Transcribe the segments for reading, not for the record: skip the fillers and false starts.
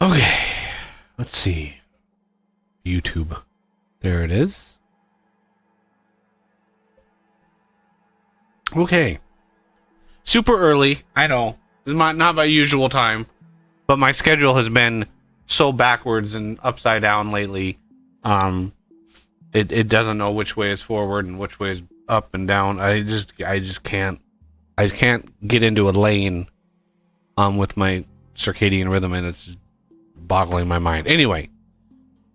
Okay, let's see. YouTube. There it is. Okay. Super early, I know. It's not my usual time, but my schedule has been so backwards and upside down lately. It doesn't know which way is forward and which way is up and down. I just can't get into a lane with my circadian rhythm, and it's boggling my mind. Anyway,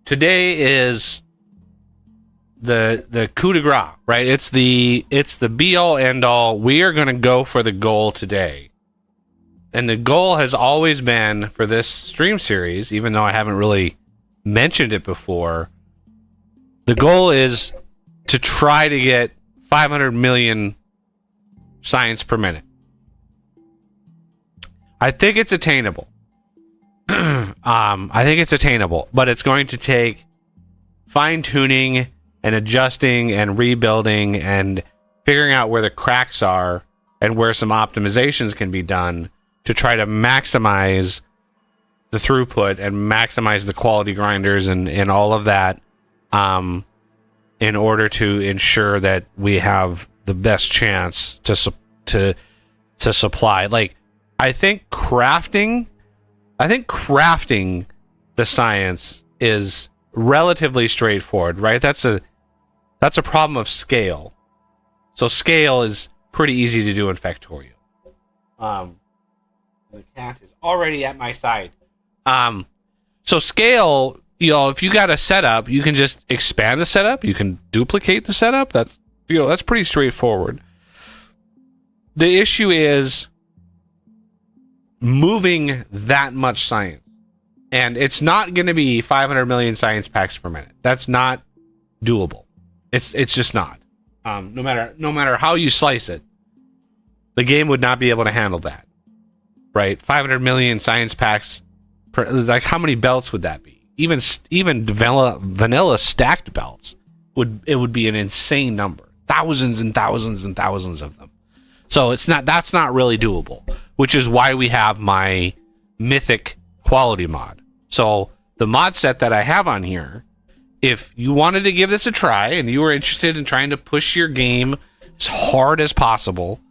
today is the coup de grace, right? It's the be all end all. We are going to go for the goal today. And the goal has always been for this stream series, even though I haven't really mentioned it before, the goal is to try to get 500 million science per minute. I think it's attainable. I think it's attainable, but it's going to take fine-tuning and adjusting and rebuilding and figuring out where the cracks are and where some optimizations can be done to try to maximize the throughput and maximize the quality grinders and all of that, in order to ensure that we have the best chance to supply. Like, I think crafting the science is relatively straightforward, right? That's a problem of scale. So scale is pretty easy to do in Factorio. The cat is already at my side. So scale, if you got a setup, you can just expand the setup. You can duplicate the setup. That's pretty straightforward. The issue is moving that much science. And it's not going to be 500 million science packs per minute. That's not doable. It's just not. No matter how you slice it, the game would not be able to handle that. Right? 500 million science packs per, like, how many belts would that be? Even vanilla stacked belts would be an insane number. Thousands and thousands and thousands of them. So that's not really doable, which is why we have my mythic quality mod. So the mod set that I have on here, if you wanted to give this a try and you were interested in trying to push your game as hard as possible,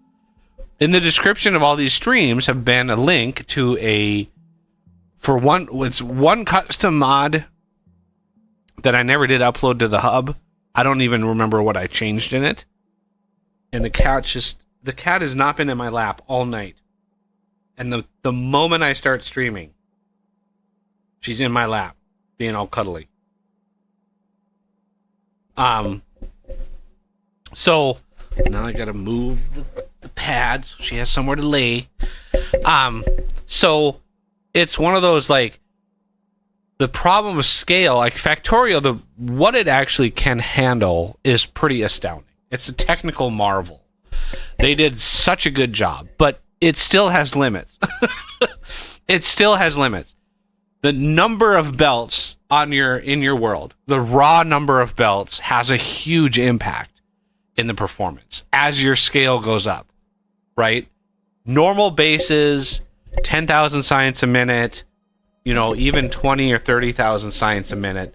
in the description of all these streams have been a link to one custom mod that I never did upload to the hub. I don't even remember what I changed in it. And the cat has not been in my lap all night. And the moment I start streaming, she's in my lap, being all cuddly. So now I gotta move the pad so she has somewhere to lay. So it's one of those, like, the problem of scale, like Factorio, what it actually can handle is pretty astounding. It's a technical marvel. They did such a good job, but it still has limits. It still has limits. The number of belts in your world, the raw number of belts, has a huge impact in the performance as your scale goes up, right? Normal bases, 10,000 science a minute, even 20 or 30,000 science a minute.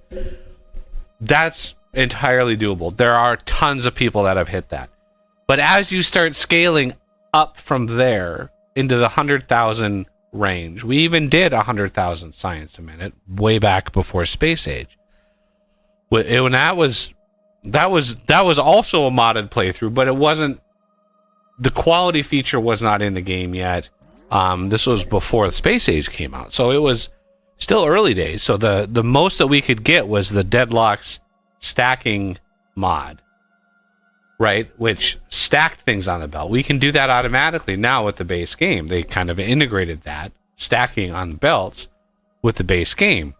That's entirely doable. There are tons of people that have hit that. But as you start scaling up from there into the 100,000 range, we even did 100,000 science a minute way back before Space Age. And that was also a modded playthrough, but it wasn't. The quality feature was not in the game yet. This was before Space Age came out, so it was still early days. So the most that we could get was the Deadlocks stacking mod, right? Which stacked things on the belt. We can do that automatically now with the base game. They kind of integrated that stacking on the belts with the base game.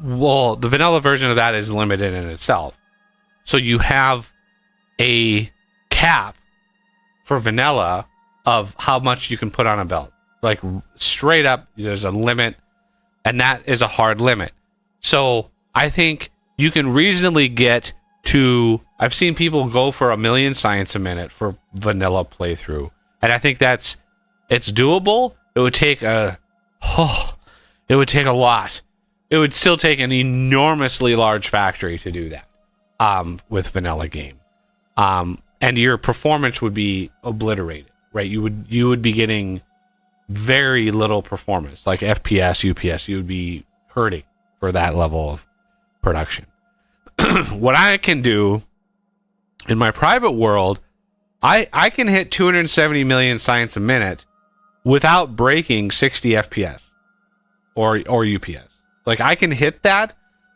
Well, the vanilla version of that is limited in itself. So you have a cap for vanilla of how much you can put on a belt. Like, straight up, there's a limit, and that is a hard limit. So I think you can reasonably get to... I've seen people go for 1 million science a minute for vanilla playthrough, and I think it's doable. It would take It would take a lot. It would still take an enormously large factory to do that with vanilla game. And your performance would be obliterated, right? You would be getting very little performance, like FPS, UPS. You would be hurting for that level of production. What I can do in my private world, I can hit 270 million science a minute without breaking 60 FPS or UPS. Like, I can hit that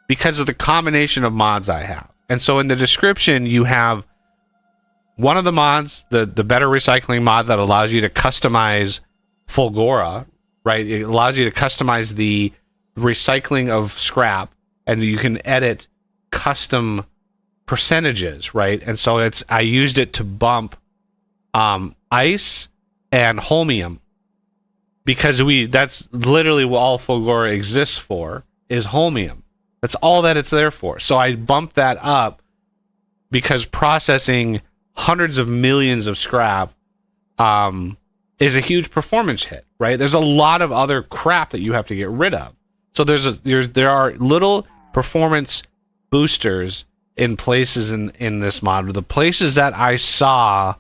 because of the combination of mods I have. And so in the description, you have one of the mods, the better recycling mod, that allows you to customize Fulgora, right? It allows you to customize the recycling of scrap, and you can edit custom percentages, right? And so I used it to bump ice and holmium, because that's literally what all Fulgora exists for, is holmium. That's all that it's there for. So I bumped that up because processing hundreds of millions of scrap is a huge performance hit, right? There's a lot of other crap that you have to get rid of. So there are little performance boosters in places in this mod. The places that I saw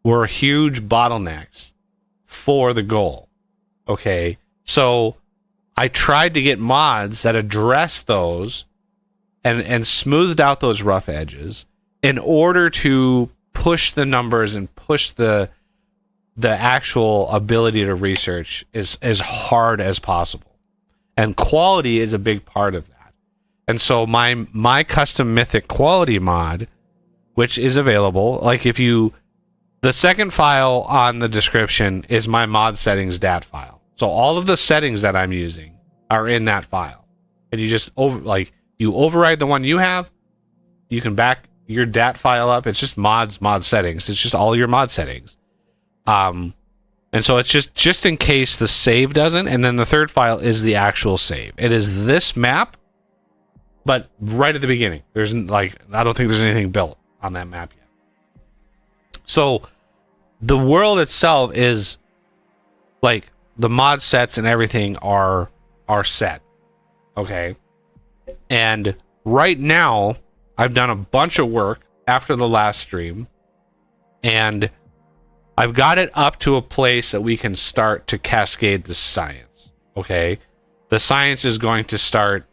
were huge bottlenecks for the goal. Okay, so I tried to get mods that address those and smoothed out those rough edges in order to push the numbers and push the actual ability to research as hard as possible. And quality is a big part of that. And so my custom mythic quality mod, which is available, like the second file on the description is my mod settings dat file. So all of the settings that I'm using are in that file. And you just you override the one you have, you can back your dat file up. It's just mod settings. It's just all your mod settings. And so it's just in case the save doesn't, and then the third file is the actual save. It is this map, but right at the beginning. I don't think there's anything built on that map yet. So the world itself is like the mod sets and everything are set. Okay. And right now I've done a bunch of work after the last stream, and I've got it up to a place that we can start to cascade the science. Okay. The science is going to start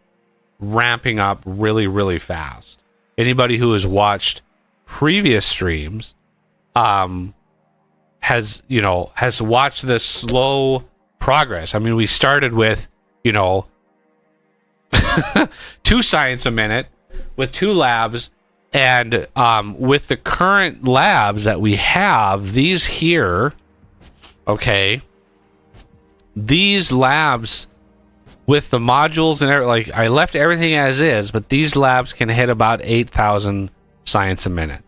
ramping up really, really fast. Anybody who has watched previous streams has watched this slow progress. I mean, we started with 2 science a minute with 2 labs, and with the current labs that we have, these here, okay, these labs with the modules and everything, I left everything as is, but these labs can hit about 8,000 science a minute.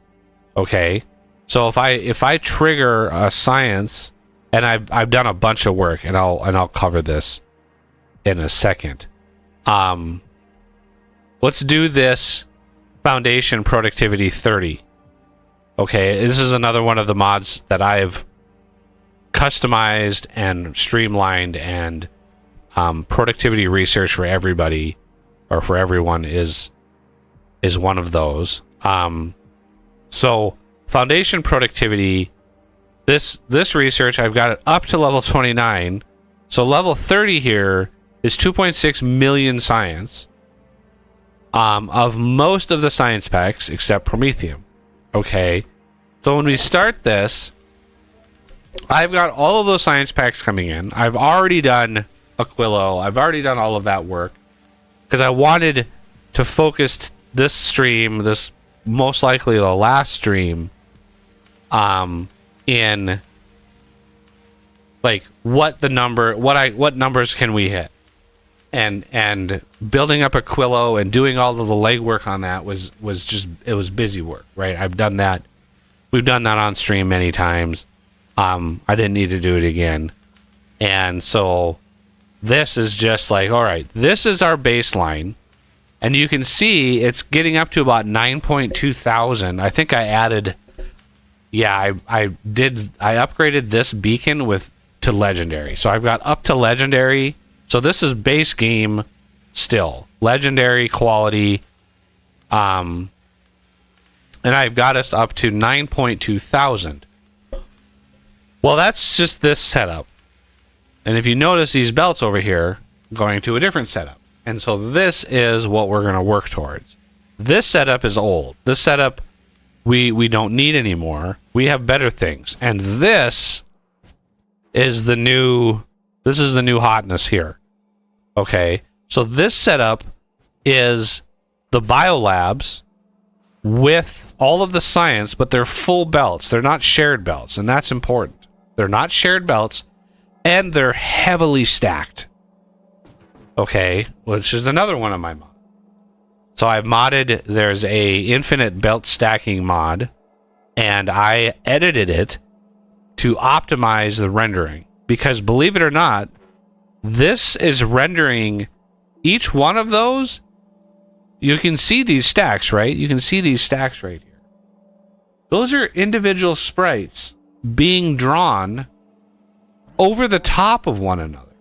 Okay, so if I trigger a science, and I've done a bunch of work, and I'll cover this in a second. Let's do this foundation productivity 30. Okay, this is another one of the mods that I've customized and streamlined, and productivity research for everybody, or for everyone, is one of those. So foundation productivity, this research, I've got it up to level 29. So level 30 here is 2.6 million science of most of the science packs except Prometheium. Okay, so when we start this, I've got all of those science packs coming in. I've already done Aquilo. I've already done all of that work because I wanted to focus this stream, this most likely the last stream, in like what numbers can we hit, and building up Aquilo and doing all of the legwork on that was busy work, right? I've done that. We've done that on stream many times. I didn't need to do it again, and so this is just like, all right, this is our baseline, and you can see it's getting up to about 9.2 thousand. I think I added, I upgraded this beacon to legendary, so I've got up to legendary. So this is base game still. Legendary quality. And I've got us up to 9.2 thousand. Well, that's just this setup. And if you notice these belts over here, going to a different setup. And so this is what we're going to work towards. This setup is old. This setup we don't need anymore. We have better things. And this is the new hotness here. Okay? So this setup is the biolabs with all of the science, but they're full belts. They're not shared belts, and that's important. They're not shared belts, and they're heavily stacked. Okay, which is another one of my mods. So I've modded, there's a infinite belt stacking mod, and I edited it to optimize the rendering. Because believe it or not, this is rendering each one of those. You can see these stacks, right? You can see these stacks right here. Those are individual sprites being drawn over the top of one another.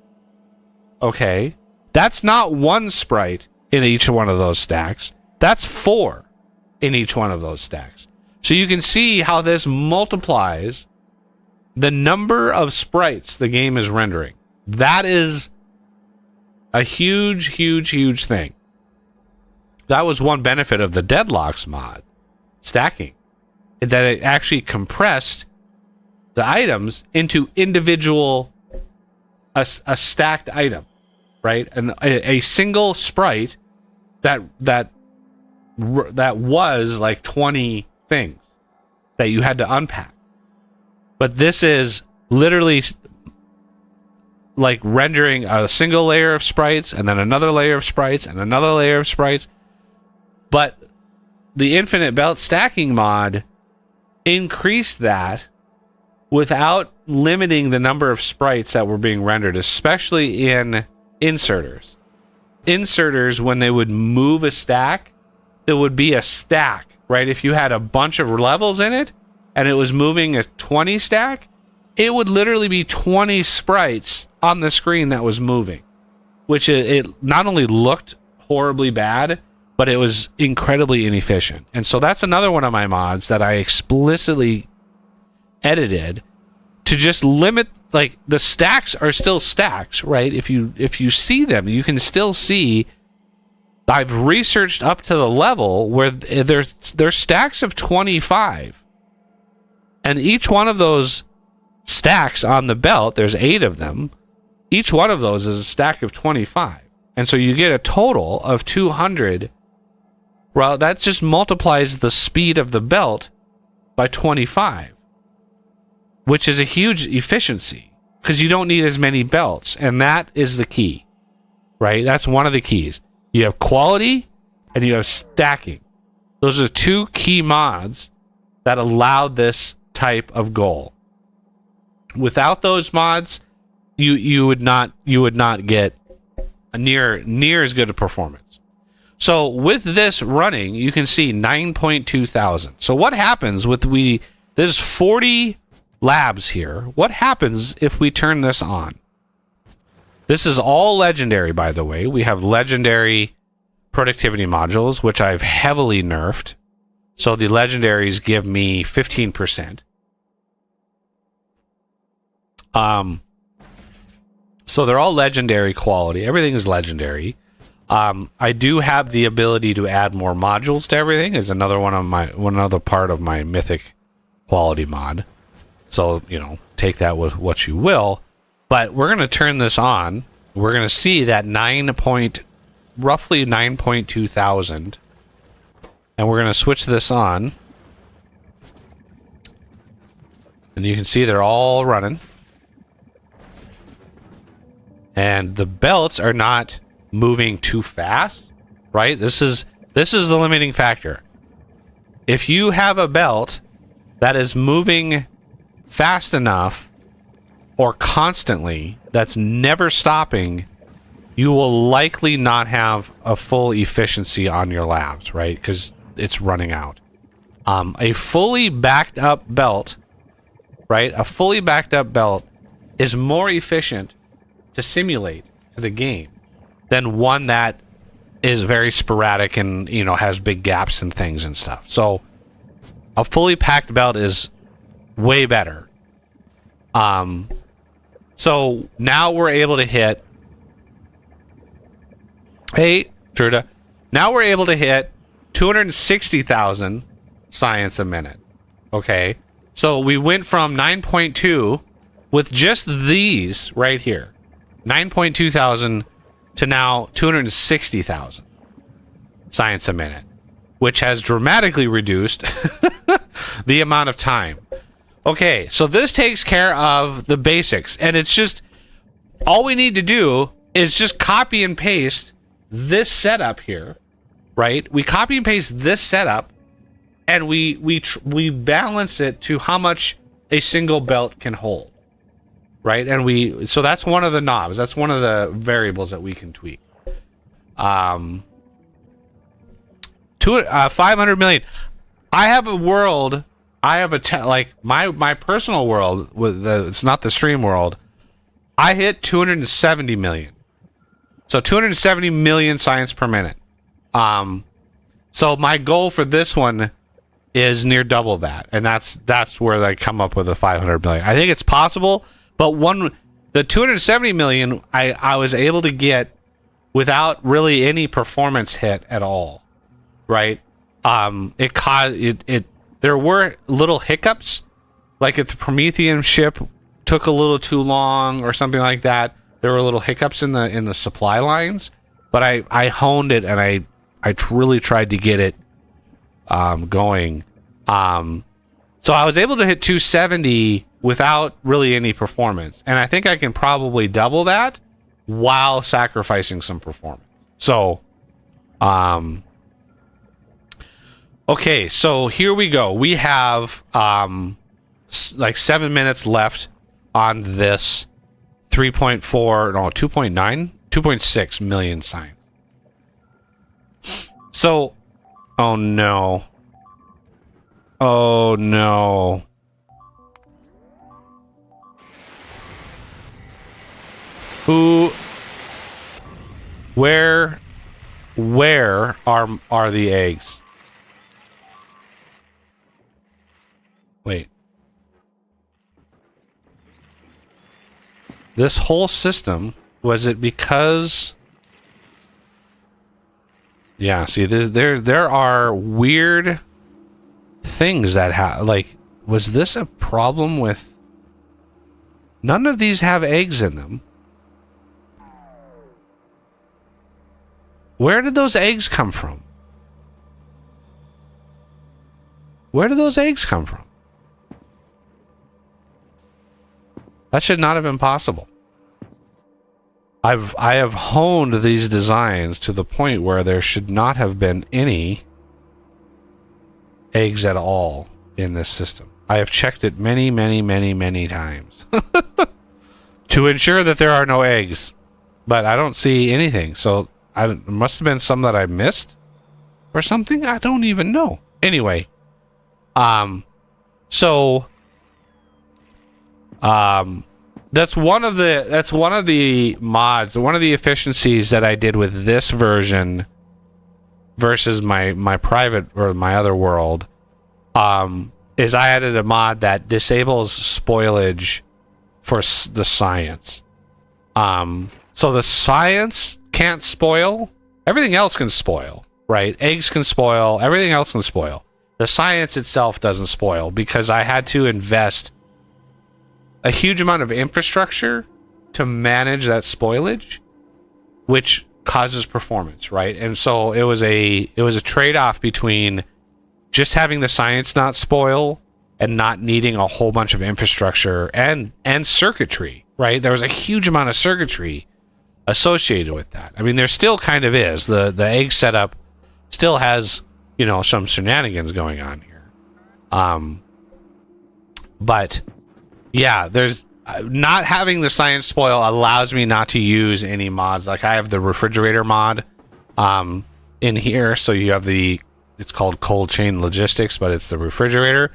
Okay? That's not one sprite in each one of those stacks. That's 4 in each one of those stacks. So you can see how this multiplies the number of sprites the game is rendering. That is a huge, huge, huge thing. That was one benefit of the Deadlocks mod, stacking, that it actually compressed the items into individual, a stacked item, right? And a single sprite that was like 20 things that you had to unpack. But this is literally like rendering a single layer of sprites and then another layer of sprites and another layer of sprites. But the infinite belt stacking mod increased that without limiting the number of sprites that were being rendered, especially in inserters. Inserters, when they would move a stack, there would be a stack, right? If you had a bunch of levels in it and it was moving a 20 stack, it would literally be 20 sprites on the screen that was moving, which it not only looked horribly bad, but it was incredibly inefficient. And so that's another one of my mods that I explicitly edited to just limit, like, the stacks are still stacks, right? If you see them, you can still see. I've researched up to the level where there's stacks of 25. And each one of those stacks on the belt, there's 8 of them. Each one of those is a stack of 25. And so you get a total of 200. Well, that just multiplies the speed of the belt by 25, which is a huge efficiency because you don't need as many belts. And that is the key, right? That's one of the keys. You have quality and you have stacking. Those are 2 key mods that allow this type of goal. Without those mods, you would not get a near as good a performance. So with this running, you can see 9.2 thousand. So what happens with there's 40 labs here. What happens if we turn this on? This is all legendary, by the way. We have legendary productivity modules, which I've heavily nerfed. So the legendaries give me 15%. So they're all legendary quality. Everything is legendary. I do have the ability to add more modules to everything. Is another part of my mythic quality mod. So, take that with what you will. But we're going to turn this on. We're going to see that roughly 9.2 thousand. And we're going to switch this on. And you can see they're all running. And the belts are not moving too fast, right? This is the limiting factor. If you have a belt that is moving fast enough or constantly, that's never stopping, you will likely not have a full efficiency on your labs, right? Because it's running out. A fully backed up belt, right? A fully backed up belt is more efficient to simulate to the game than one that is very sporadic and, you know, has big gaps and things and stuff. So a fully packed belt is way better. So now we're able to hit. Hey, Truda. Now we're able to hit 260,000 science a minute. Okay. So we went from 9.2 with just these right here. 9.2 thousand to now 260,000 science a minute, which has dramatically reduced the amount of time. Okay, so this takes care of the basics, and it's just all we need to do is just copy and paste this setup here, right? We copy and paste this setup, and we balance it to how much a single belt can hold, right? And so that's one of the knobs. That's one of the variables that we can tweak. 500 million. I have a world. I have like my personal world with it's not the stream world. I hit 270 million. So 270 million science per minute. So my goal for this one is near double that, and that's where I come up with the 500 million. I think it's possible, but the 270 million I was able to get without really any performance hit at all, right? It caused it. There were little hiccups, like if the Prometheium ship took a little too long or something like that. There were little hiccups in the supply lines, but I honed it and I really tried to get it going. So I was able to hit 270 without really any performance, and I think I can probably double that while sacrificing some performance. So, okay, so here we go. We have like 7 minutes left on this 2.6 million science. So, oh no. Oh no. Where are the eggs? Wait. This whole system, was it because... Yeah, see, there are weird things that like, was this a problem with... None of these have eggs in them. Where did those eggs come from? Where did those eggs come from? That should not have been possible. I have honed these designs to the point where there should not have been any eggs at all in this system. I have checked it many, many, many, many times to ensure that there are no eggs, but I don't see anything. So it must have been some that I missed or something. I don't even know. Anyway, so that's one of the mods, one of the efficiencies that I did with this version versus my private or my other world, is I added a mod that disables spoilage for the science. So the science can't spoil. Everything else can spoil, right? Eggs can spoil. Everything else can spoil. The science itself doesn't spoil because I had to invest a huge amount of infrastructure to manage that spoilage, which causes performance, right? And so it was a trade-off between just having the science not spoil and not needing a whole bunch of infrastructure and circuitry, right? There was a huge amount of circuitry associated with that. I mean, there still kind of is. The egg setup still has, you know, some shenanigans going on here. But yeah, there's not having the science spoil allows me not to use any mods. Like I have the refrigerator mod in here. So you have it's called cold chain logistics, but it's the refrigerator.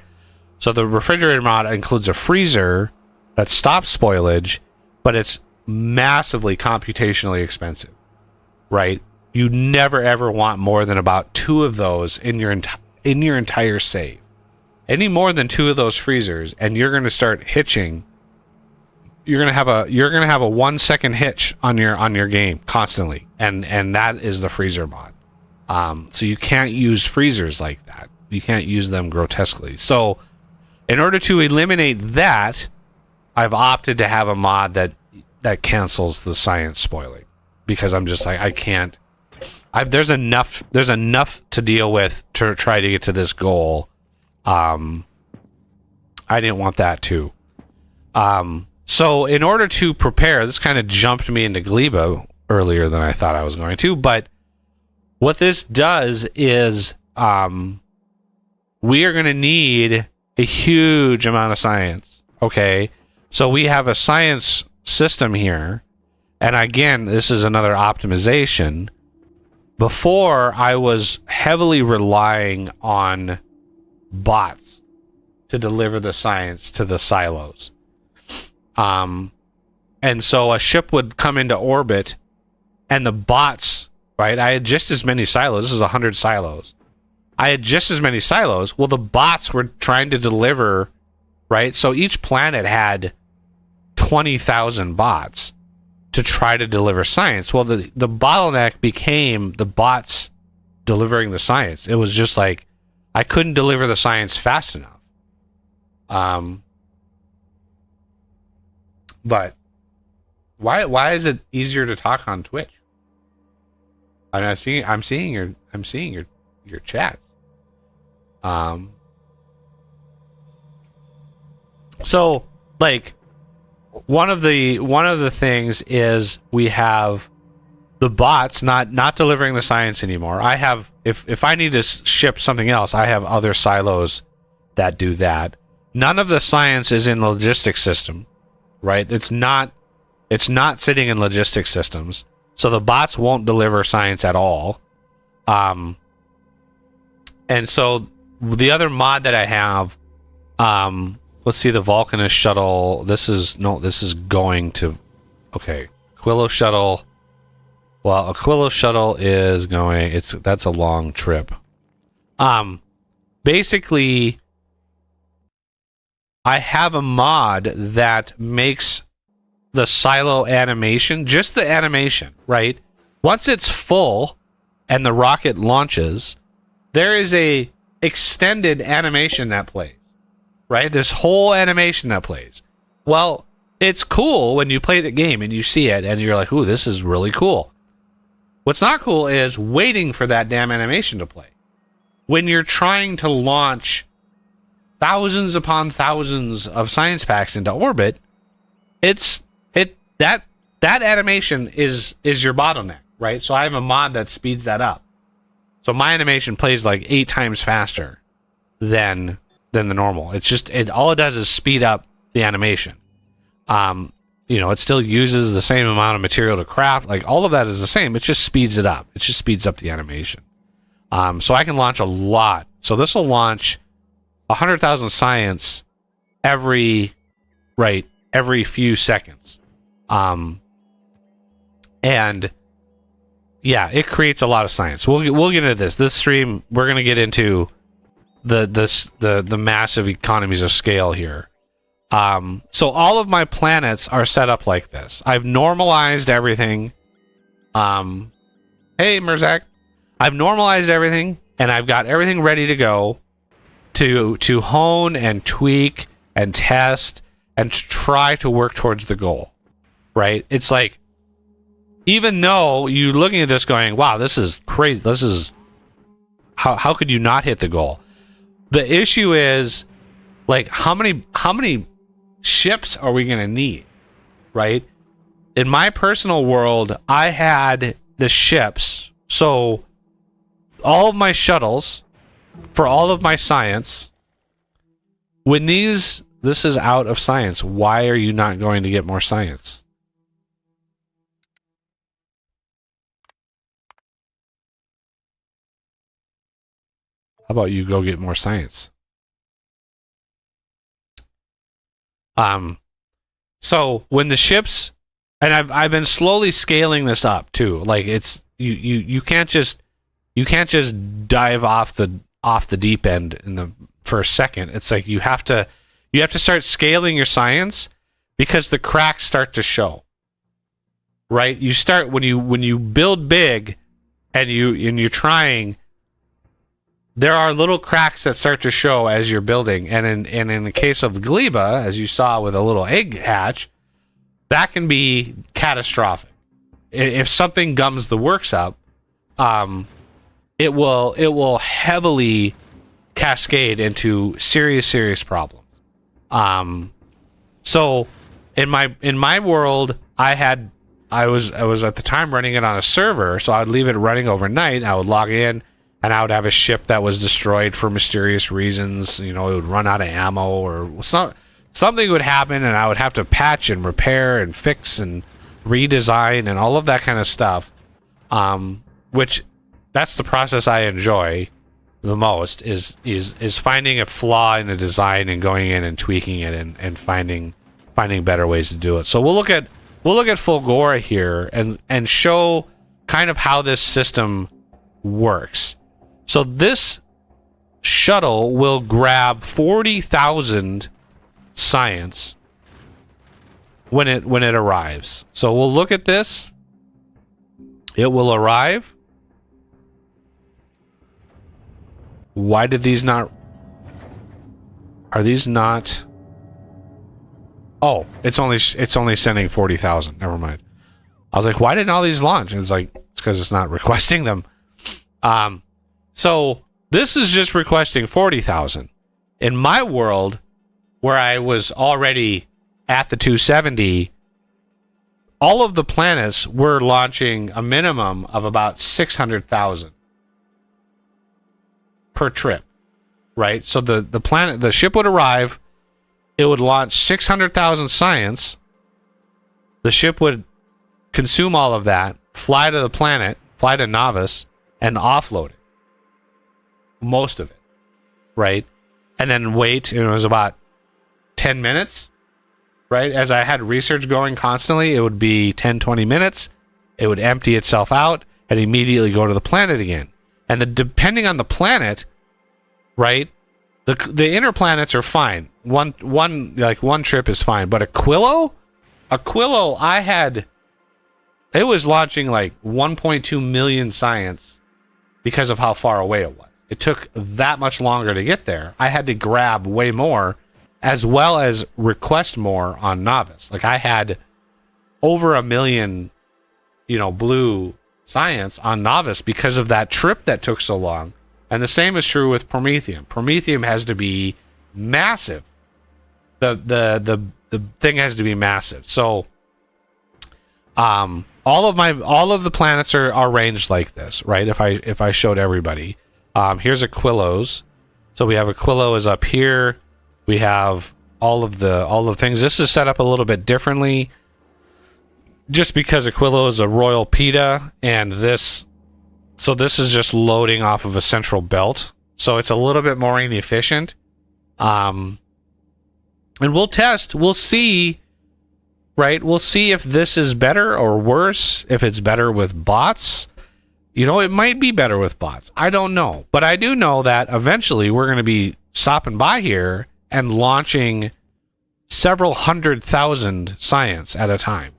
So the refrigerator mod includes a freezer that stops spoilage, but it's massively computationally expensive, right? You never ever want more than about 2 of those in your entire save. Any more than 2 of those freezers, and you're going to start hitching. You're going to have a 1 second hitch on your game constantly, and that is the freezer mod. So you can't use freezers like that. You can't use them grotesquely. So in order to eliminate that, I've opted to have a mod that cancels the science spoiling, because I'm just like, I can't. There's enough to deal with to try to get to this goal. I didn't want that too. So in order to prepare, this kind of jumped me into Gleba earlier than I thought I was going to, but what this does is we are going to need a huge amount of science. Okay, so we have a science system here, and again, this is another optimization. Before, I was heavily relying on bots to deliver the science to the silos. And so a ship would come into orbit, and the bots, right? I had just as many silos. This is 100 silos. I had just as many silos. Well, the bots were trying to deliver, right? So each planet had 20,000 bots to try to deliver science. Well, the bottleneck became the bots delivering the science. It was just like, I couldn't deliver the science fast enough. But why is it easier to talk on Twitch? I mean, I'm seeing your chats. So like one of the things is we have the bots not delivering the science anymore. I have, if I need to ship something else, I have other silos that do that. None of the science is in the logistics system, right? It's not sitting in logistics systems, so the bots won't deliver science at all. And so the other mod that I have, let's see, the Vulcanist shuttle. This is going to, okay, Aquilo shuttle. Well, Aquilo shuttle is going, that's a long trip. Basically, I have a mod that makes the silo animation, just the animation, right? Once it's full and the rocket launches, there is a extended animation that plays, right? This whole animation that plays. Well, it's cool when you play the game and you see it and you're like, ooh, this is really cool. What's not cool is waiting for that damn animation to play. When you're trying to launch thousands upon thousands of science packs into orbit, that animation is your bottleneck, right? So I have a mod that speeds that up. So my animation plays like 8 times faster than the normal. It's just all it does is speed up the animation. It still uses the same amount of material to craft. Like, all of that is the same. It just speeds it up. It just speeds up the animation. So I can launch a lot. So this will launch 100,000 science every few seconds. And yeah, it creates a lot of science. We'll get into this. This stream, we're gonna get into the massive economies of scale here. So all of my planets are set up like this. I've normalized everything. Hey Merzak, I've normalized everything, and I've got everything ready to go to hone and tweak and test and try to work towards the goal. Right? It's like, even though you're looking at this going, wow, this is crazy. This is how could you not hit the goal? The issue is, like, how many ships are we going to need, right? In my personal world, I had the ships. So all of my shuttles for all of my science, when this is out of science, why are you not going to get more science? How about you go get more science? So when the ships and I've been slowly scaling this up too. Like it's you can't just dive off the deep end in the first second. It's like you have to start scaling your science because the cracks start to show. Right? You start when you build big and you're trying, there are little cracks that start to show as you're building. And in the case of Gleba, as you saw with a little egg hatch, that can be catastrophic. If something gums the works up, it will heavily cascade into serious problems. So in my world, I was at the time running it on a server, so I'd leave it running overnight. I would log in, and I would have a ship that was destroyed for mysterious reasons. You know, it would run out of ammo, or something would happen, and I would have to patch and repair and fix and redesign and all of that kind of stuff. Which that's the process I enjoy the most is finding a flaw in the design and going in and tweaking it and finding better ways to do it. So we'll look at Fulgora here and show kind of how this system works. So this shuttle will grab 40,000 science when it arrives. So we'll look at this. It will arrive. Why did these not... Are these not... Oh, it's only sending 40,000. Never mind. I was like, why didn't all these launch? And it's like, it's because it's not requesting them. So this is just requesting 40,000. In my world, where I was already at the 270, all of the planets were launching a minimum of about 600,000 per trip, right? So the ship would arrive. It would launch 600,000 science. The ship would consume all of that, fly to the planet, fly to Novice, and offload it. Most of it, right? And then wait. It was about 10 minutes, right? As I had research going constantly, it would be 10, 20 minutes. It would empty itself out and immediately go to the planet again. And depending on the planet, right? The inner planets are fine. One trip is fine, but Aquilo, it was launching like 1.2 million science because of how far away it was. It took that much longer to get there. I had to grab way more, as well as request more on Novice. Like I had over 1 million, blue science on Novice because of that trip that took so long. And the same is true with Prometheium. Prometheium has to be massive. The thing has to be massive. So all of the planets are arranged like this, right? If I showed everybody. Here's Aquilo's. So we have Aquilo is up here. We have all the things. This is set up a little bit differently just because Aquilo is a royal PETA, and this is just loading off of a central belt. So it's a little bit more inefficient. And we'll see, right? We'll see if this is better or worse, if it's better with bots. It might be better with bots. I don't know. But I do know that eventually we're going to be stopping by here and launching several 100,000 science at a time.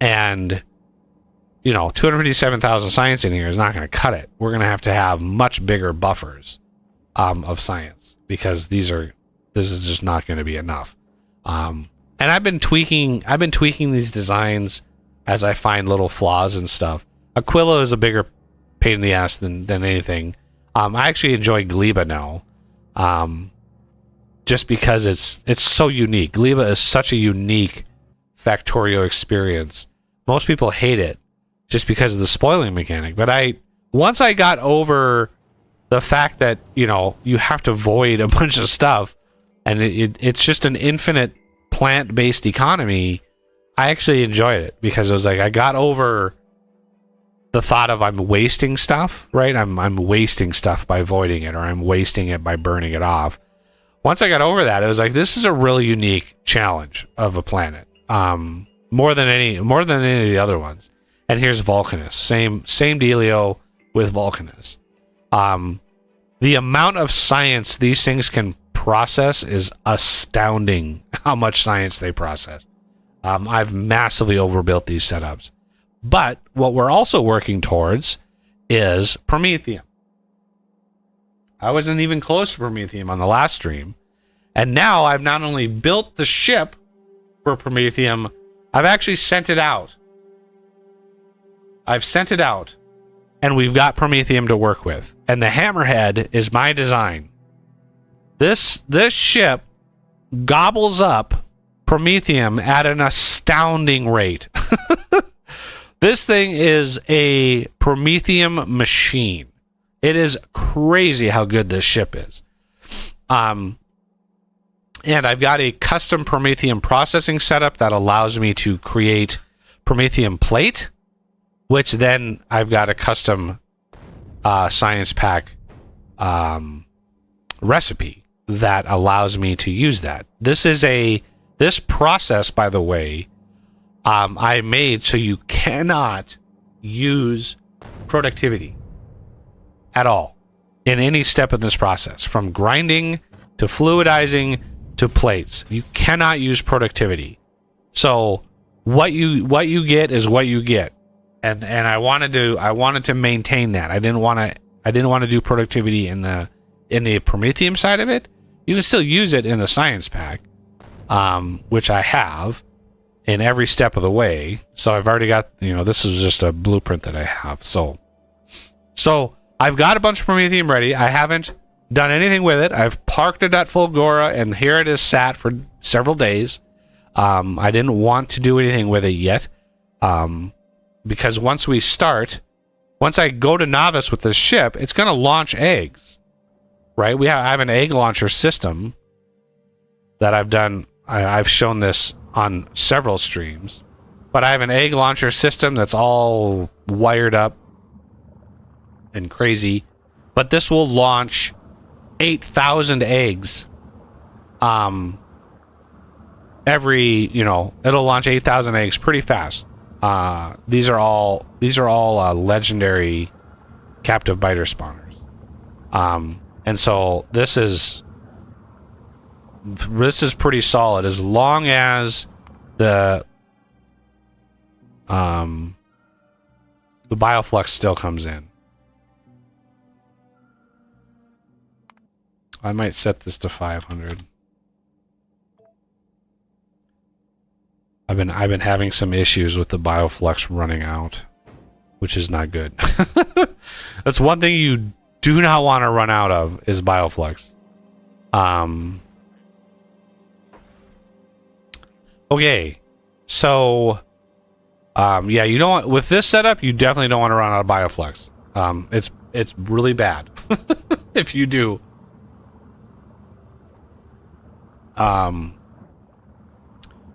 And 257,000 science in here is not going to cut it. We're going to have much bigger buffers of science because this is just not going to be enough. And I've been tweaking these designs as I find little flaws and stuff. Aquilo is a bigger pain in the ass than anything. I actually enjoy Gleba now, just because it's so unique. Gleba is such a unique Factorio experience. Most people hate it just because of the spoiling mechanic. But once I got over the fact that you have to void a bunch of stuff, and it's just an infinite plant-based economy, I actually enjoyed it because it was like I got over the thought of I'm wasting stuff, right? I'm wasting stuff by voiding it, or I'm wasting it by burning it off. Once I got over that, it was like, this is a really unique challenge of a planet. more than any of the other ones. And here's Vulcanus, same dealio with Vulcanus. The amount of science these things can process is astounding. How much science they process. I've massively overbuilt these setups, but what we're also working towards is Prometheium. I wasn't even close to Prometheium on the last stream. And now I've not only built the ship for Prometheium, I've actually sent it out. I've sent it out, and we've got Prometheium to work with. And the Hammerhead is my design. This ship gobbles up Prometheium at an astounding rate. This thing is a Prometheium machine. It is crazy how good this ship is. And I've got a custom Prometheium processing setup that allows me to create Prometheium plate, which then I've got a custom science pack recipe that allows me to use that. This process, by the way, I made so you cannot use productivity at all in any step in this process, from grinding to fluidizing to plates. You cannot use productivity. So what you get is what you get, and I wanted to maintain that. I didn't want to do productivity in the Prometheium side of it. You can still use it in the science pack, which I have in every step of the way. So I've already got, this is just a blueprint that I have. So I've got a bunch of Prometheium ready. I haven't done anything with it. I've parked it at Fulgora, and here it is sat for several days. I didn't want to do anything with it yet, because once I go to novice with this ship, it's going to launch eggs, right? I have an egg launcher system that I've done. I've shown this on several streams, but I have an egg launcher system that's all wired up and crazy, but this will launch 8,000 eggs. It'll launch 8,000 eggs pretty fast. These are all legendary captive biter spawners. And so this is pretty solid as long as the bioflux still comes in. I might set this to 500. I've been having some issues with the bioflux running out, which is not good. That's one thing you do not want to run out of, is bioflux. Okay, so yeah, you don't want, with this setup, you definitely don't want to run out of bioflux. It's really bad if you do.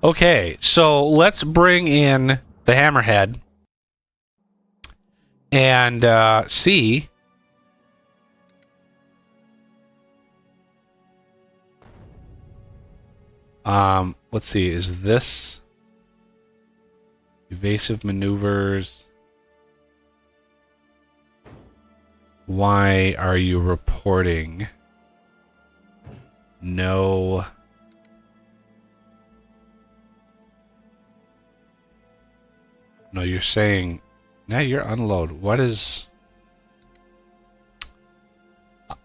Okay, so let's bring in the Hammerhead and see let's see, is this evasive maneuvers? Why are you reporting no? No, you're saying, now you're unload. What is...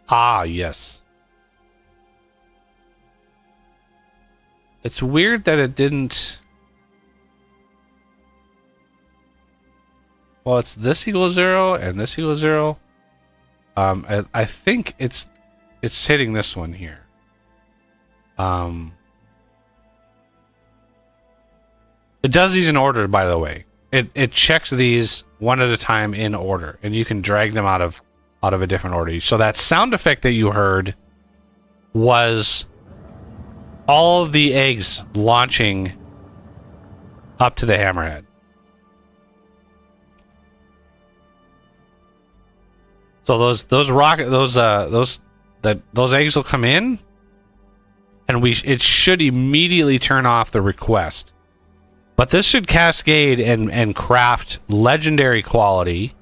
Ah, yes. It's weird that it didn't... Well, it's this equals 0 and this equals 0. I think it's hitting this one here. It does these in order, by the way. It checks these one at a time in order, and you can drag them out of a different order. So that sound effect that you heard was all of the eggs launching up to the Hammerhead. So those eggs will come in, and it should immediately turn off the request. But this should cascade and craft legendary quality.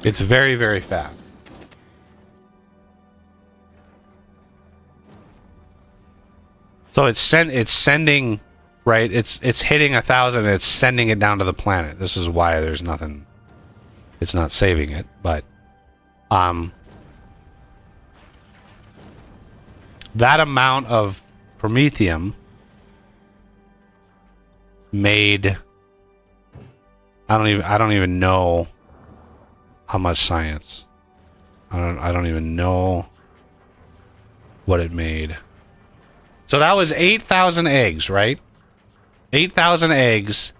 It's very, very fast. So it's sending, right? It's hitting 1,000 and it's sending it down to the planet. This is why there's nothing. It's not saving it, but that amount of Prometheium made. I don't even know how much science. I don't even know what it made. So that was 8,000 eggs, right? 8,000 eggs,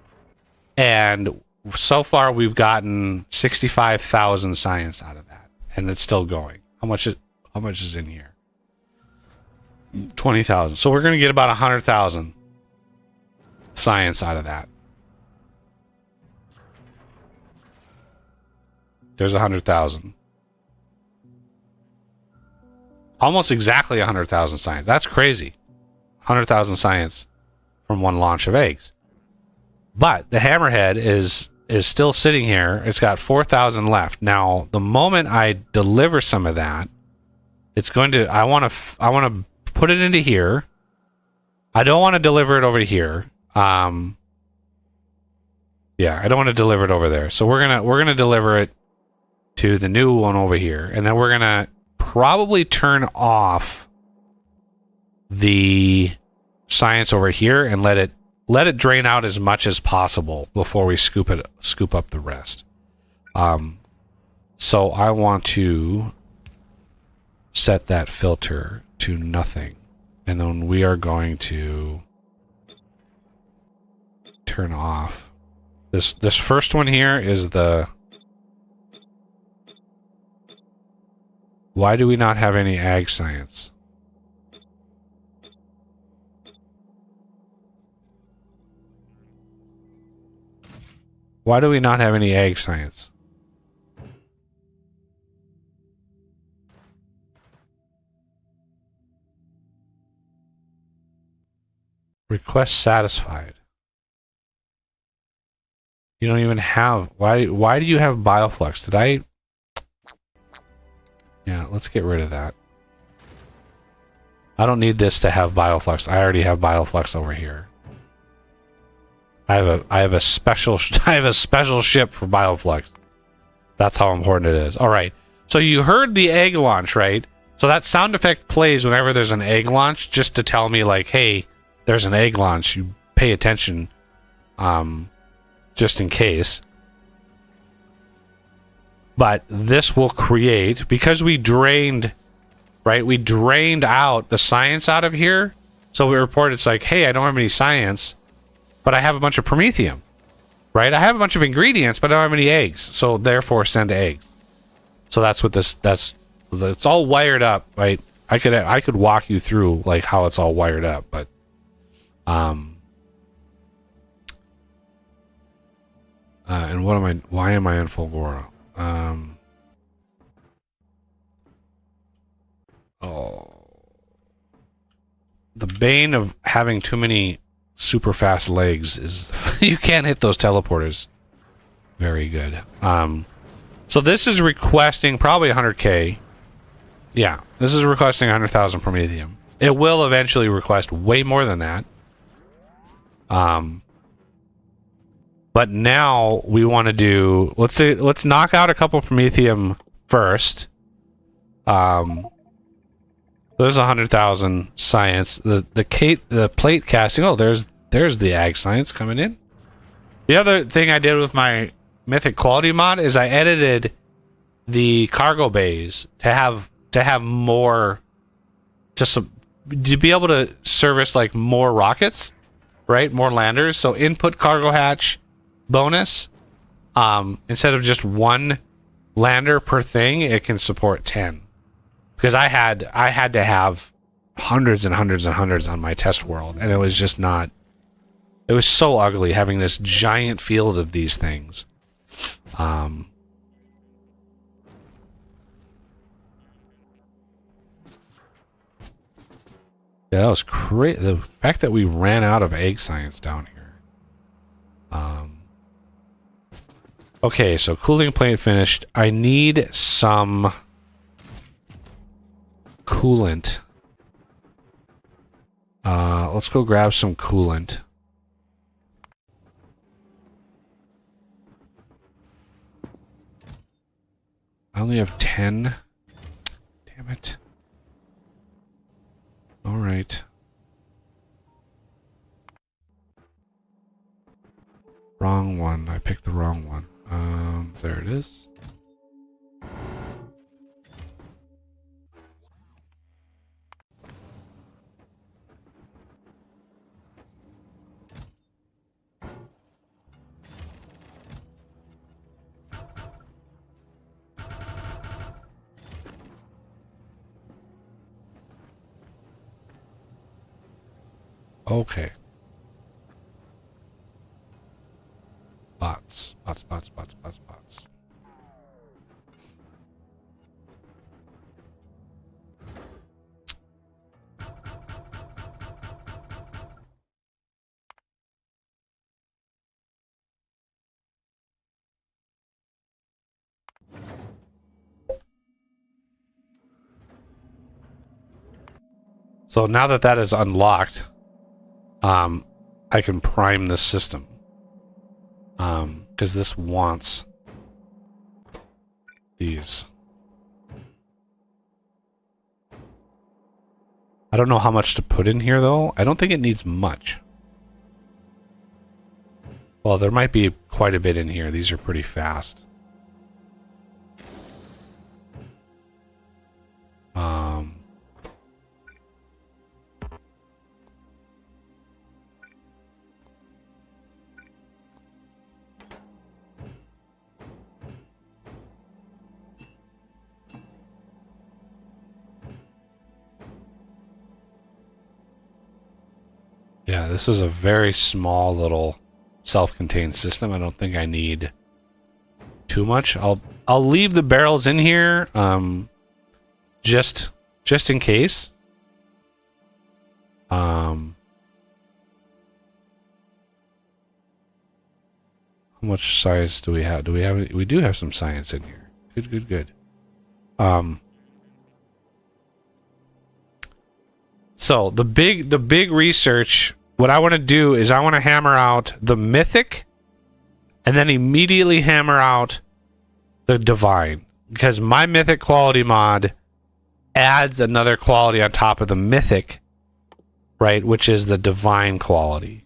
and so far we've gotten 65,000 science out of that, and it's still going. How much is in here? 20,000. So we're going to get about 100,000 science out of that. There's 100,000. Almost exactly 100,000 science. That's crazy. 100,000 science from one launch of eggs. But the hammerhead is still sitting here. It's got 4,000 left. Now, the moment I deliver some of that, it's going to. I want to put it into here. I don't want to deliver it over here. Yeah, I don't want to deliver it over there. So we're gonna deliver it to the new one over here, and then we're gonna probably turn off the science over here and let it drain out as much as possible before we scoop up the rest. So I want to set that filter to nothing, and then we are going to turn off this first one here. Is the why do we not have any ag science? Why do we not have any ag science? Request satisfied. You don't even have... Why do you have bioflux? Did I... Yeah, let's get rid of that. I don't need this to have bioflux. I already have bioflux over here. I have a special ship for bioflux. That's how important it is. All right. So you heard the egg launch, right? So that sound effect plays whenever there's an egg launch, just to tell me like, hey, there's an egg launch. You pay attention, just in case. But this will create, because we drained, right? We drained out the science out of here. So we report it's like, hey, I don't have any science, but I have a bunch of Prometheium, right? I have a bunch of ingredients, but I don't have any eggs. So therefore send eggs. So that's what it's all wired up, right? I could walk you through like how it's all wired up, but and why am I in Fulgora? The bane of having too many super fast legs is you can't hit those teleporters very good. So this is requesting probably 100k. Yeah, this is requesting 100,000 Prometheium. It will eventually request way more than that. But now we want to do... Let's knock out a couple Prometheium first. There's 100,000 science. The plate casting. Oh, there's the ag science coming in. The other thing I did with my Mythic Quality mod is I edited the cargo bays to have more, to be able to service like more rockets, right? More landers. So input cargo hatch bonus. Instead of just one lander per thing, it can support 10. Because I had hundreds and hundreds and hundreds on my test world, and it was just not... It was so ugly having this giant field of these things. Yeah, that was crazy. The fact that we ran out of egg science down here. Okay, so cooling plate finished. I need some coolant. Let's go grab some coolant. I only have 10. Damn it. All right. Wrong one. I picked the wrong one. There it is. Okay. Bots. So now that that is unlocked, I can prime this system. Because this wants these. I don't know how much to put in here, though. I don't think it needs much. Well, there might be quite a bit in here. These are pretty fast. Yeah, this is a very small little self-contained system. I don't think I need too much. I'll leave the barrels in here just in case. How much science do we have? We do have some science in here. Good. So the big research, what I want to do is I want to hammer out the mythic and then immediately hammer out the divine, because my mythic quality mod adds another quality on top of the mythic, right, which is the divine quality.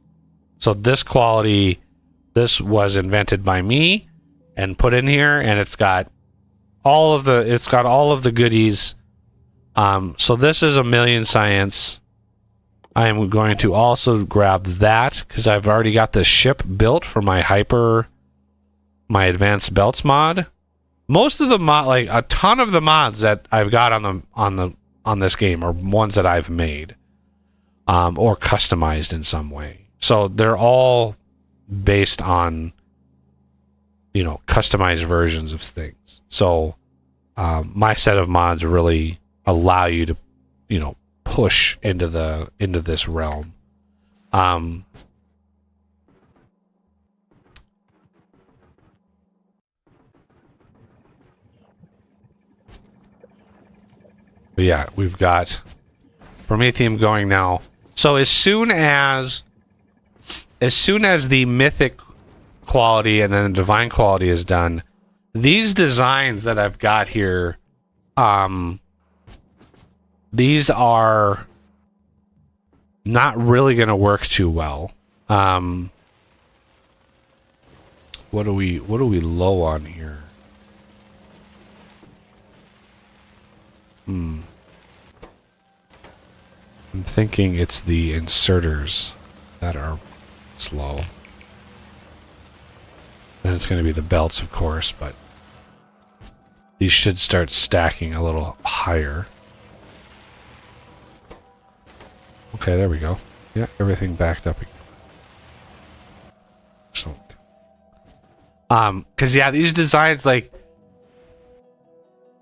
So this quality, this was invented by me and put in here, and it's got all of the goodies. So this is 1,000,000 science. I am going to also grab that because I've already got the ship built for my advanced belts mod. Most of the like a ton of the mods that I've got on this game are ones that I've made, or customized in some way. So they're all based on, customized versions of things. So my set of mods really allow you to, push into this realm. But yeah, we've got Prometheium going now. So as soon as the mythic quality and then the divine quality is done, these designs that I've got here, these are not really going to work too well. What are we low on here? I'm thinking it's the inserters that are slow. Then it's going to be the belts, of course, but these should start stacking a little higher. Okay, there we go. Yeah, everything backed up again. Excellent. Because yeah, these designs, like,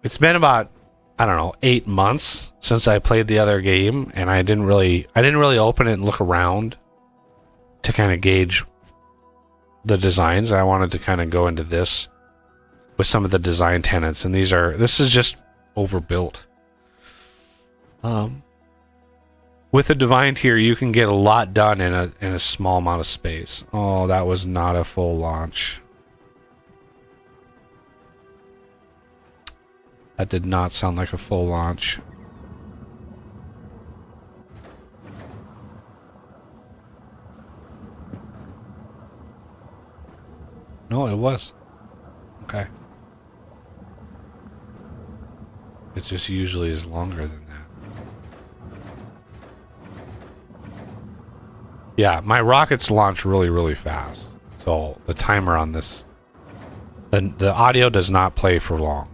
it's been about, I don't know, 8 months since I played the other game, and I didn't really open it and look around to kind of gauge the designs. I wanted to kind of go into this with some of the design tenets, and this is just overbuilt. With a divine tier, you can get a lot done in a small amount of space. Oh, that was not a full launch. That did not sound like a full launch. No, it was. Okay. It just usually is longer than that. Yeah, my rockets launch really, really fast. So the timer on this, the audio does not play for long.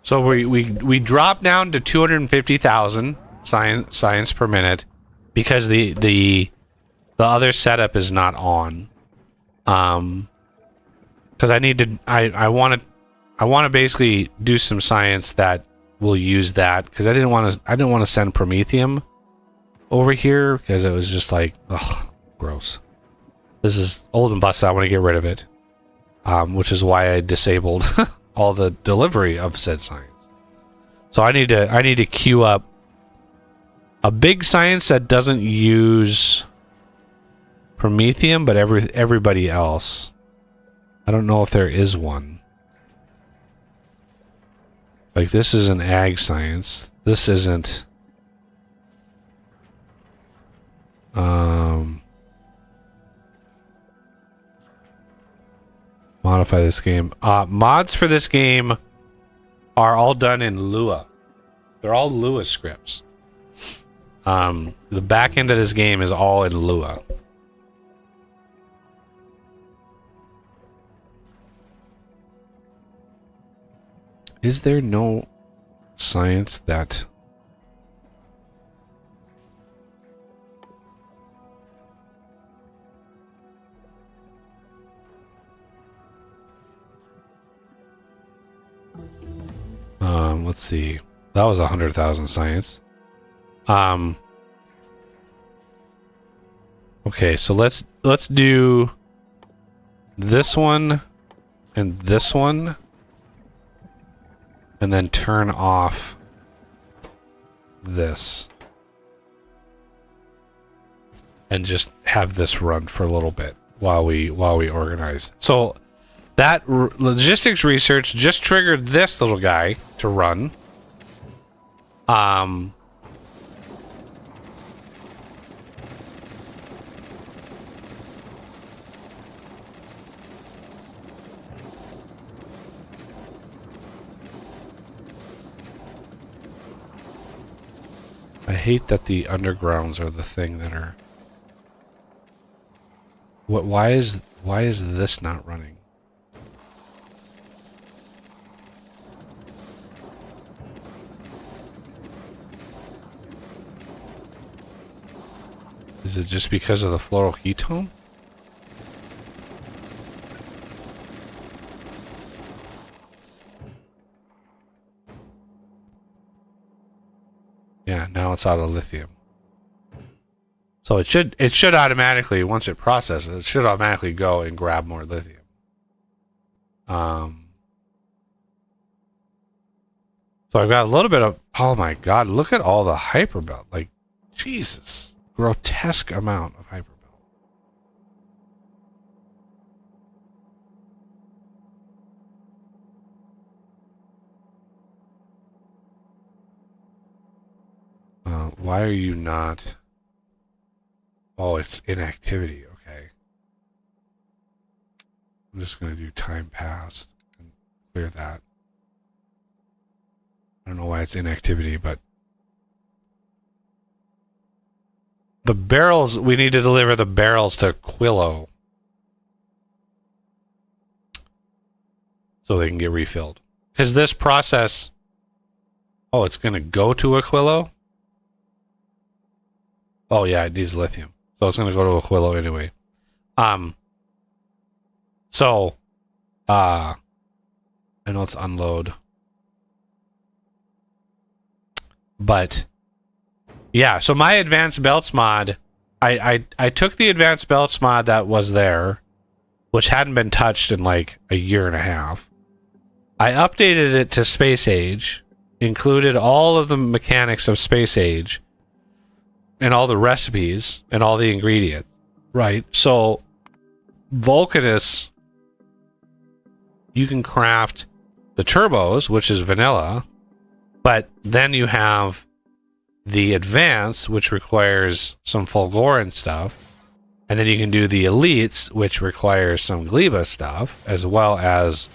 So we drop down to 250,000 science per minute because the other setup is not on. Because I want to basically do some science that will use that, because I didn't want to send Prometheium over here because it was just like, ugh, gross. This is old and busted. I want to get rid of it, which is why I disabled all the delivery of said science. So I need to queue up a big science that doesn't use Prometheium, but everybody else. I don't know if there is one. Like, this is an ag science. This isn't. Modify this game. Mods for this game are all done in Lua. They're all Lua scripts. The back end of this game is all in Lua. Is there no science that... let's see. That was 100,000 science. Okay, so let's do this one and this one, and then turn off this, and just have this run for a little bit while we organize. So that logistics research just triggered this little guy to run. I hate that the undergrounds are the thing that are... What? Why is this not running? Is it just because of the floral ketone? Yeah, now it's out of lithium. So it should automatically, once it processes, it should automatically go and grab more lithium. So I've got a little bit of... Oh my god, look at all the hyperbelt. Like, Jesus. Grotesque amount of hyperbelt. Why are you not... Oh, it's inactivity. Okay. I'm just going to do time passed and clear that. I don't know why it's inactivity, but... the barrels, we need to deliver the barrels to Quillo so they can get refilled. Because this process, oh, it's going to go to Aquilo? Oh, yeah, it needs lithium. So it's going to go to Aquilo anyway. I know it's unload. But, yeah, so my advanced belts mod, I took the advanced belts mod that was there, which hadn't been touched in like a year and a half. I updated it to Space Age, included all of the mechanics of Space Age, and all the recipes, and all the ingredients, right? So, Vulcanus, you can craft the turbos, which is vanilla, but then you have the advanced, which requires some Fulgoran stuff, and then you can do the elites, which requires some Gleba stuff, as well as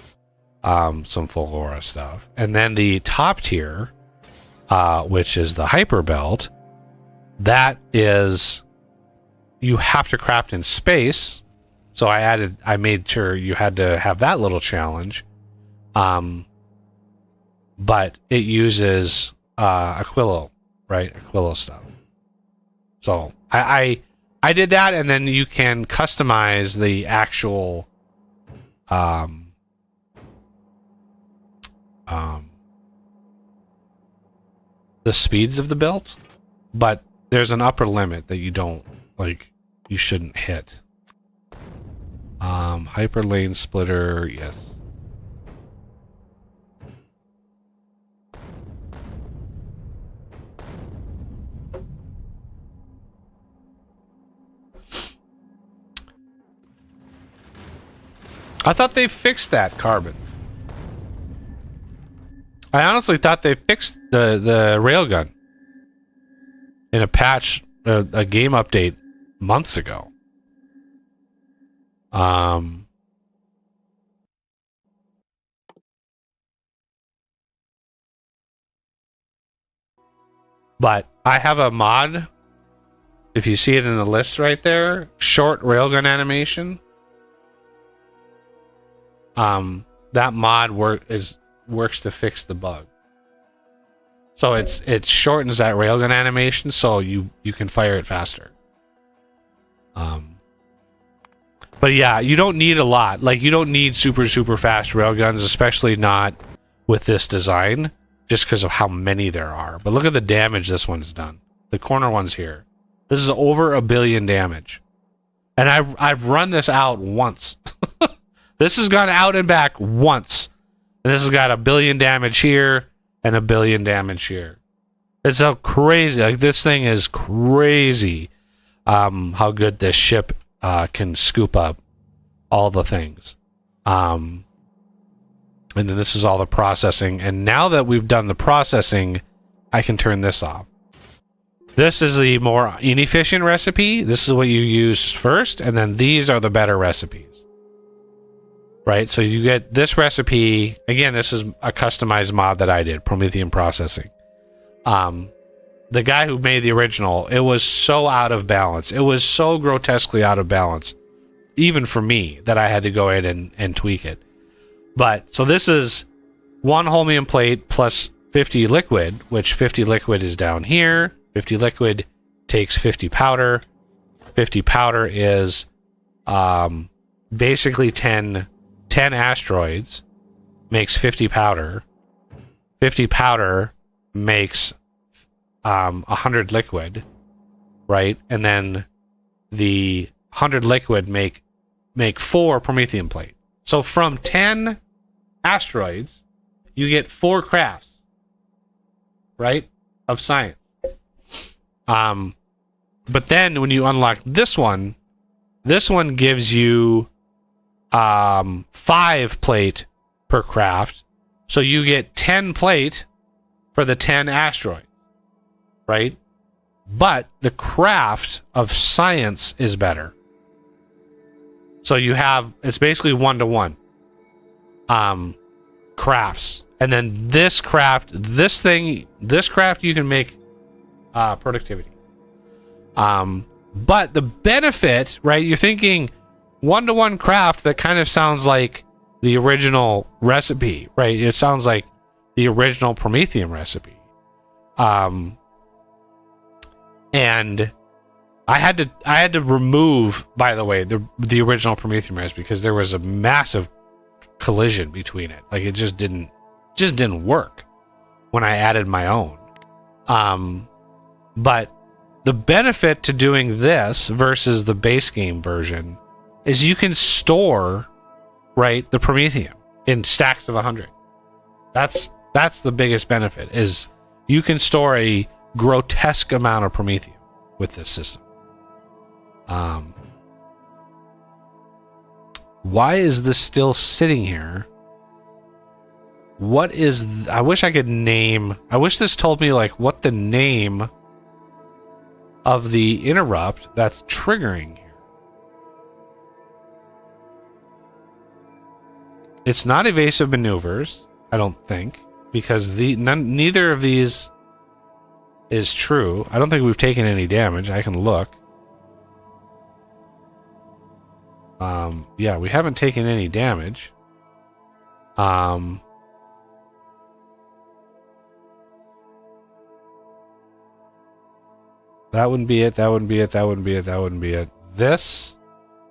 some Fulgora stuff. And then the top tier, which is the Hyper Belt, that is, you have to craft in space. So I made sure you had to have that little challenge. But it uses Aquilo, right? Aquilo stuff. So I did that, and then you can customize the actual the speeds of the belt, but there's an upper limit that you shouldn't hit. Hyper lane splitter, yes. I thought they fixed that, Carbon. I honestly thought they fixed the railgun in a patch, a game update months ago. But I have a mod. If you see it in the list right there, short railgun animation. That mod works to fix the bug. So it shortens that railgun animation so you can fire it faster. But yeah, you don't need a lot. Like, you don't need super fast railguns, especially not with this design, just because of how many there are. But look at the damage this one's done. The corner one's here. This is over 1 billion damage. And I've run this out once. This has gone out and back once. And this has got 1 billion damage here and 1 billion damage here. It's so crazy. Like, this thing is crazy. How good this ship can scoop up all the things. And then this is all the processing. And now that we've done the processing, I can turn this off. This is the more inefficient recipe. This is what you use first. And then these are the better recipes. Right? So you get this recipe. Again, this is a customized mod that I did. Prometheium processing. The guy who made the original, it was so out of balance. It was so grotesquely out of balance, even for me, that I had to go in and tweak it. But, so this is 1 holmium plate plus 50 liquid, which 50 liquid is down here. 50 liquid takes 50 powder. 50 powder is basically 10 asteroids, makes 50 powder. 50 powder makes 100 liquid, right? And then the 100 liquid make 4 Prometheium plate. So from 10 asteroids, you get 4 crafts, right? Of science. But then when you unlock this one gives you 5 plate per craft. So you get 10 plate for the 10 asteroids. Right? But the craft of science is better. So you have, it's basically 1-to-1 crafts. And then this craft you can make productivity. But the benefit, right? You're thinking one-to-one craft. That kind of sounds like the original recipe, right? It sounds like the original Prometheium recipe. And I had to remove, by the way, the original Prometheium recipe because there was a massive collision between it. Like it just didn't work when I added my own. But the benefit to doing this versus the base game version is you can store, right, the Prometheium in stacks of 100. That's the biggest benefit, is you can store a grotesque amount of Prometheium with this system. Why is this still sitting here? What is... I wish I could name... I wish this told me, like, what the name of the interrupt that's triggering here. It's not evasive maneuvers, I don't think, because neither of these is true. I don't think we've taken any damage. I can look. Yeah, we haven't taken any damage. That wouldn't be it. That wouldn't be it. That wouldn't be it. That wouldn't be it. This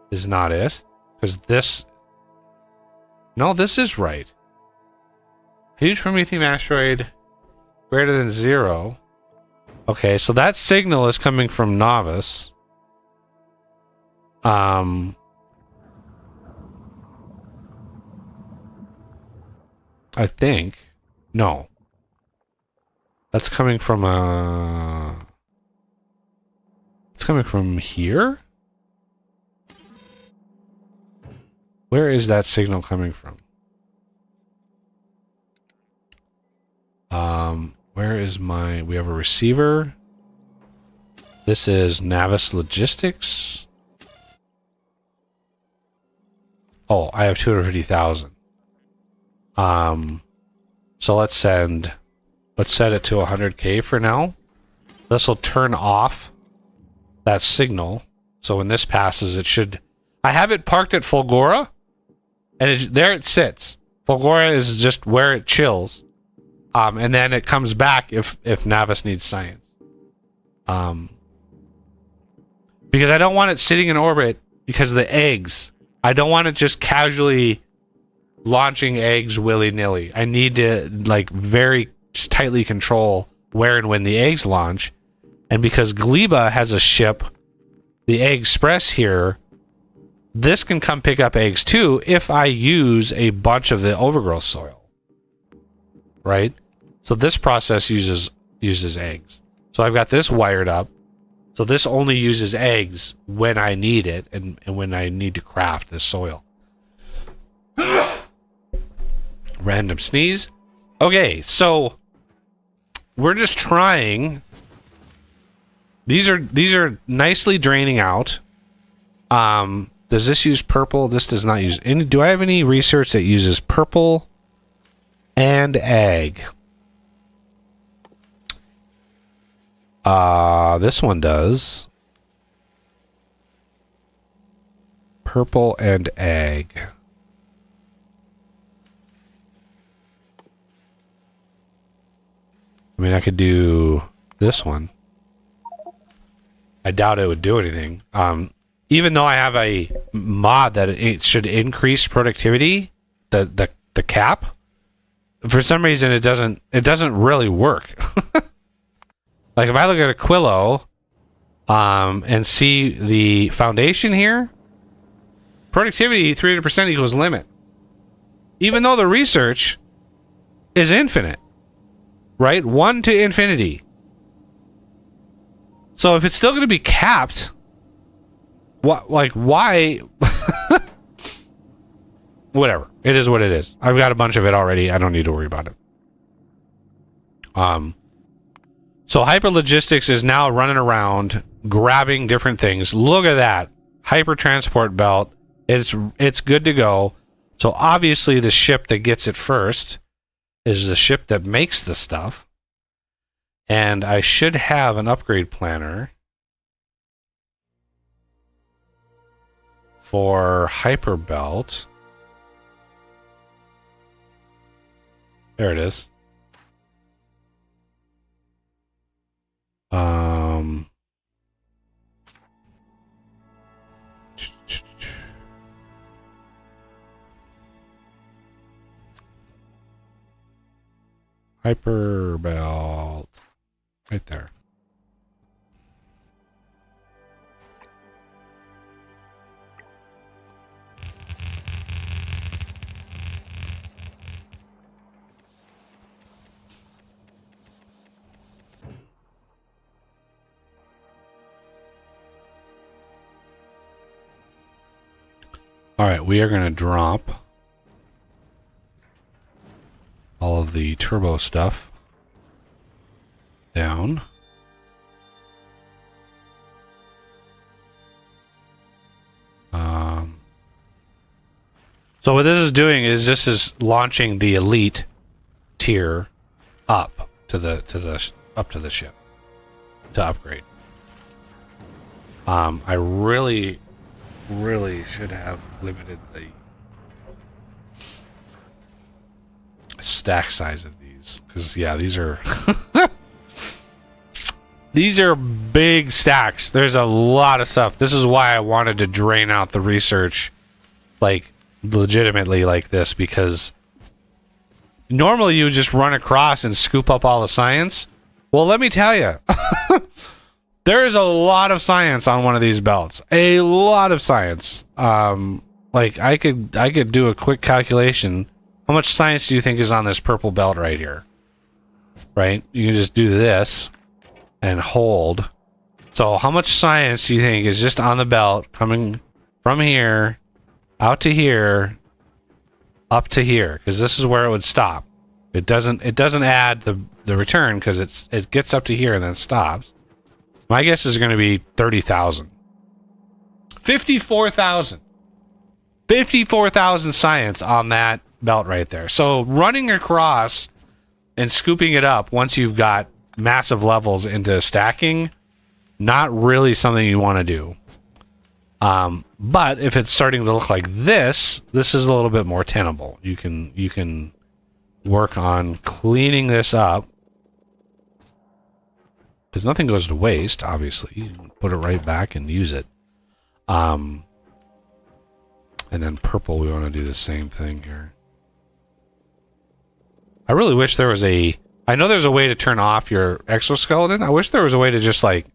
is not it. Because this... No, this is right. Huge Prometheium asteroid greater than 0. Okay, so that signal is coming from Novice. I think. No. That's coming from it's coming from here? Where is that signal coming from? Where is my... We have a receiver. This is Navis Logistics. Oh, I have 250,000. So let's set it to 100K for now. This will turn off that signal. So when this passes, it should... I have it parked at Fulgora, and there it sits. Fulgora is just where it chills. And then it comes back if Navis needs science. Because I don't want it sitting in orbit because of the eggs. I don't want it just casually launching eggs willy-nilly. I need to, like, very tightly control where and when the eggs launch. And because Gleba has a ship, the Egg Express here, this can come pick up eggs too if I use a bunch of the overgrowth soil. Right? So this process uses eggs. So I've got this wired up. So this only uses eggs when I need it and when I need to craft this soil. Random sneeze. Okay, so we're just trying. These are nicely draining out. Does this use purple? This does not use any. Do I have any research that uses purple and ag? This one does. Purple and ag. I mean, I could do this one. I doubt it would do anything. Even though I have a mod that it should increase productivity, the cap, for some reason it doesn't really work. Like if I look at Aquilo, and see the foundation here, productivity 300% equals limit. Even though the research is infinite, right? 1 to infinity. So if it's still going to be capped, why? Whatever. It is what it is. I've got a bunch of it already. I don't need to worry about it. So Hyper Logistics is now running around grabbing different things. Look at that. Hyper Transport Belt. It's good to go. So obviously the ship that gets it first is the ship that makes the stuff. And I should have an upgrade planner for hyperbelt. There it is. Hyperbelt. Right there. All right, we are going to drop all of the turbo stuff down. So what this is doing is this is launching the elite tier up to the ship to upgrade. I really should have limited the stack size of these, because yeah, these are these are big stacks. There's a lot of stuff. This is why I wanted to drain out the research like legitimately like this, because normally you would just run across and scoop up all the science. Well, let me tell you, there is a lot of science on one of these belts. A lot of science. Like I could do a quick calculation. How much science do you think is on this purple belt right here? Right? You can just do this and hold. So how much science do you think is just on the belt coming from here out to here up to here? Because this is where it would stop. It doesn't add the return because it gets up to here and then stops. My guess is going to be 30,000. 54,000. 54,000 science on that belt right there. So running across and scooping it up once you've got massive levels into stacking, not really something you want to do. But if it's starting to look like this is a little bit more tenable. You can work on cleaning this up, because nothing goes to waste, obviously. You can put it right back and use it. And then purple, we want to do the same thing here. I really wish there was I know there's a way to turn off your exoskeleton. I wish there was a way to just, like,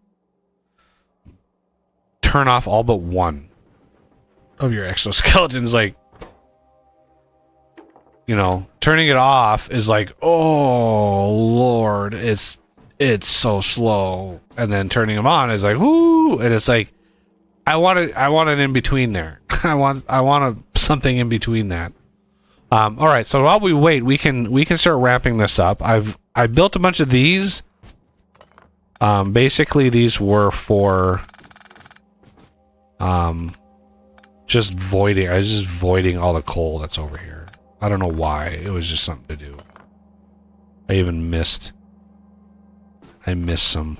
turn off all but one of your exoskeletons. Like, you know, turning it off is like, oh, Lord, it's so slow. And then turning them on is like, whoo, and it's like, I want it in between there. I want something in between that. All right, so while we wait, we can start wrapping this up. I built a bunch of these. Basically these were for just voiding. I was just voiding all the coal that's over here. I don't know why. It was just something to do. I missed some.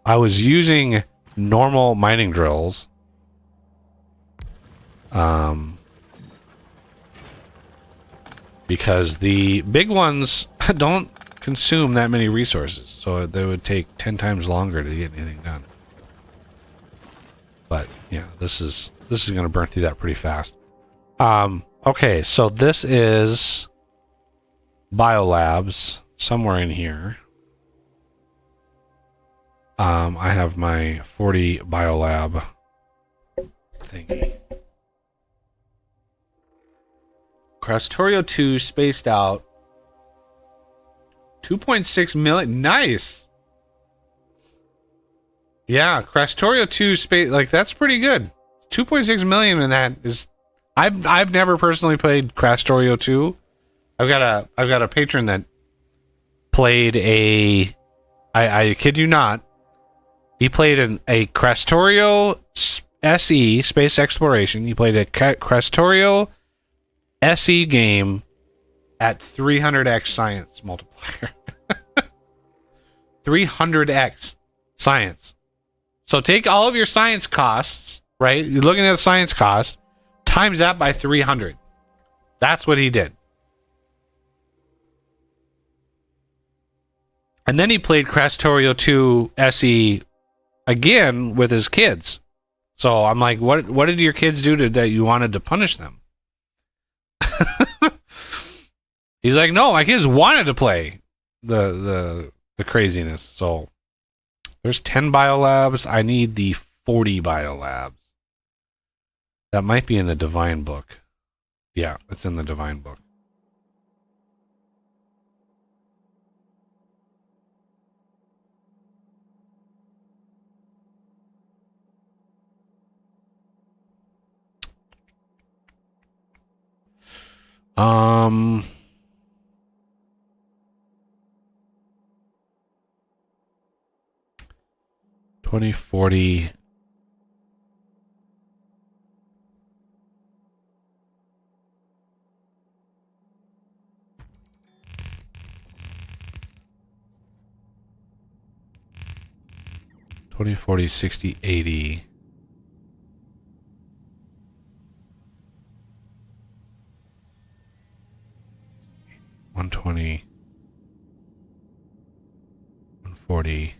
I was using normal mining drills. Because the big ones don't consume that many resources, so they would take 10 times longer to get anything done. But yeah, this is going to burn through that pretty fast. Okay, so this is biolabs somewhere in here. I have my 40 biolab thingy. Factorio 2 spaced out 2.6 million. Nice. Yeah, Factorio 2 space, like, that's pretty good. 2.6 million in that is. I've never personally played Factorio 2. I've got a patron that played a. I kid you not. He played a Factorio SE space exploration. He played a Factorio SE game at 300x science multiplier. 300x science. So take all of your science costs, right? You're looking at the science cost, times that by 300. That's what he did. And then he played Factorio 2 SE again with his kids. So I'm like, what did your kids do that you wanted to punish them? He's like, no, my kids wanted to play the craziness. So there's 10 biolabs. I need the 40 biolabs. That might be in the Divine Book. Yeah, it's in the Divine Book. Um, 2040. $20, 40, 60, 80. $120, 140.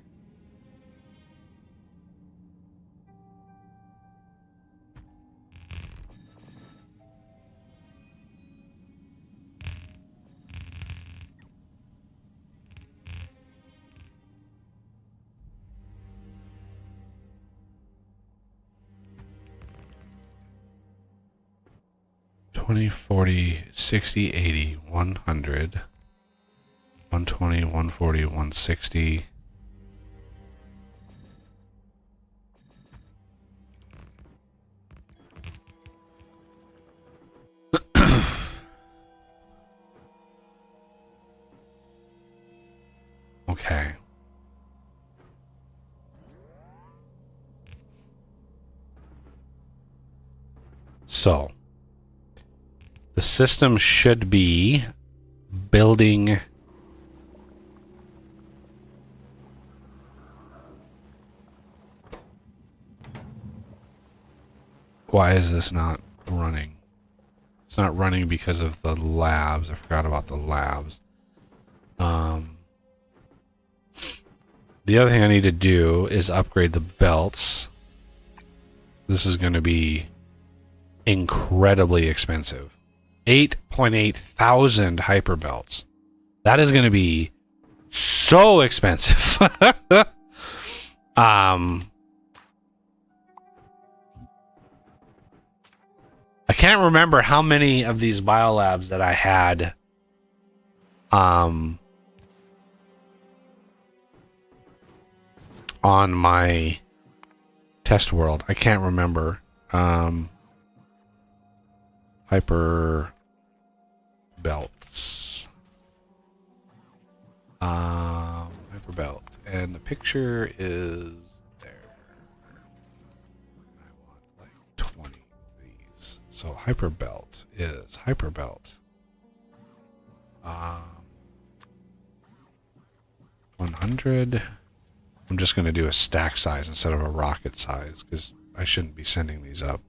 $20, 40, 60, 80, 100, 120, 140, 160. Okay. So the system should be building why is this not running? It's not running because of the labs. I forgot about the labs. The other thing I need to do is upgrade the belts. This is going to be incredibly expensive. 8.8 thousand hyper belts. That is going to be so expensive. I can't remember how many of these biolabs that I had on my test world. I can't remember. Hyper belts. Hyper belt. And the picture is there. I want like 20 of these. So hyper belt is hyper belt. 100. I'm just going to do a stack size instead of a rocket size because I shouldn't be sending these up.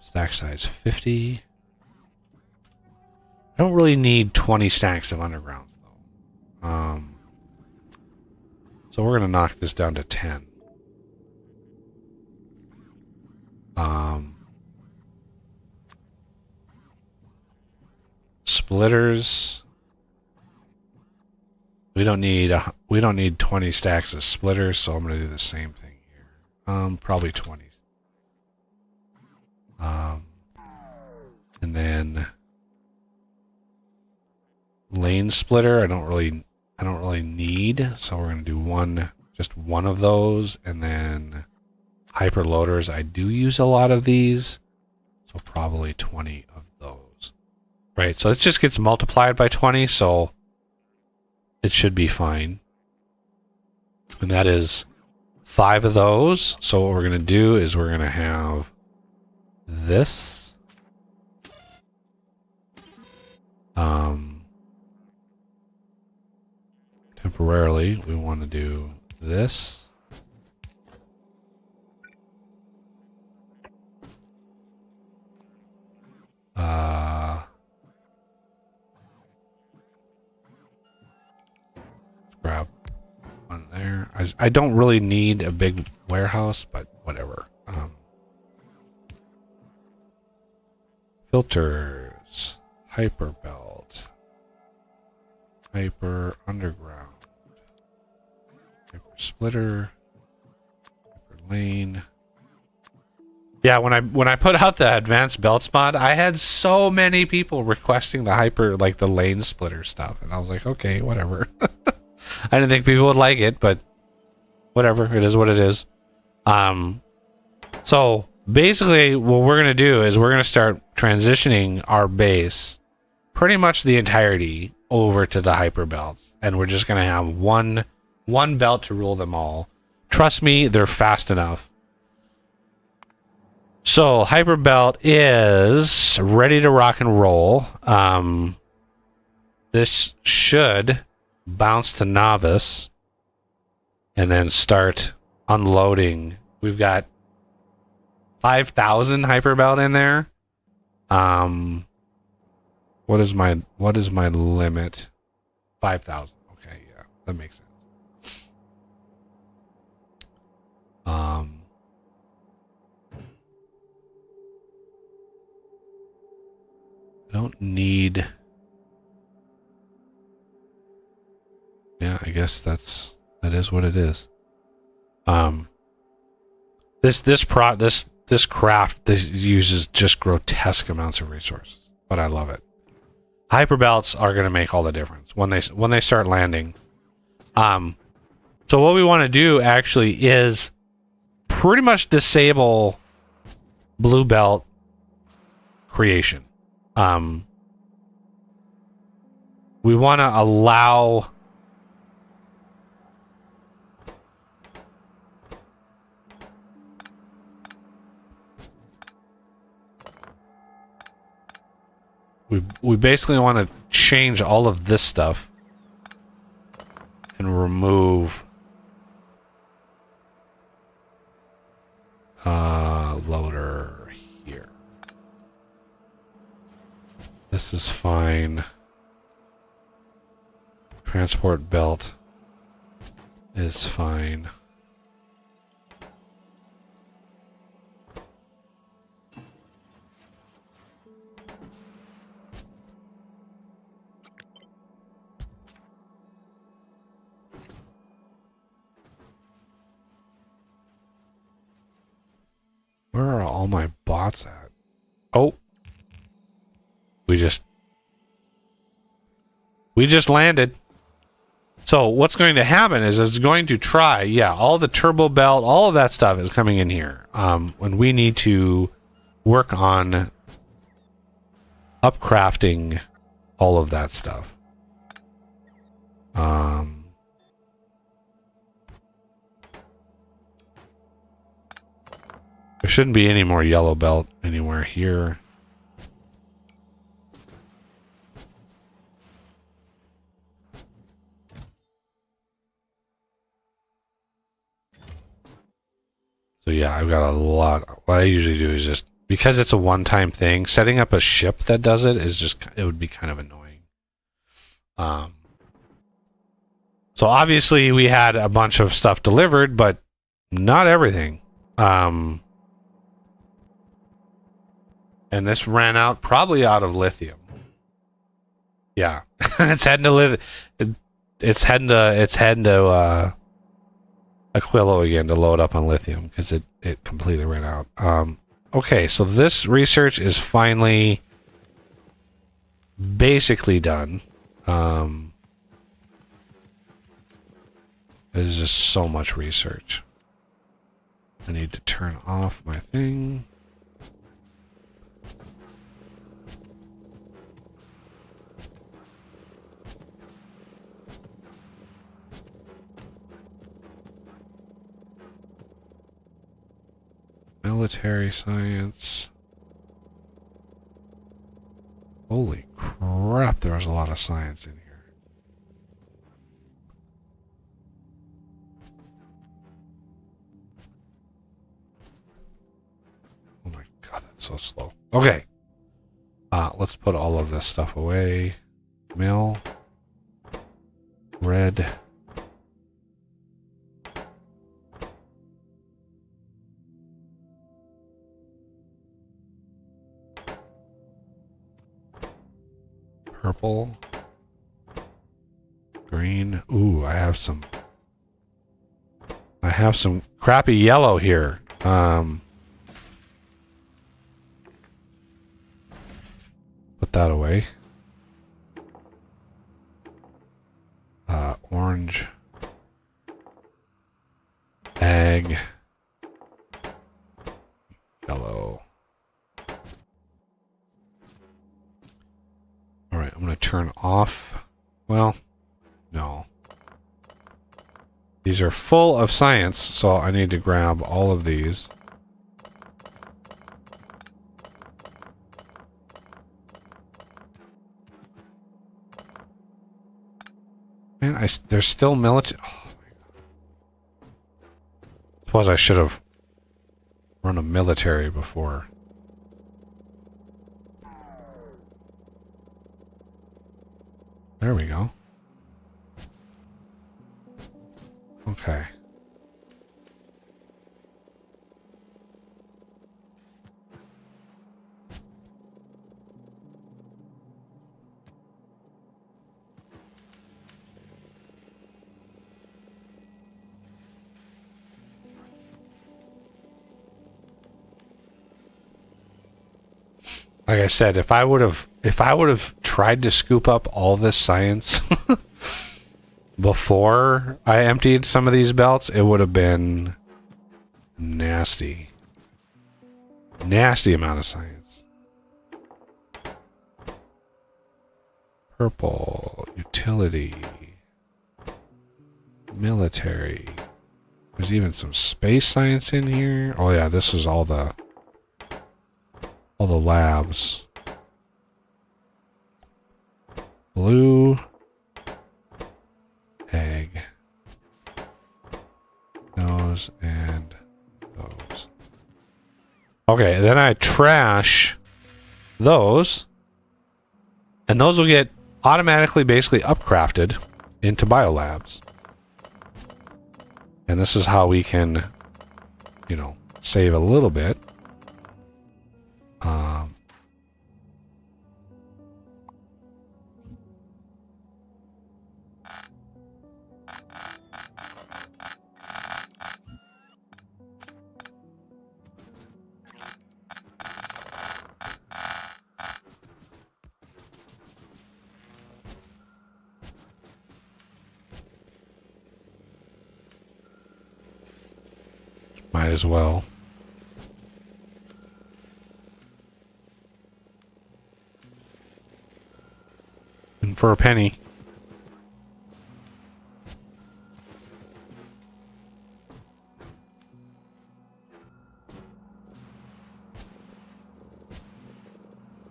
Stack size 50. I don't really need 20 stacks of undergrounds though. So we're going to knock this down to 10. Splitters. We don't need 20 stacks of splitters, so I'm going to do the same thing here. Probably 20. And then lane splitter, I don't really need, so we're going to do just one of those, and then hyper loaders. I do use a lot of these, so probably 20 of those. Right, so it just gets multiplied by 20, so it should be fine. And that is 5 of those. So what we're going to do is we're going to have this. temporarily, we want to do this. Grab one there. I don't really need a big warehouse, but whatever. Filters, hyper belt, hyper underground, hyper splitter, hyper lane. Yeah, when I put out the advanced belts mod, I had so many people requesting the hyper, like the lane splitter stuff, and I was like, okay, whatever. I didn't think people would like it, but whatever, it is what it is. So basically what we're going to do is we're going to start transitioning our base, pretty much the entirety, over to the hyper belts, and we're just going to have one belt to rule them all. Trust me, they're fast enough. So hyper belt is ready to rock and roll. This should bounce to novice and then start unloading. We've got 5,000 hyper belt in there. What is my limit? 5,000. Okay, yeah, that makes sense. I don't need. Yeah, I guess that is what it is. This craft uses just grotesque amounts of resources, but I love it. Hyper belts are going to make all the difference when they start landing. So what we want to do actually is pretty much disable blue belt creation. We want to allow we basically want to change all of this stuff and remove loader here. This is fine. Transport belt is fine. Where are all my bots at? Oh. We just landed. So what's going to happen is it's going to try, yeah, all the turbo belt, all of that stuff is coming in here. When we need to work on upcrafting all of that stuff. There shouldn't be any more yellow belt anywhere here. So yeah, I've got a lot. What I usually do is just, because it's a one-time thing, setting up a ship that does it is just, it would be kind of annoying. So obviously we had a bunch of stuff delivered, but not everything. And this ran out, probably out of lithium. Yeah, it's heading to it's heading to Aquilo again to load up on lithium because it completely ran out. Okay, so this research is finally basically done. There's just so much research. I need to turn off my thing. Military science. Holy crap, there was a lot of science in here. so slow. Okay. Let's put all of this stuff away. Mill. Red. Purple. Green. Ooh, I have some crappy yellow here. Put that away. Orange. Ag. Yellow. Alright, I'm going to turn off. Well, no. These are full of science, so I need to grab all of these. Man, there's still military. Oh my God. Suppose I should have run a military before. There we go. Okay. Like I said, if I would have tried to scoop up all this science before I emptied some of these belts, it would have been nasty. Nasty amount of science. Purple, utility, military. There's even some space science in here. Oh yeah, this is all the labs. Blue. Egg. Those and those. Okay, then I trash those. And those will get automatically basically upcrafted into biolabs. And this is how we can, you know, save a little bit. Might as well. And for a penny.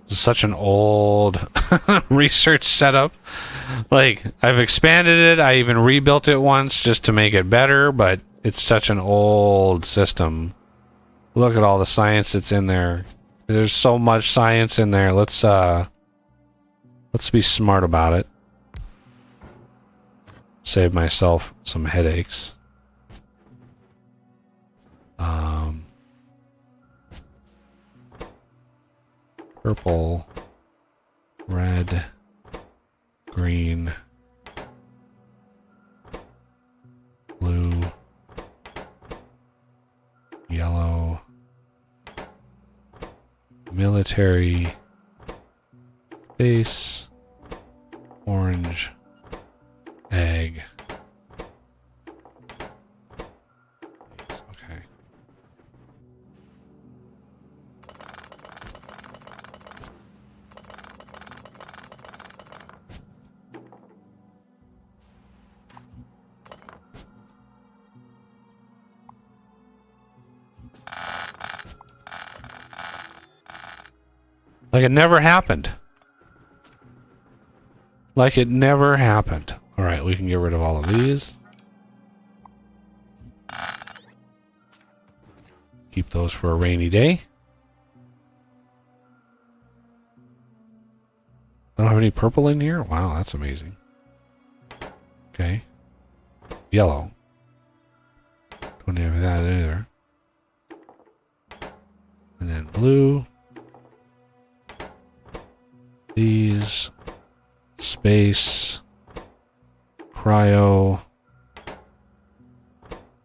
This is such an old research setup. Like, I've expanded it. I even rebuilt it once just to make it better, but it's such an old system. Look at all the science that's in there. There's so much science in there. Let's be smart about it. Save myself some headaches. Purple, red, green, blue, yellow, military, space, orange, egg. Okay. Like it never happened. Like it never happened. Alright, we can get rid of all of these. Keep those for a rainy day. I don't have any purple in here? Wow, that's amazing. Okay. Yellow. Don't have that either. And then blue. These. Space. Cryo.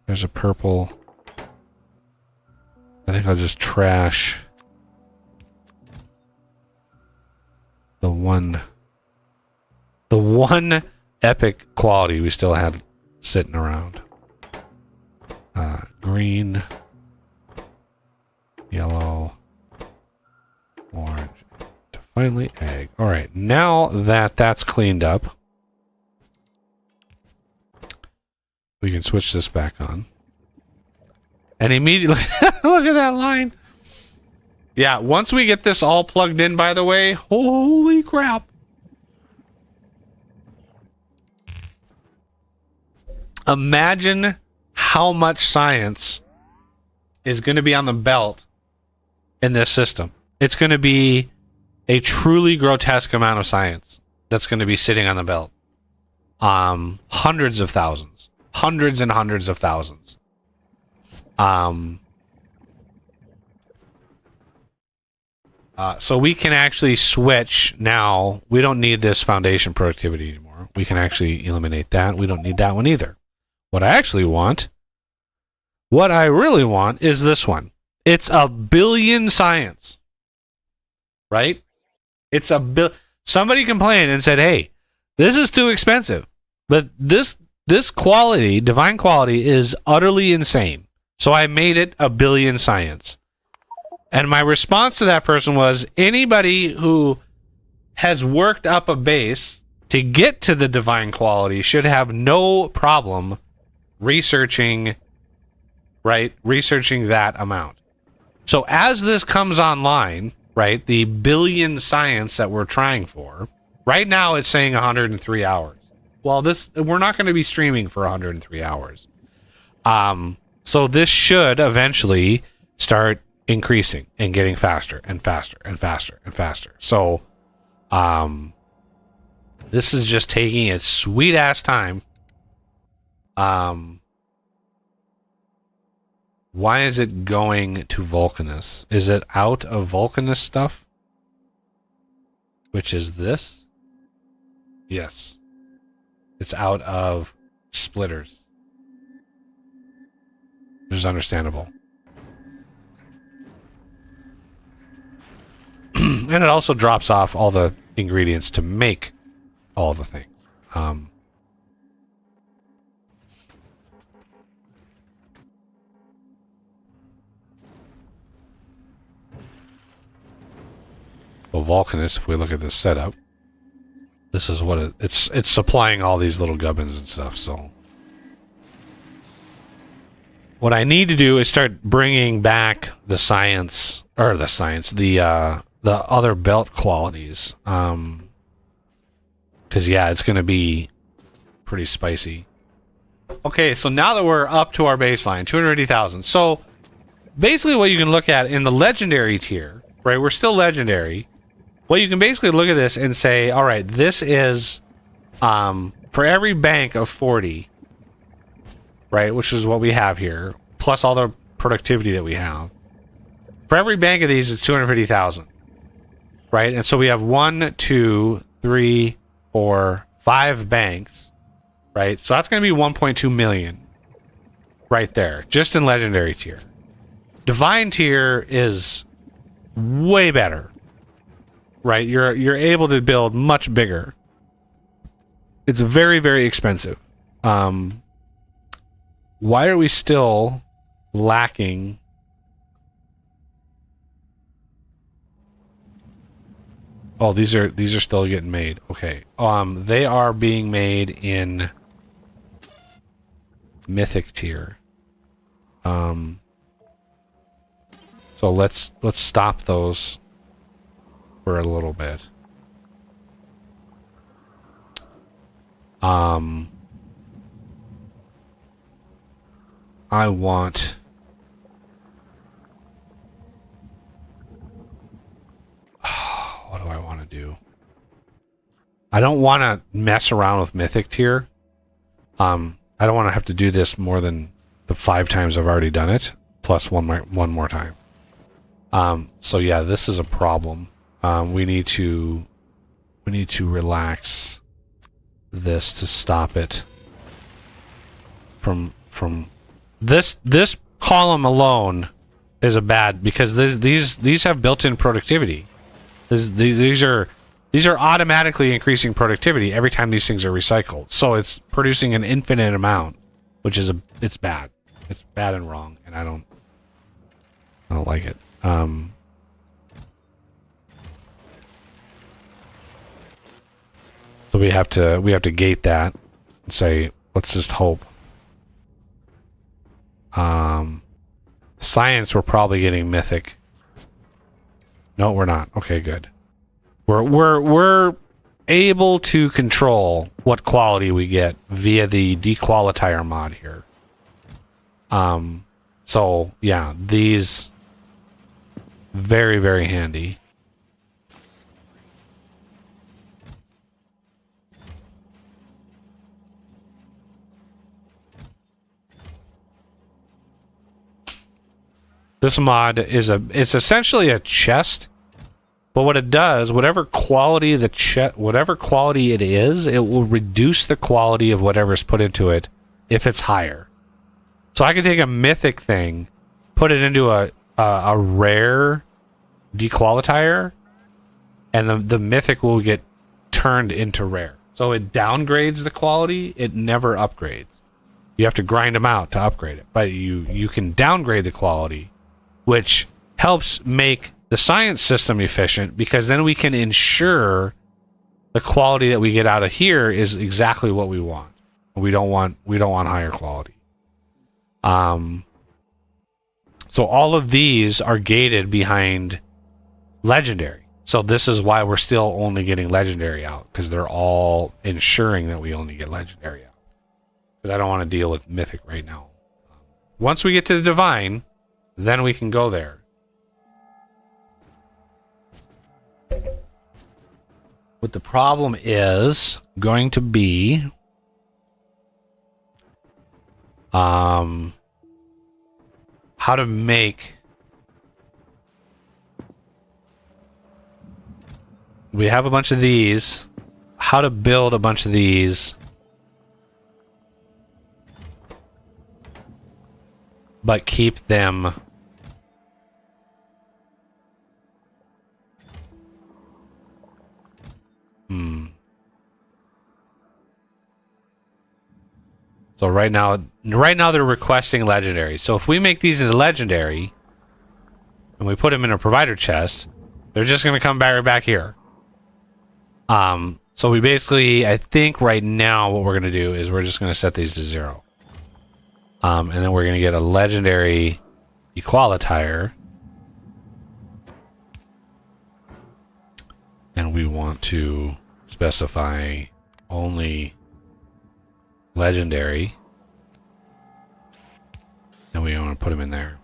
There's a purple. I think I'll just trash the one epic quality we still had sitting around. Green, yellow, orange, to finally egg. All right, now that that's cleaned up, we can switch this back on. And immediately, look at that line. Yeah, once we get this all plugged in, by the way, holy crap. Imagine how much science is going to be on the belt in this system. It's going to be a truly grotesque amount of science that's going to be sitting on the belt. Hundreds of thousands. Hundreds and hundreds of thousands. So we can actually switch now. We don't need this foundation productivity anymore. We can actually eliminate that. We don't need that one either. What I actually want, what I really want is this one. It's a billion science. Right? It's a somebody complained and said, hey, this is too expensive. But this quality, divine quality, is utterly insane. So I made it a billion science. And my response to that person was, anybody who has worked up a base to get to the divine quality should have no problem researching that amount. So as this comes online, right, the billion science that we're trying for, right now it's saying 103 hours. Well, we're not going to be streaming for 103 hours. So this should eventually start increasing and getting faster and faster and faster and faster. So this is just taking its sweet ass time. Why is it going to Vulcanus? Is it out of Vulcanus stuff? Which is this? Yes. It's out of splitters. Which is understandable. And it also drops off all the ingredients to make all the things. Well, Vulcanus, if we look at this setup, this is what it's supplying all these little gubbins and stuff. So what I need to do is start bringing back the other belt qualities. Because yeah, it's going to be pretty spicy. Okay, so now that we're up to our baseline, 280,000. So basically what you can look at in the legendary tier, right? We're still legendary. Well, you can basically look at this and say, all right, this is for every bank of 40, right, which is what we have here, plus all the productivity that we have. For every bank of these, it's 250,000, right? And so we have 1, 2, 3, 4, 5 banks, right? So that's going to be 1.2 million right there, just in legendary tier. Divine tier is way better. Right, you're able to build much bigger. It's very, very expensive. Why are we still lacking? Oh, these are still getting made. Okay. They are being made in mythic tier. So let's stop those for a little bit. I want what do I want to do? I don't want to mess around with Mythic tier. I don't want to have to do this more than the 5 times I've already done it, plus one more time. So yeah, this is a problem. We need to relax this to stop it from this column alone is a bad, because these have built-in productivity. These are automatically increasing productivity every time these things are recycled. So it's producing an infinite amount, which is it's bad. It's bad and wrong, and I don't like it. So we have to gate that and say, let's just hope. Science, we're probably getting Mythic. No, we're not. Okay, good. We're able to control what quality we get via the dequalifier mod here. So yeah, these very, very handy. This mod is it's essentially a chest, but what it does, whatever quality it is, it will reduce the quality of whatever's put into it if it's higher. So I can take a mythic thing, put it into a rare dequalifier, and the mythic will get turned into rare. So it downgrades the quality, it never upgrades. You have to grind them out to upgrade it, but you can downgrade the quality, which helps make the science system efficient, because then we can ensure the quality that we get out of here is exactly what we want. We don't want higher quality. So all of these are gated behind legendary. So this is why we're still only getting legendary out, because they're all ensuring that we only get legendary out. Because I don't want to deal with mythic right now. Once we get to the divine, then we can go there. What the problem is going to be how to make, we have a bunch of these, how to build a bunch of these but keep them So right now they're requesting legendary. So if we make these into legendary and we put them in a provider chest, they're just going to come back here. So we basically, I think right now what we're going to do is we're just going to set these to 0. And then we're going to get a legendary equalifier. And we want to specify only legendary. And we want to put them in there.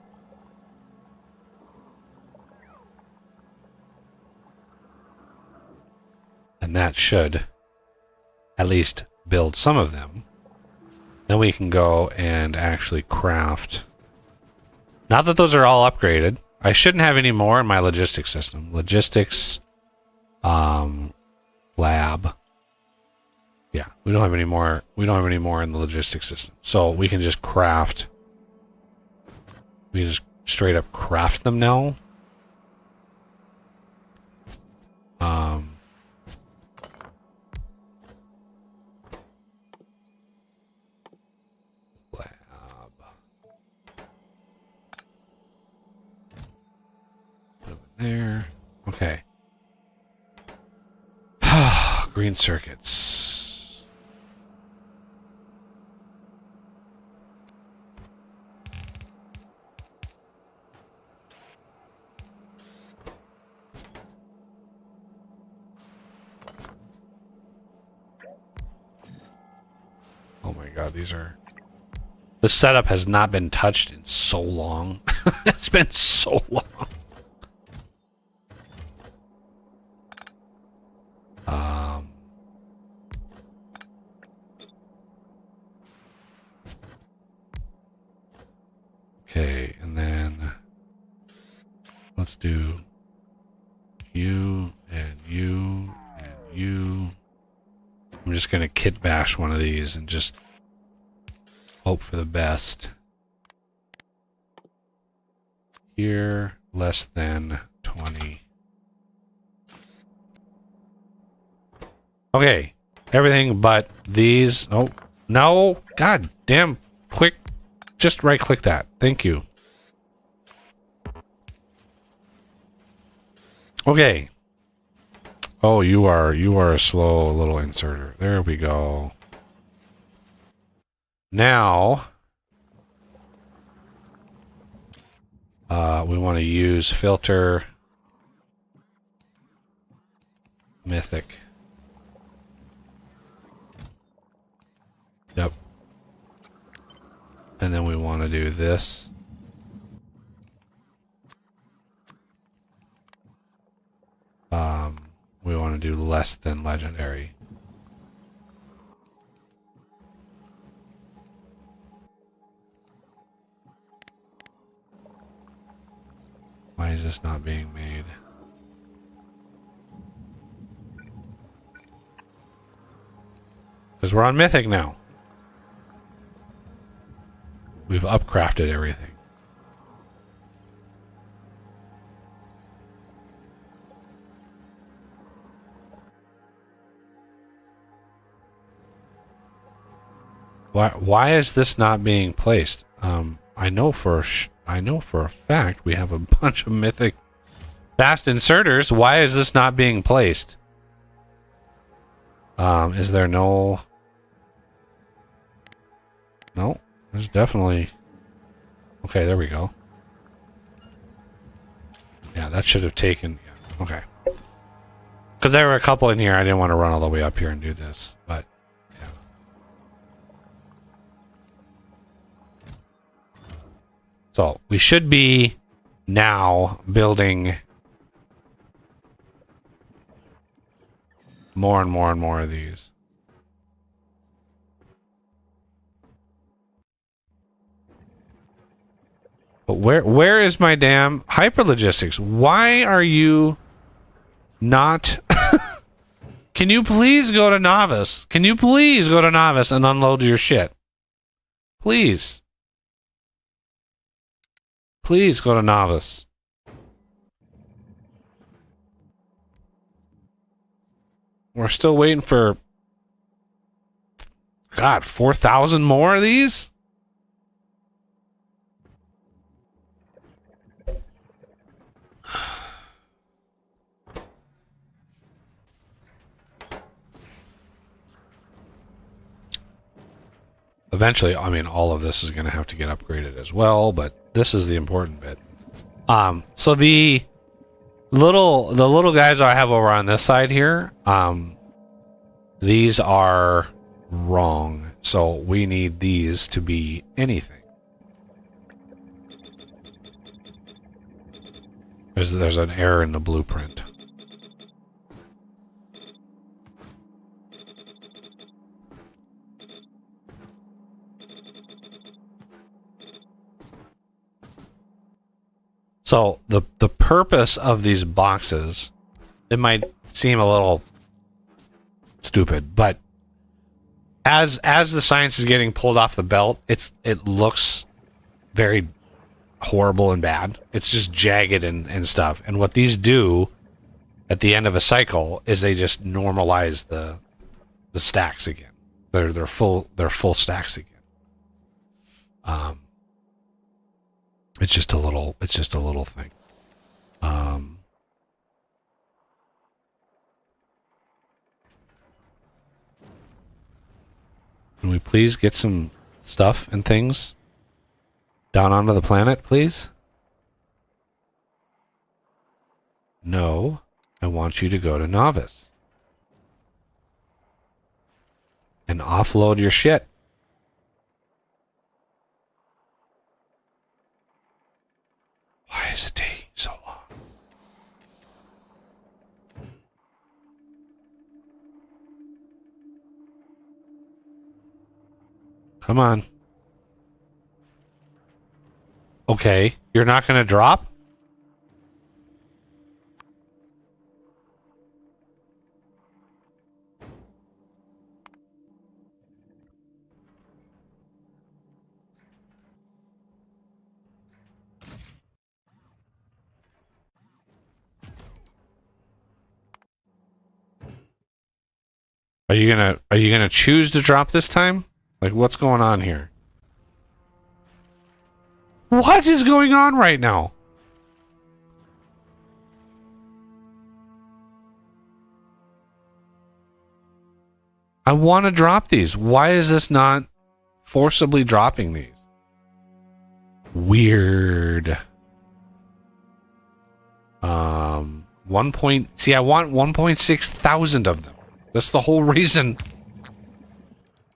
And that should at least build some of them. Then we can go and actually craft. Not that those are all upgraded. I shouldn't have any more in my logistics system. Logistics, lab. Yeah, we don't have any more. We don't have any more in the logistics system. So we can just craft. We can just straight up craft them now. There. Okay. Green circuits. Oh my god, these are... The setup has not been touched in so long. It's been so long. Okay, and then let's do you and you and you. I'm just gonna kit bash one of these and just hope for the best. Here, less than 20. Okay, everything but these. Oh, no. God damn. Quick. Just right click that. Thank you. Okay. Oh, you are a slow little inserter. There we go. Now, we want to use filter mythic. Yep. And then we want to do this. We want to do less than legendary. Why is this not being made? Because we're on Mythic now. We've upcrafted everything. Why is this not being placed? I know for a fact we have a bunch of mythic fast inserters. Why is this not being placed? Is there no? No, there's definitely. Okay, there we go. Yeah, that should have taken. Yeah, okay. Because there were a couple in here. I didn't want to run all the way up here and do this, but. So we should be now building more and more and more of these. But where is my damn hyperlogistics? Why are you not? Can you please go to Novice? Can you please go to Novice and unload your shit? Please. Please go to Novice. We're still waiting for, God, 4,000 more of these? Eventually, I mean, all of this is going to have to get upgraded as well, but this is the important bit. So the little guys I have over on this side here, these are wrong. So we need these to be anything. There's an error in the blueprint. So the purpose of these boxes, it might seem a little stupid, but as the science is getting pulled off the belt, it looks very horrible and bad. It's just jagged and stuff. And what these do at the end of a cycle is they just normalize the stacks again. They're full stacks again. It's just a little thing. Can we please get some stuff and things down onto the planet, please? No, I want you to go to Novice and offload your shit. Why is it taking so long? Come on. Okay, you're not gonna drop? Are you gonna choose to drop this time? Like, what's going on here? What is going on right now? I want to drop these. Why is this not forcibly dropping these? Weird. 1 point. See, I want 1.6 thousand of them. That's the whole reason.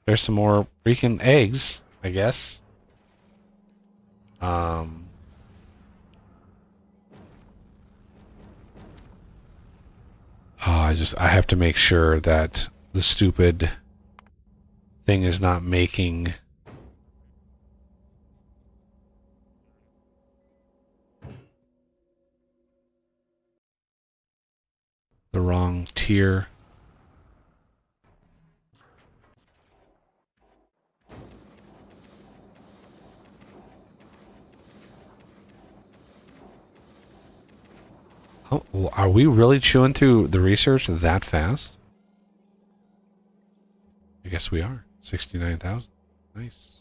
There's some more freaking eggs, I guess. Oh, I have to make sure that the stupid thing is not making the wrong tier. Oh, are we really chewing through the research that fast? I guess we are. 69,000. Nice.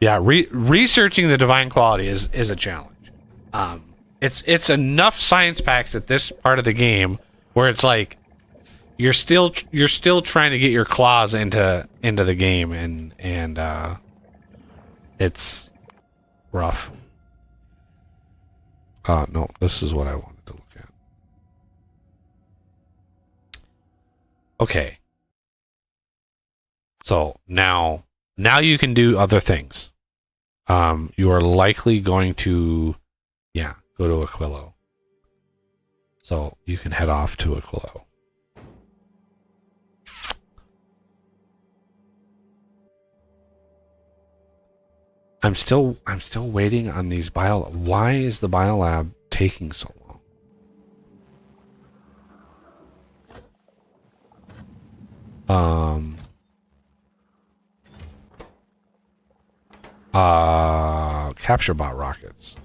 Yeah, researching the divine quality is a challenge. It's enough science packs at this part of the game where it's like you're still trying to get your claws into the game, and it's rough. No, this is what I wanted to look at. Okay. So now you can do other things. You are likely going to, go to Aquilo. So you can head off to Aquilo. I'm still waiting on these why is the biolab taking so long? Capture bot rockets.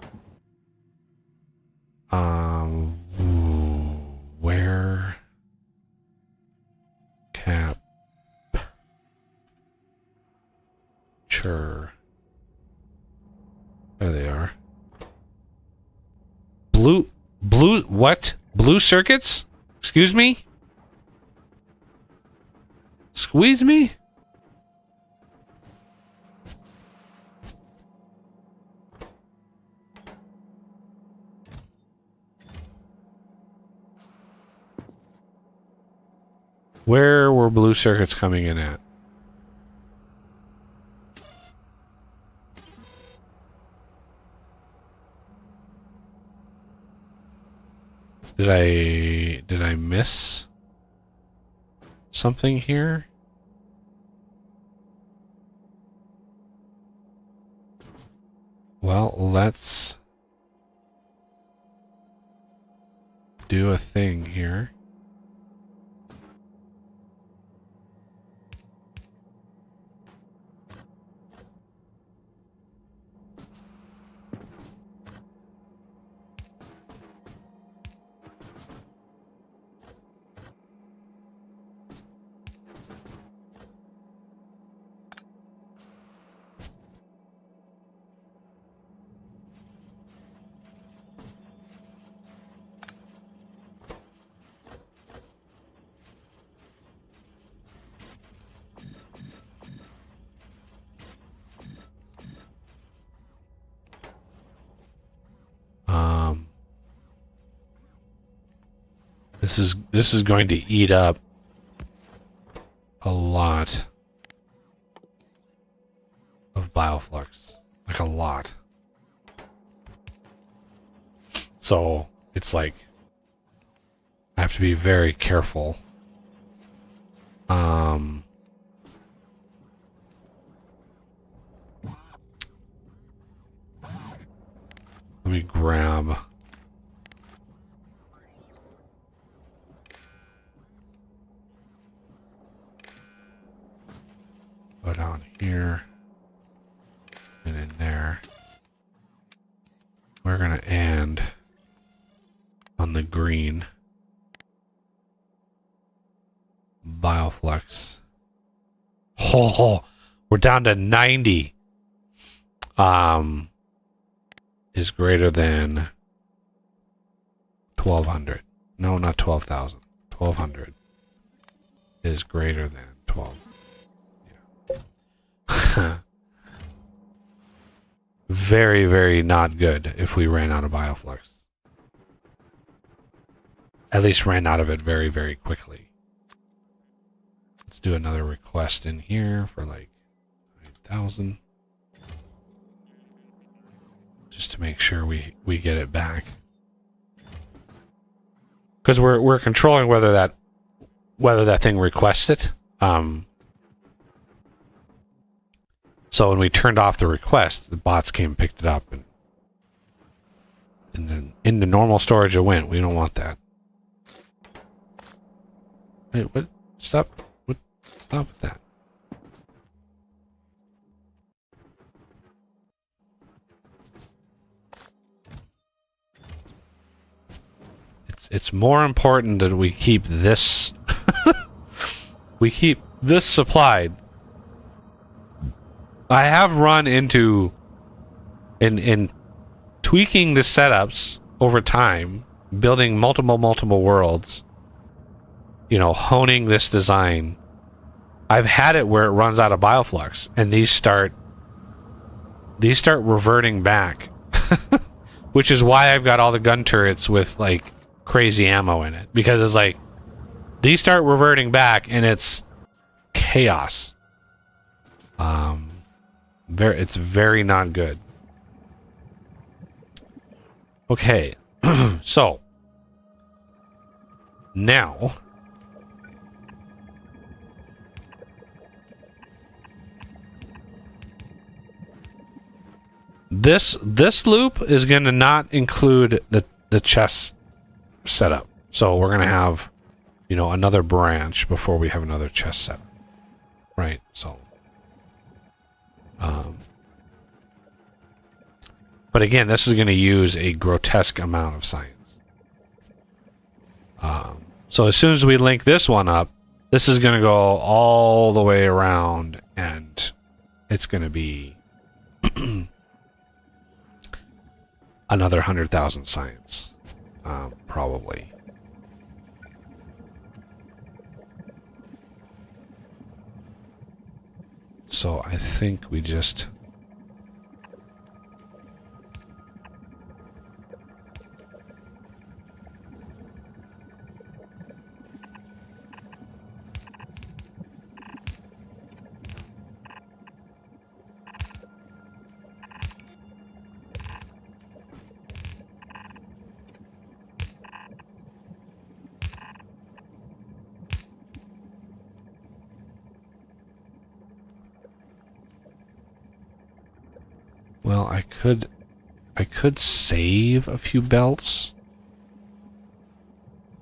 Where capture. There they are. Blue, what? Blue circuits? Excuse me? Squeeze me? Where were blue circuits coming in at? Did I miss something here? Well, let's do a thing here. This is going to eat up a lot of bioflux, like a lot. So it's like I have to be very careful. grab go down here and in there. We're gonna end on the green bioflux. Oh, we're down to 90. Is greater than 1200. No, not 12,000. 1200 is greater than 12. Yeah. Very, very not good if we ran out of bioflux. At least ran out of it very, very quickly. Let's do another request in here for like 9,000. Just to make sure we get it back. Because we're controlling whether that thing requests it. So when we turned off the request, the bots came and picked it up, and then into normal storage it went. We don't want that. Wait, what? Stop! What? Stop with that. It's more important that we keep this we keep this supplied. I have run into in tweaking the setups over time, building multiple worlds, you know, honing this design. I've had it where it runs out of bioflux and these start reverting back. Which is why I've got all the gun turrets with like crazy ammo in it, because it's like these start reverting back and it's chaos. It's very not good. Okay. So now this loop is going to not include the chest setup. So we're going to have, you know, another branch before we have another chest setup. Right? So but again, this is going to use a grotesque amount of science. So as soon as we link this one up, this is going to go all the way around, and it's going to be another 100,000 science, probably. So I think we just... Well, I could save a few belts.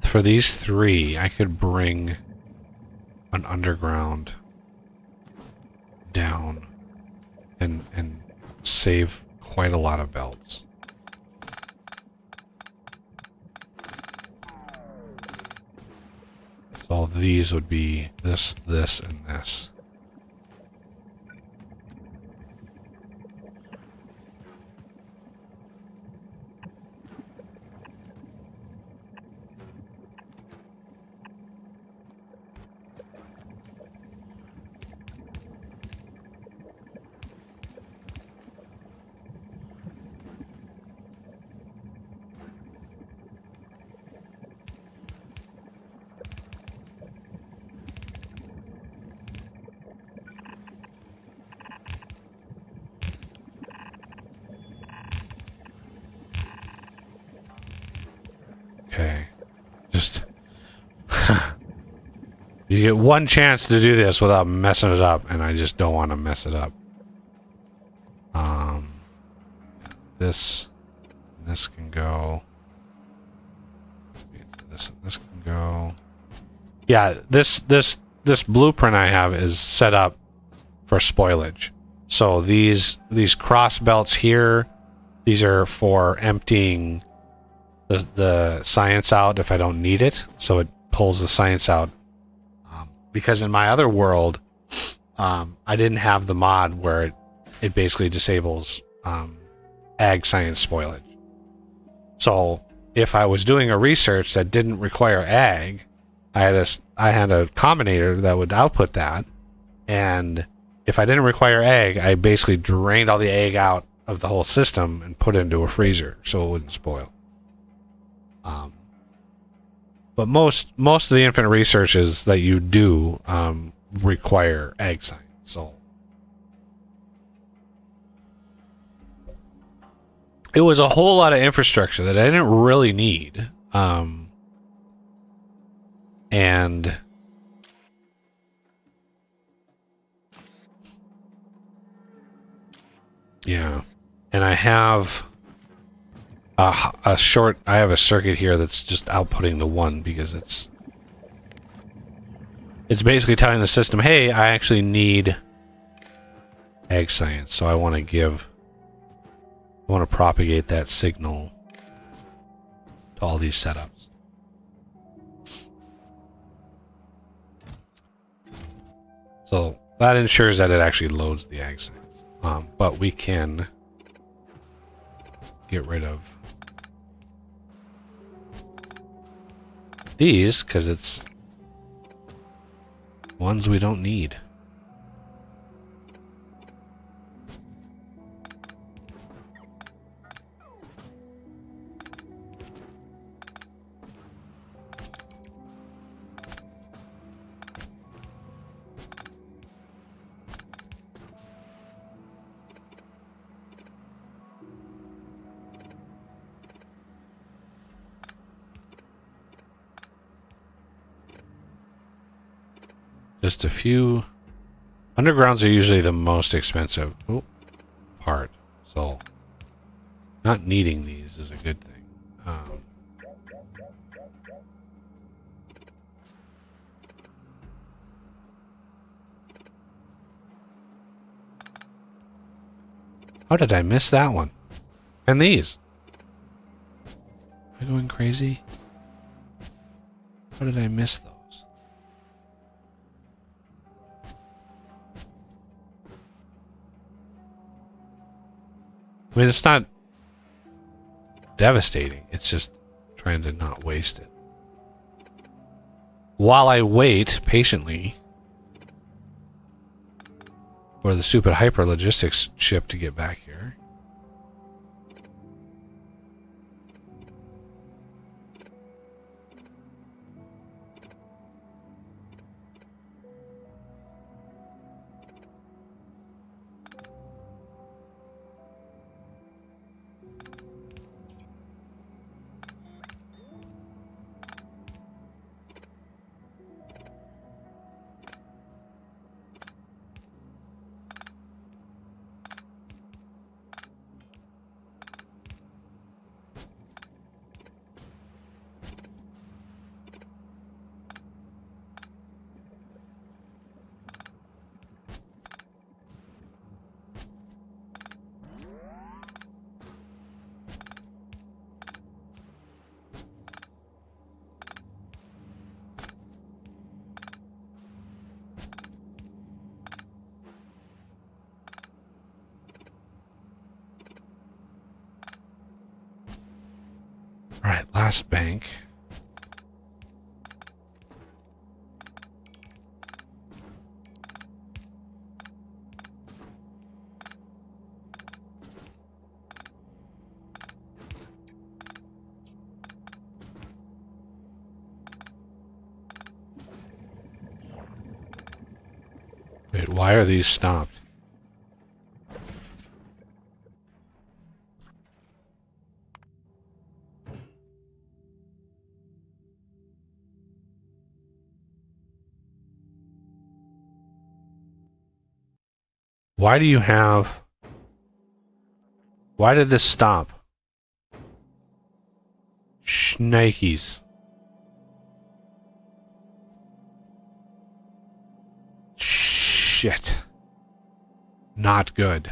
For these three, I could bring an underground down and save quite a lot of belts. So these would be this, and this. Okay. Just... You get one chance to do this without messing it up, and I just don't want to mess it up. This, This can go. This can go. Yeah, this blueprint I have is set up for spoilage. So these cross belts here, these are for emptying the science out if I don't need it. So it pulls the science out. Because in my other world, I didn't have the mod where it basically disables ag science spoilage. So if I was doing a research that didn't require ag, I had a combinator that would output that, and if I didn't require egg, I basically drained all the egg out of the whole system and put it into a freezer so it wouldn't spoil. But most of the infinite researches that you do require egg science. So it was a whole lot of infrastructure that I didn't really need. And yeah, and I have a circuit here that's just outputting the one because it's basically telling the system, hey, I actually need egg science, so I want to propagate that signal to all these setups. So that ensures that it actually loads the egg science. But we can get rid of these because it's ones we don't need. Just a few. Undergrounds are usually the most expensive part, so not needing these is a good thing. How did I miss that one? And these? Am I going crazy? How did I miss those? I mean, it's not devastating. It's just trying to not waste it. While I wait patiently for the stupid hyper logistics ship to get back here. Alright, last bank. Wait, why are these stopped? Why do you have... Why did this stop? Shnikes. Shit. Not good.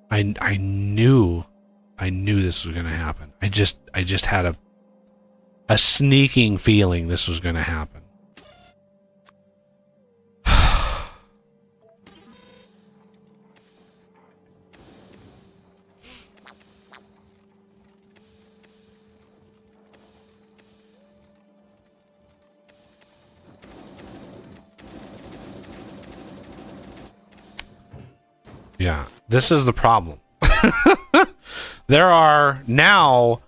I knew this was gonna happen. I just had a sneaking feeling this was gonna happen. Yeah, this is the problem. There are now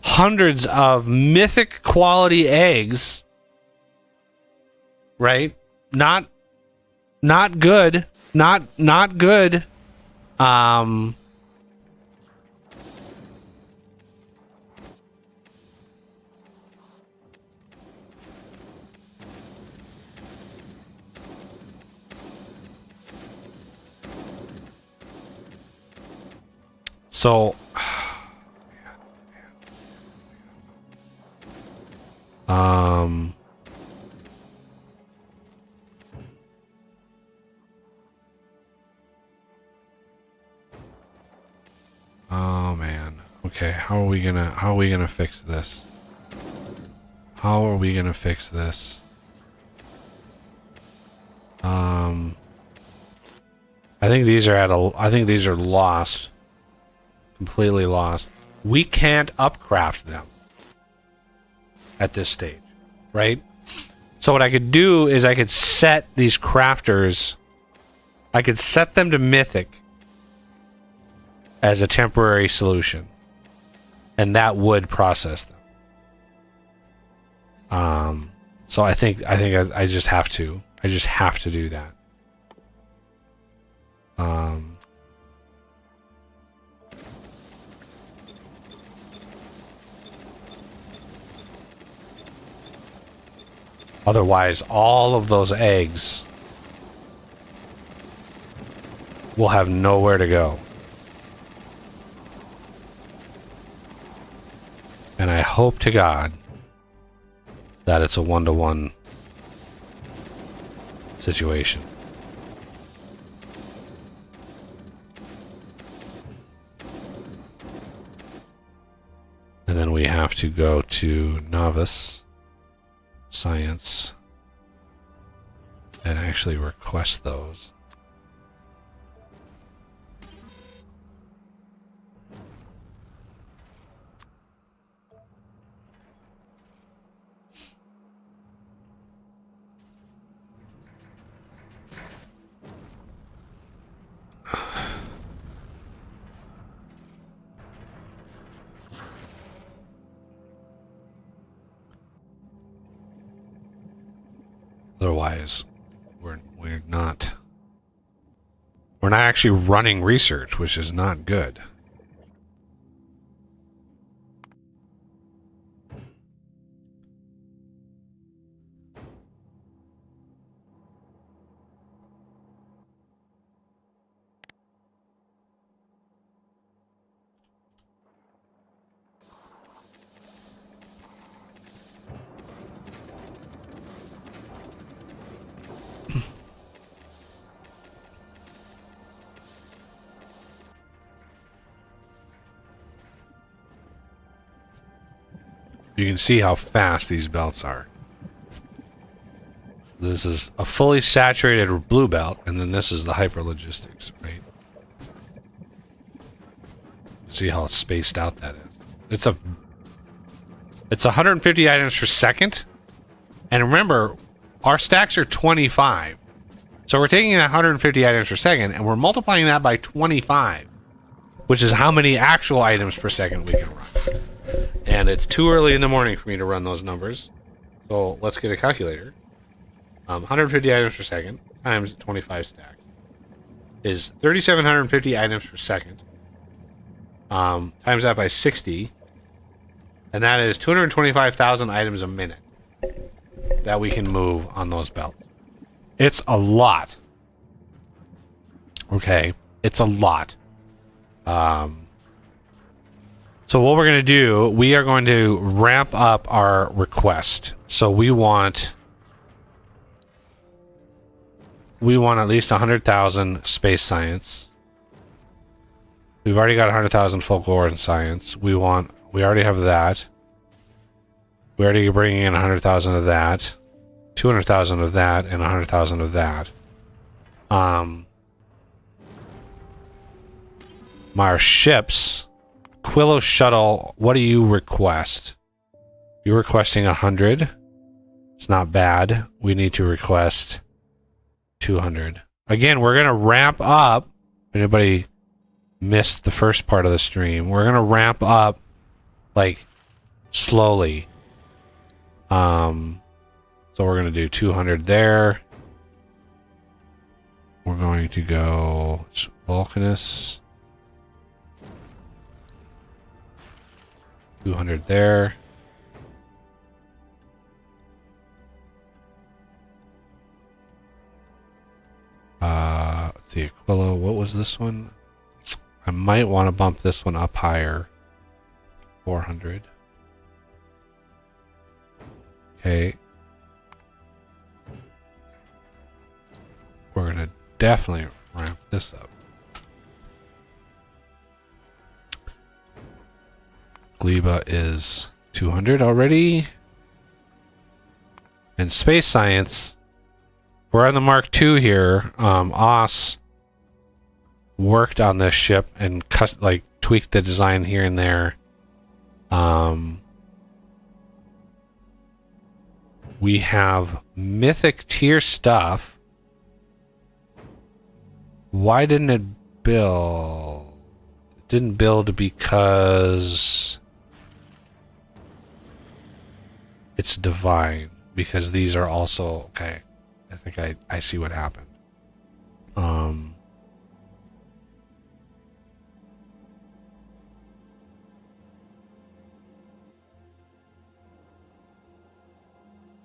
hundreds of mythic quality eggs, right? Not good. Not good. So, oh man. Okay, how are we gonna fix this? How are we gonna fix this? I think these are lost. Completely lost. We can't upcraft them at this stage, right? So what I could do is I could set these crafters, I could set them to mythic as a temporary solution, and that would process them. So I think I just have to do that. Otherwise, all of those eggs will have nowhere to go. And I hope to God that it's a one-to-one situation. And then we have to go to Novice Science and actually request those. Otherwise, we're not actually running research, which is not good. You can see how fast these belts are. This is a fully saturated blue belt, and then this is the hyper logistics, right? See how spaced out that is. It's 150 items per second, and remember, our stacks are 25. So we're taking 150 items per second, and we're multiplying that by 25, which is how many actual items per second we can run. And it's too early in the morning for me to run those numbers. So let's get a calculator. 150 items per second times 25 stacks is 3,750 items per second. Times that by 60. And that is 225,000 items a minute that we can move on those belts. It's a lot. Okay? It's a lot. So So what we're going to do, we are going to ramp up our request. So we want at least 100,000 space science. We've already got 100,000 folklore and science. We already have that. We already bringing in 100,000 of that, 200,000 of that, and 100,000 of that. My ships, Quillo shuttle. What do you request? You're requesting 100. It's not bad. We need to request 200. Again, we're gonna ramp up. If anybody missed the first part of the stream, we're gonna ramp up like slowly. So we're gonna do 200 there. We're going to go Vulcanus. 200 there. Let's see, Aquilo, what was this one? I might want to bump this one up higher. 400. Okay. We're gonna definitely ramp this up. Gleba is 200 already. And space science, we're on the Mark II here. Oss worked on this ship and tweaked the design here and there. We have mythic tier stuff. Why didn't it build? It didn't build because it's divine. Because these are also okay. I think I see what happened.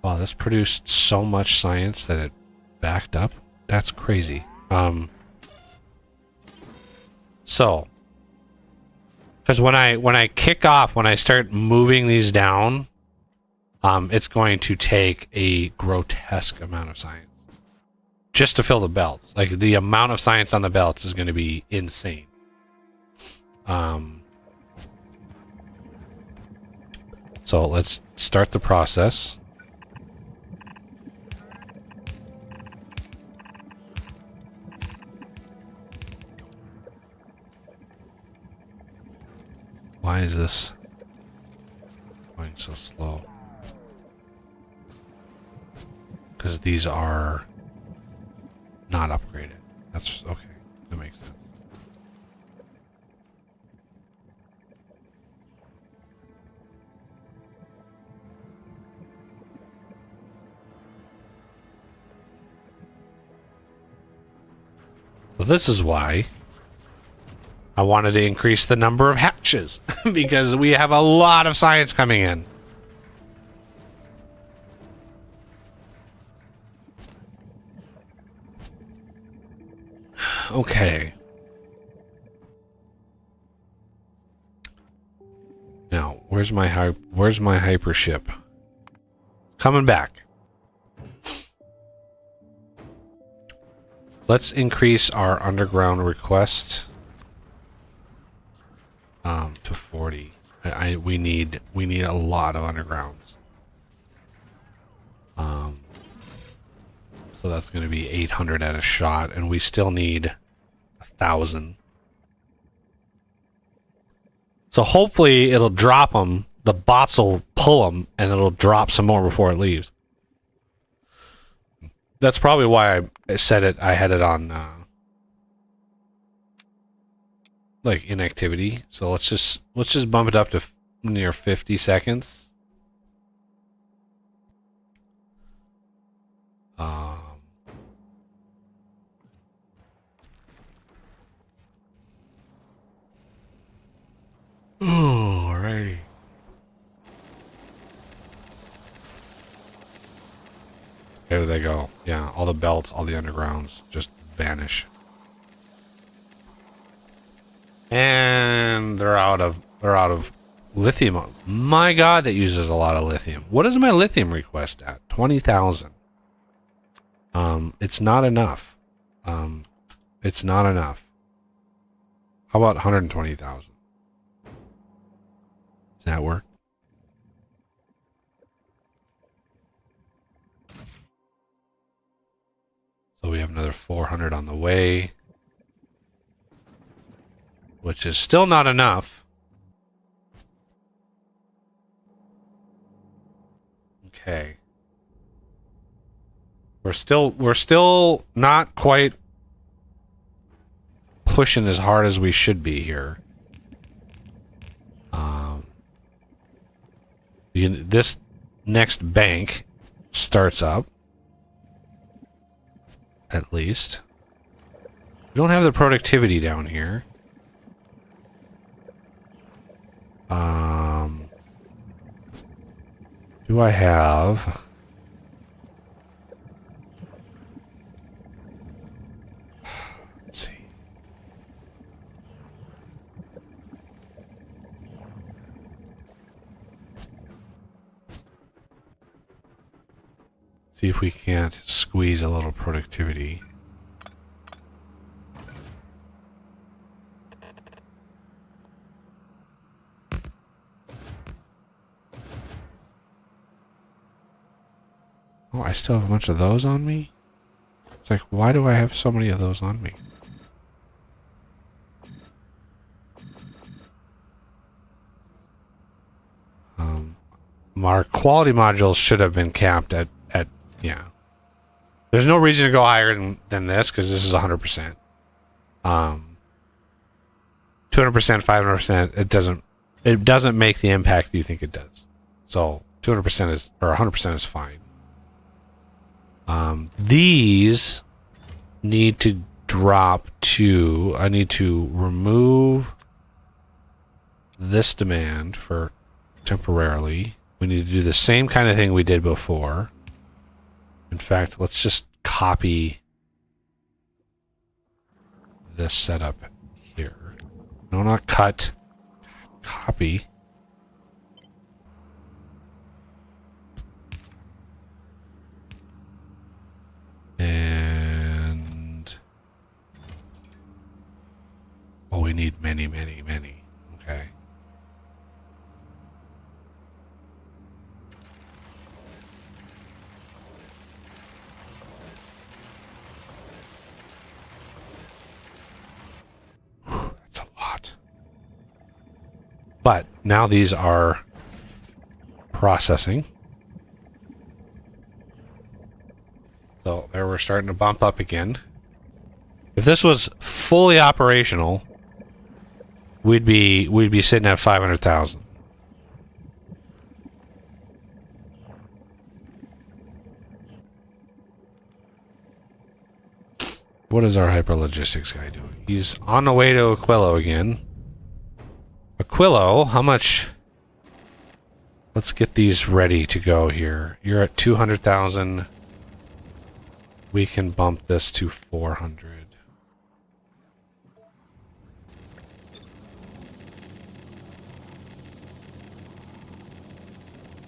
Wow, this produced so much science that it backed up. That's crazy. So, because when I kick off, when I start moving these down, it's going to take a grotesque amount of science just to fill the belts. Like the amount of science on the belts is going to be insane. So let's start the process. Why is this going so slow? Because these are not upgraded. That's okay. That makes sense. So this is why I wanted to increase the number of hatches because we have a lot of science coming in. Okay. Now, where's my hyper ship? Coming back. Let's increase our underground request to 40. We need a lot of undergrounds. So that's going to be 800 at a shot, and we still need 1,000. So hopefully it'll drop them. The bots will pull them, and it'll drop some more before it leaves. That's probably why I said it. I had it on like inactivity. So let's just bump it up to near 50 seconds. Alrighty. There they go. Yeah, all the belts, all the undergrounds just vanish. And they're out of Lithium. My God, that uses a lot of lithium. What is my lithium request at? 20,000. It's not enough. It's not enough. How about 120,000? Does that work? So we have another 400 on the way, which is still not enough. Okay. We're still not quite pushing as hard as we should be here. This next bank starts up. At least. We don't have the productivity down here. Do I have... Let's see. See if we can't squeeze a little productivity. Oh, I still have a bunch of those on me? It's like, why do I have so many of those on me? Our quality modules should have been capped at yeah. There's no reason to go higher than this, because this is 100%. 200%, 500%, it doesn't make the impact you think it does. So 200% is, or 100% is fine. These need to drop to, I need to remove this demand for temporarily. We need to do the same kind of thing we did before. In fact, let's just copy this setup here. No, not cut. Copy. And... oh, we need many, many, many. Okay. That's a lot. But now these are processing. So there we're starting to bump up again. If this was fully operational, we'd be sitting at 500,000. What is our hyperlogistics guy doing? He's on the way to Aquilo again. Aquilo, how much? Let's get these ready to go here. You're at 200,000. We can bump this to 400.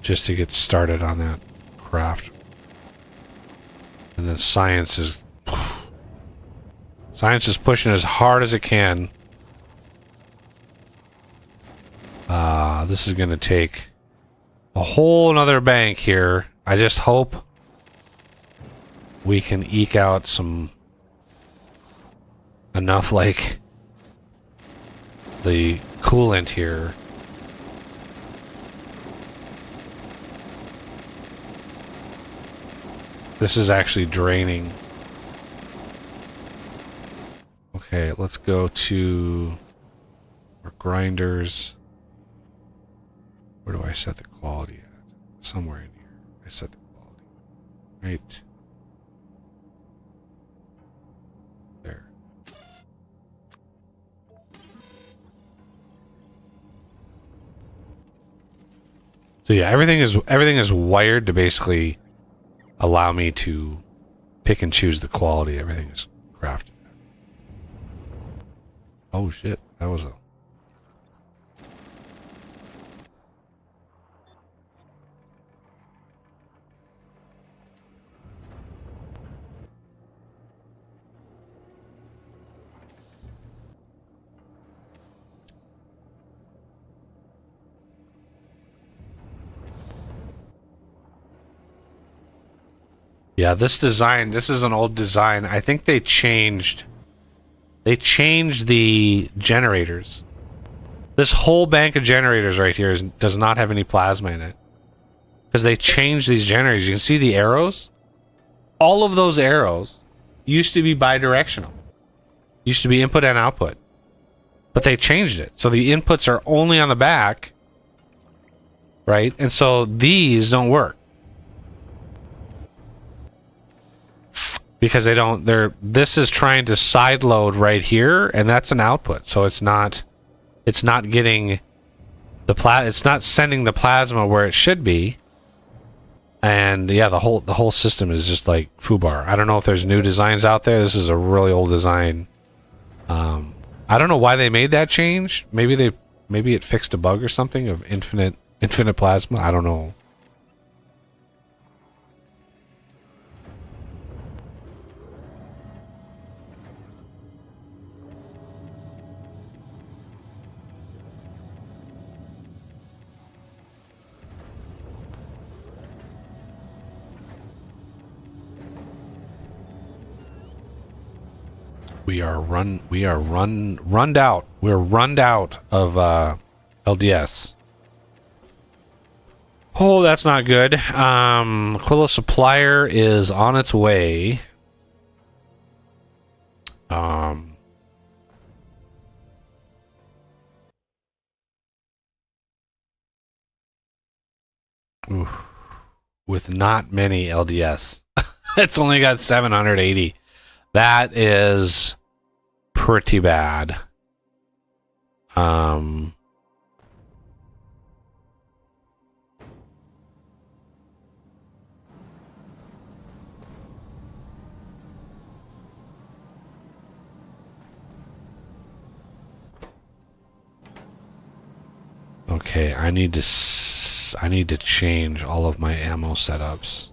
Just to get started on that craft. And then science is pushing as hard as it can. This is going to take a whole nother bank here. I just hope we can eke out some enough, like, the coolant here. This is actually draining. Okay, let's go to our grinders. Where do I set the quality at? Somewhere in here. I set the quality. Right. There. So yeah, everything is wired to basically allow me to pick and choose the quality. Everything is crafted. Oh shit, that was a... Yeah, this design, this is an old design. I think they changed the generators. This whole bank of generators right here does not have any plasma in it. Because they changed these generators. You can see the arrows. All of those arrows used to be bidirectional. Used to be input and output. But they changed it. So the inputs are only on the back. Right? And so these don't work. Because they don't, this is trying to side load right here, and that's an output. So it's not getting it's not sending the plasma where it should be. And yeah, the whole system is just like foobar. I don't know if there's new designs out there. This is a really old design. I don't know why they made that change. Maybe it fixed a bug or something of infinite plasma. I don't know. We're runned out. We're runned out of LDS. Oh, that's not good. Quilla supplier is on its way. With not many LDS. It's only got 780. That is pretty bad. Okay, I need to change all of my ammo setups.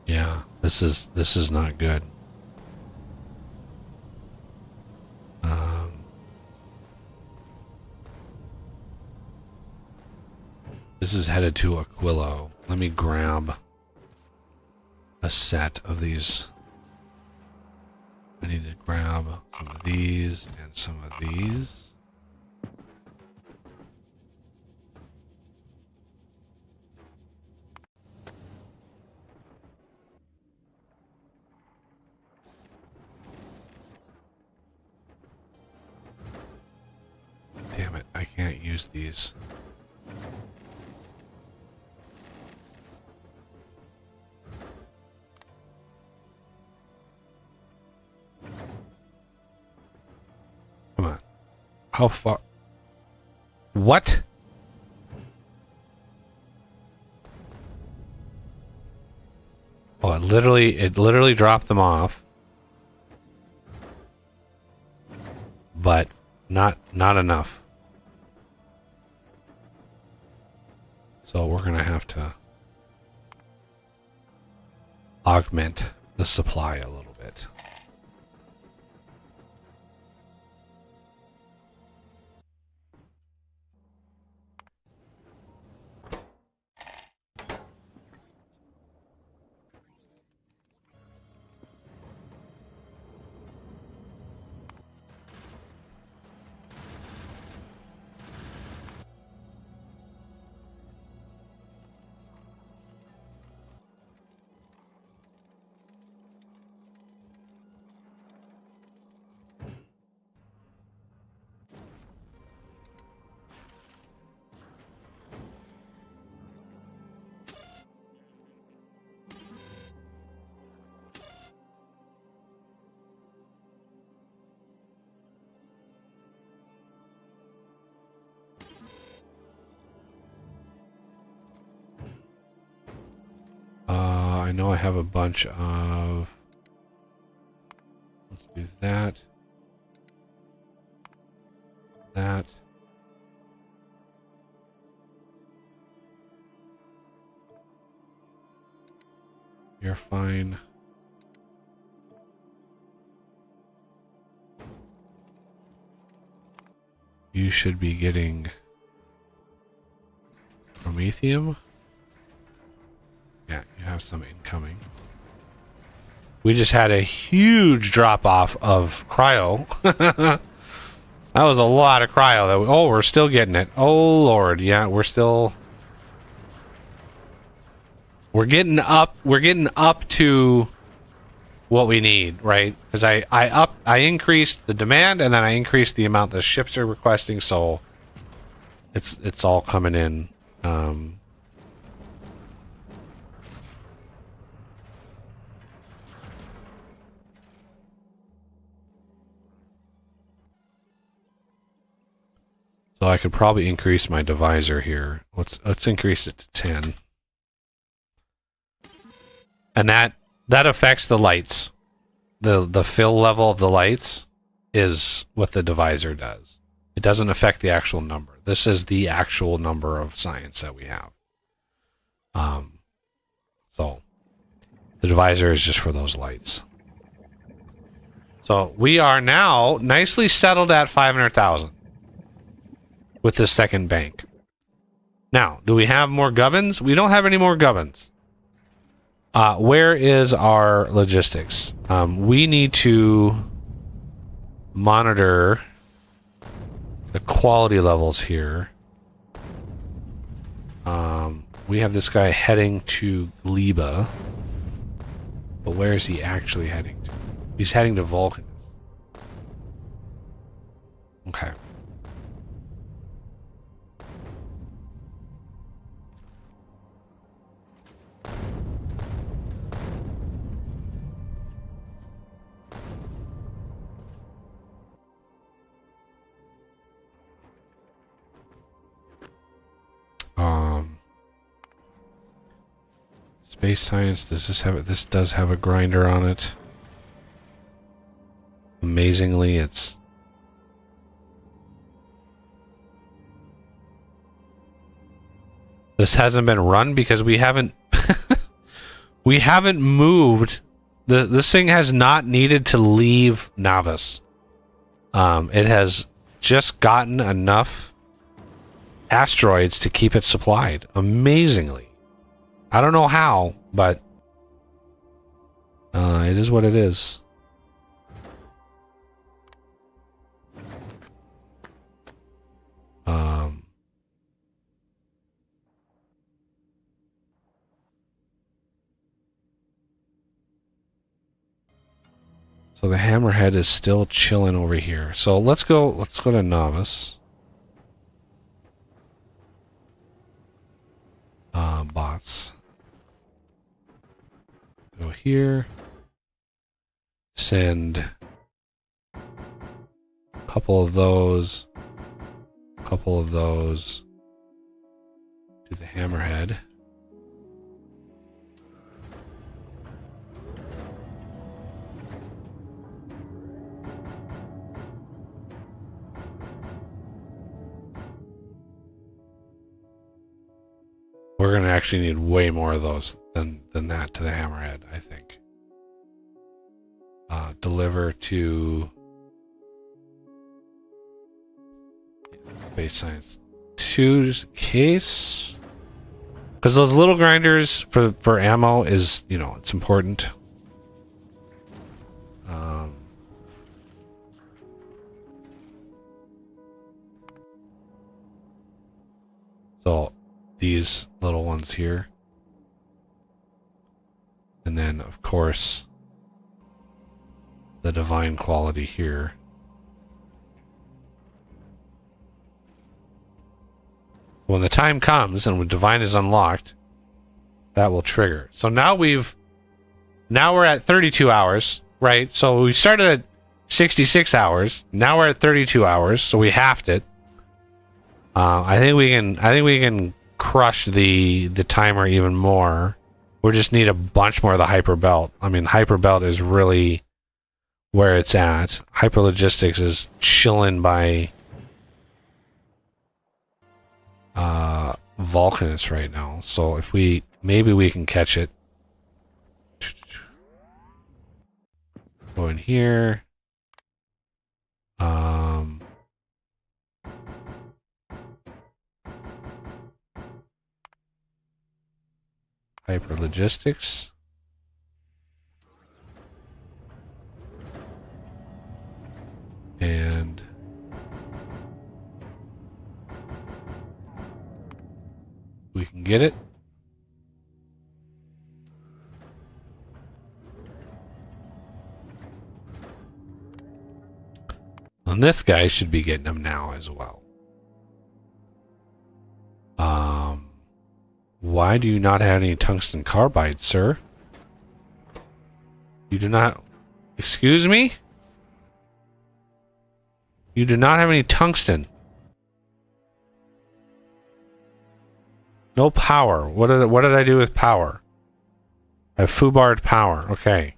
Yeah, this is not good. This is headed to Aquilo. Let me grab a set of these. I need to grab some of these and some of these. Damn it, I can't use these. Come on. How far? What? Oh, it literally dropped them off. But not enough. So we're gonna have to augment the supply a little bit. I know I have a bunch of... Let's do that. That. You're fine. you should be getting Prometheium. Yeah, you have some incoming. We just had a huge drop off of cryo. That was a lot of cryo. Oh, we're still getting it. Oh Lord, yeah, we're getting up to what we need, right? Because I increased the demand and then I increased the amount the ships are requesting, so it's all coming in. So I could probably increase my divisor here. Let's increase it to 10. And that affects the lights. The fill level of the lights is what the divisor does. It doesn't affect the actual number. This is the actual number of science that we have. So the divisor is just for those lights. So we are now nicely settled at 500,000 with this second bank. Now, do we have more gubbins? We don't have any more gubbins. Where is our logistics? We need to monitor the quality levels here. We have this guy heading to Gleba. But where is he actually heading to? He's heading to Vulcan. Okay. Space science, does this have it? This does have a grinder on it. Amazingly, it's this hasn't been run because we haven't we haven't moved. This thing has not needed to leave Navis. It has just gotten enough asteroids to keep it supplied. Amazingly. I don't know how, but it is what it is. So the hammerhead is still chilling over here. So let's go to Navis. Bots. Go here. Send a couple of those to the hammerhead. We're going to actually need way more of those than that to the hammerhead, I think. Deliver to Space Science 2's case. Because those little grinders for ammo is, you know, it's important. So these little ones here. And then, of course, the divine quality here. When the time comes and when divine is unlocked, that will trigger. So now we're at 32 hours, right? So we started at 66 hours. Now we're at 32 hours, so we halved it. I think we can crush the timer even more. We just need a bunch more of the hyper belt. I mean, hyper belt is really where it's at. Hyper logistics is chilling by Vulcanus right now. So if maybe we can catch it. Go in here. Hyper logistics. And we can get it. And this guy should be getting them now as well. Why do you not have any tungsten carbide, sir? You do not... Excuse me? You do not have any tungsten. No power. What did I do with power? I have foobarred power. Okay.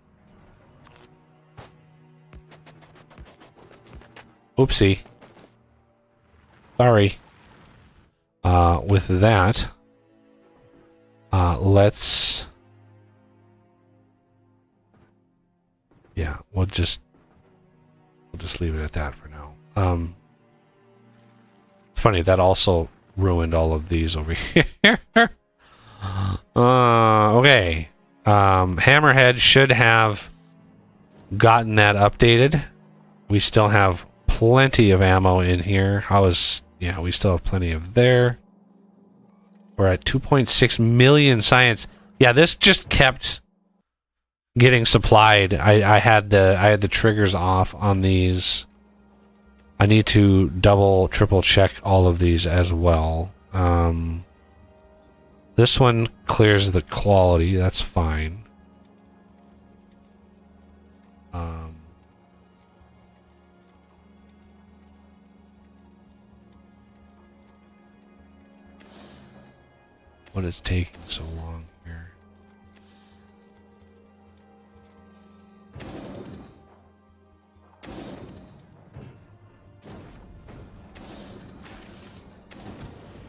Oopsie. Sorry. With that, let's... Yeah, we'll just leave it at that for now. It's funny, that also ruined all of these over here. Okay. Hammerhead should have gotten that updated. We still have plenty of ammo in here. Yeah, we still have plenty of there. We're at 2.6 million science. Yeah, this just kept getting supplied. I had the triggers off on these. I need to double, triple check all of these as well. This one clears the quality. That's fine. What is taking so long here?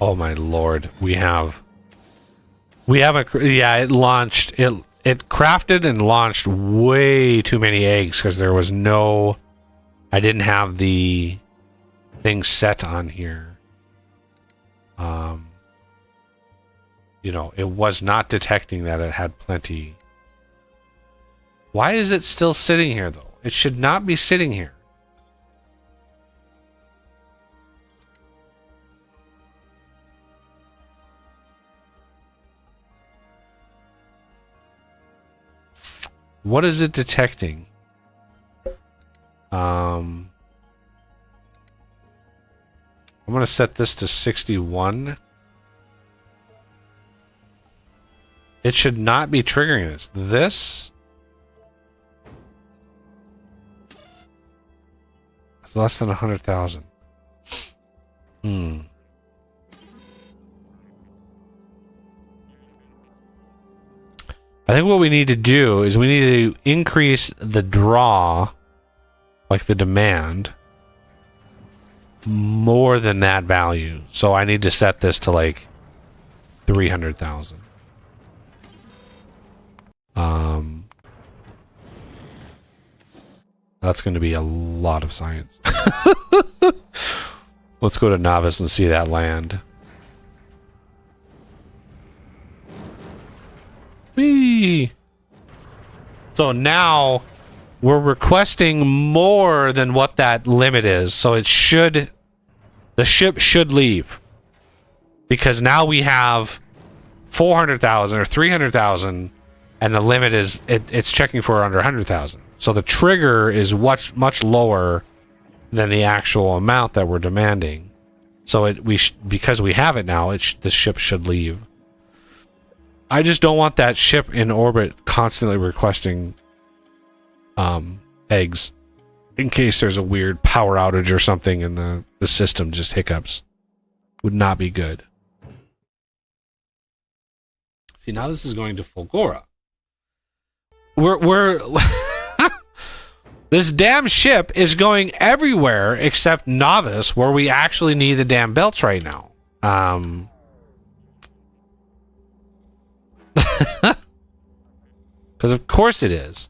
Oh my lord, we haven't, yeah, it launched, it crafted and launched way too many eggs because there was no, I didn't have the thing set on here. You know, it was not detecting that it had plenty. Why is it still sitting here though? It should not be sitting here. What is it detecting? I'm going to set this to 61. It should not be triggering this. This is less than 100,000. I think what we need to do is we need to increase the draw, like the demand, more than that value. So I need to set this to like 300,000. That's going to be a lot of science. Let's go to Novice and see that land. Whee! So now we're requesting more than what that limit is. So it should, the ship should leave. Because now we have 400,000 or 300,000 and the limit is, it's checking for under 100,000. So the trigger is much lower than the actual amount that we're demanding. So because we have it now, the ship should leave. I just don't want that ship in orbit constantly requesting eggs in case there's a weird power outage or something and the system just hiccups. Would not be good. See, now this is going to Fulgora. We're this damn ship is going everywhere except Novice, where we actually need the damn belts right now. Because of course it is.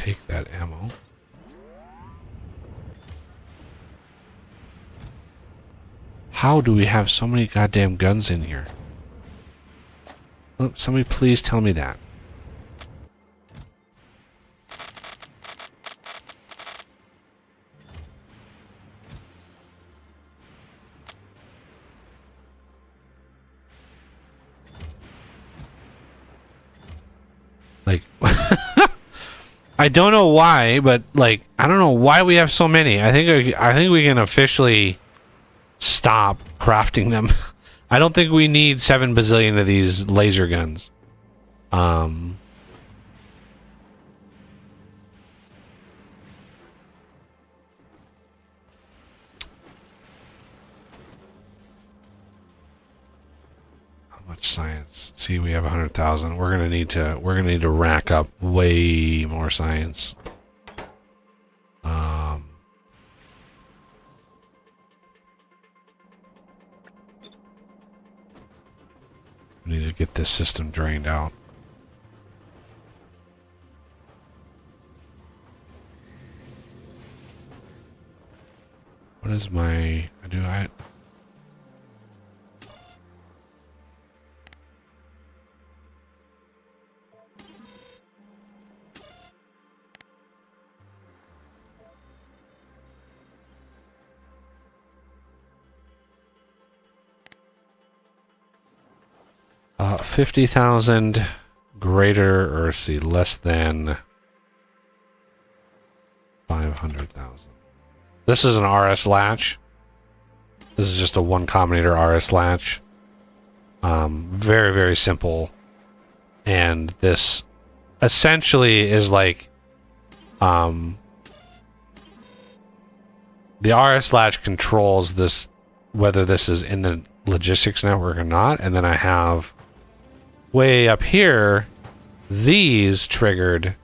take that ammo. How do we have so many goddamn guns in here? Oh, somebody please tell me that. Like, I don't know why, but like, I don't know why we have so many. I think we can officially stop crafting them. I don't think we need 7 bazillion of these laser guns. How much science? See, we have 100,000. We're gonna need to rack up way more science. We need to get this system drained out. What is my... Do I... Uh, 50,000 greater, or see, less than 500,000. This is an RS latch. This is just a 1 combinator RS latch. Very, very simple. And this essentially is like, the RS latch controls this, whether this is in the logistics network or not. And then I have way up here, these triggered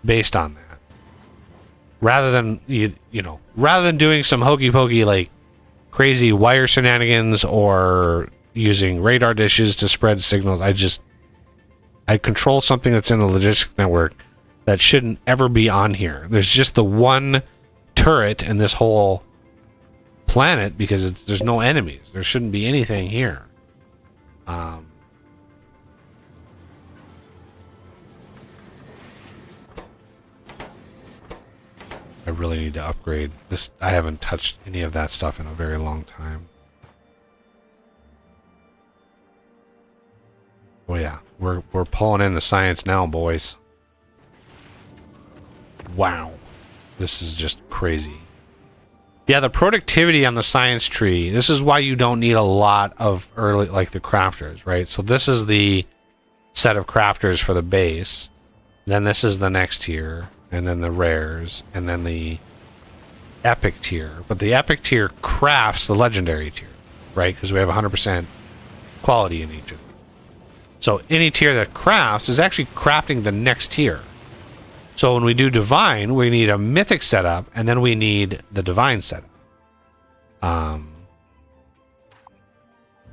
based on that. Rather than rather than doing some hokey pokey like crazy wire shenanigans or using radar dishes to spread signals, I control something that's in the logistics network that shouldn't ever be on here. There's just the one turret in this whole planet because there's no enemies. There shouldn't be anything here. I really need to upgrade this. I haven't touched any of that stuff in a very long time. Oh yeah, we're pulling in the science now, boys. Wow. This is just crazy. Yeah, the productivity on the science tree, this is why you don't need a lot of early, like the crafters, right? So this is the set of crafters for the base. Then this is the next tier. And then the rares, and then the epic tier. But the epic tier crafts the legendary tier, right? Because we have 100% quality in each of them. So any tier that crafts is actually crafting the next tier. So when we do divine, we need a mythic setup, and then we need the divine setup. I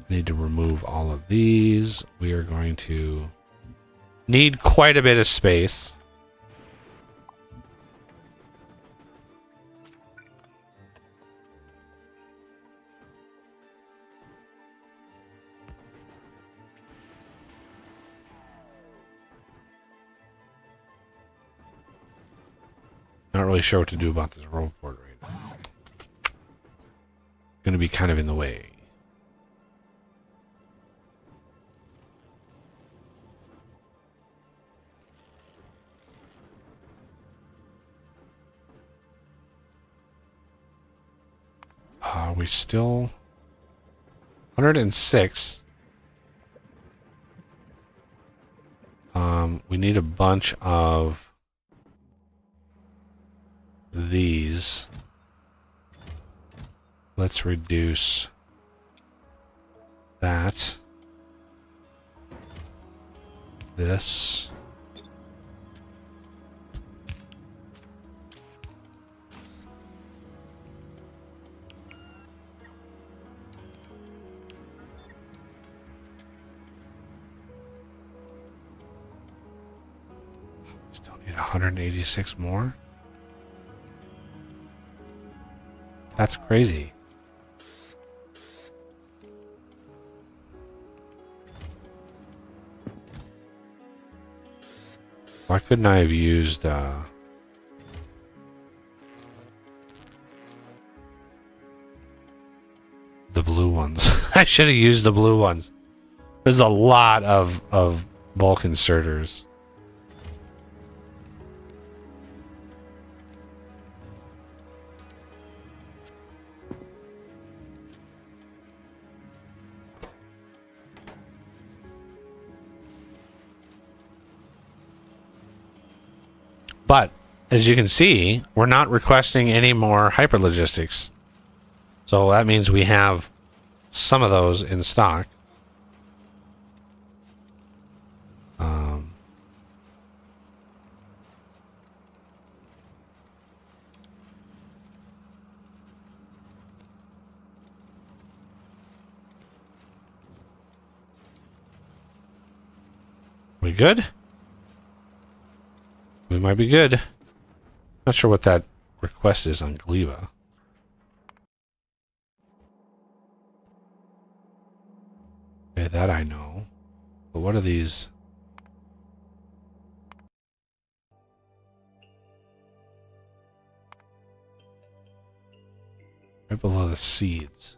need to remove all of these. We are going to need quite a bit of space. Not really sure what to do about this roll board right now. Going to be kind of in the way. Are we still 106? We need a bunch of these. Let's reduce that. This. Still need 186 more? That's crazy. Why couldn't I have used the blue ones? I should have used the blue ones. There's a lot of bulk inserters. But as you can see, we're not requesting any more hyperlogistics. So that means we have some of those in stock. We good? We might be good. Not sure what that request is on Gleva. Okay, that I know. But what are these? Right below the seeds.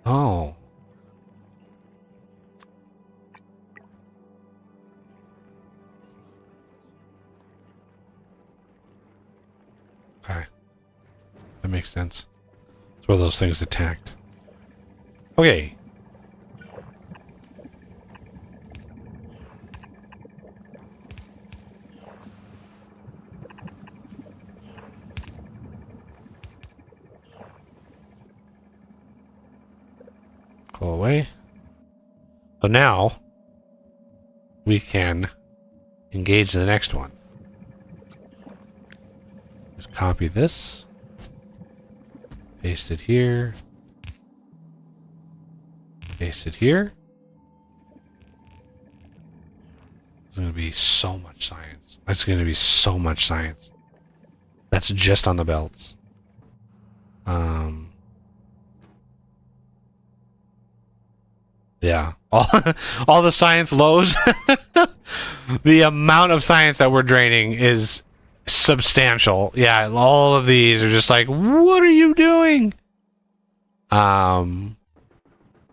Oh. Okay. That makes sense. That's where those things attacked. Okay. Go away. So now we can engage the next one. Just copy this. Paste it here. Paste it here. There's going to be so much science. That's going to be so much science. That's just on the belts. Yeah. All the science lows. The amount of science that we're draining is substantial. Yeah, all of these are just like, what are you doing?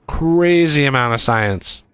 Crazy amount of science.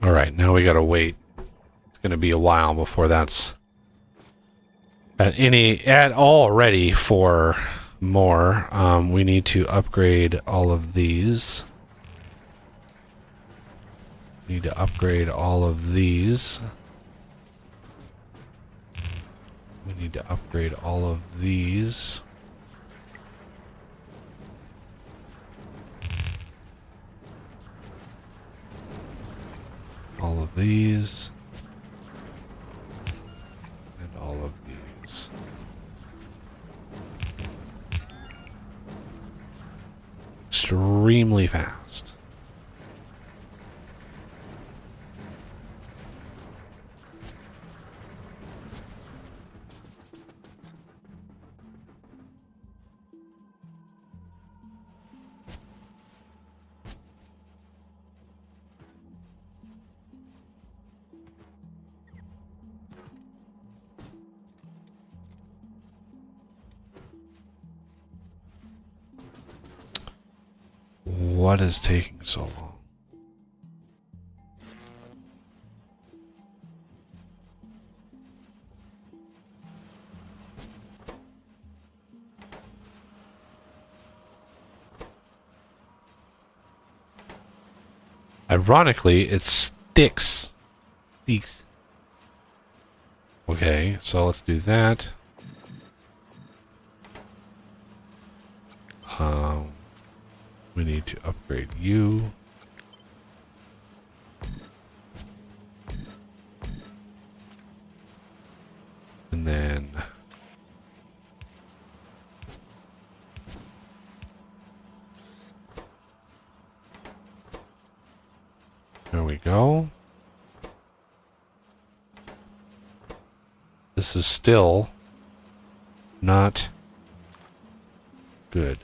All right, now we gotta wait. It's gonna be a while before that's at all ready for more. We need to upgrade all of these. Need to upgrade all of these. We need to upgrade all of these. All of these. And all of these. Extremely fast. what is taking so long? Ironically, it sticks. Okay, so let's do that. We need to upgrade you. And then there we go. This is still not good.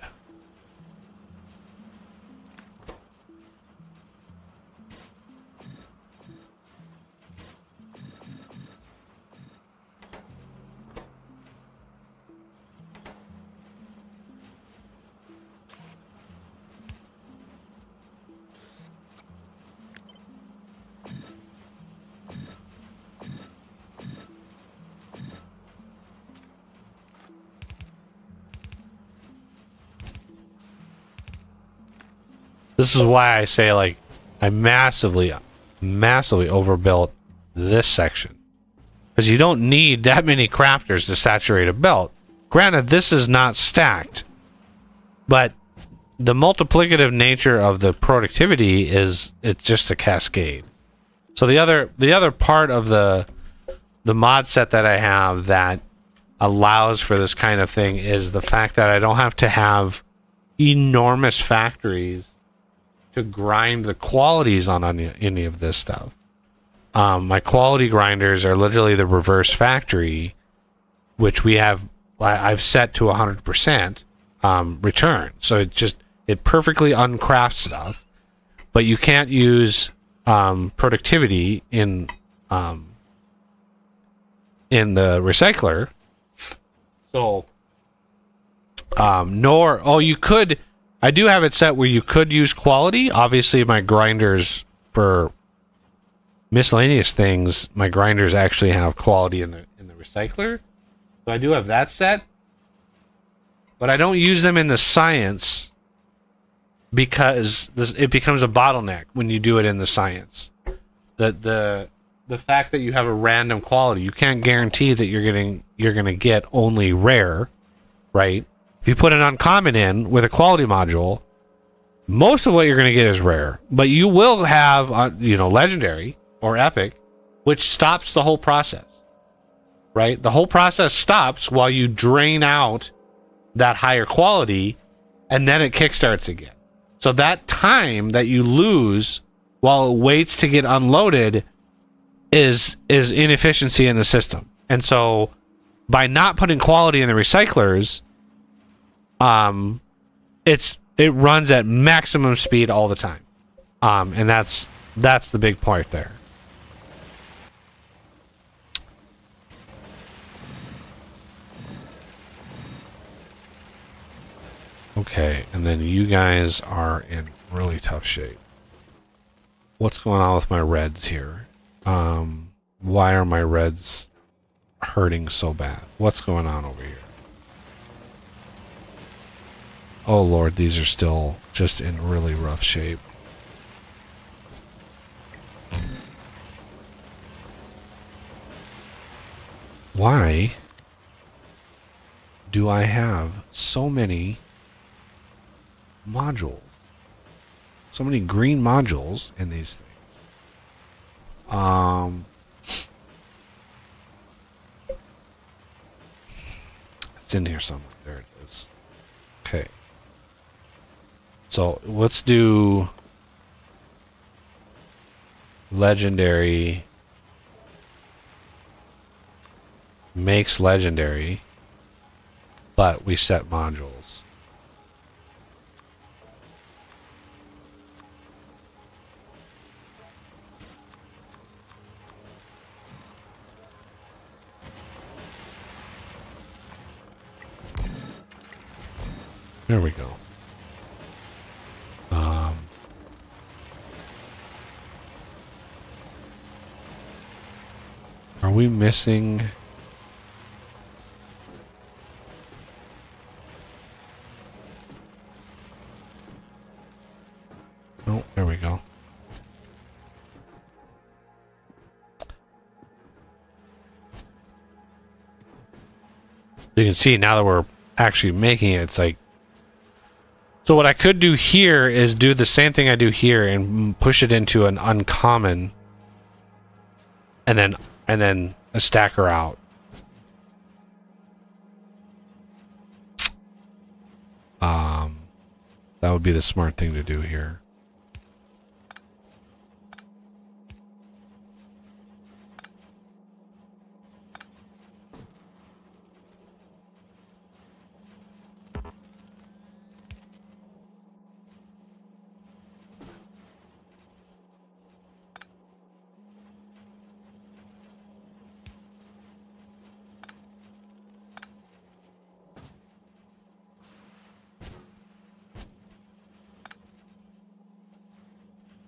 This is why I say, like, I massively overbuilt this section. Because you don't need that many crafters to saturate a belt. Granted, this is not stacked. But the multiplicative nature of the productivity is, it's just a cascade. So the other part of the mod set that I have that allows for this kind of thing is the fact that I don't have to have enormous factories to grind the qualities on any of this stuff. My quality grinders are literally the reverse factory, which I've set to 100% return. So it perfectly uncrafts stuff, but you can't use productivity in the recycler. So you could. I do have it set where you could use quality. Obviously, my grinders for miscellaneous things, my grinders actually have quality in the recycler. So I do have that set. But I don't use them in the science because it becomes a bottleneck when you do it in the science. The fact that you have a random quality, you can't guarantee that you're gonna get only rare, right? If you put an uncommon in with a quality module, most of what you're going to get is rare. But you will have, legendary or epic, which stops the whole process, right? The whole process stops while you drain out that higher quality, and then it kickstarts again. So that time that you lose while it waits to get unloaded is inefficiency in the system. And so by not putting quality in the recyclers, it runs at maximum speed all the time. And that's the big part there. Okay, and then you guys are in really tough shape. What's going on with my reds here? Why are my reds hurting so bad? What's going on over here? Oh Lord, these are still just in really rough shape. Why do I have so many modules? So many green modules in these things. It's in here somewhere. There it is. Okay. So let's do legendary makes legendary, but we set modules. There we go. Are we missing? Oh, there we go. You can see now that we're actually making it, it's like... So what I could do here is do the same thing I do here and push it into an uncommon, and then a stacker out. That would be the smart thing to do here.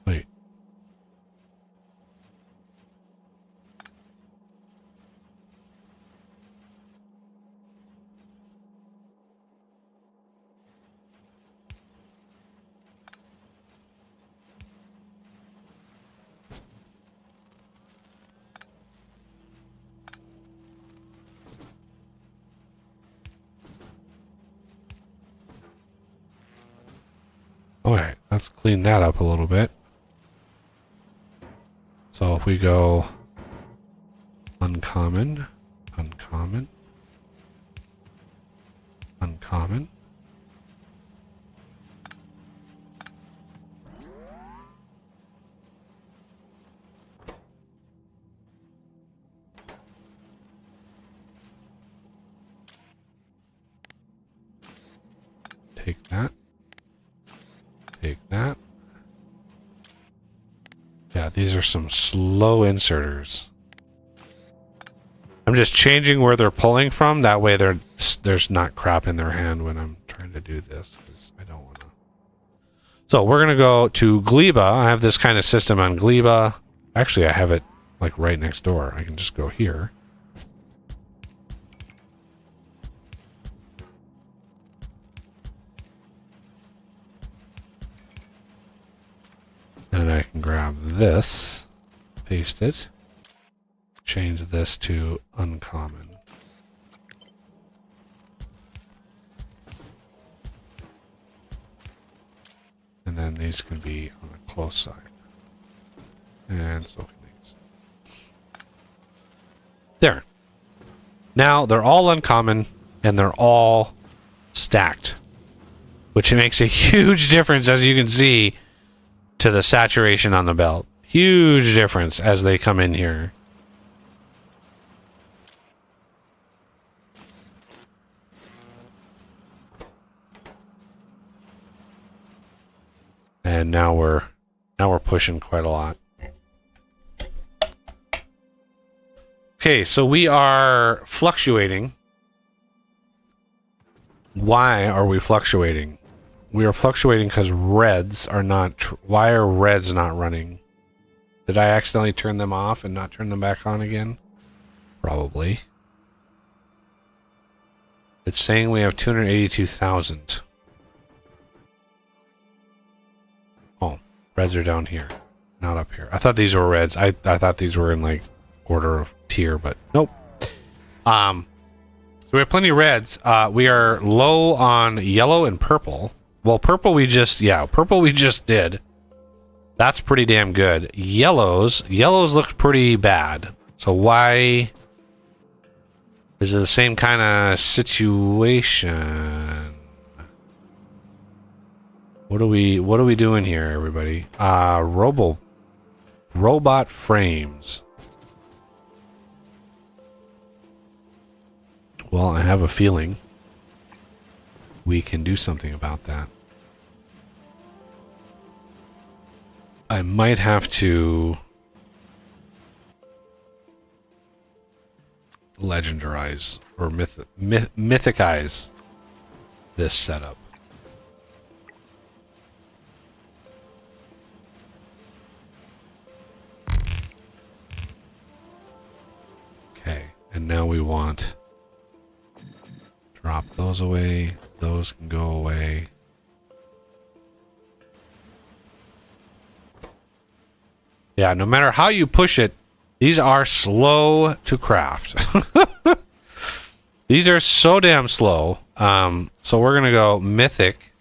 Wait. Alright, let's clean that up a little bit. So if we go uncommon, uncommon, uncommon. Take that. Take that. Yeah, these are some slow inserters. I'm just changing where they're pulling from. That way there's not crap in their hand when I'm trying to do this. 'Cause I don't want to. So we're going to go to Gleba. I have this kind of system on Gleba. Actually, I have it like right next door. I can just go here. And I can grab this, paste it, change this to uncommon. And then these can be on the close side. And so can these. There. Now they're all uncommon and they're all stacked, which makes a huge difference, as you can see, to the saturation on the belt. Huge difference as they come in here. And now we're pushing quite a lot. Okay, so we are fluctuating. Why are we fluctuating? We are fluctuating because reds are not... Why are reds not running? Did I accidentally turn them off and not turn them back on again? Probably. It's saying we have 282,000. Oh, reds are down here, not up here. I thought these were reds. I thought these were in like order of tier, but nope. So we have plenty of reds. We are low on yellow and purple. Well, purple we just did. That's pretty damn good. Yellows look pretty bad. So why is it the same kind of situation? What are we doing here, everybody? Robot frames. Well, I have a feeling we can do something about that. I might have to legendarize or mythicize this setup. And now we want... Drop those away. Those can go away. Yeah, no matter how you push it, these are slow to craft. These are so damn slow. So we're gonna go mythic.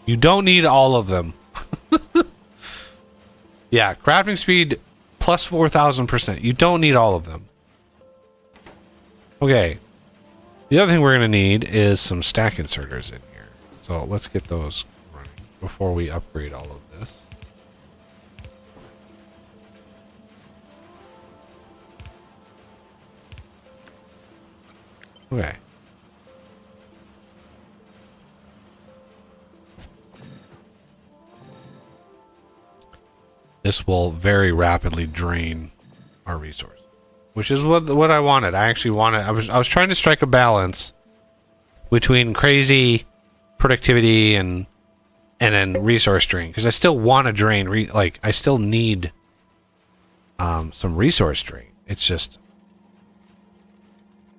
You don't need all of them. Yeah, crafting speed plus 4,000%. You don't need all of them. Okay. The other thing we're going to need is some stack inserters in here. So let's get those running before we upgrade all of this. Okay. This will very rapidly drain our resource, which is what I wanted. I actually wanted. I was trying to strike a balance between crazy productivity and then resource drain, because I still want to drain. Like I still need some resource drain. It's just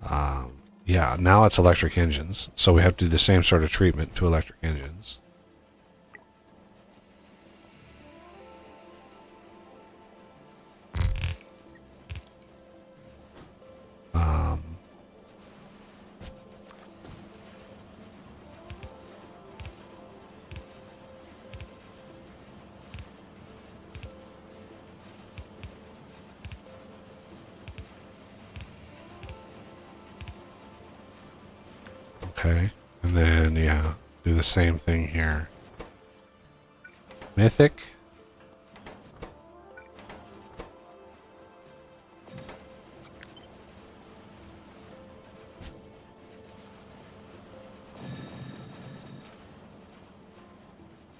yeah. Now it's electric engines, so we have to do the same sort of treatment to electric engines. Okay, and then, yeah, do the same thing here. Mythic.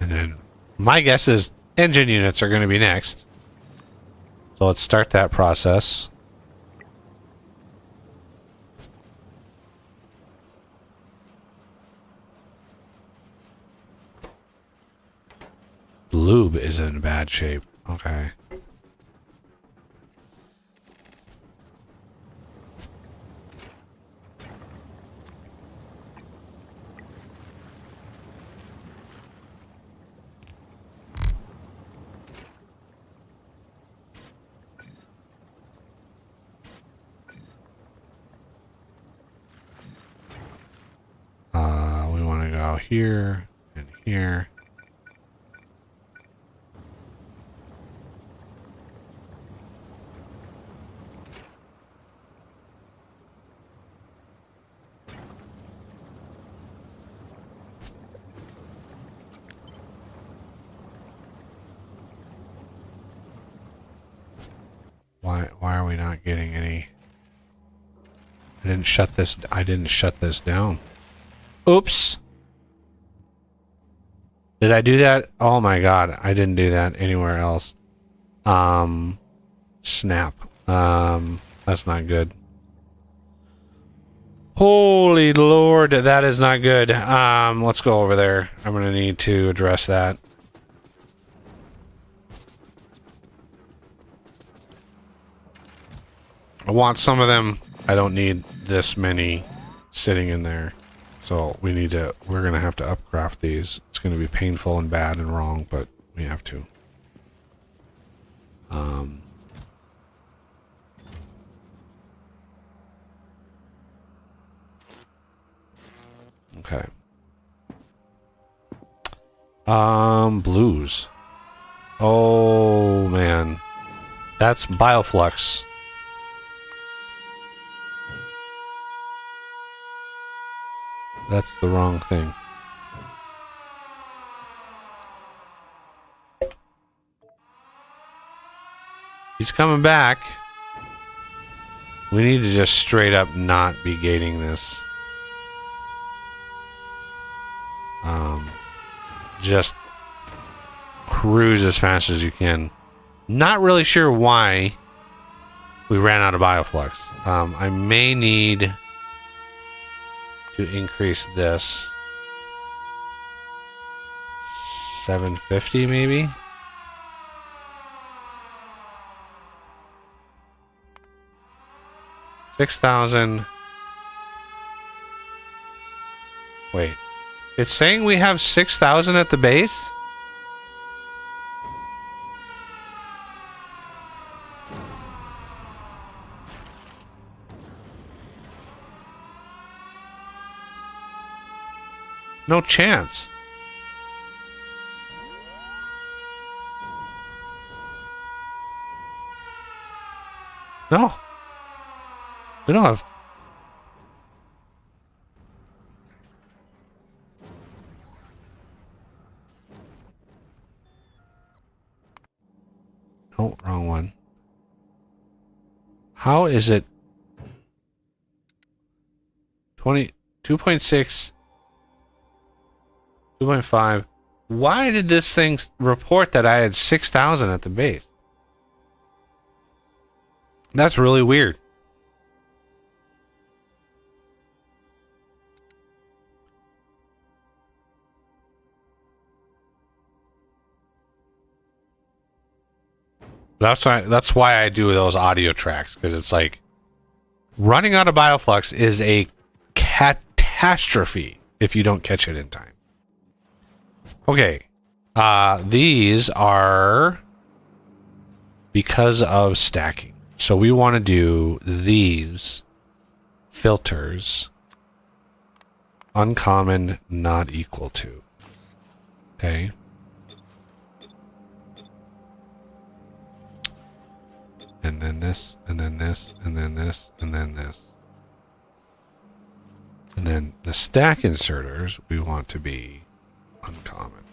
And then, my guess is engine units are going to be next. So let's start that process. Lube is in bad shape. Okay. We want to go here and here. Why are we not getting any? I didn't shut this down. Oops. Did I do that? Oh my god, I didn't do that anywhere else. Snap. That's not good. Holy Lord, that is not good. Let's go over there. I'm gonna need to address that. I want some of them. I don't need this many sitting in there. So we're going to have to upcraft these. It's going to be painful and bad and wrong, but we have to. Okay. Blues. Oh, man. That's Bioflux. That's the wrong thing. He's coming back. We need to just straight up not be gating this. Just cruise as fast as you can. Not really sure why we ran out of Bioflux. I may need to increase this. 750 maybe. $6,000. Wait. It's saying we have 6,000 at the base? No chance. No. We don't have... Oh, wrong one. How is it 2.6, 2.5? Why did this thing report that I had 6,000 at the base? That's really weird. That's why I do those audio tracks, because it's like running out of bioflux is a catastrophe if you don't catch it in time. Okay. These are because of stacking. So we want to do these filters uncommon not equal to. Okay. And then this, and then this, and then this, and then this. And then the stack inserters we want to be uncommon.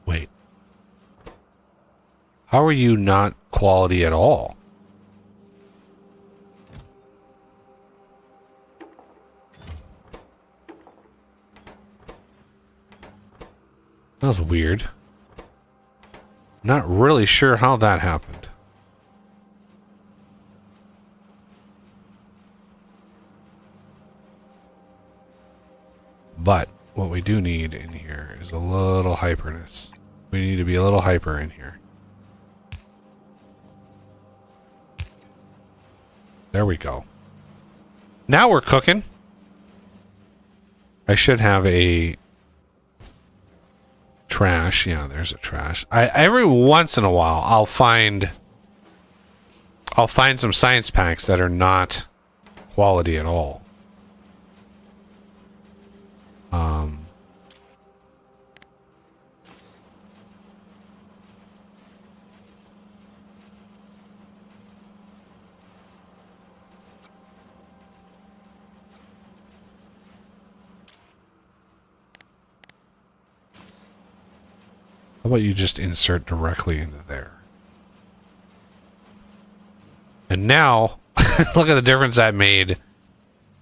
Wait. How are you not quality at all? That was weird. Not really sure how that happened. But what we do need in here is a little hyperness. We need to be a little hyper in here. There we go. Now we're cooking. I should have a trash. Yeah, there's a trash. Every once in a while I'll find some science packs that are not quality at all. How about you just insert directly into there? And now, look at the difference that made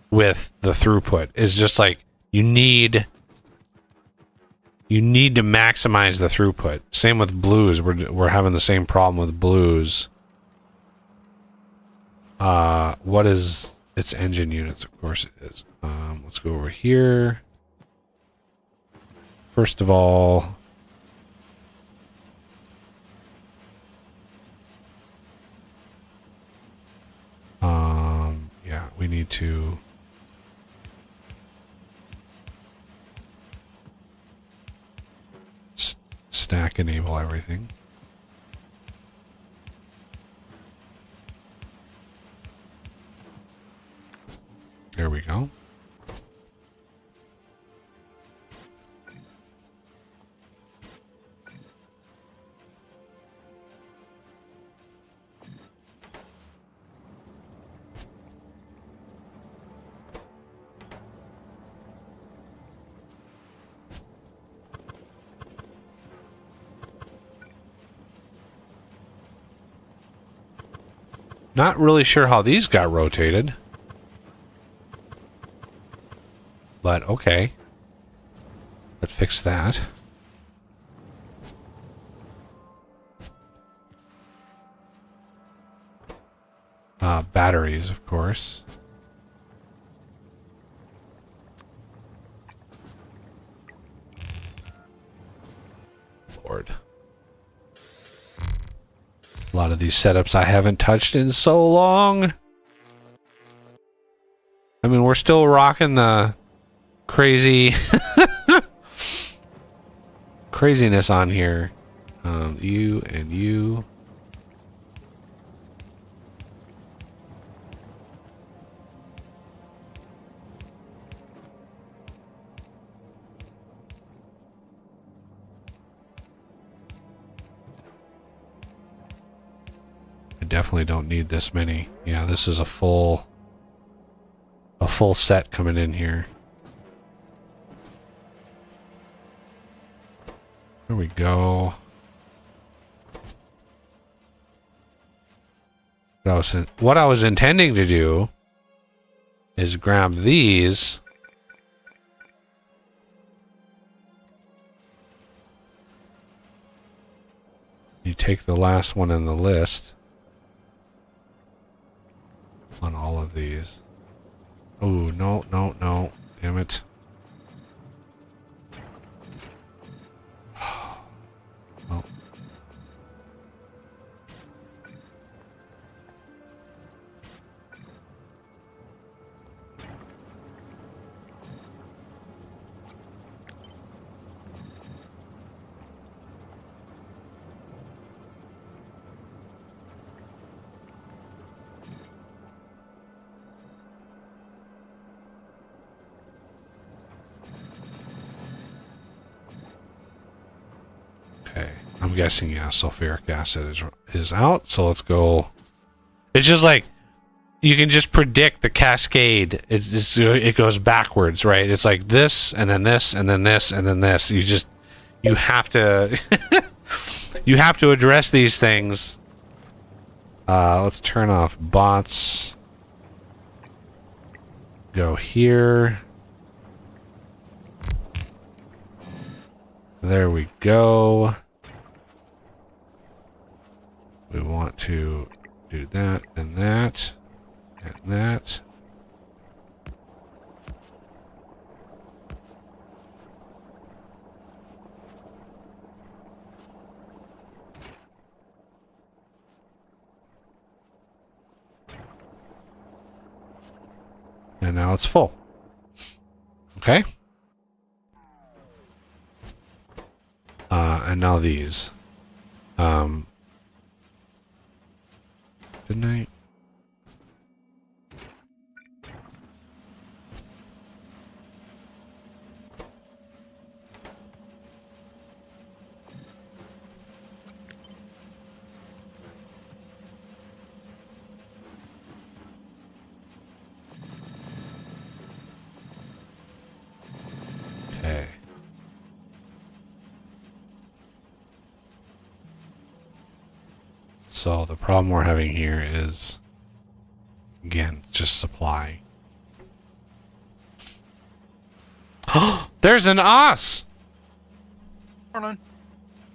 with the throughput. It's just like, you need to maximize the throughput. Same with blues. We're having the same problem with blues. What is its engine units? Of course it is. Let's go over here. First of all, yeah, we need to stack enable everything. There we go. Not really sure how these got rotated. but okay. Let's fix that. Batteries, of course. Lord. A lot of these setups I haven't touched in so long. I mean, we're still rocking the crazy craziness on here. You and you. I definitely don't need this many. Yeah, this is a full set coming in here. There we go. What I was intending to do is grab these. You take the last one in the list on all of these. Oh, no, no, no. Damn it. Well. I'm guessing, yeah, sulfuric acid is out, so let's go. It's just like, you can just predict the cascade. It goes backwards, right? It's like this, and then this, and then this, and then this. You have to, you have to address these things. Let's turn off bots. Go here. There we go. We want to do that and that and that. And now it's full. Okay. And now these. Didn't I? Okay. So the problem we're having here is, again, just supply. There's an os! Morning.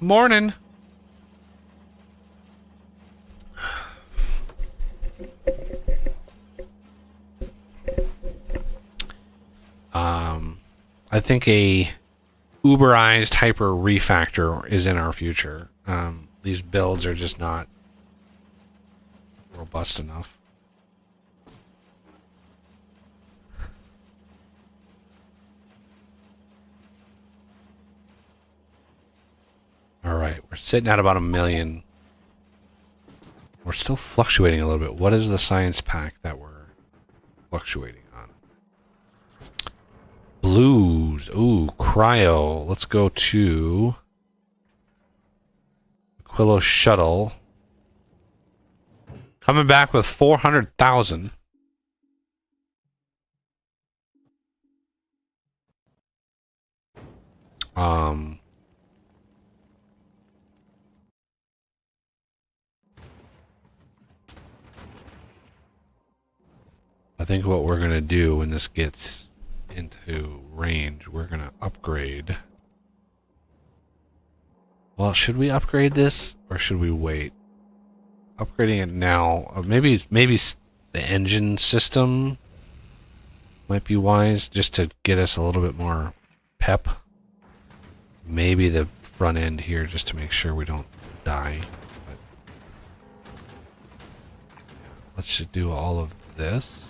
Morning. I think a Uberized hyper refactor is in our future. These builds are just not robust enough. All right, we're sitting at about 1 million. We're still fluctuating a little bit. What is the science pack that we're fluctuating on? Blues. Ooh, cryo. Let's go to Aquilo Shuttle. Coming back with 400,000. I think what we're gonna do when this gets into range, we're going to upgrade. Well, should we upgrade this or should we wait? Upgrading it now, maybe the engine system might be wise, just to get us a little bit more pep. Maybe the front end here, just to make sure we don't die. But let's just do all of this.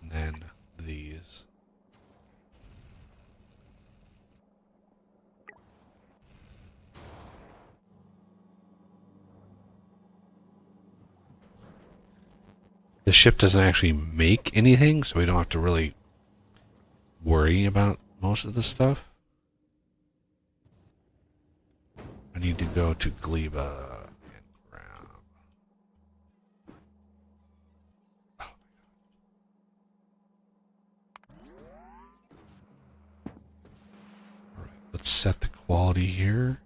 And then these. The ship doesn't actually make anything, so we don't have to really worry about most of the stuff. I need to go to Gleba and grab. Oh. Alright, let's set the quality here.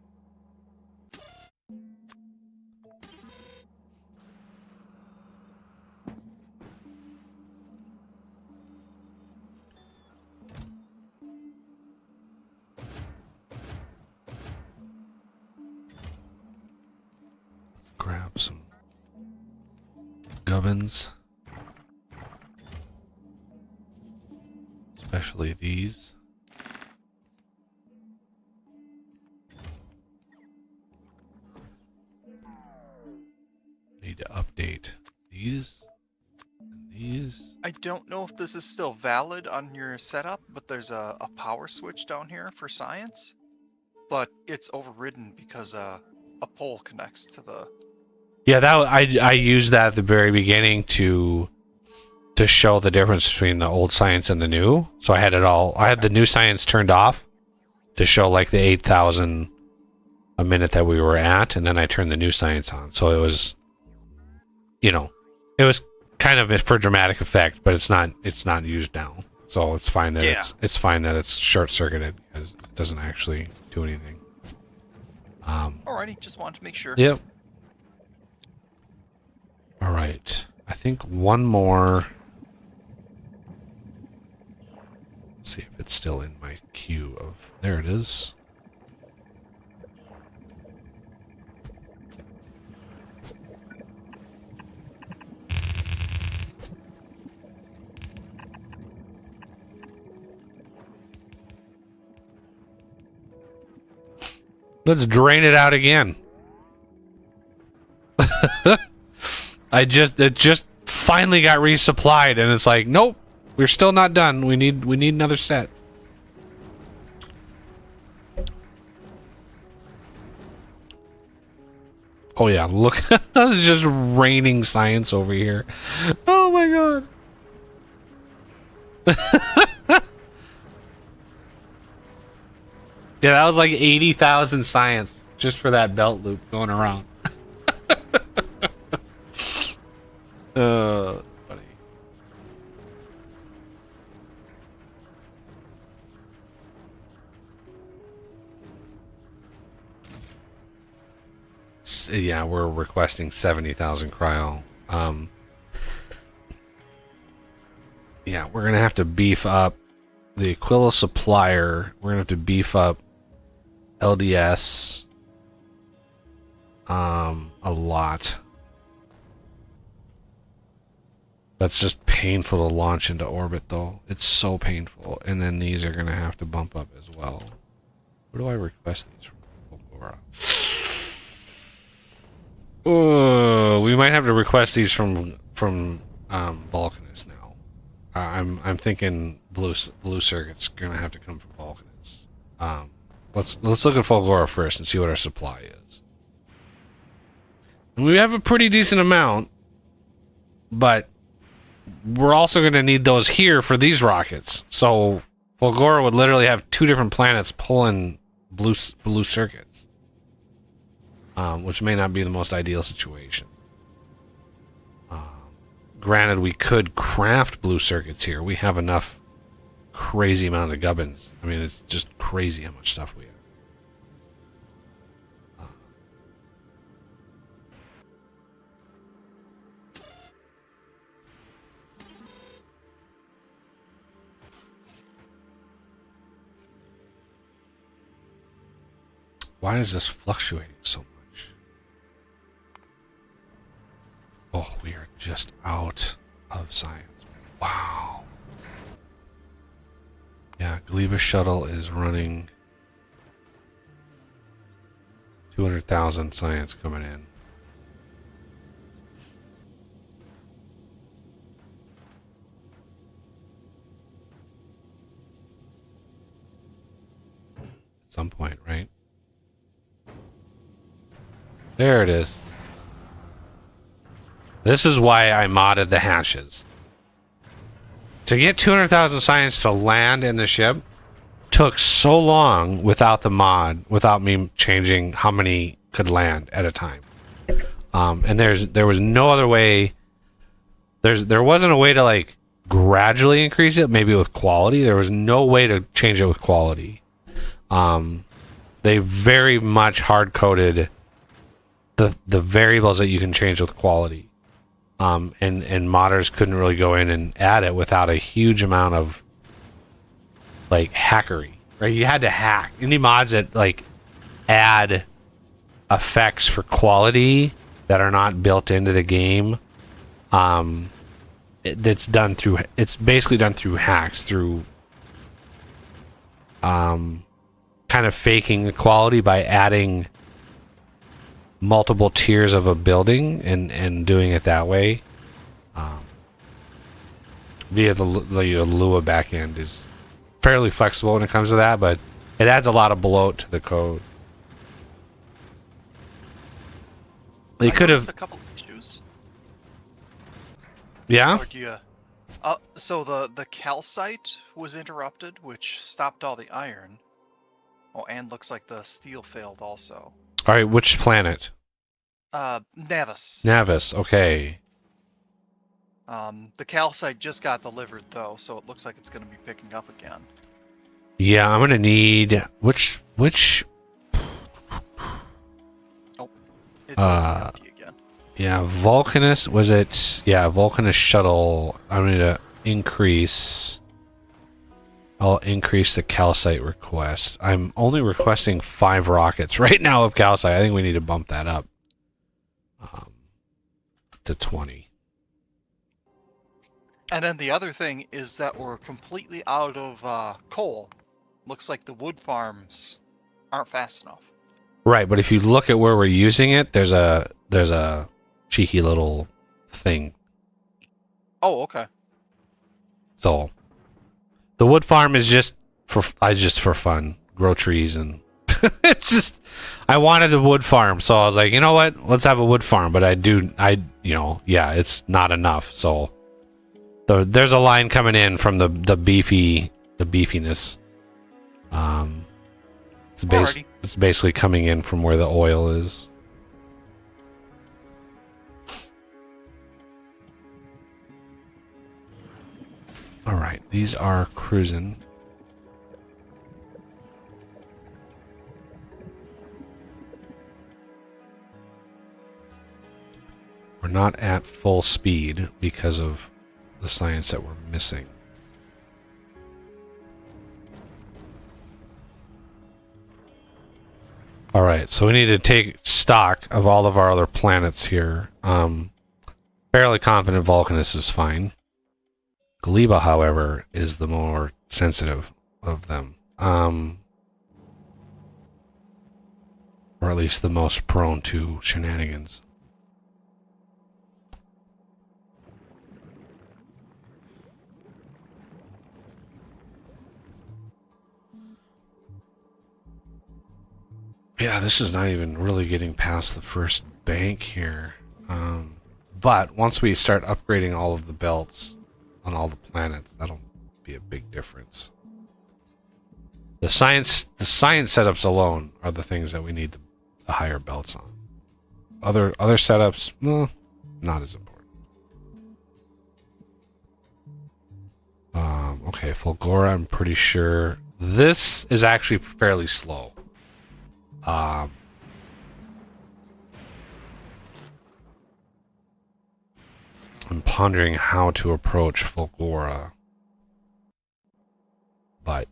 Grab some gubbins, especially these. Need to update these and these. I don't know if this is still valid on your setup, but there's a power switch down here for science. But it's overridden because a pole connects to the... Yeah, that I used that at the very beginning to show the difference between the old science and the new. So I had it all. I had the new science turned off to show like the 8,000 a minute that we were at, and then I turned the new science on. So it was, you know, it was kind of for dramatic effect, but it's not used now. So it's fine that it's fine that it's short circuited because it doesn't actually do anything. Alrighty, just wanted to make sure. Yep. All right. I think one more. Let's see if it's still in my queue of. There it is. Let's drain it out again. It just finally got resupplied, and it's like, nope, we're still not done. We need another set. Oh yeah, look, it's just raining science over here. Oh my god. Yeah, that was like 80,000 science just for that belt loop going around. Funny. Yeah, we're requesting 70,000 cryo. Yeah, we're gonna have to beef up the Aquila supplier. We're gonna have to beef up LDS a lot. That's just painful to launch into orbit, though. It's so painful. And then these are going to have to bump up as well. Where do I request these from? Oh, we might have to request these from Vulcanus now. I'm thinking blue circuit's going to have to come from Vulcanus. Let's look at Fulgora first and see what our supply is. And we have a pretty decent amount, but we're also going to need those here for these rockets. So Fulgora would literally have two different planets pulling blue circuits, which may not be the most ideal situation. Granted, we could craft blue circuits here. We have enough crazy amount of gubbins. I mean, it's just crazy how much stuff we have. Why is this fluctuating so much? Oh, we are just out of science. Wow. Yeah, Gleba shuttle is running 200,000 science coming in. At some point, right? There it is. This is why I modded the hashes. To get 200,000 science to land in the ship took so long without the mod, without me changing how many could land at a time. And there was no other way. There wasn't a way to like gradually increase it, maybe with quality. There was no way to change it with quality. They very much hard coded the variables that you can change with quality. And modders couldn't really go in and add it without a huge amount of like hackery, right? You had to hack. Any mods that like add effects for quality that are not built into the game, it's basically done through hacks, through kind of faking the quality by adding multiple tiers of a building and doing it that way. Via the Lua backend is fairly flexible when it comes to that, but it adds a lot of bloat to the code. They could have a couple issues. Yeah. Or do you, so the calcite was interrupted, which stopped all the iron. Oh, and looks like the steel failed also. All right, which planet? Navis. Navis, okay. The calcite just got delivered though, so it looks like it's going to be picking up again. Yeah, I'm gonna need which. Oh, it's empty again. Yeah, Vulcanus was it? Yeah, Vulcanus shuttle. I'm gonna increase. I'll increase the calcite request. I'm only requesting 5 rockets right now of calcite. I think we need to bump that up to 20. And then the other thing is that we're completely out of coal. Looks like the wood farms aren't fast enough. Right, but if you look at where we're using it, there's a cheeky little thing. Oh, okay. So the wood farm is just for fun, grow trees, and it's just I wanted a wood farm, so I was like, you know what, let's have a wood farm. But it's not enough. So there's a line coming in from the beefiness. It's basically coming in from where the oil is. All right, these are cruising. We're not at full speed because of the science that we're missing. All right, so we need to take stock of all of our other planets here. Fairly confident Vulcanus is fine. Gleba, however, is the more sensitive of them. Or at least the most prone to shenanigans. Yeah, this is not even really getting past the first bank here. But once we start upgrading all of the belts on all the planets, that'll be a big difference. The science setups alone are the things that we need the higher belts on. Other setups, not as important. Okay, Fulgora, I'm pretty sure this is actually fairly slow. I'm pondering how to approach Fulgora, but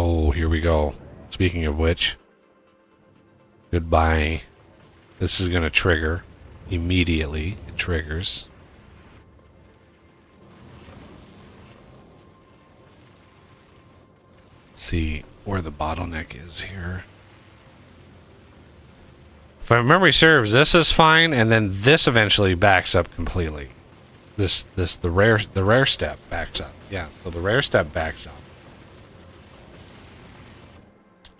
Oh, here we go. Speaking of which, goodbye. This is going to trigger immediately. It triggers. Let's see where the bottleneck is here. If my memory serves, this is fine, and then this eventually backs up completely. The rare step backs up. Yeah, so the rare step backs up.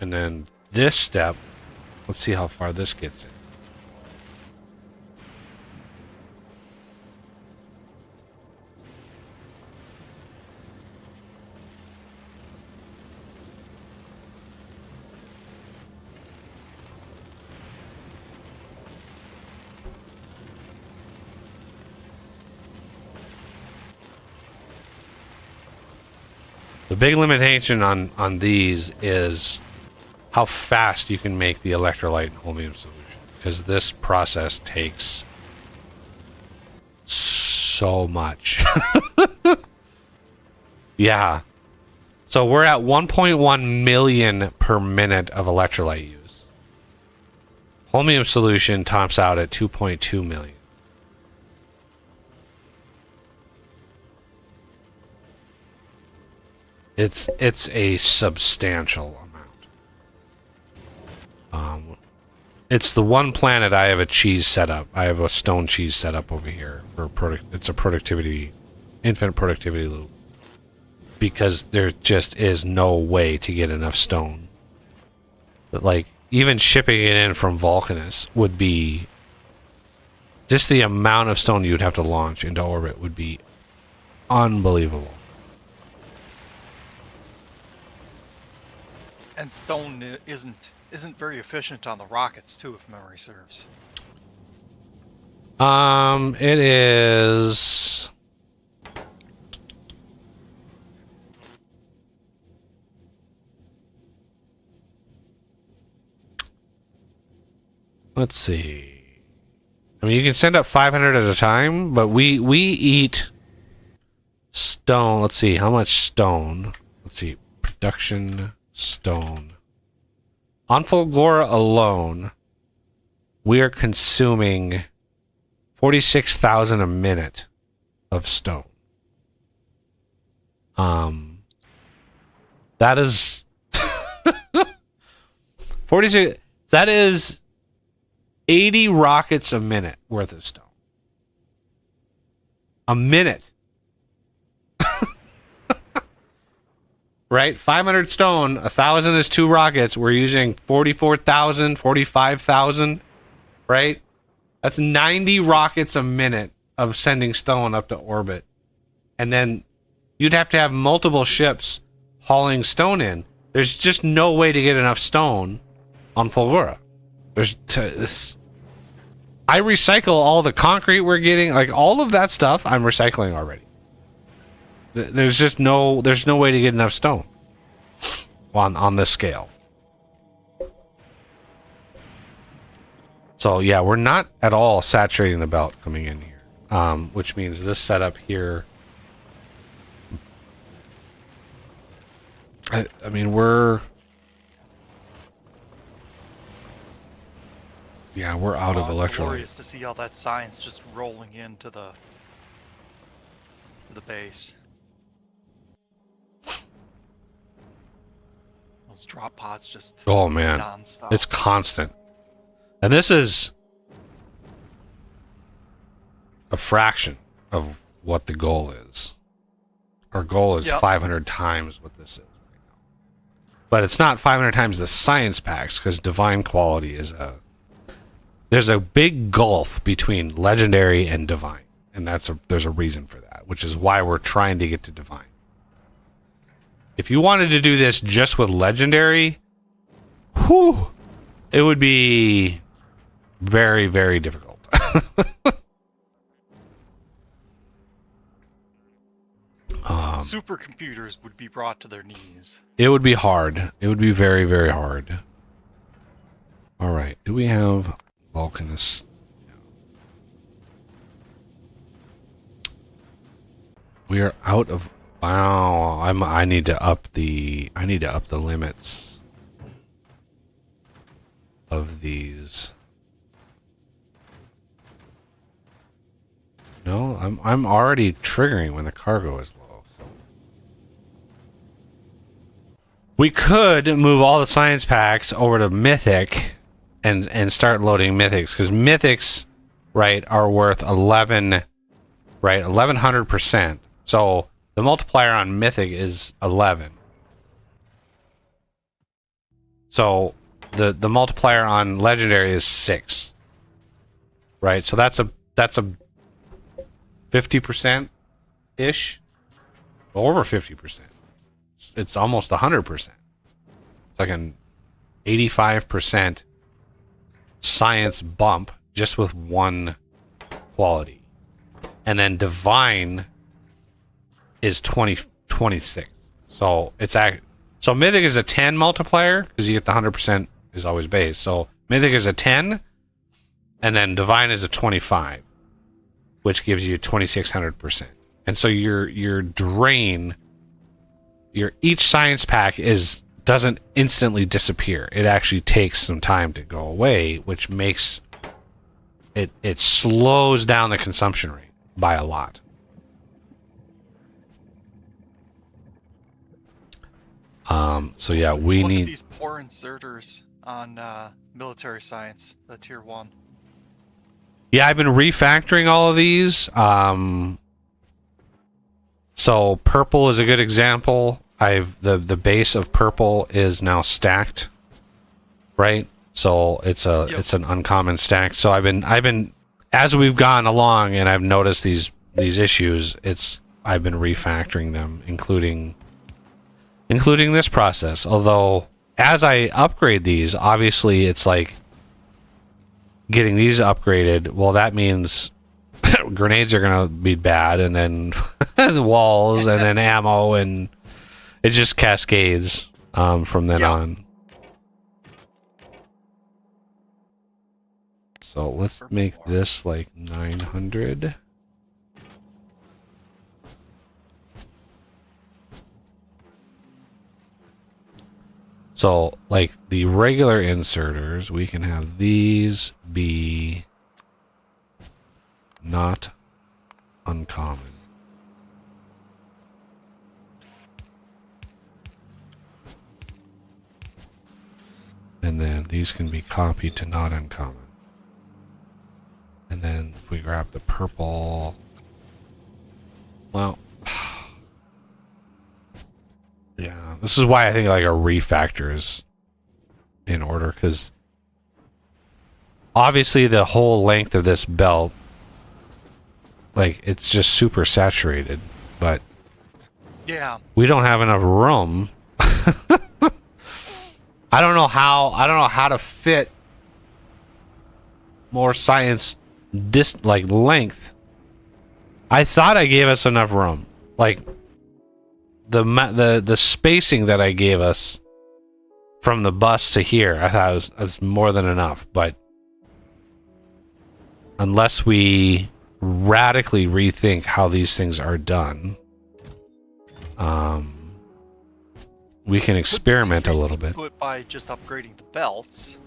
And then this step, let's see how far this gets in. The big limitation on these is how fast you can make the electrolyte and holmium solution, because this process takes so much. Yeah. So we're at 1.1 million per minute of electrolyte use. Holmium solution tops out at 2.2 million. It's a substantial amount. It's the one planet I have a cheese setup. I have a stone cheese setup over here for it's a productivity, infinite productivity loop, because there just is no way to get enough stone. But like even shipping it in from Vulcanus would be just the amount of stone you'd have to launch into orbit would be unbelievable. And stone isn't very efficient on the rockets too, if memory serves. It is. Let's see. I mean, you can send up 500 at a time, but we eat stone. Let's see how much stone. Let's see, production stone. On Fulgora alone, we are consuming 46,000 a minute of stone. That is 46. That is 80 rockets a minute worth of stone. A minute. Right? 500 stone, 1,000 is 2 rockets. We're using 44,000, 45,000, right? That's 90 rockets a minute of sending stone up to orbit. And then you'd have to have multiple ships hauling stone in. There's just no way to get enough stone on Fulgora. I recycle all the concrete we're getting, like all of that stuff I'm recycling already. There's no way to get enough stone on this scale. So yeah, we're not at all saturating the belt coming in here, which means this setup here. I mean we're out of electrolyte. It's glorious to see all that science just rolling into the base. Those drop pods just non-stop. It's constant. And this is a fraction of what the goal is. Our goal is 500 times what this is right now. But it's not 500 times the science packs, because divine quality is there's a big gulf between legendary and divine. And there's a reason for that, which is why we're trying to get to divine. If you wanted to do this just with legendary, it would be very, very difficult. Supercomputers would be brought to their knees. It would be hard. It would be very, very hard. All right. Do we have Vulcanus? We are out of Wow, I need to up the limits of these. No, I'm already triggering when the cargo is low. So. We could move all the science packs over to Mythic and start loading Mythics, because Mythics, right, are worth 1100%. So the multiplier on Mythic is 11. So the multiplier on Legendary is 6. Right? So that's a 50% ish. Over 50%. It's almost 100%. It's like an 85% science bump just with one quality. And then Divine is 26. So it's so Mythic is a 10 multiplier because you get the 100% is always base. So Mythic is a 10, and then Divine is a 25, which gives you 2600%. And so your drain, each science pack doesn't instantly disappear. It actually takes some time to go away, which makes it slows down the consumption rate by a lot. So yeah, we Look need at these poor inserters on military science, the tier 1. Yeah, I've been refactoring all of these. So purple is a good example. The base of purple is now stacked, right? So it's an uncommon stack. So I've been as we've gone along and I've noticed these issues, I've been refactoring them, including this process. Although as I upgrade these, obviously it's like getting these upgraded. Well, that means grenades are gonna be bad, and then the walls, and then ammo, and it just cascades from then on. So let's make this like 900. So like the regular inserters, we can have these be not uncommon. And then these can be copied to not uncommon. And then if we grab the purple, well, yeah, this is why I think like a refactor is in order, because obviously the whole length of this belt, like, it's just super saturated, but yeah, we don't have enough room. I don't know how to fit more science length. I thought I gave us enough room. Like the spacing that I gave us from the bus to here, I thought it was more than enough, but unless we radically rethink how these things are done, we can experiment a little bit. Put by just upgrading the belts.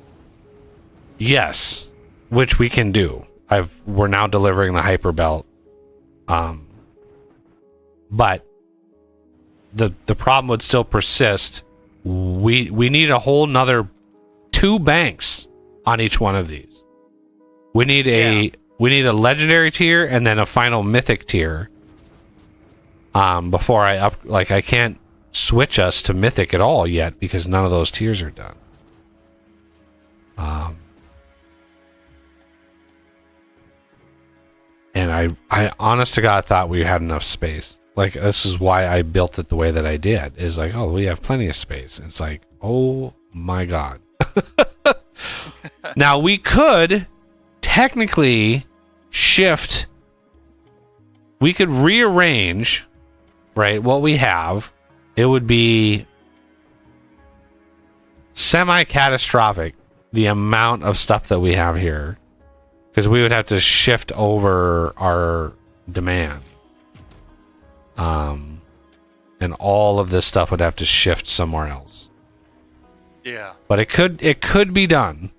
Yes, which we can do. We're now delivering the hyper belt, but the problem would still persist. We need a whole nother 2 banks on each one of these. We need a legendary tier and then a final mythic tier. Before I can't switch us to mythic at all yet because none of those tiers are done. And I honest to God thought we had enough space. Like, this is why I built it the way that I did. Is like, oh, we have plenty of space. It's like, oh my God. Now we could technically shift. We could rearrange, right, what we have. It would be semi-catastrophic, the amount of stuff that we have here, because we would have to shift over our demand. and all of this stuff would have to shift somewhere else. Yeah. But it could be done.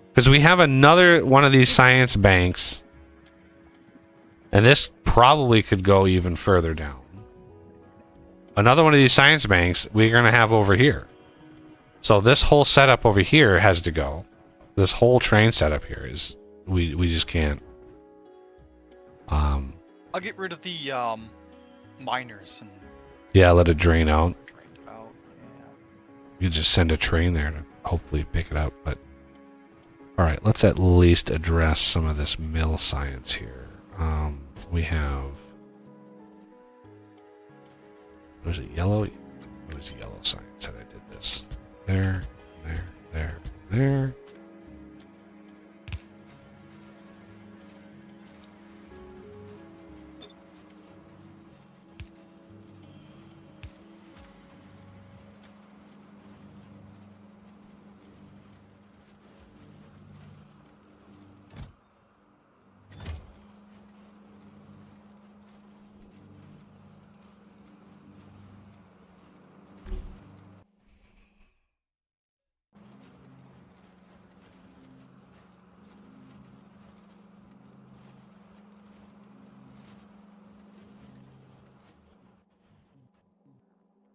Because we have another one of these science banks, and this probably could go even further down. Another one of these science banks we're going to have over here. So this whole setup over here has to go. This whole train setup here is... We just can't. I'll get rid of the miners and Yeah, let it drain out. drain it out. Yeah. You just send a train there to hopefully pick it up. But all right, let's at least address some of this mill science here. We have... Was it yellow? It was yellow science that I did this. There, there, there, there.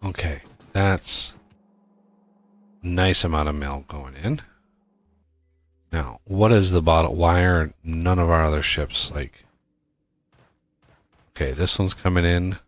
Okay, that's a nice amount of mail going in. Now, what is the bottom? Why are none of our other ships like... Okay, this one's coming in.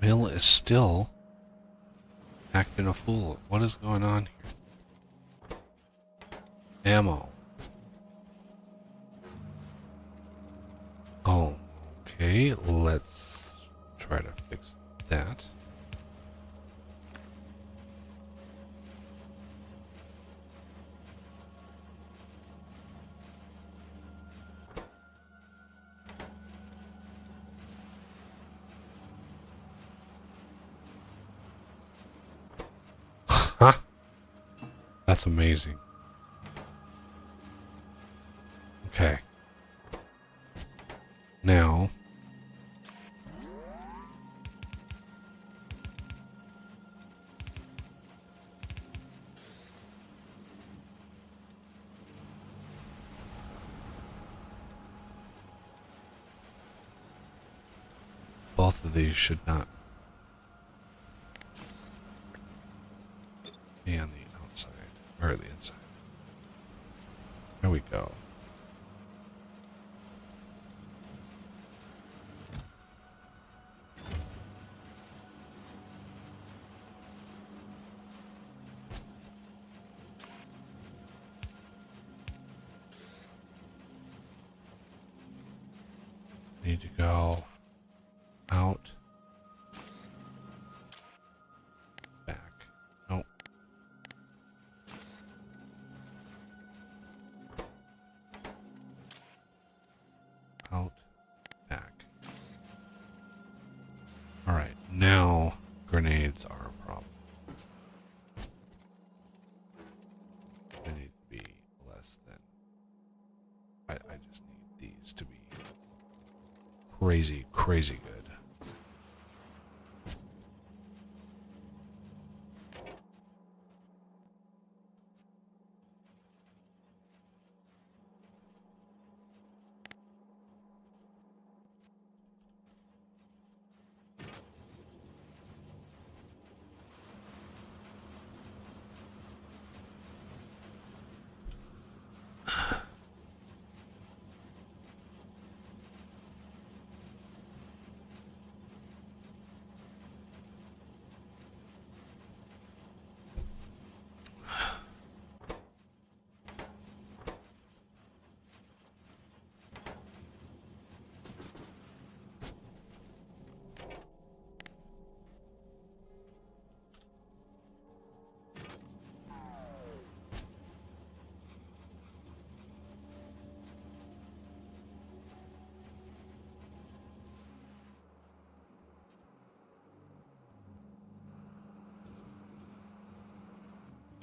Mill is still acting a fool. What is going on here? Ammo. Oh, okay. Let's try to fix that. Huh? That's amazing. Okay. Now... both of these should not be on the outside, or the inside. There we go. Need to go out, back. Nope. Out, back. All right, now grenades are a problem. They need to be less than... I just need these to be crazy, crazy good.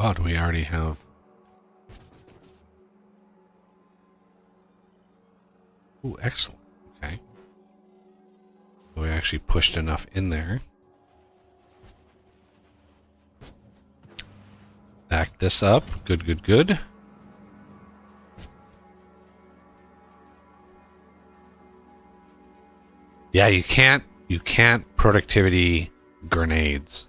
Oh, do we already have... Ooh, excellent. Okay. So we actually pushed enough in there. Back this up. Good, good, good. Yeah, you can't productivity grenades.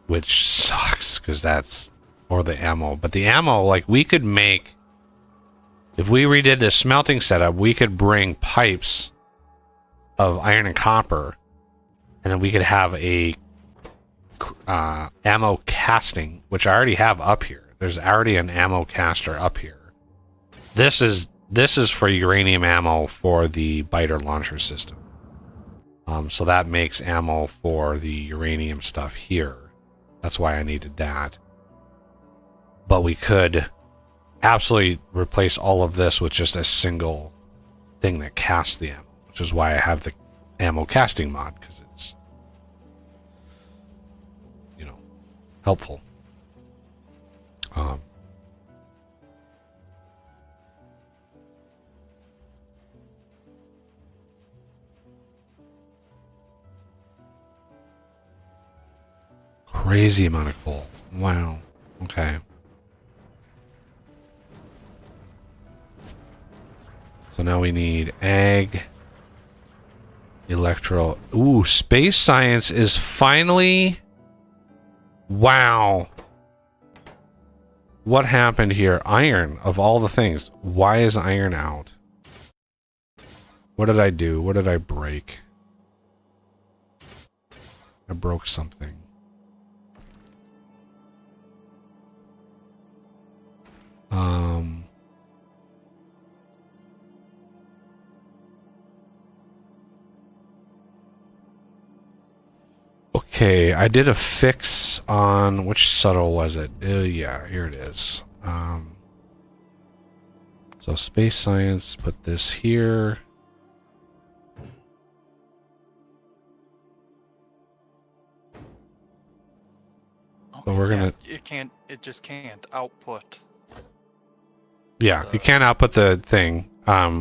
Which sucks, because that's... Or the ammo. But the ammo, like, we could make... If we redid this smelting setup, we could bring pipes of iron and copper, and then we could have a ammo casting, which I already have up here. There's already an ammo caster up here. This is for uranium ammo for the biter launcher system. So that makes ammo for the uranium stuff here. That's why I needed that. But we could absolutely replace all of this with just a single thing that casts the ammo, which is why I have the ammo casting mod, because it's, you know, helpful. Crazy amount of coal. Wow. Okay. So now we need ag, electro. Ooh, space science is finally... Wow. What happened here? Iron, of all the things. Why is iron out? What did I do? What did I break? I broke something. Okay, I did a fix on which subtle was it? Yeah, here it is. So space science, put this here. So we're gonna. It just can't output. Yeah, you can't output the thing. Yeah.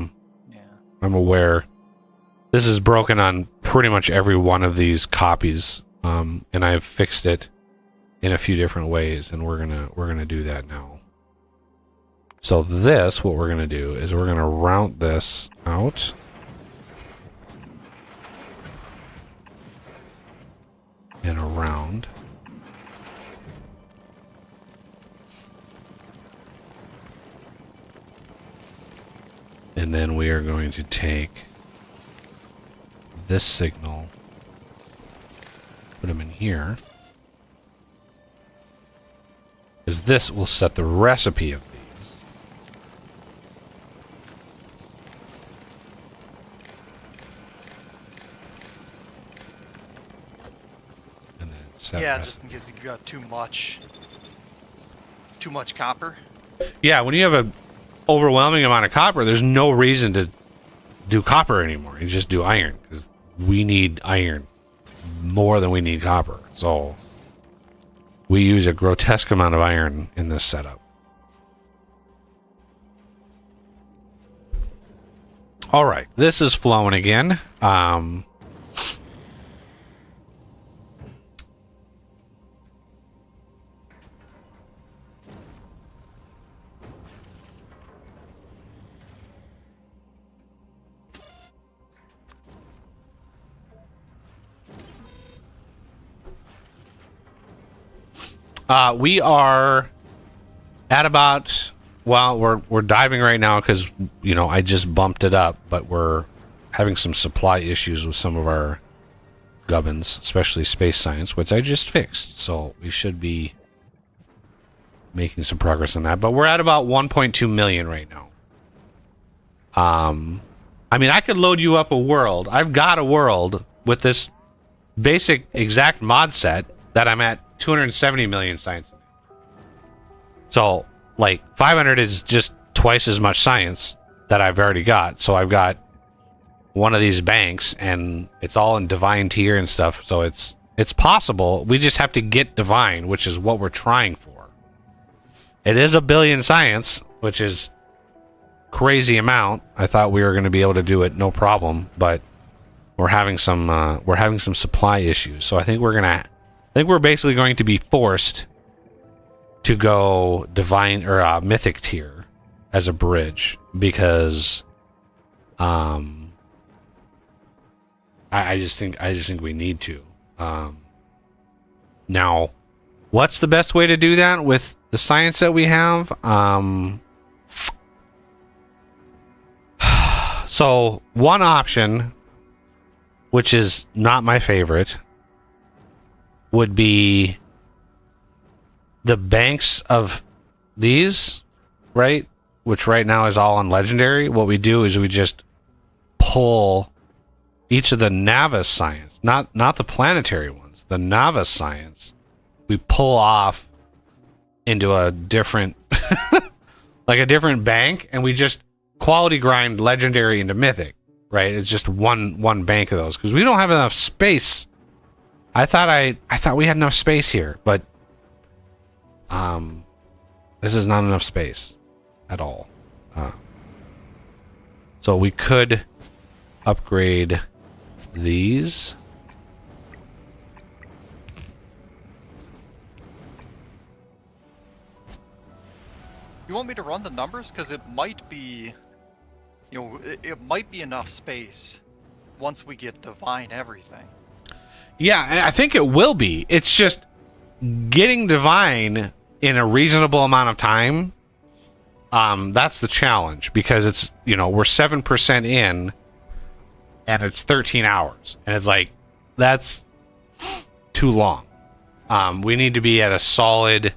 I'm aware. This is broken on pretty much every one of these copies, and I've fixed it in a few different ways, and we're gonna do that now. So this, what we're gonna do is we're gonna route this out. And around. And then we are going to take this signal, put them in here, because this will set the recipe of these. And then set just in case you got too much copper. Yeah, when you have a overwhelming amount of copper, there's no reason to do copper anymore. You just do iron, because we need iron more than we need copper. So we use a grotesque amount of iron in this setup. All right, this is flowing again. We are at about, well, we're diving right now because, you know, I just bumped it up, but we're having some supply issues with some of our gubbins, especially space science, which I just fixed. So we should be making some progress on that. But we're at about 1.2 million right now. I mean, I could load you up a world. I've got a world with this basic exact mod set that I'm at 270 million science. So, like, 500 is just twice as much science that I've already got. So I've got one of these banks, and it's all in divine tier and stuff. So it's possible. We just have to get divine, which is what we're trying for. It is a billion science, which is crazy amount. I thought we were going to be able to do it no problem, but we're having some supply issues. So I think we're basically going to be forced to go divine or mythic tier as a bridge because I just think we need to. Now, what's the best way to do that with the science that we have? So one option, which is not my favorite, would be the banks of these, right? Which right now is all on legendary. What we do is we just pull each of the Navis science, not the planetary ones, the Navis science, we pull off into a different like a different bank, and we just quality grind legendary into mythic, right? It's just one bank of those because we don't have enough space. I thought we had enough space here, but this is not enough space at all. So we could upgrade these. You want me to run the numbers? Because it might be, you know, it might be enough space once we get divine everything. Yeah, and I think it will be. It's just getting divine in a reasonable amount of time. That's the challenge because it's, you know, we're 7% in and it's 13 hours. And it's like, that's too long. We need to be at a solid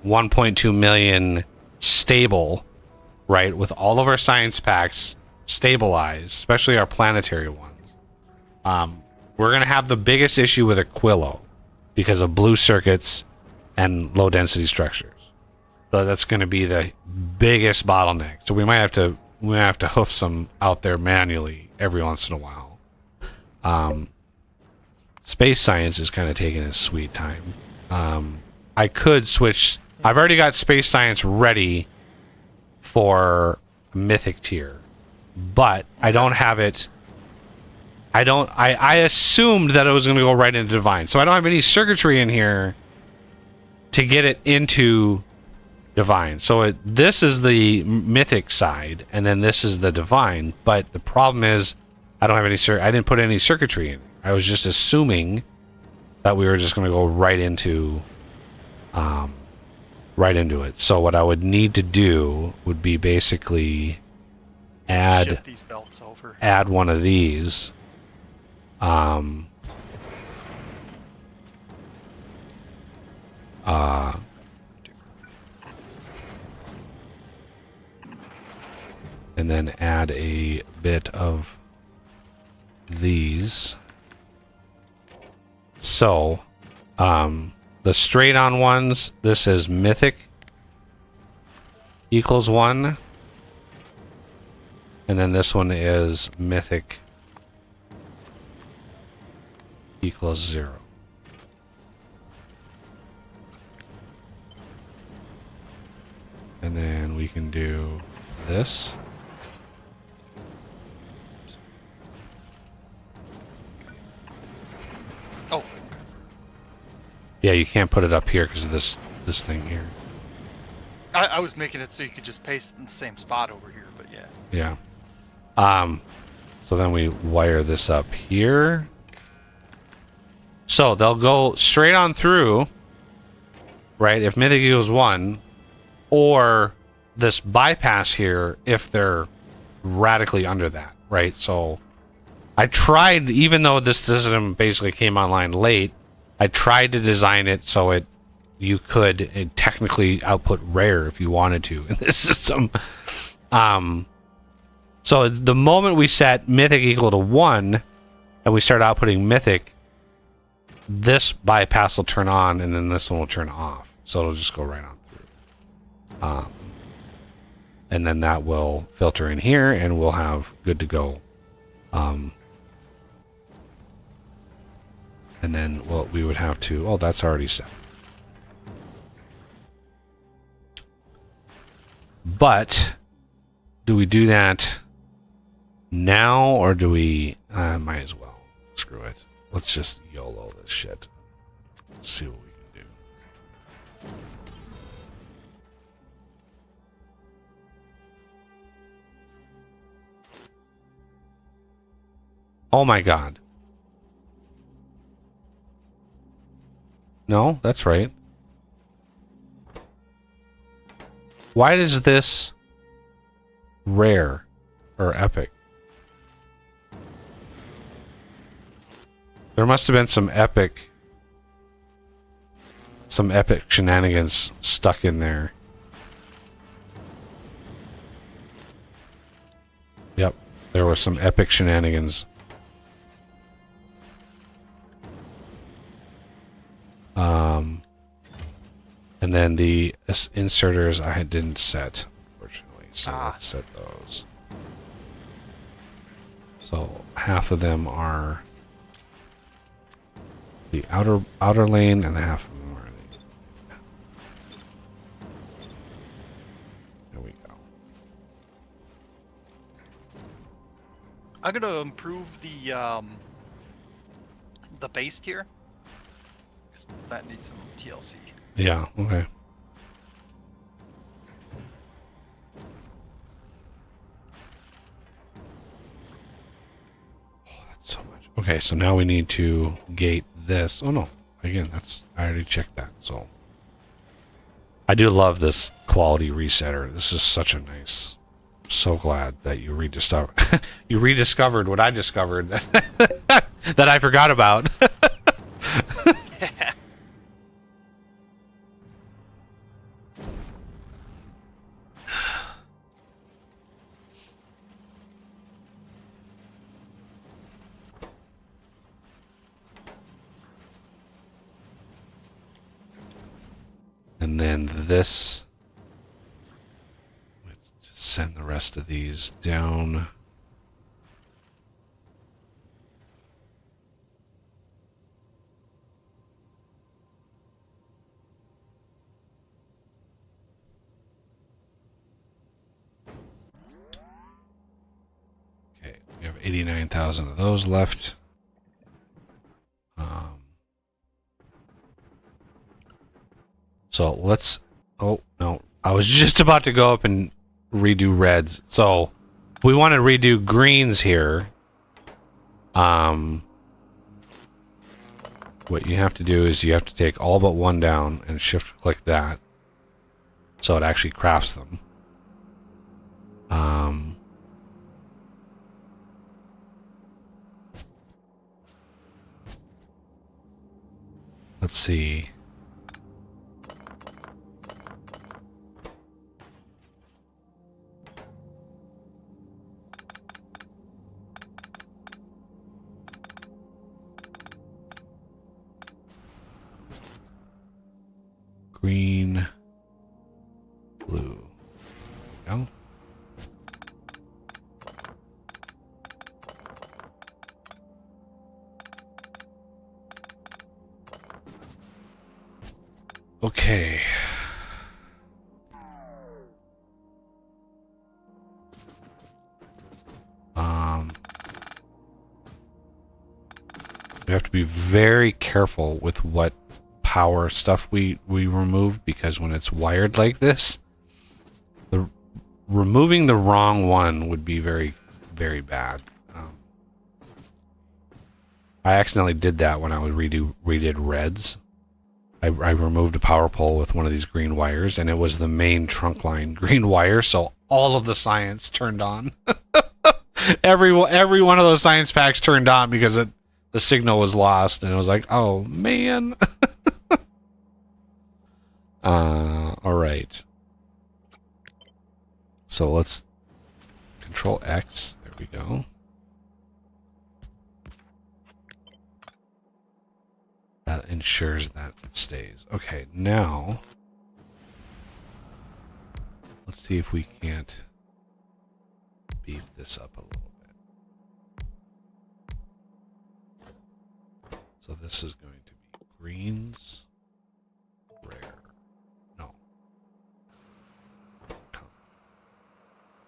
1.2 million stable, right? With all of our science packs stabilized, especially our planetary ones. We're going to have the biggest issue with Aquilo because of blue circuits and low density structures. So that's going to be the biggest bottleneck. So we might have to hoof some out there manually every once in a while. Space science is kind of taking its sweet time. I could switch. I've already got space science ready for mythic tier, but I don't have it. I assumed that it was going to go right into divine, so I don't have any circuitry in here to get it into divine. So this is the mythic side, and then this is the divine. But the problem is, I don't have any. I didn't put any circuitry in. I was just assuming that we were just going to go right into it. So what I would need to do would be basically Shift these belts over. Add one of these. And then add a bit of these. So, the straight on ones, this is mythic equals 1. And then this one is mythic equals 0. And then we can do this. Yeah, you can't put it up here because of this thing here. I was making it so you could just paste it in the same spot over here, but yeah. Yeah. So then we wire this up here. So they'll go straight on through, right? If Mythic equals 1, or this bypass here if they're radically under that, right? So I tried, even though this system basically came online late, I tried to design it so you could technically output rare if you wanted to in this system. So the moment we set Mythic equal to 1 and we start outputting Mythic, this bypass will turn on and then this one will turn off. So it'll just go right on through. And then that will filter in here and we'll have good to go. And then what we would have to... Oh, that's already set. But do we do that now or do we... might as well. Screw it. Let's just YOLO this shit. See what we can do. Oh my god. No, that's right. Why is this rare or epic? There must have been some epic shenanigans stuck in there. Yep, there were some epic shenanigans. And then the inserters I didn't set, unfortunately. So let's set those. So half of them are the outer lane, and half of them are the... There we go. I'm gonna improve the base tier, 'cause that needs some TLC. Yeah, okay. Oh, that's so much. Okay, so now we need to gate this. Oh no, again, I already checked that. So I do love this quality resetter. This is such a nice... So glad that you rediscovered what I discovered that I forgot about. And then this, let's just send the rest of these down. Okay, we have 89,000 of those left. So let's... Oh, no. I was just about to go up and redo reds. So we want to redo greens here. What you have to do is you have to take all but one down and shift click that. So it actually crafts them. Let's see. Green, blue. There we go. Okay. We have to be very careful with what power stuff we removed, because when it's wired like this, removing the wrong one would be very, very bad. I accidentally did that when I was redid reds. I removed a power pole with one of these green wires, and it was the main trunk line green wire, so all of the science turned on. every one of those science packs turned on because the signal was lost, and it was like, oh man. All right. So let's Control X. There we go. That ensures that it stays. Okay, now let's see if we can't beef this up a little bit. So this is going to be greens, rare. No.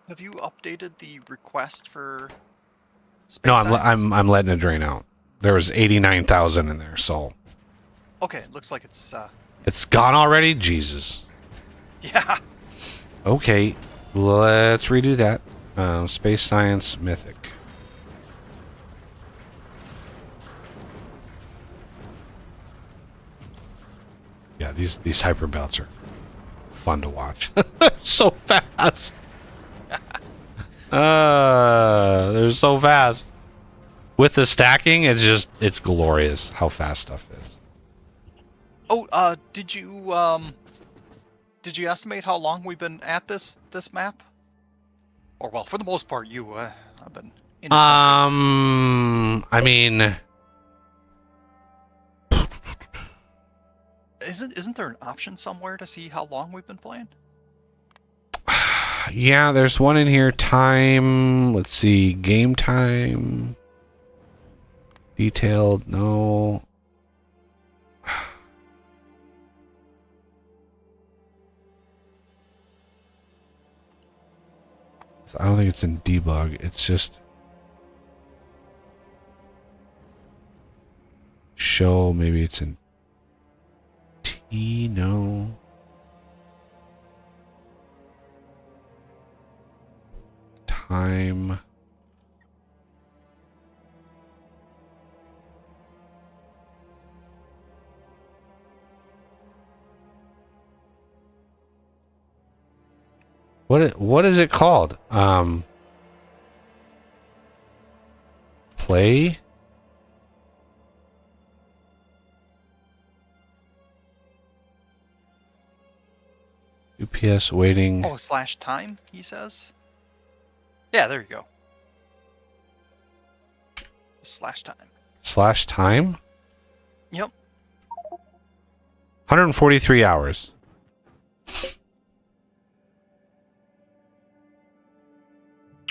Have you updated the request for space? No, science? I'm letting it drain out. There was 89,000 in there, so Okay, it looks like it's it's gone already. Jesus. yeah. Okay, let's redo that. Space Science Mythic. Yeah, these hyper belts are fun to watch. So fast. They're so fast. With the stacking, it's glorious how fast stuff is. Oh, did you estimate how long we've been at this map? Or well, for the most part, I've been inattentive. I mean, Isn't there an option somewhere to see how long we've been playing? yeah, there's one in here. Time. Let's see. Game time. Detailed. No. I don't think it's in debug. It's just show. Maybe it's in T. No. Time. What is it called? Play? UPS waiting. Oh, /time, he says. Yeah, there you go. /time. /time? Yep. 143 hours.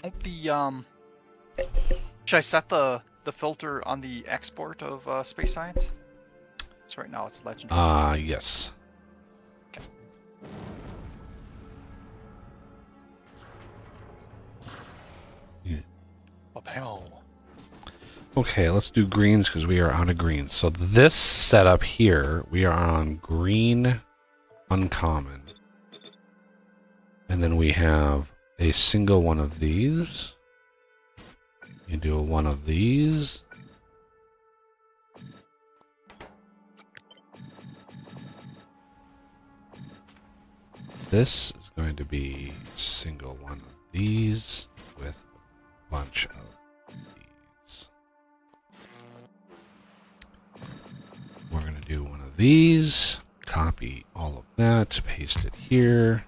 Oh, should I set the filter on the export of space science? So right now it's legendary. Yes. Okay, let's do greens because we are on a green. So this setup here, we are on green uncommon. And then we have a single one of these. You do one of these. This is going to be single one of these with a bunch of these. We're going to do one of these, copy all of that, paste it here.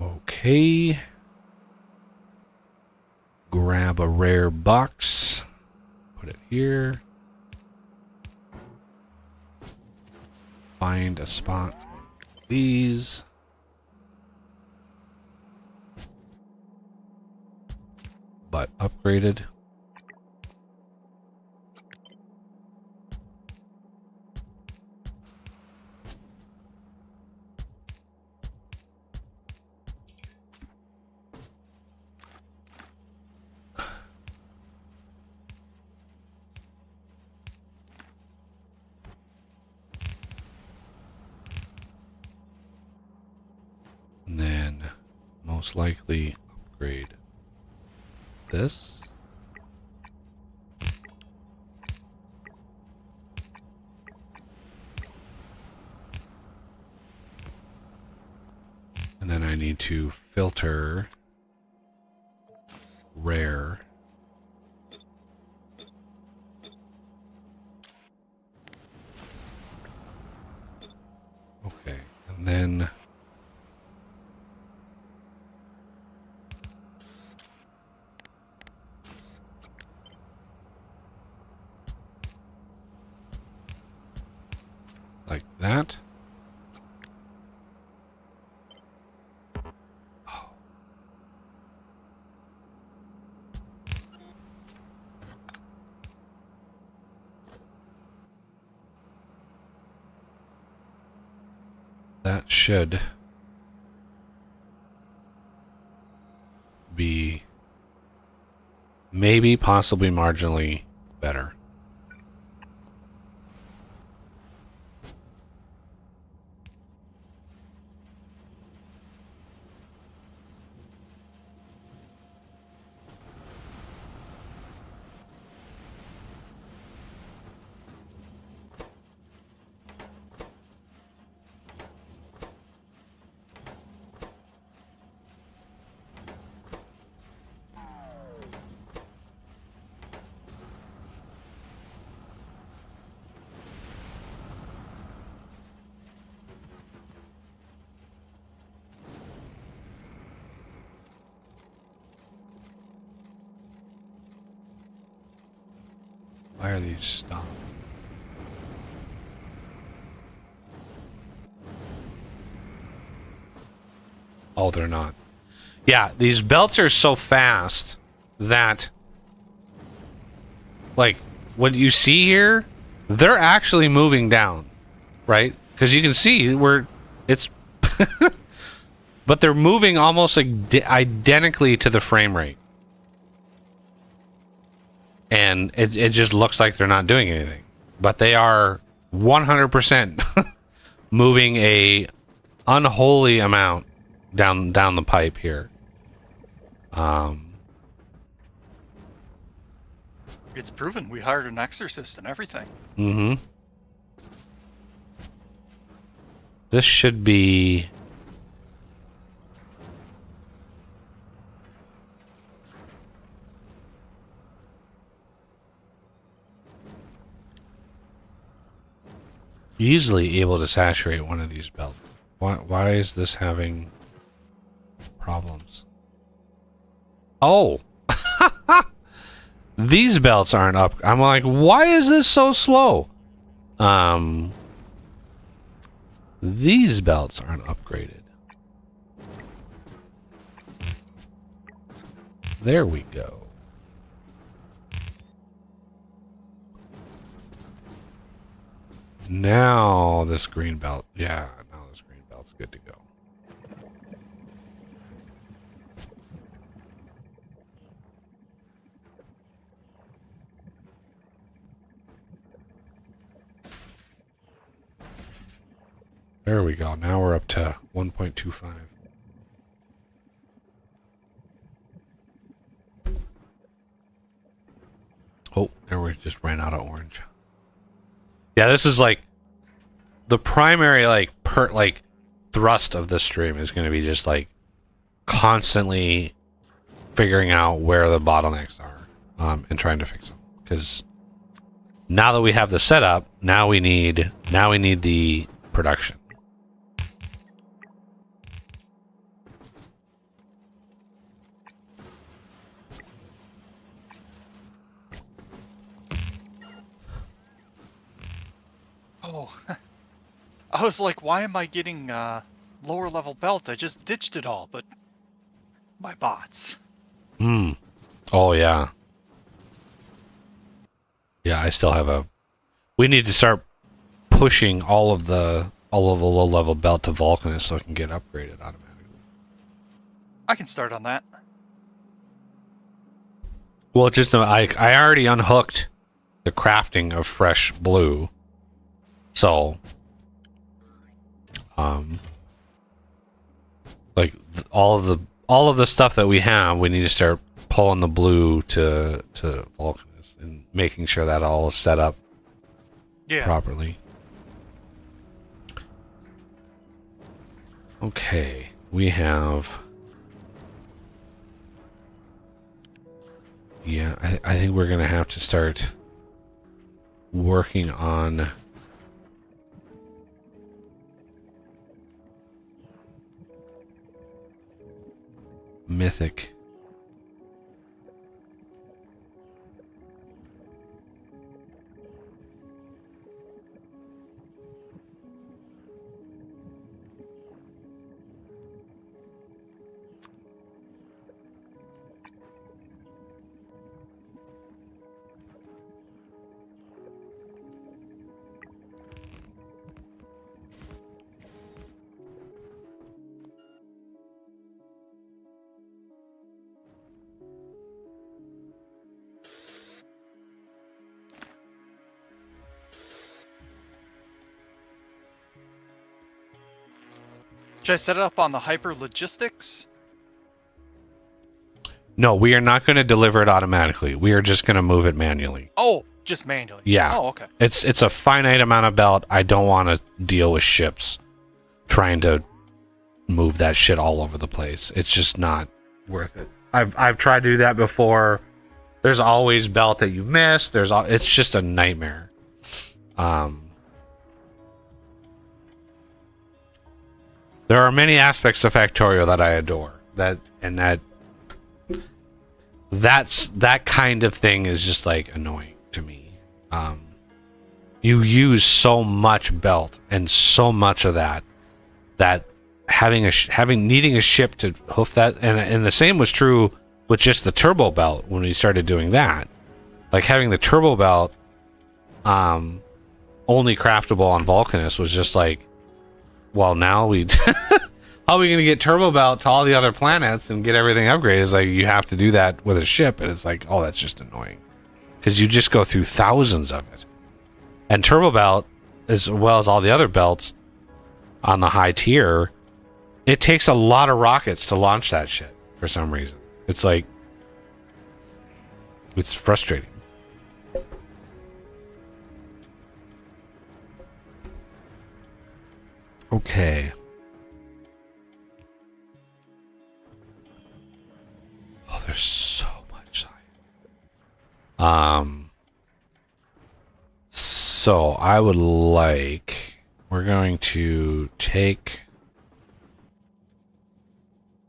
Okay. Grab a rare box. Put it here. Find a spot. These. But upgraded. most likely upgrade this. And then I need to filter rare. Okay, and then like that. That should be maybe possibly marginally better. Why are these stopped? Oh, they're not. Yeah, these belts are so fast that, like, what you see here, they're actually moving down, right? Because you can see it's, but they're moving almost identically to the frame rate. And it just looks like they're not doing anything. But they are 100% moving a unholy amount down the pipe here. It's proven. We hired an exorcist and everything. Mm-hmm. This should be... easily able to saturate one of these belts. Why is this having problems? Oh! These belts aren't up. I'm like, why is this so slow? These belts aren't upgraded. There we go. Now this green belt, yeah, now this green belt's good to go. There we go. Now we're up to 1.25. Oh, there we just ran out of orange. Yeah, this is like the primary thrust of this stream is going to be just like constantly figuring out where the bottlenecks are and trying to fix them. Because now that we have the setup, now we need the production. Oh, I was like, why am I getting lower level belt? I just ditched it all, but my bots. Oh yeah. Yeah, I still have we need to start pushing all of the low level belt to Vulcanist so it can get upgraded automatically. I can start on that. Well, just I already unhooked the crafting of fresh blue. So, all all of the stuff that we have, we need to start pulling the blue to Vulcanus and making sure that all is set up properly. Okay, we have... Yeah, I think we're going to have to start working on... Mythic. Should I set it up on the hyper logistics? No, we are not going to deliver it automatically. We are just going to move it manually. Oh, just manually. Yeah. Oh, okay. It's a finite amount of belt. I don't want to deal with ships trying to move that shit all over the place. It's just not worth it. I've tried to do that before. There's always belt that you miss. It's just a nightmare. There are many aspects of Factorio that I adore. That kind of thing is just like annoying to me. You use so much belt and so much of that needing a ship to hoof that, and the same was true with just the turbo belt when we started doing that. Like having the turbo belt only craftable on Vulcanus was just like, well, now how are we going to get turbo belt to all the other planets and get everything upgraded? It's like you have to do that with a ship, and it's like, oh, that's just annoying because you just go through thousands of it. And turbo belt, as well as all the other belts on the high tier, it takes a lot of rockets to launch that shit for some reason. It's like, it's frustrating. Okay. Oh, there's so much science. So I would like, we're going to take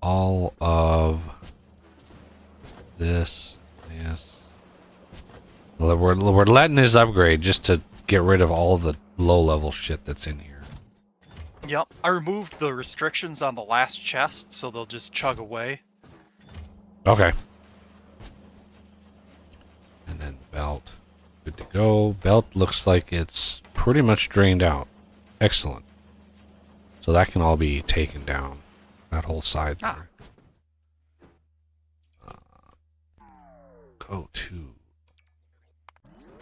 all of this. We're letting this upgrade just to get rid of all the low level shit that's in here. Yep, I removed the restrictions on the last chest, so they'll just chug away. Okay. And then belt. Good to go. Belt looks like it's pretty much drained out. Excellent. So that can all be taken down. That whole side there. Go to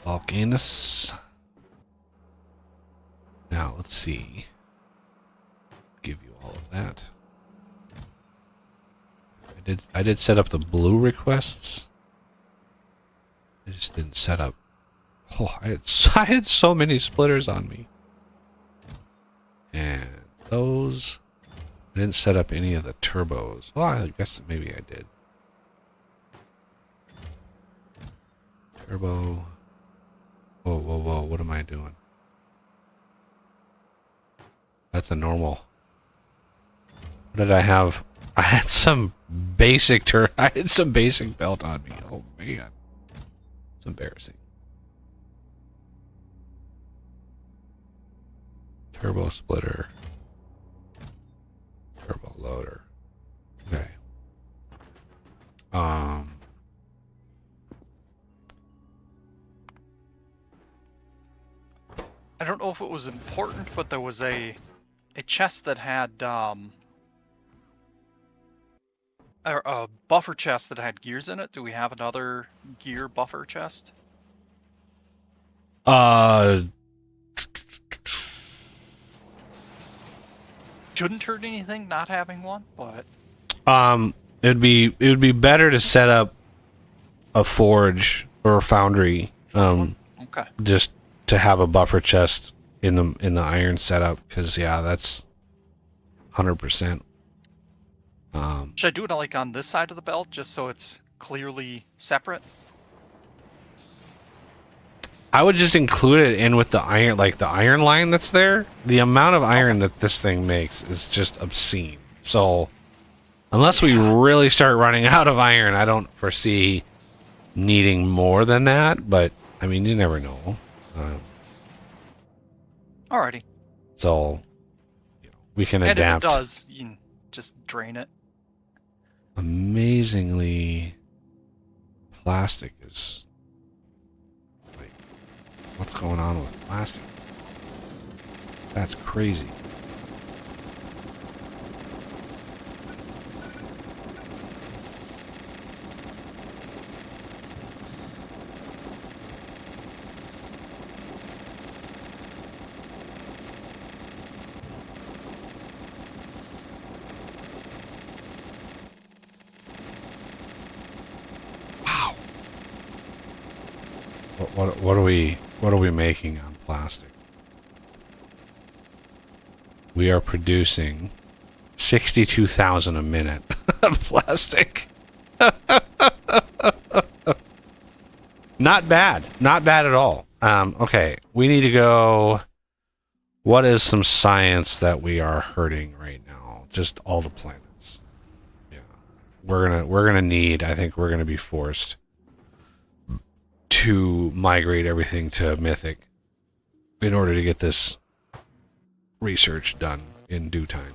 Vulcanus. Now, let's see. Give you all of that. I did set up the blue requests. I just didn't set up. Oh, I had so many splitters on me. And those. I didn't set up any of the turbos. Well, I guess maybe I did. Turbo. Whoa, whoa, whoa. What am I doing? That's a normal. What did I have? I had some basic I had some basic belt on me. Oh man. It's embarrassing. Turbo splitter. Turbo loader. Okay. I don't know if it was important, but there was a chest that had a buffer chest that had gears in it. Do we have another gear buffer chest? Shouldn't hurt anything not having one, but it would be better to set up a forge or a foundry, Okay. just to have a buffer chest in the iron setup, because yeah, that's 100%. Should I do it like on this side of the belt just so it's clearly separate? I would just include it in with the iron, like the iron line that's there. The amount of iron that this thing makes is just obscene. So unless we really start running out of iron, I don't foresee needing more than that. But I mean, you never know. Alrighty. So we can And adapt. if it does, you can just drain it. Amazingly, plastic is like, what's going on with plastic? That's crazy. What are we making on plastic? We are producing 62,000 a minute of plastic. Not bad. Not bad at all. Okay, we need to go. What is some science that we are hurting right now? Just all the planets. Yeah. We're gonna need, I think we're gonna be forced to migrate everything to Mythic in order to get this research done in due time.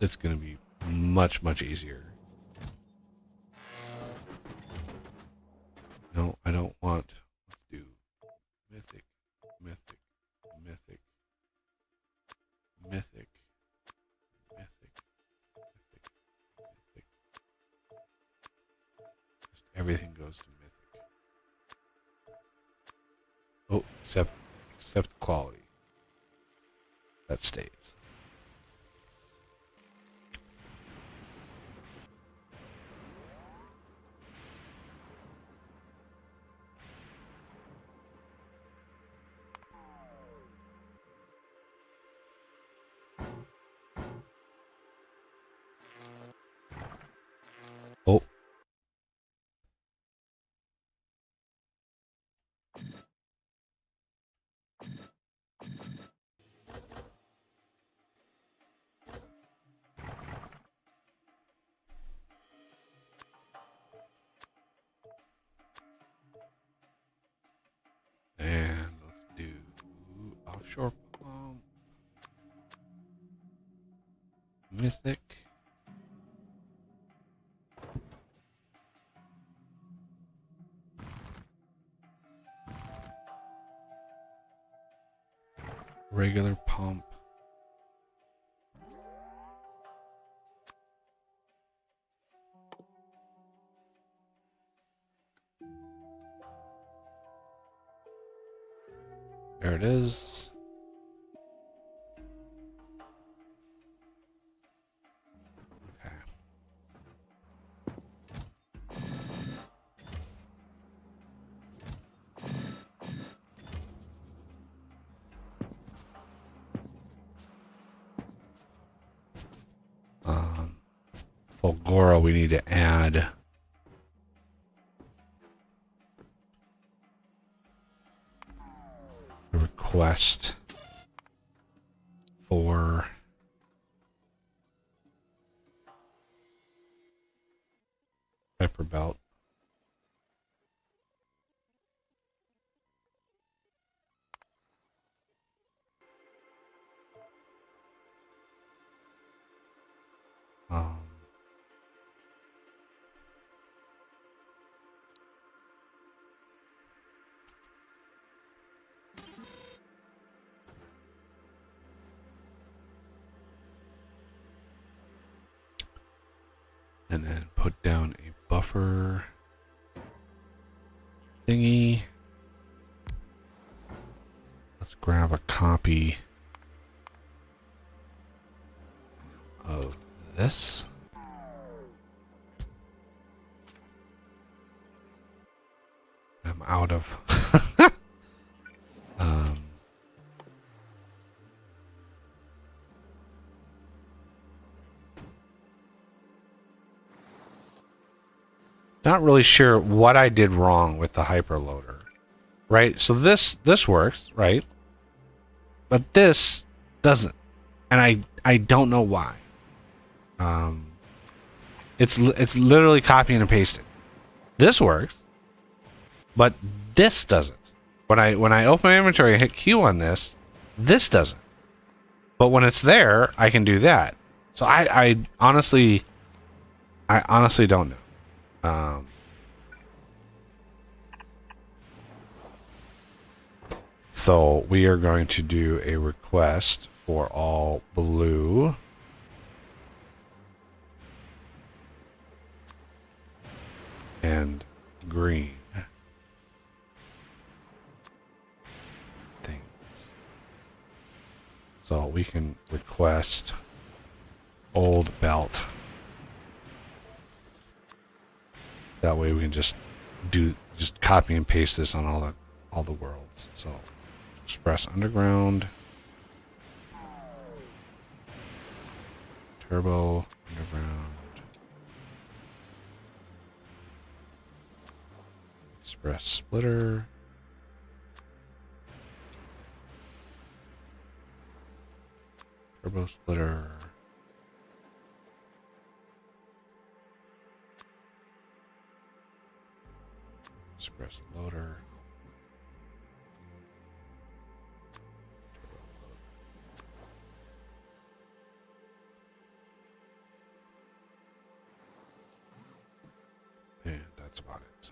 It's going to be much, much easier. No, I don't want. Let's do Mythic, Mythic, Mythic, Mythic, Mythic, Mythic, Mythic. Just everything goes to Mythic. Oh, except quality. That stays. Oh. And let's do offshore pump. Mythic. Regular pump. There it is. Okay. Fulgora, we need to add a request for Hyperbelt. And then put down a buffer thingy. Let's grab a copy of this. out of. Not really sure what I did wrong with the hyperloader, right? So this works, right? But this doesn't, and I don't know why. It's literally copying and pasting. This works, but this doesn't. When I open my inventory and hit Q on this, this doesn't. But when it's there, I can do that. So I honestly don't know. So we are going to do a request for all blue and green things. So we can request old belt. That way we can just copy and paste this on all the worlds. So express underground, turbo underground, express splitter, turbo splitter, express loader, and that's about it.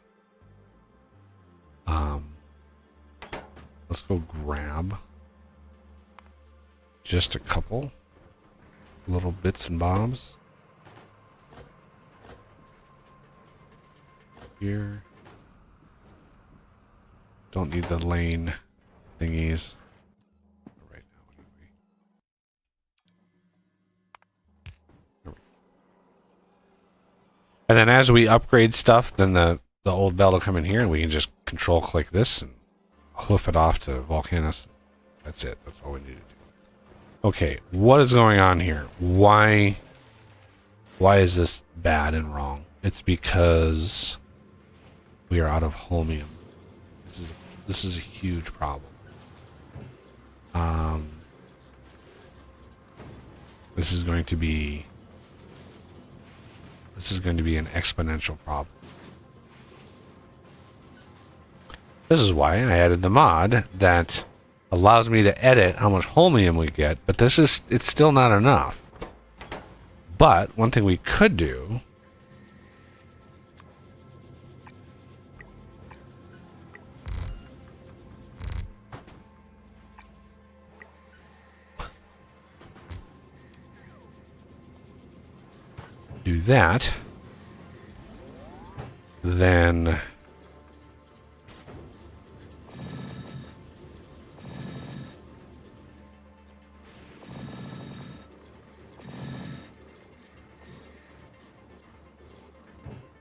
Let's go grab just a couple little bits and bobs here. Don't need the lane thingies right now anyway. There we go. And then as we upgrade stuff, then the old belt will come in here and we can just control click this and hoof it off to Volcanus. That's it. That's all we need to do. Okay, what is going on here? Why is this bad and wrong? It's because we are out of holmium. This is a huge problem. This is going to be an exponential problem. This is why I added the mod that allows me to edit how much holmium we get, but it's still not enough. But one thing we could do that, then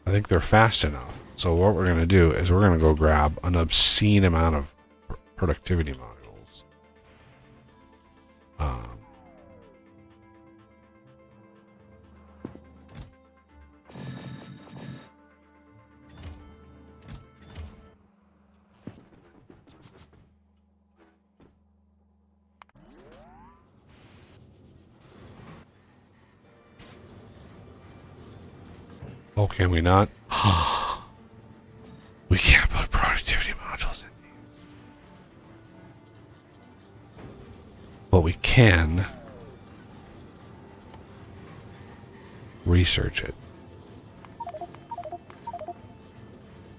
I think they're fast enough. So what we're going to do is we're going to go grab an obscene amount of productivity modules. Oh, can we not? We can't put productivity modules in these. But we can research it.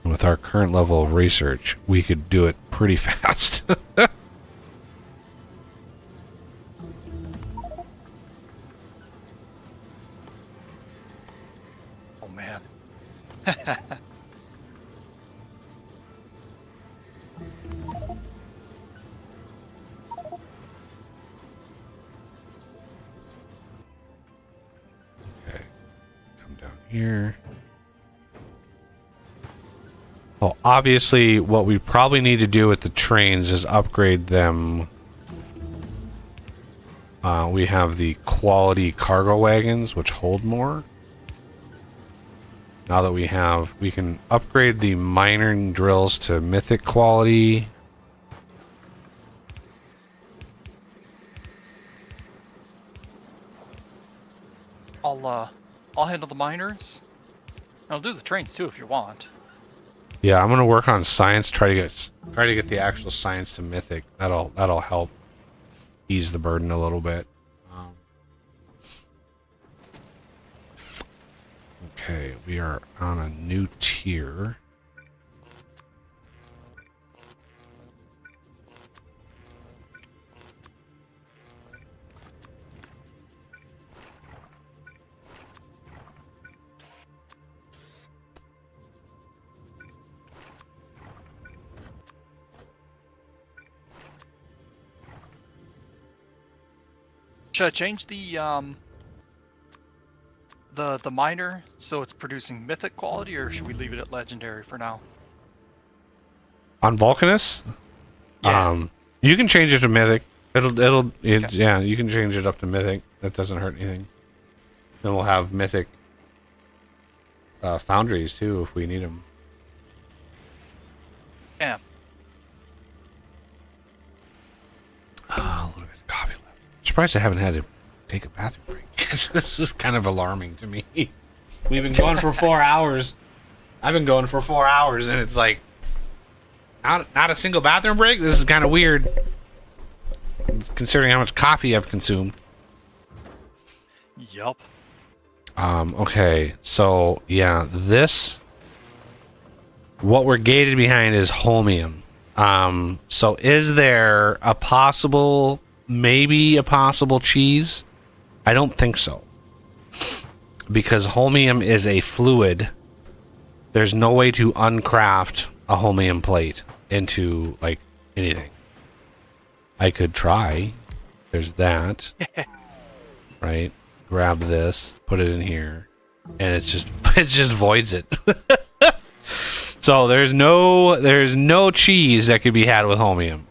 And with our current level of research, we could do it pretty fast. Okay, come down here. Well, obviously, what we probably need to do with the trains is upgrade them. We have the quality cargo wagons, which hold more. Now that we can upgrade the mining drills to mythic quality. I'll handle the miners. I'll do the trains too if you want. Yeah, I'm gonna work on science. Try to get the actual science to mythic. That'll help ease the burden a little bit. Okay, we are on a new tier. Should I change the miner so it's producing mythic quality, or should we leave it at legendary for now? On Vulcanus? Yeah. You can change it to mythic. Okay. Yeah, you can change it up to mythic. That doesn't hurt anything. Then we'll have mythic foundries too if we need them. Yeah. A little bit of coffee left. I'm surprised I haven't had to take a bathroom break. This is kind of alarming to me. We've been going for 4 hours. I've been going for 4 hours, and it's like not a single bathroom break. This is kind of weird, considering how much coffee I've consumed. Yup. Okay, so yeah, what we're gated behind is holmium. So is there maybe a possible cheese? I don't think so. Because holmium is a fluid. There's no way to uncraft a holmium plate into, like, anything. I could try. There's that. Right? Grab this, put it in here, and it just voids it. So there's no cheese that could be had with holmium.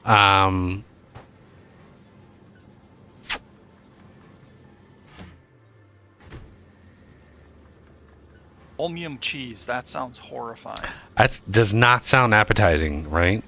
Holmium cheese. That sounds horrifying. That does not sound appetizing, right?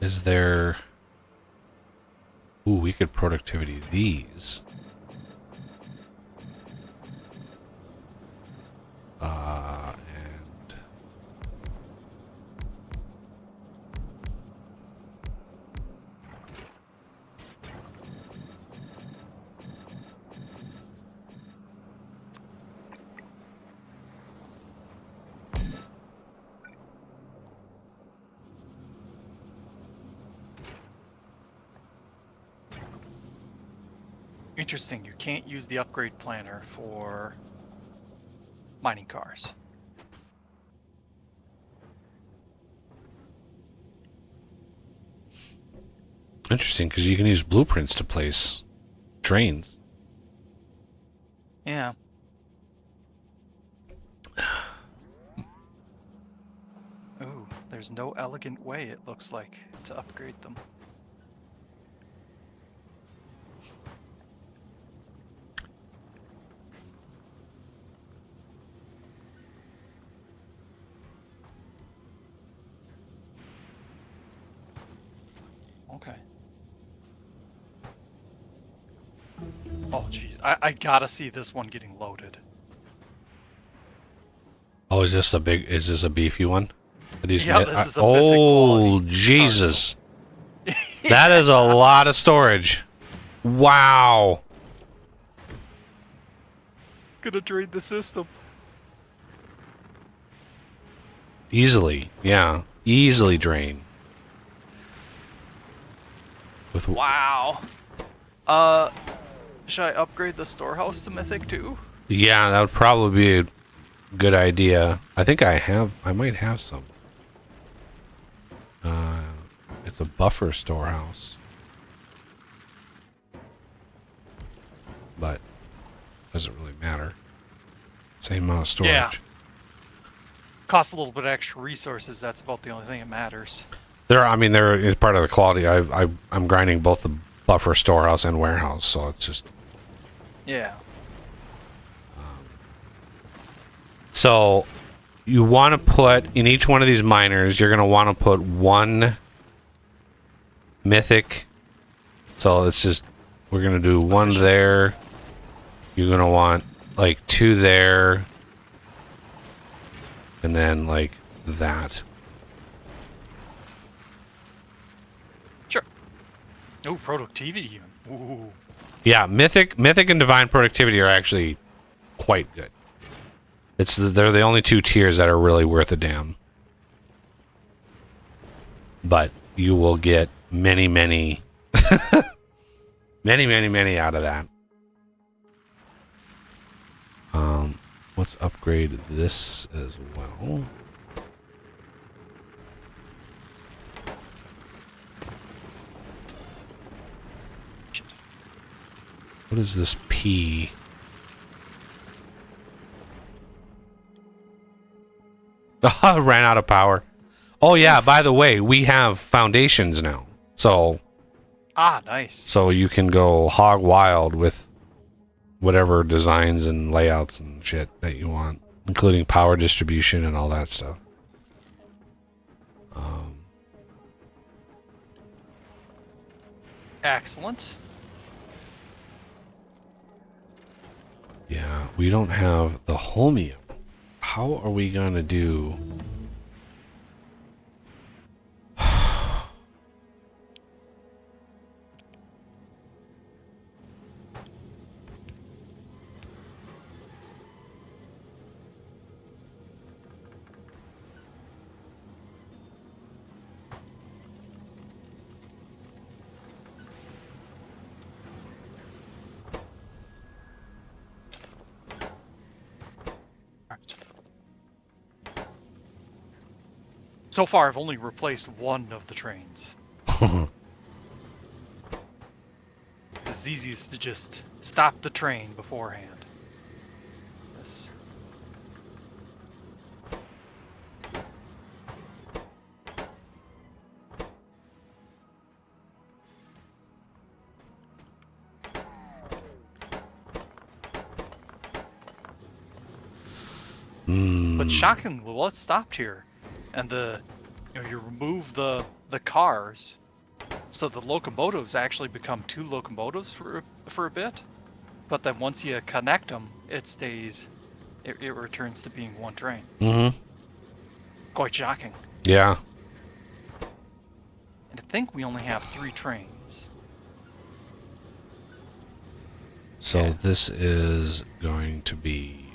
Is there... Ooh, we could productivity these. And... Interesting. You can't use the upgrade planner for mining cars. Interesting, because you can use blueprints to place trains. Yeah. Ooh, there's no elegant way, it looks like, to upgrade them. Okay. Oh, jeez. I gotta see this one getting loaded. Oh, is this a beefy one? Are these Yeah, this is a mythic oh, quality Jesus. cargo. That is a lot of storage. Wow. Gonna drain the system. Easily. Yeah. Easily drain. With Wow. Should I upgrade the storehouse to mythic too? yeah, that would probably be a good idea. I think I might have some. It's a buffer storehouse. But doesn't really matter. Same amount of storage. Yeah. Costs a little bit extra resources. That's about the only thing that matters. There is part of the quality. I'm grinding both the buffer storehouse and warehouse, so it's just. Yeah. So, you want to put in each one of these miners. You're going to want to put one mythic. So it's just we're going to do one there. You're going to want like 2 there, and then like that. Sure. Oh, productivity. Ooh. Yeah, mythic and divine productivity are actually quite good. They're the only 2 tiers that are really worth a damn. But you will get many many out of that. Let's upgrade this as well. What is this P? Ran out of power. Oh yeah, by the way, we have foundations now. So Nice. So you can go hog wild with whatever designs and layouts and shit that you want, including power distribution and all that stuff. Excellent. Yeah, we don't have the holmium. How are we gonna do? So far, I've only replaced one of the trains. It's easiest to just stop the train beforehand. This. But shockingly, well, it stopped here. And you remove the cars, so the locomotives actually become 2 locomotives for a bit, but then once you connect them, it returns to being 1 train. Mm-hmm. Quite shocking. Yeah. And I think we only have 3 trains. So Yeah. this is going to be.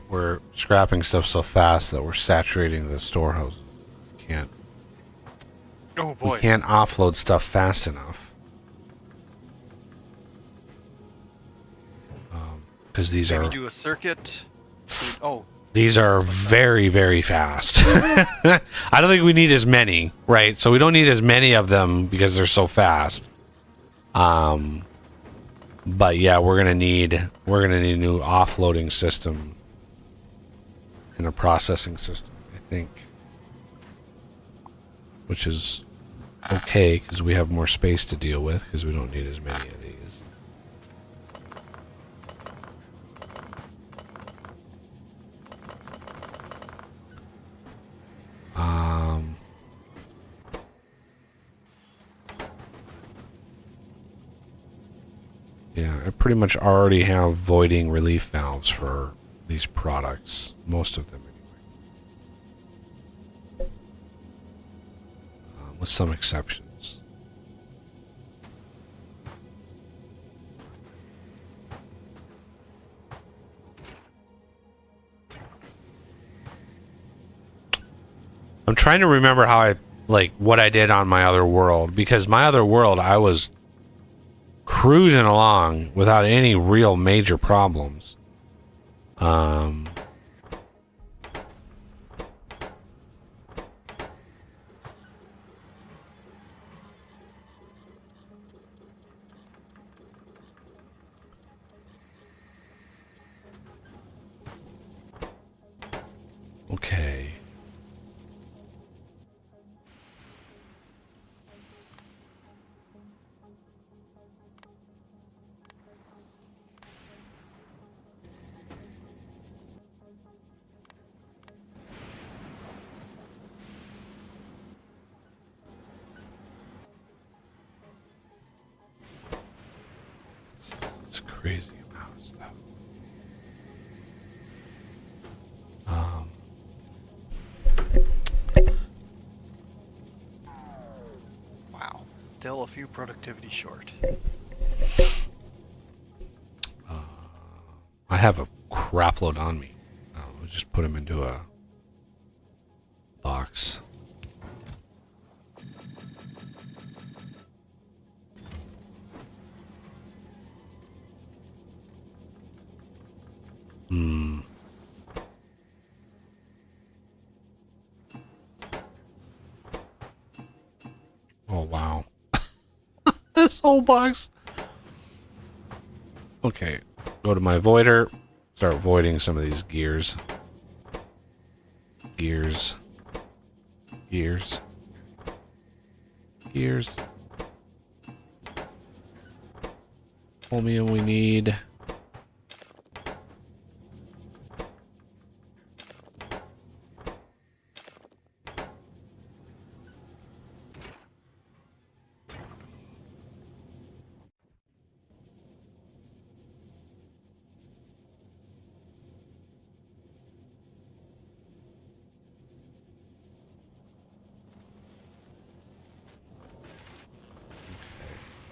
We're scrapping stuff so fast that we're saturating the storehouses. Oh boy. We can't offload stuff fast enough. Because these Maybe are do a circuit. these are very, very fast. I don't think we need as many, right? So we don't need as many of them because they're so fast. But yeah, we're gonna need a new offloading system and a processing system, I think, which is okay because we have more space to deal with because we don't need as many of these. Yeah, I pretty much already have voiding relief valves for these products. Most of them, anyway. With some exceptions. I'm trying to remember how I, like, what I did on my other world, because my other world, I was cruising along without any real major problems. Okay. It's crazy amount of stuff. Wow. Still a few productivity short. I have a crap load on me. I'll just put them into a box. Oh, wow. This whole box. Okay. Go to my voider. Start voiding some of these gears. Gears. Gears. Gears. Chromium we need.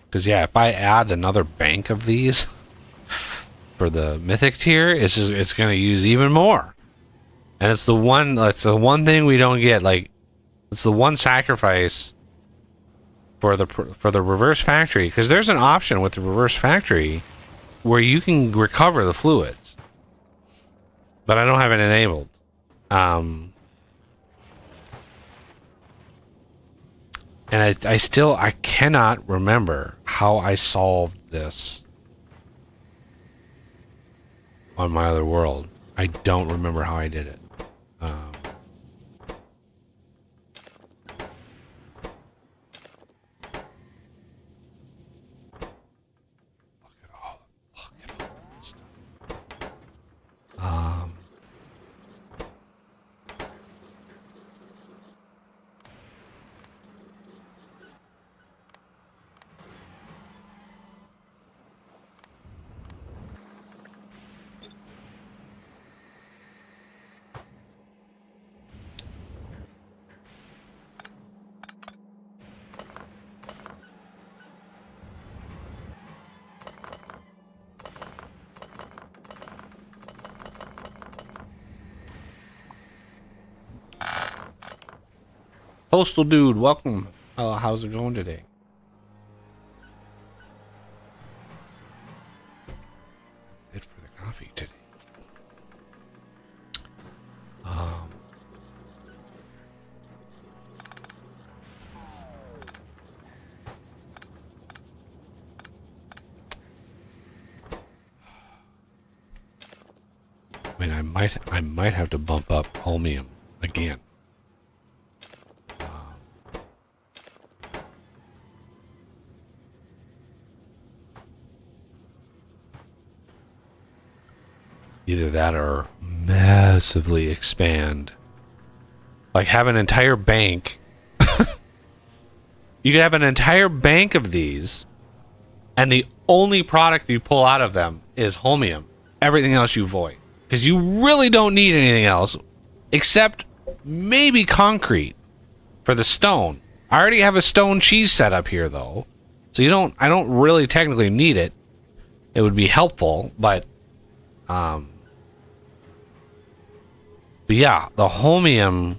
Because, yeah, if I add another bank of these for the mythic tier, it's going to use even more. And it's the one thing we don't get. Like, it's the one sacrifice for the reverse factory. Because there's an option with the reverse factory where you can recover the fluids. But I don't have it enabled. And I cannot remember how I solved this on my other world. I don't remember how I did it. Look at all this stuff. Postal dude, welcome. How's it going today? It for the coffee today. I mean, I might have to bump up chromium again. Either that or massively expand. Like have an entire bank. You could have an entire bank of these And the only product you pull out of them is holmium. Everything else you void. Because you really don't need anything else except maybe concrete for the stone. I already have a stone cheese set up here though. So I don't really technically need it. It would be helpful, but yeah, the holmium.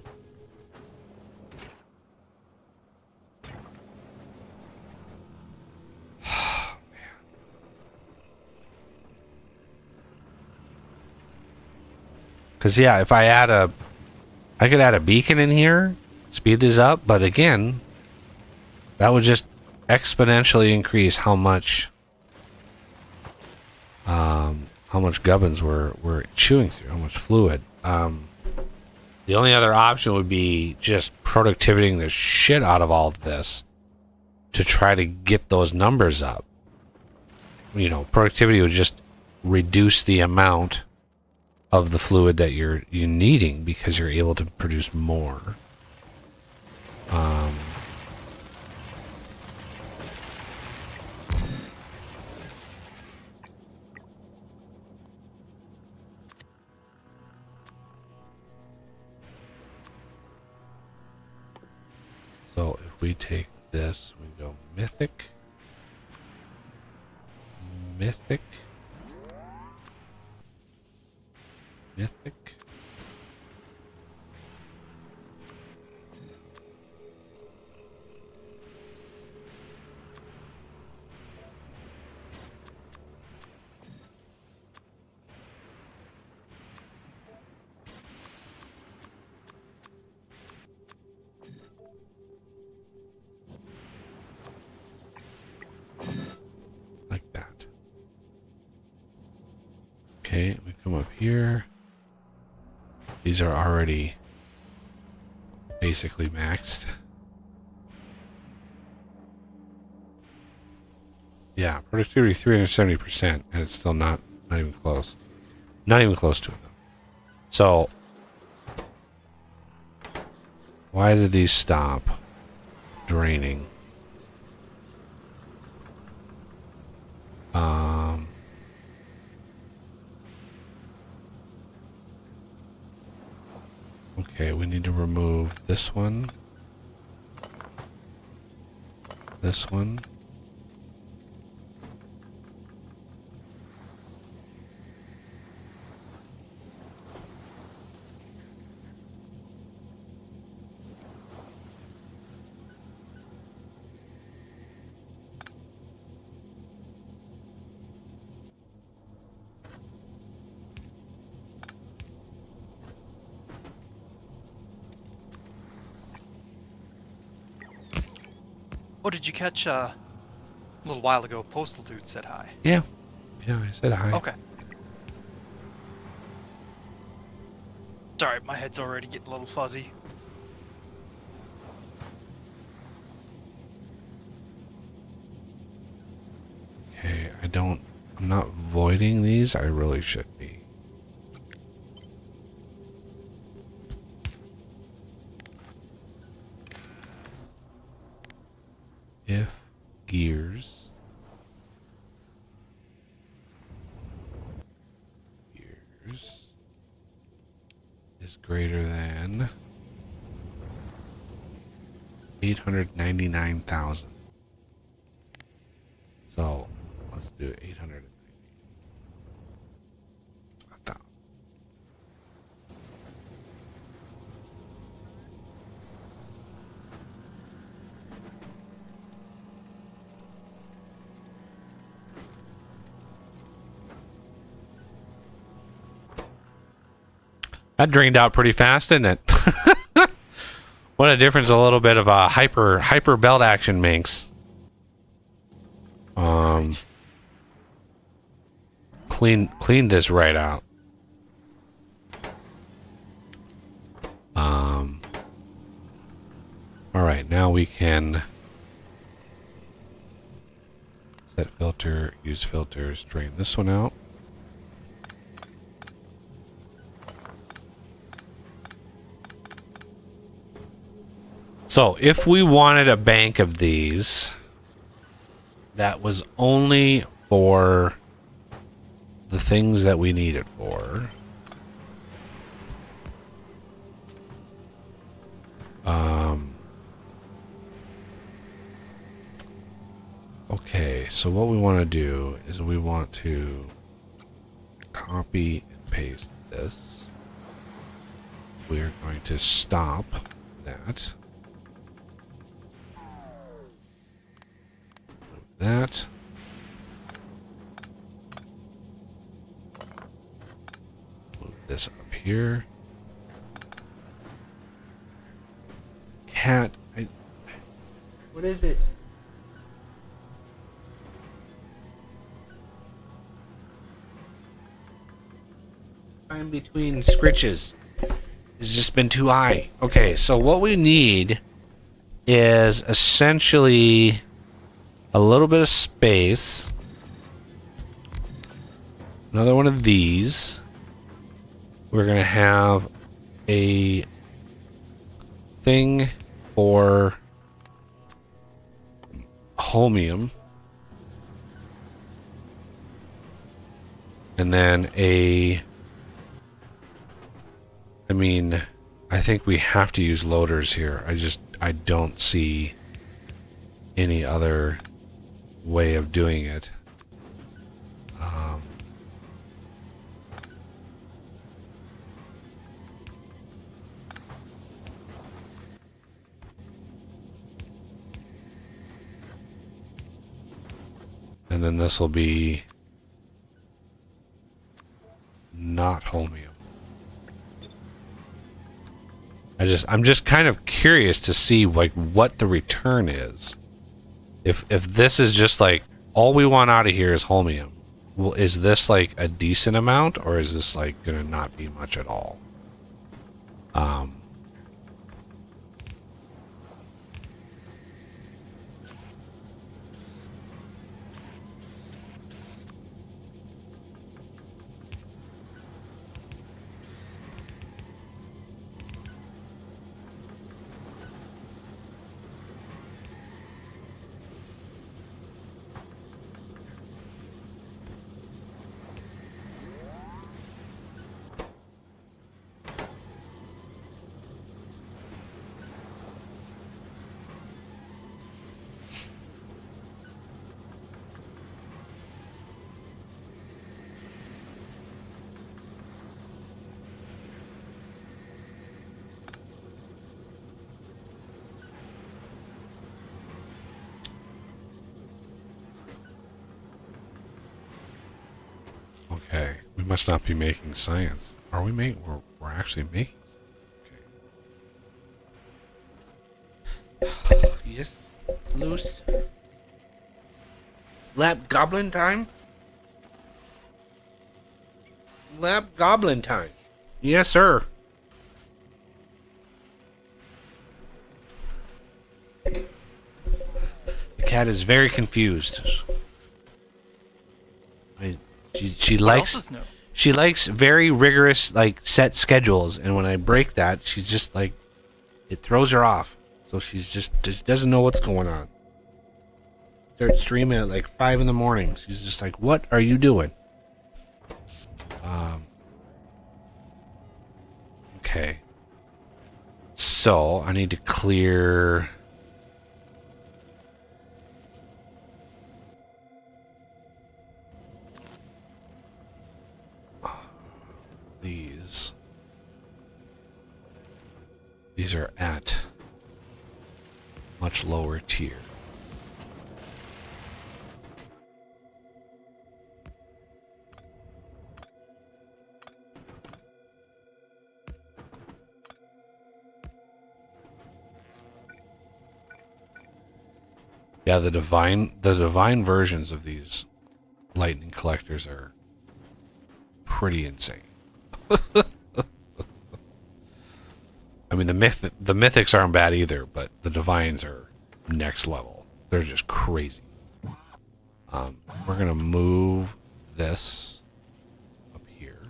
Because, yeah, if I could add a beacon in here, speed this up, but again, that would just exponentially increase how much gubbins we're chewing through, how much fluid. The only other option would be just productivitying the shit out of all of this to try to get those numbers up. You know, productivity would just reduce the amount of the fluid that you're needing because you're able to produce more. So if we take this, we go mythic, mythic, mythic. Like that. Okay, we come up here. These are already basically maxed. Yeah, productivity 370%, and it's still not even close. Not even close to it, though. So, why did these stop draining? Okay, we need to remove this one. This one. Oh, did you catch a little while ago? Postal Dude said hi. Yeah. Yeah, I said hi. Okay. Sorry, my head's already getting a little fuzzy. Okay, I'm not voiding these. I really should be. If gears is greater than 899,000. So let's do 890,000. That drained out pretty fast, didn't it? What a difference a little bit of a hyper belt action makes. Clean this right out. All right, now we can set filter, use filters, drain this one out. So if we wanted a bank of these, that was only for the things that we need it for. Okay, so what we want to do is we want to copy and paste this. We're going to stop that. Move that. Move this up here. What is it? Time between scritches has just been too high. Okay, so what we need is essentially a little bit of space. Another one of these. We're going to have a thing for holmium. And then I think we have to use loaders here. I don't see any other way of doing it. And then this will be not holmium. I'm just kind of curious to see like what the return is. If this is just like all we want out of here is holmium, well, is this like a decent amount, or is this like gonna not be much at all? Okay, we must not be making science. Are we making? We're actually making. Okay. Yes, loose. Lab goblin time. Lab goblin time. Yes, sir. The cat is very confused. She likes very rigorous, like, set schedules, and when I break that, she's just like, it throws her off. So she's just doesn't know what's going on. Start streaming at like 5 in the morning. She's just like, what are you doing? Okay. So I need to clear these. These are at much lower tier. Yeah, the divine versions of these lightning collectors are pretty insane. I mean, the mythics aren't bad either, but the divines are next level. They're just crazy. We're gonna move this up here.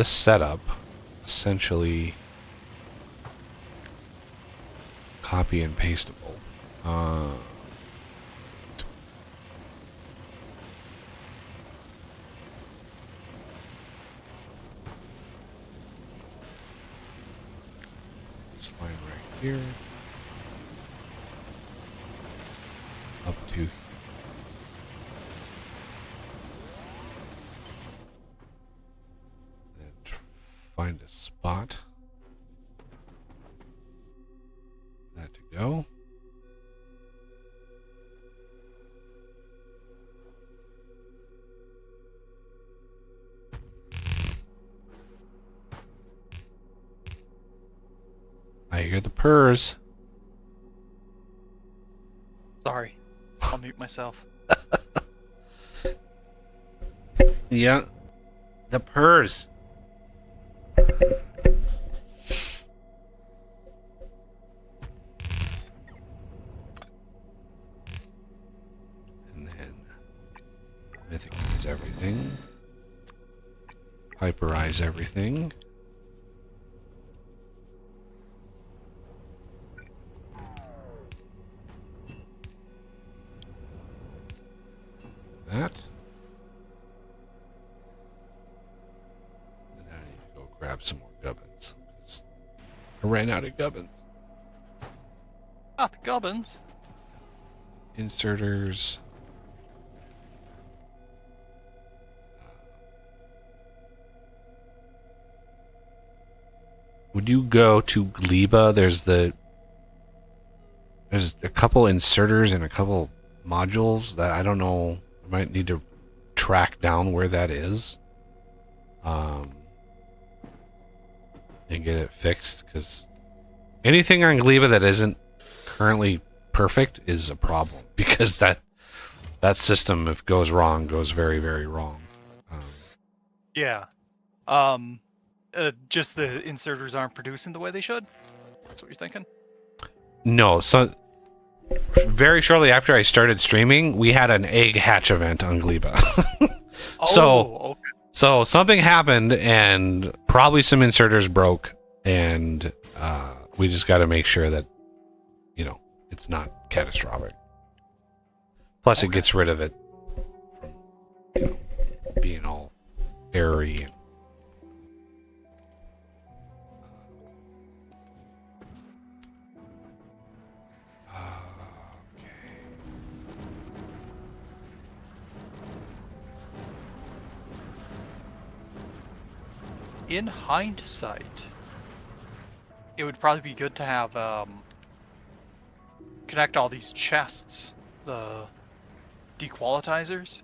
this setup essentially copy and pastable. This line right here. Up to here. Then find a spot. That to go. I hear the purrs. Sorry. I'll mute myself. Yeah. The purrs. And then mythicize everything. Hyperize everything. That. And then I need to go grab some more gubbins. 'Cause I ran out of gubbins. Not the gubbins. Inserters. Would you go to Gleba? There's a couple inserters and a couple modules that I don't know. I might need to track down where that is. And get it fixed, because anything on Gleba that isn't currently perfect is a problem, because that system, if it goes wrong, goes very, very wrong. Yeah. Just the inserters aren't producing the way they should? That's what you're thinking? No, so very shortly after I started streaming, we had an egg hatch event on Gleba. Okay. So something happened, and probably some inserters broke, and we just got to make sure that, it's not catastrophic. Plus, it gets rid of it from, being all airy. In hindsight, it would probably be good to have connect all these chests, the dequalitizers,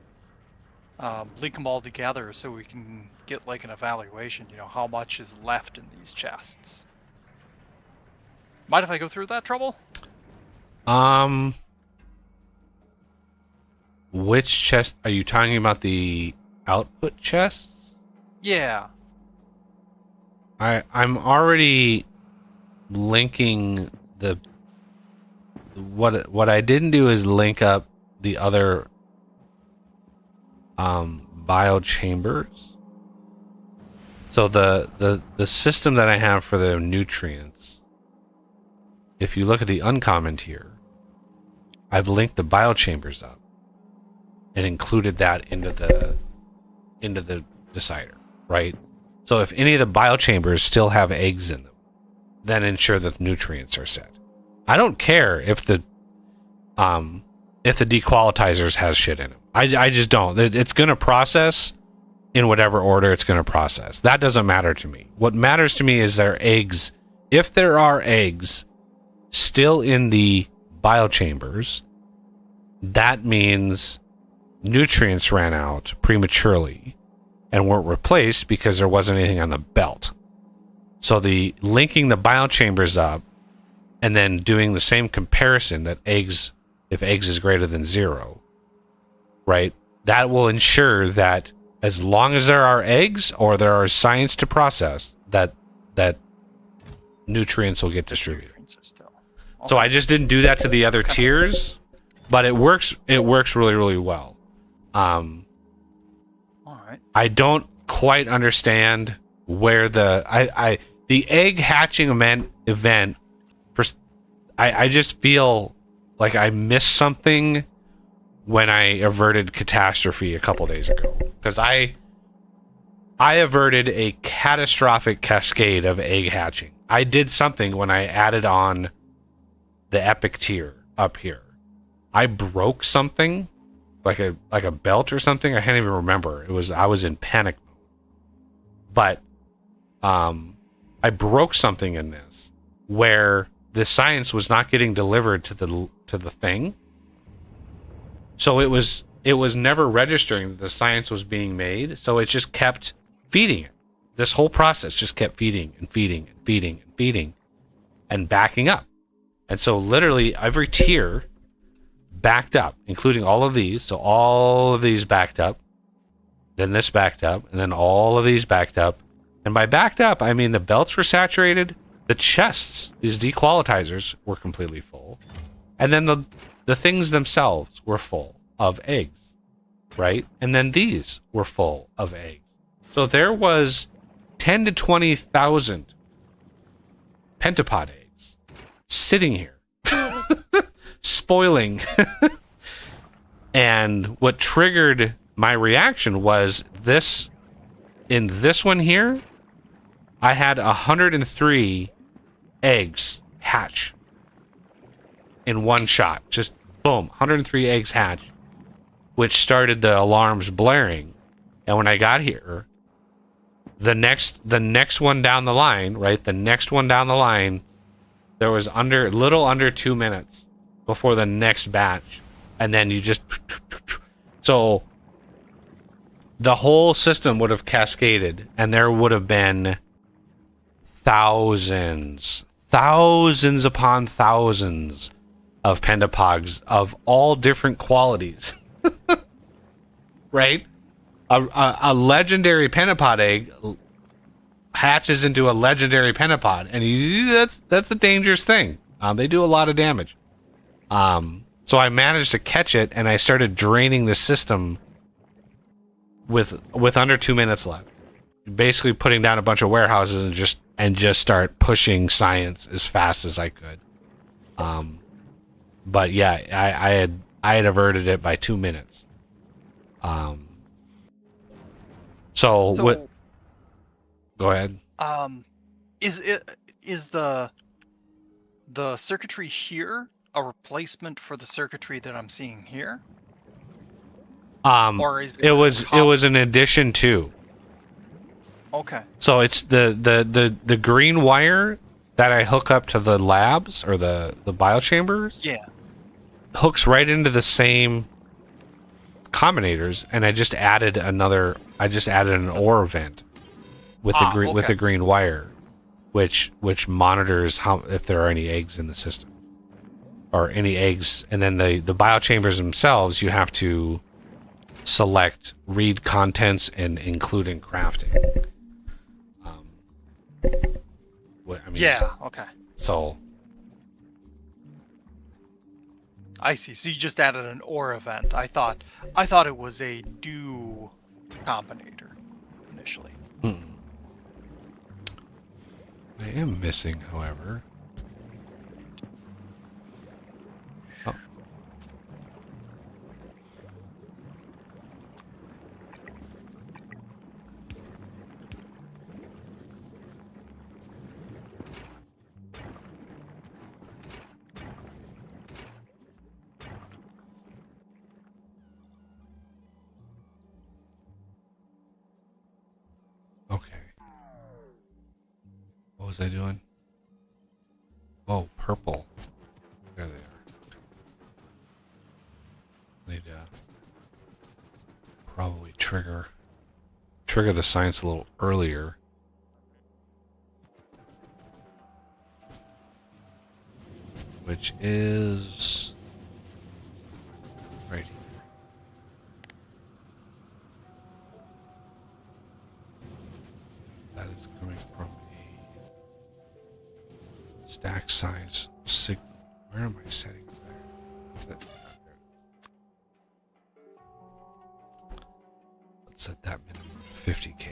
link them all together so we can get like an evaluation, how much is left in these chests. Mind if I go through that trouble? Which chest are you talking about? The output chests? Yeah. I'm already linking what I didn't do is link up the other biochambers. So the system that I have for the nutrients, if you look at the uncommon tier, I've linked the biochambers up and included that into the decider, right? So if any of the biochambers still have eggs in them, then ensure that the nutrients are set. I don't care if the dequalitizers has shit in them. I just don't. It's going to process in whatever order it's going to process. That doesn't matter to me. What matters to me is their eggs. If there are eggs still in the biochambers, that means nutrients ran out prematurely and weren't replaced because there wasn't anything on the belt. So the linking the biochambers up and then doing the same comparison that eggs, if eggs is greater than 0, right? That will ensure that as long as there are eggs or there are science to process, that nutrients will get distributed. So I just didn't do that to the other tiers, but it works really, really well. All right. I don't quite understand where the egg hatching event for I just feel like I missed something when I averted catastrophe a couple days ago, because I averted a catastrophic cascade of egg hatching. I did something when I added on the epic tier up here. I broke something like a belt or something. I can't even remember. I was in panic mode. But I broke something in this where the science was not getting delivered to the thing. So it was never registering that the science was being made. So it just kept feeding it. This whole process just kept feeding and feeding and feeding and feeding and backing up. And so literally every tier backed up, including all of these. So all of these backed up, then this backed up, and then all of these backed up. And by backed up, I mean the belts were saturated, the chests, these dequalitizers, were completely full, and then the things themselves were full of eggs, right? And then these were full of eggs. So there was 10 to 20,000 pentapod eggs sitting here, spoiling. And what triggered my reaction was this. In this one here, I had 103 eggs hatch in one shot. Just boom, 103 eggs hatch, which started the alarms blaring. And when I got here, the next one down the line, right? The next one down the line, there was little under 2 minutes before the next batch. And then you just, so the whole system would have cascaded, and there would have been thousands upon thousands of pentapods of all different qualities. Right? A legendary pentapod egg hatches into a legendary pentapod, and that's a dangerous thing. They do a lot of damage. So I managed to catch it, and I started draining the system with under 2 minutes left. Basically putting down a bunch of warehouses and just start pushing science as fast as I could. But yeah, I had averted it by 2 minutes. So what? Go ahead. Is the circuitry here a replacement for the circuitry that I'm seeing here? Or is it was an addition to. Okay. So it's the green wire that I hook up to the labs or the biochambers. Yeah. Hooks right into the same combinators, and I just added an ore vent with the green wire, which monitors if there are any eggs in the system or any eggs, and then the biochambers themselves you have to select read contents and include in crafting. Yeah. Okay. So I see. So you just added an ore event. I thought it was a do combinator initially. I am missing, however. Oh. Okay. What was I doing? Oh, purple. There they are. Need to probably trigger the science a little earlier. Which is right here. That is coming from a stack size signal. Where am I setting there? Let's set that minimum to 50K.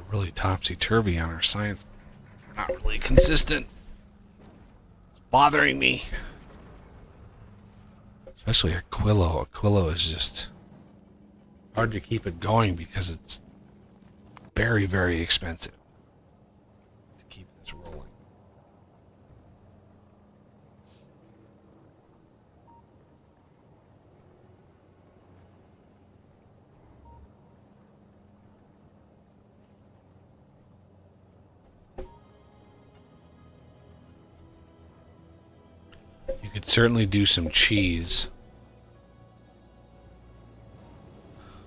really topsy-turvy on our science. We're not really consistent. It's bothering me. Especially Aquilo. Aquilo is just hard to keep it going because it's very, very expensive to keep this rolling. You could certainly do some cheese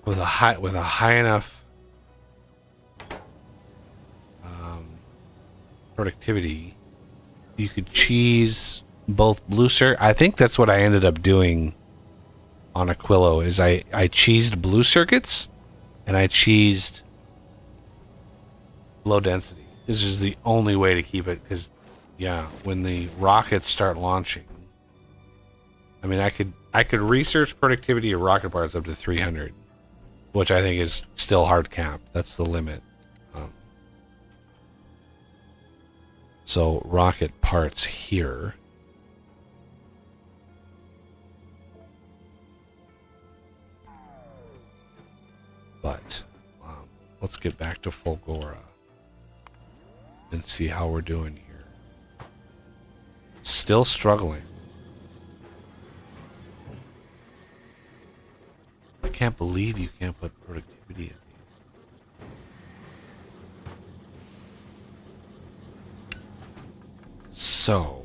with a high enough productivity. You could cheese both blue circuit. I think that's what I ended up doing on Aquilo. Is I cheesed blue circuits and I cheesed low density. This is the only way to keep it because, yeah, when the rockets start launching. I mean, I could research productivity of rocket parts up to 300, which I think is still hard cap. That's the limit. So rocket parts here. But let's get back to Fulgora and see how we're doing here. Still struggling. I can't believe you can't put productivity in. So,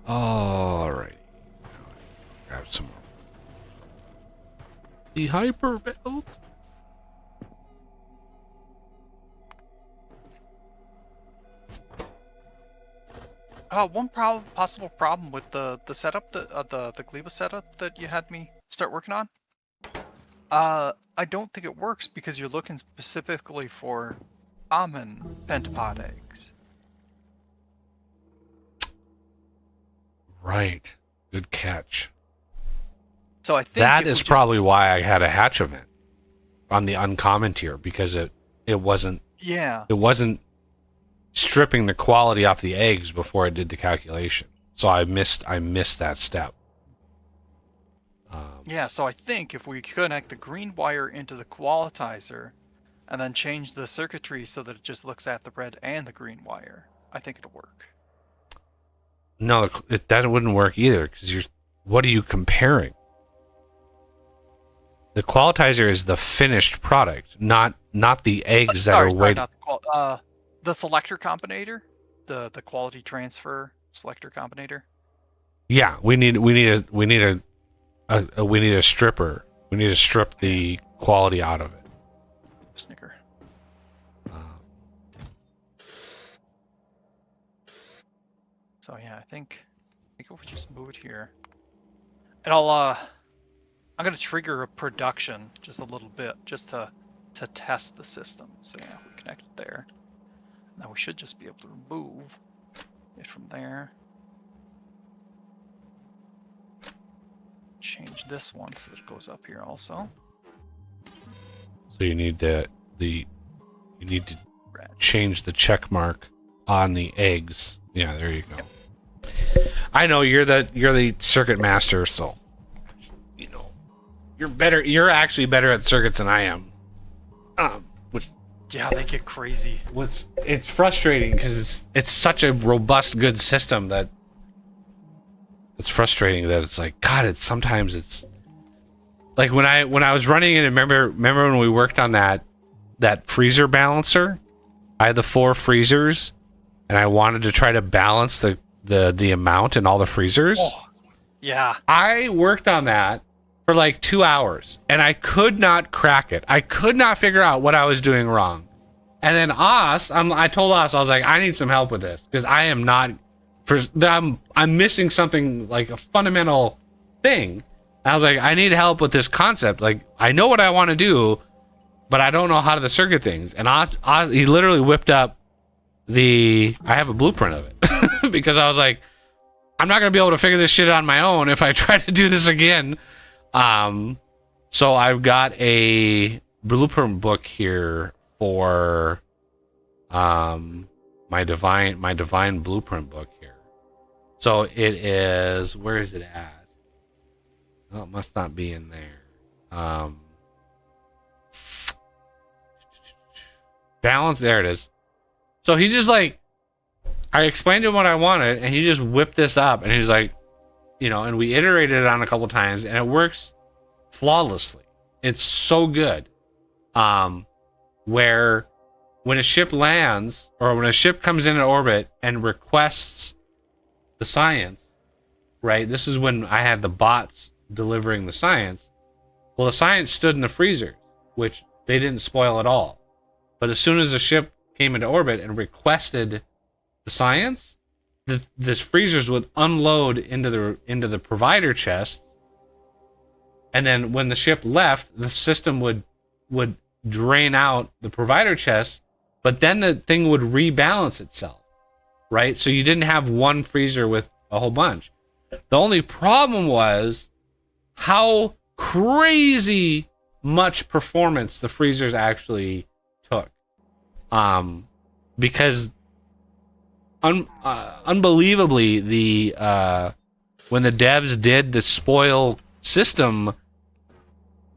alright. Grab some more. The hyper belt. One possible problem with the setup, the Gleba setup that you had me start working on. I don't think it works because you're looking specifically for common pentapod eggs. Right. Good catch. So I think that is probably why I had a hatch event on the uncommon tier, because it wasn't stripping the quality off the eggs before I did the calculation. So I missed that step. Yeah, so I think if we connect the green wire into the qualitizer and then change the circuitry so that it just looks at the red and the green wire, I think it'll work. No, that wouldn't work either, because what are you comparing? The qualitizer is the finished product, not the eggs that are waiting. Not the selector combinator, the quality transfer selector combinator. Yeah, we need a stripper. We need to strip the quality out of it. Snicker. So yeah, I think we'll just move it here, and I'm gonna trigger a production just a little bit just to test the system. So yeah, if we connect it there, now we should just be able to remove it from there. Change this one so that it goes up here also. So you need to change the check mark on the eggs. Yeah, there you go. Yep. I know you're the circuit master, so you know you're better. You're actually better at circuits than I am. Yeah, they get crazy. It's frustrating because it's such a robust, good system that it's frustrating that it's like, God, sometimes it's like when I was running it. Remember when we worked on that freezer balancer? I had the 4 freezers, and I wanted to try to balance the amount in all the freezers. Oh, yeah. I worked on that for like 2 hours, and I could not crack it. I could not figure out what I was doing wrong. And then I told Oz, I was like, I need some help with this because I am not. I'm missing something like a fundamental thing. I was like, I need help with this concept. Like, I know what I want to do, but I don't know how to circuit things. And he literally whipped up I have a blueprint of it because I was like, I'm not going to be able to figure this shit out on my own if I try to do this again. So I've got a blueprint book here for my divine blueprint book here. So it is, where is it at? Oh, it must not be in there. Balance, there it is. So he just like, I explained to him what I wanted, and he just whipped this up, and he's like, and we iterated it on a couple times, and it works flawlessly. It's so good. Where when a ship lands, or when a ship comes in orbit and requests the science, right? This is when I had the bots delivering the science. Well, the science stood in the freezer, which they didn't spoil at all. But as soon as the ship came into orbit and requested the science, the freezers would unload into the provider chest, and then when the ship left, the system would drain out the provider chest, but then the thing would rebalance itself, right? So you didn't have one freezer with a whole bunch. The only problem was how crazy much performance the freezers actually took, because unbelievably, when the devs did the spoil system,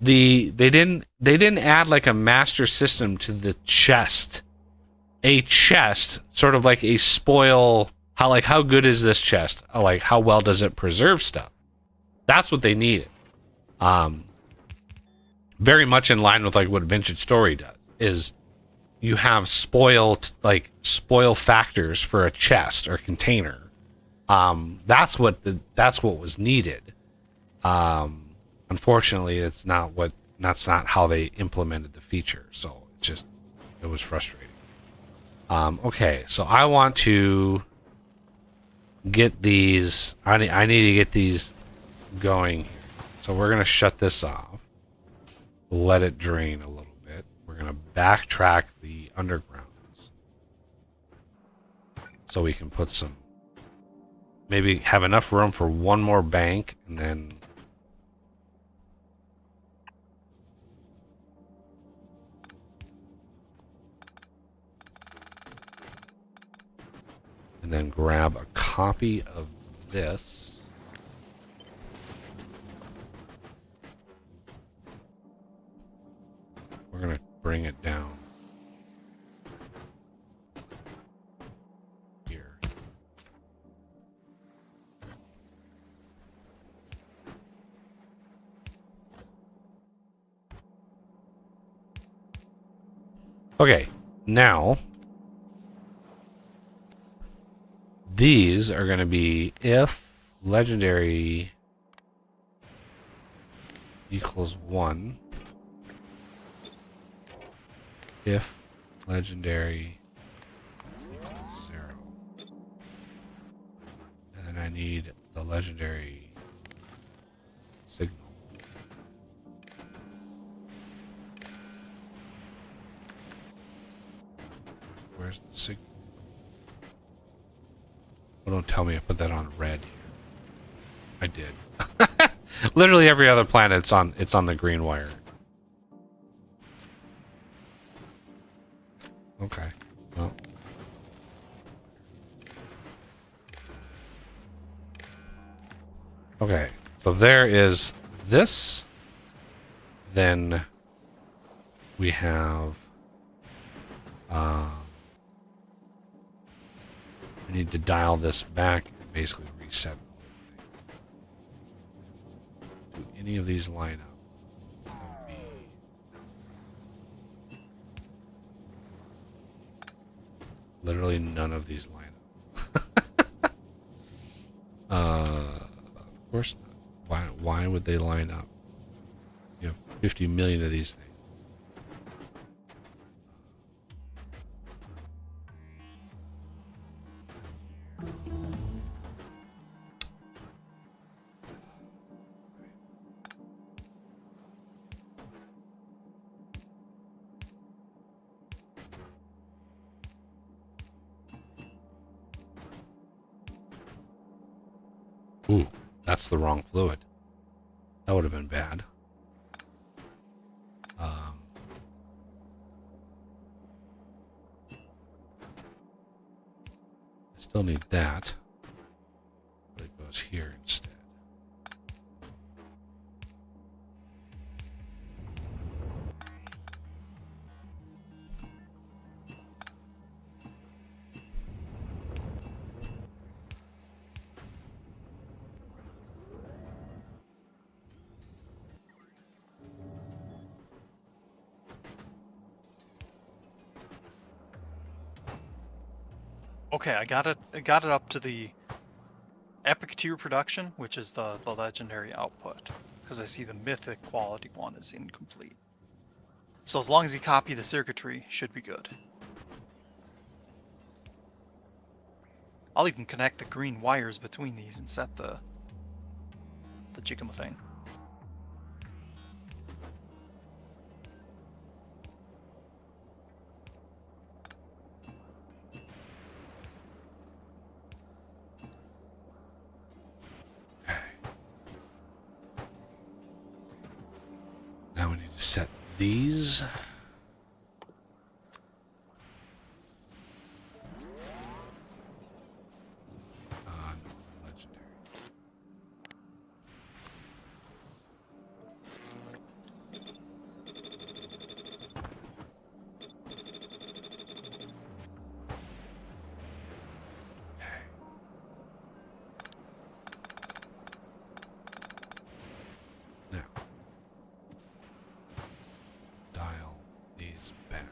they didn't add like a master system to the chest. A chest, sort of like a spoil. How good is this chest? Like, how well does it preserve stuff? That's what they needed. Very much in line with like what Vintage Story does. Is you have spoil factors for a chest or container. That's what was needed. Unfortunately, that's not how they implemented the feature. So it was frustrating. Okay, so I want to get these. I need to get these going here. So we're gonna shut this off. Let it drain a little bit. We're gonna backtrack the undergrounds so we can put some. Maybe have enough room for one more bank, and then grab a copy of this. We're going to bring it down here. Okay, now these are going to be if legendary equals 1, if legendary equals 0, and then I need the legendary signal. Where's the signal? Oh, don't tell me I put that on red here. I did. Literally every other planet it's on the green wire. Okay. Well. Okay. So there is this. Then we have I need to dial this back and basically reset the whole thing. Do any of these line up? That would be literally none of these line up. Of course not. Why would they line up? You have 50 million of these things. Ooh, that's the wrong fluid. That would have been bad. I still need that. But it goes here instead. Okay, I got it. I got it up to the epic tier production, which is the legendary output, because I see the mythic quality one is incomplete. So as long as you copy the circuitry, should be good. I'll even connect the green wires between these and set the jigama thing. Now we need to set these. No, legendary. Now, dial these back.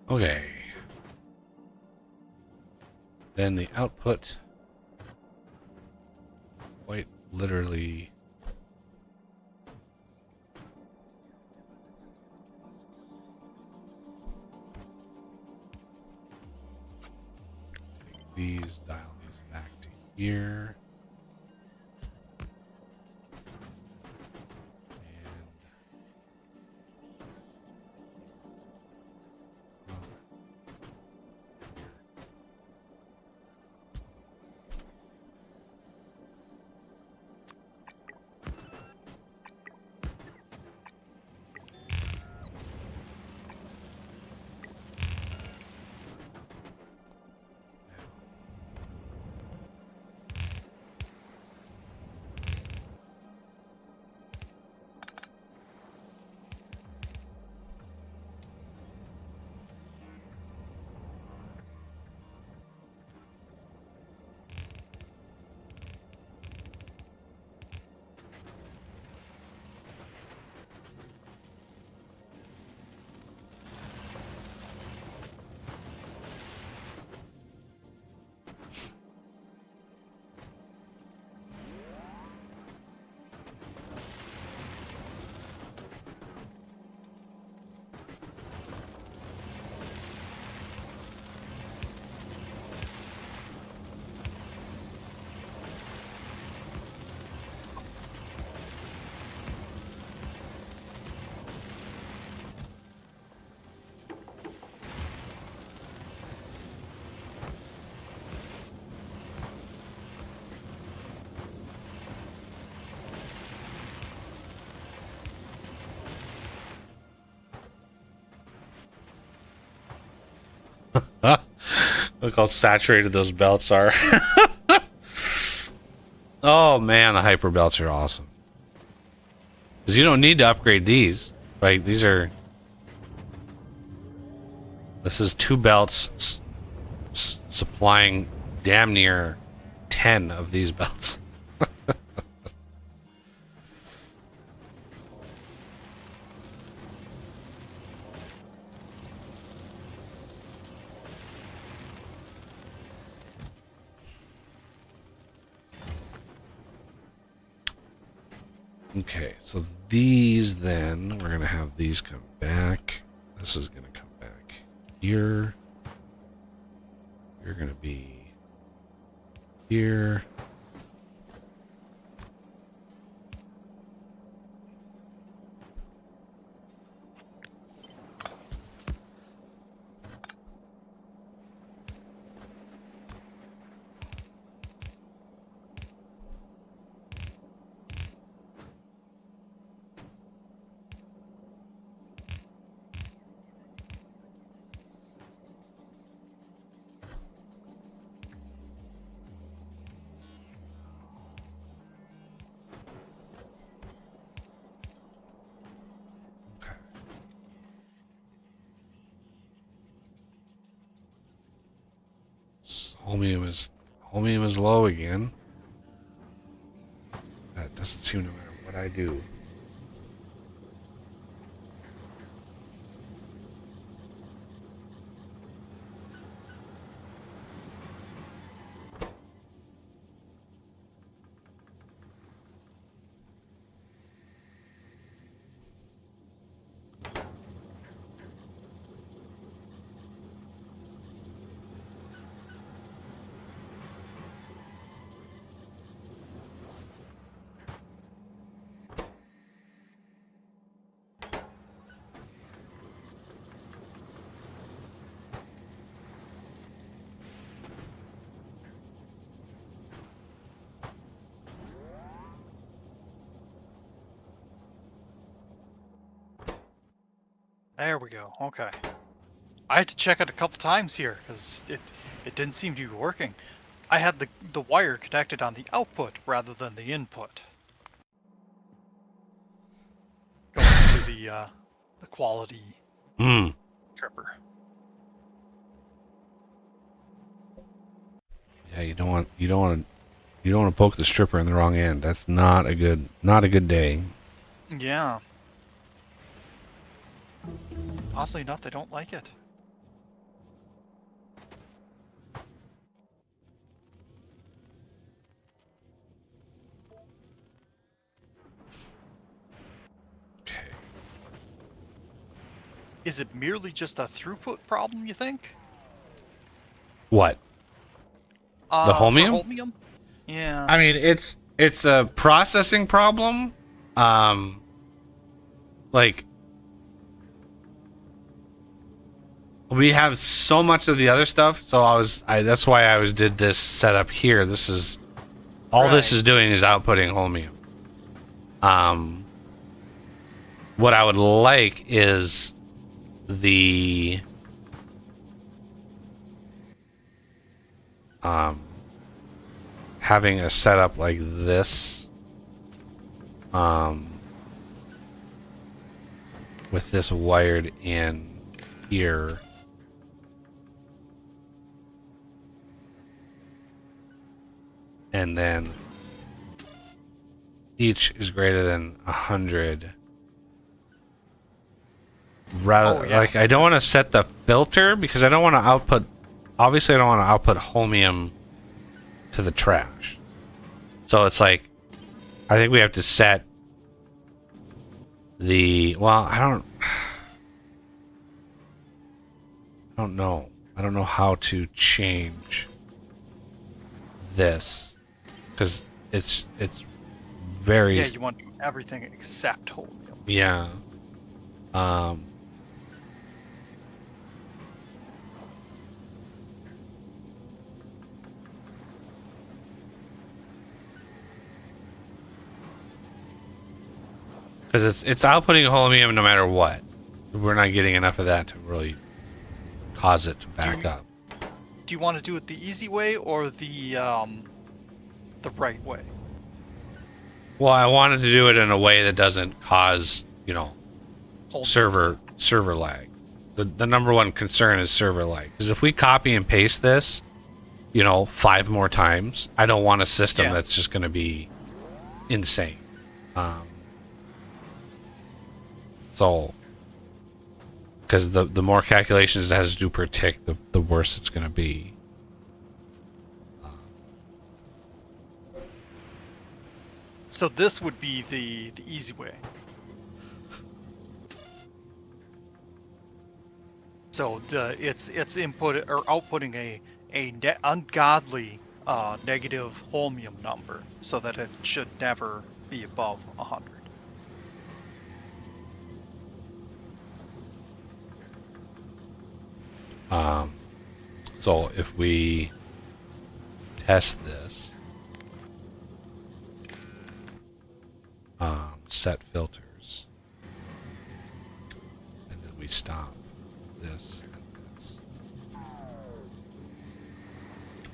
Okay. Then the output, quite literally, take these, dial these back to here. Look how saturated those belts are. Oh man, the hyper belts are awesome. Because you don't need to upgrade these. Like, these are... This is 2 belts supplying damn near 10 of these belts. Okay, so these then, we're going to have these come back. This is going to come back here. You're going to be here. Holmium is low again. That doesn't seem to matter what I do. There we go. Okay. I had to check it a couple times here because it didn't seem to be working. I had the wire connected on the output rather than the input. Going to the quality tripper. Yeah, you don't want to poke the stripper in the wrong end. That's not a good day. Yeah. Oddly enough, they don't like it. Is it merely just a throughput problem, you think? What? The For holmium? holmium? Yeah. I mean, it's a processing problem. Like we have so much of the other stuff, so that's why I did this setup here. This is all this Right. is doing is outputting holmium. What I would like is the having a setup like this, with this wired in here. And then each is greater than 100. Rather, yeah. like I don't want to set the filter because I don't want to output. Obviously, I don't want to output holmium to the trash. So it's like, I think we have to set the. Well, I don't know. I don't know how to change this because it's very. Yeah, you want to do everything except holmium. Yeah. Because it's outputting holmium no matter what. We're not getting enough of that to really cause it to back up. Do you want to do it the easy way or the right way? Well, I wanted to do it in a way that doesn't cause, Holmium. server lag. The number one concern is server lag. Because if we copy and paste this, 5 more times, I don't want a system that's just going to be insane. So, because the more calculations it has to do per tick, the worse it's going to be. So this would be the easy way. So it's input or outputting a ungodly negative holmium number, so that it should never be above 100. So if we test this, set filters, and then we stop this and this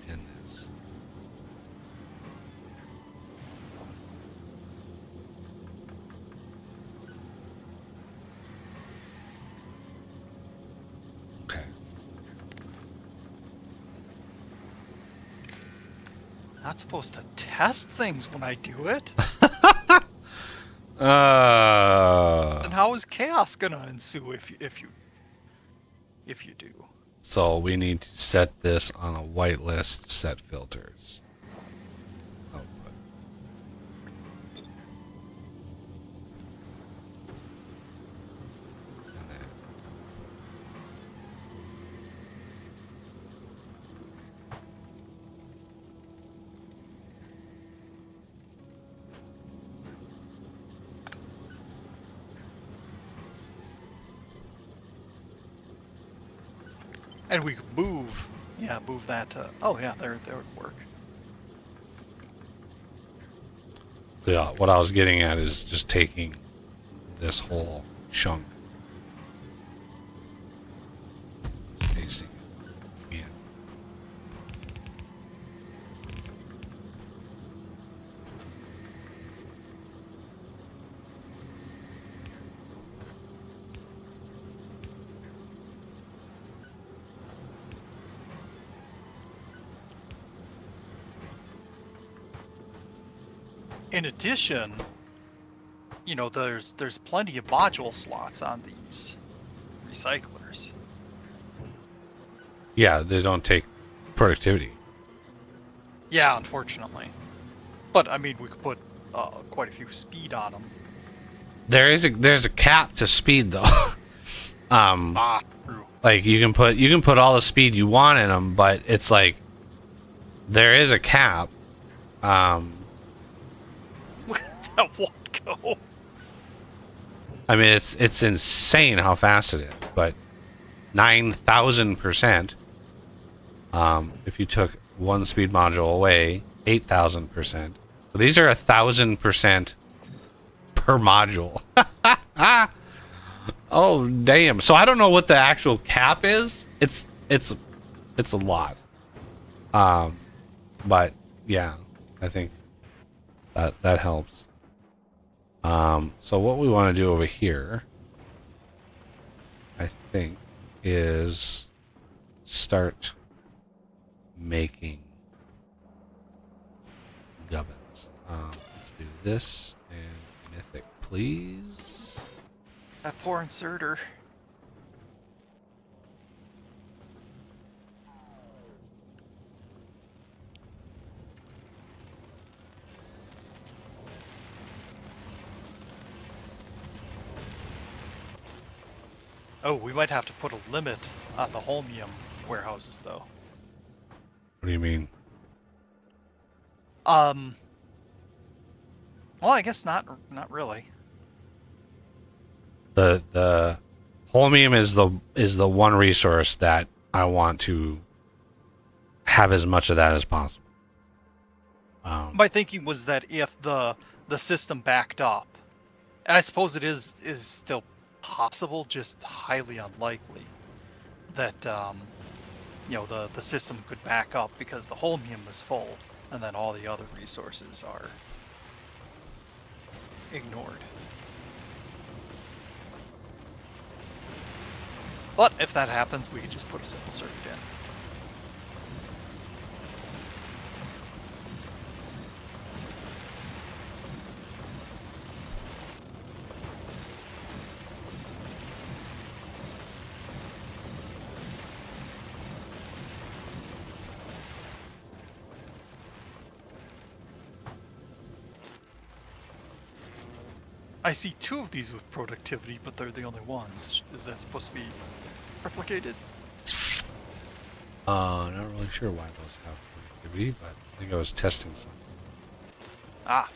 and this. Okay. Not supposed to test things when I do it. And how is chaos gonna ensue if you do? So we need to set this on a whitelist, set filters. Output. And then And we could move that. Oh yeah, there would work. yeah, what I was getting at is just taking this whole chunk, pasting it in. In addition, there's plenty of module slots on these recyclers. Yeah, they don't take productivity. Yeah, unfortunately. But I mean, we could put quite a few speed on them. There's a cap to speed though. True. Like you can put all the speed you want in them, but it's like there is a cap. Look at that one go. I mean, it's insane how fast it is, but 9,000%. If you took one speed module away, 8,000%. So these are 1,000% per module. Oh damn! So I don't know what the actual cap is. It's a lot. But yeah, I think that helps. So what we want to do over here, I think, is start making gubbins. Let's do this and mythic, please. That poor inserter. Oh, we might have to put a limit on the holmium warehouses, though. What do you mean? Well, I guess not really. The holmium is the one resource that I want to have as much of that as possible. My thinking was that if the system backed up, and I suppose it is still possible, just highly unlikely, that you know, the system could back up because the holmium is full, and then all the other resources are ignored. But if that happens, we can just put a simple circuit in. I see two of these with productivity, but they're the only ones. Is that supposed to be replicated? Not really sure why those have productivity, but I think I was testing something. Ah.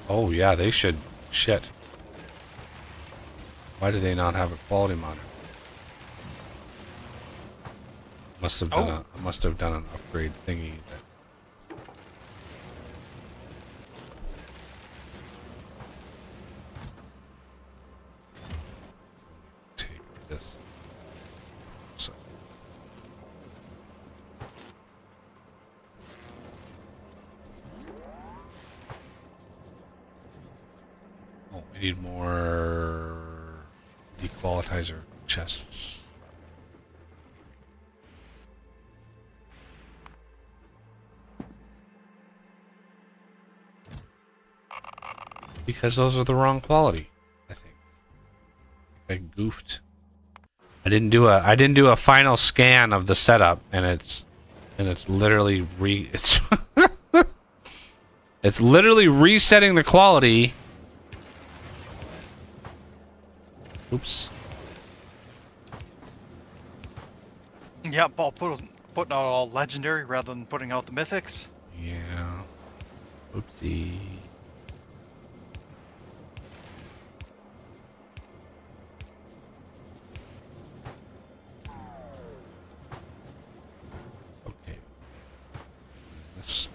Oh yeah, they should. Shit. Why do they not have a quality monitor? Must have done must have done an upgrade thingy. Take this. So. Oh, we need more dequalitizer chests. Because those are the wrong quality, I think. I goofed. I didn't do a final scan of the setup, and it's literally it's literally resetting the quality. Oops. Yeah, Paul putting out all legendary rather than putting out the mythics. Yeah. Oopsie. Okay. That's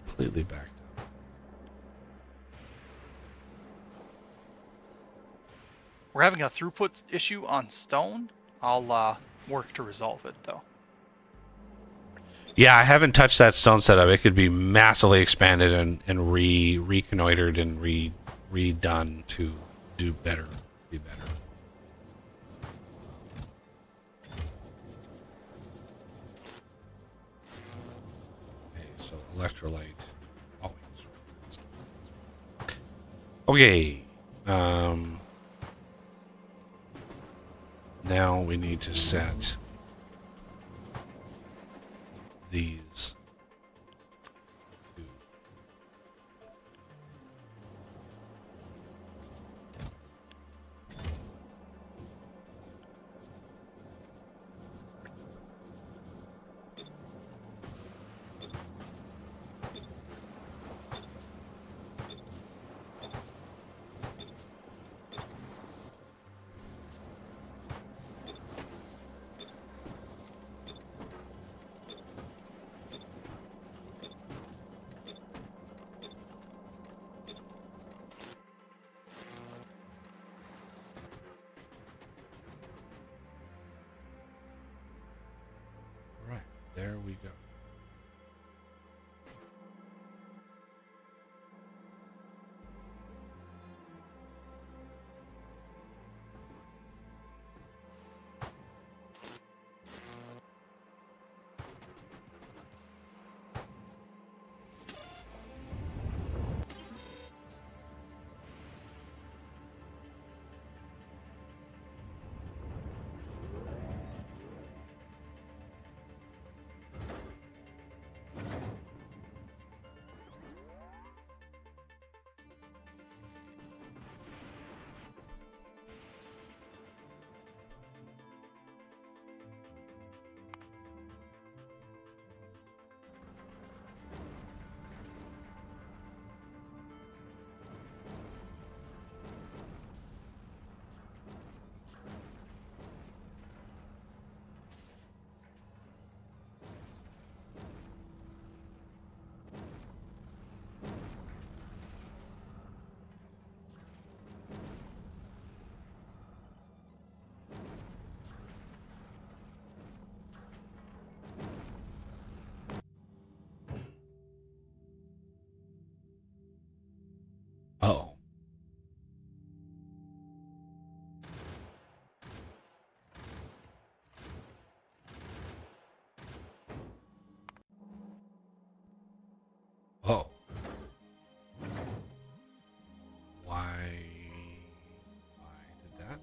completely backed up. We're having a throughput issue on stone. I'll work to resolve it, though. Yeah, I haven't touched that stone setup. It could be massively expanded and reconnoitered and redone to do better, be better. Okay, so electrolyte. Oh, okay. Now we need to set these to There we go. Oh. Oh. Why did that happen?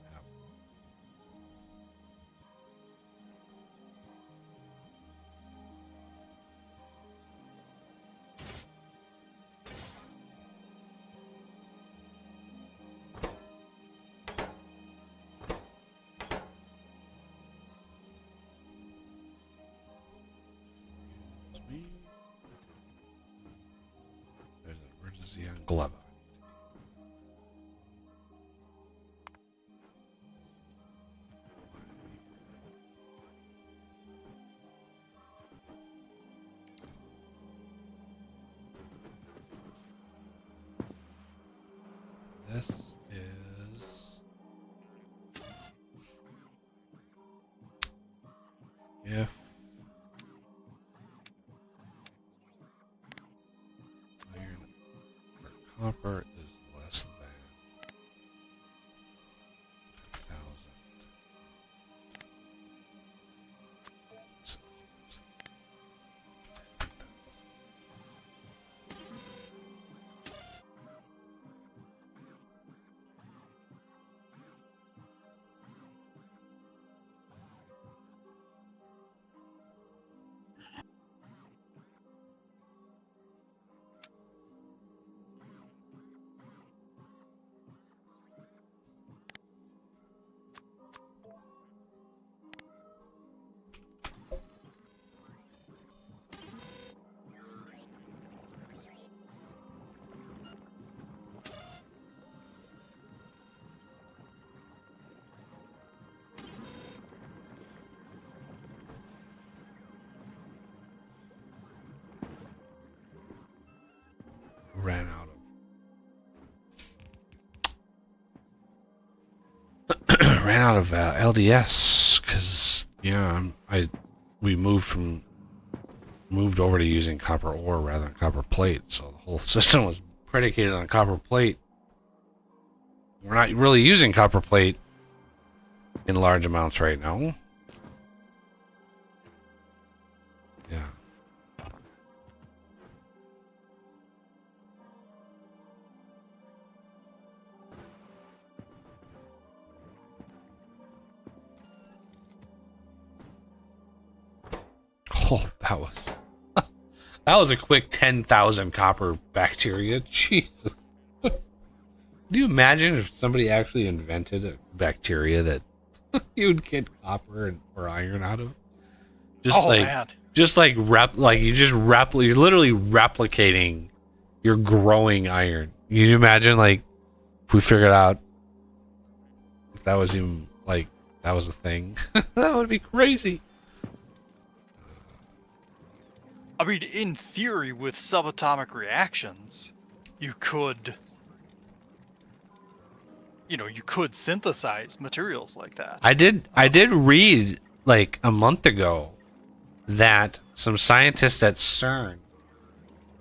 Me. There's an emergency on Gleba. This is if iron or copper is less than 1,000. Ran out of LDS because we moved over to using copper ore rather than copper plate, so the whole system was predicated on copper plate. We're not really using copper plate in large amounts right now. Yeah. Oh, that was a quick 10,000 copper bacteria. Jesus. Do you imagine if somebody actually invented a bacteria that you would get copper or iron out of? Just Oh, man. Just like you're literally replicating your growing iron. You imagine like if we figured out if that was even like that was a thing? That would be crazy. I mean, in theory, with subatomic reactions, you could synthesize materials like that. I did read like a month ago that some scientists at CERN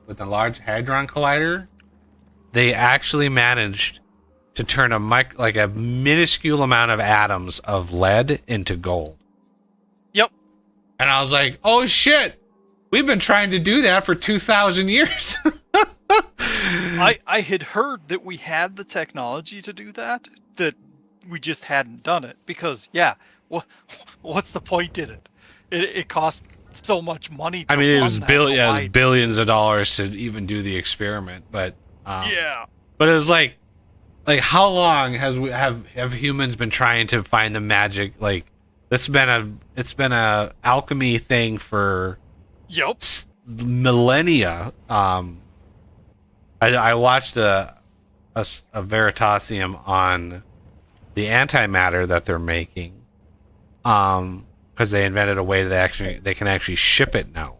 with the Large Hadron Collider, they actually managed to turn a minuscule amount of atoms of lead into gold. Yep. And I was like, oh shit, we've been trying to do that for 2,000 years. I had heard that we had the technology to do that we just hadn't done it because, what's the point in it? It cost so much money to it was run billions of dollars to even do the experiment, but yeah. But it was like how long have humans been trying to find the magic? Like it's been a alchemy thing for millennia. I watched a Veritasium on the antimatter that they're making, because they invented a way that they can actually ship it now,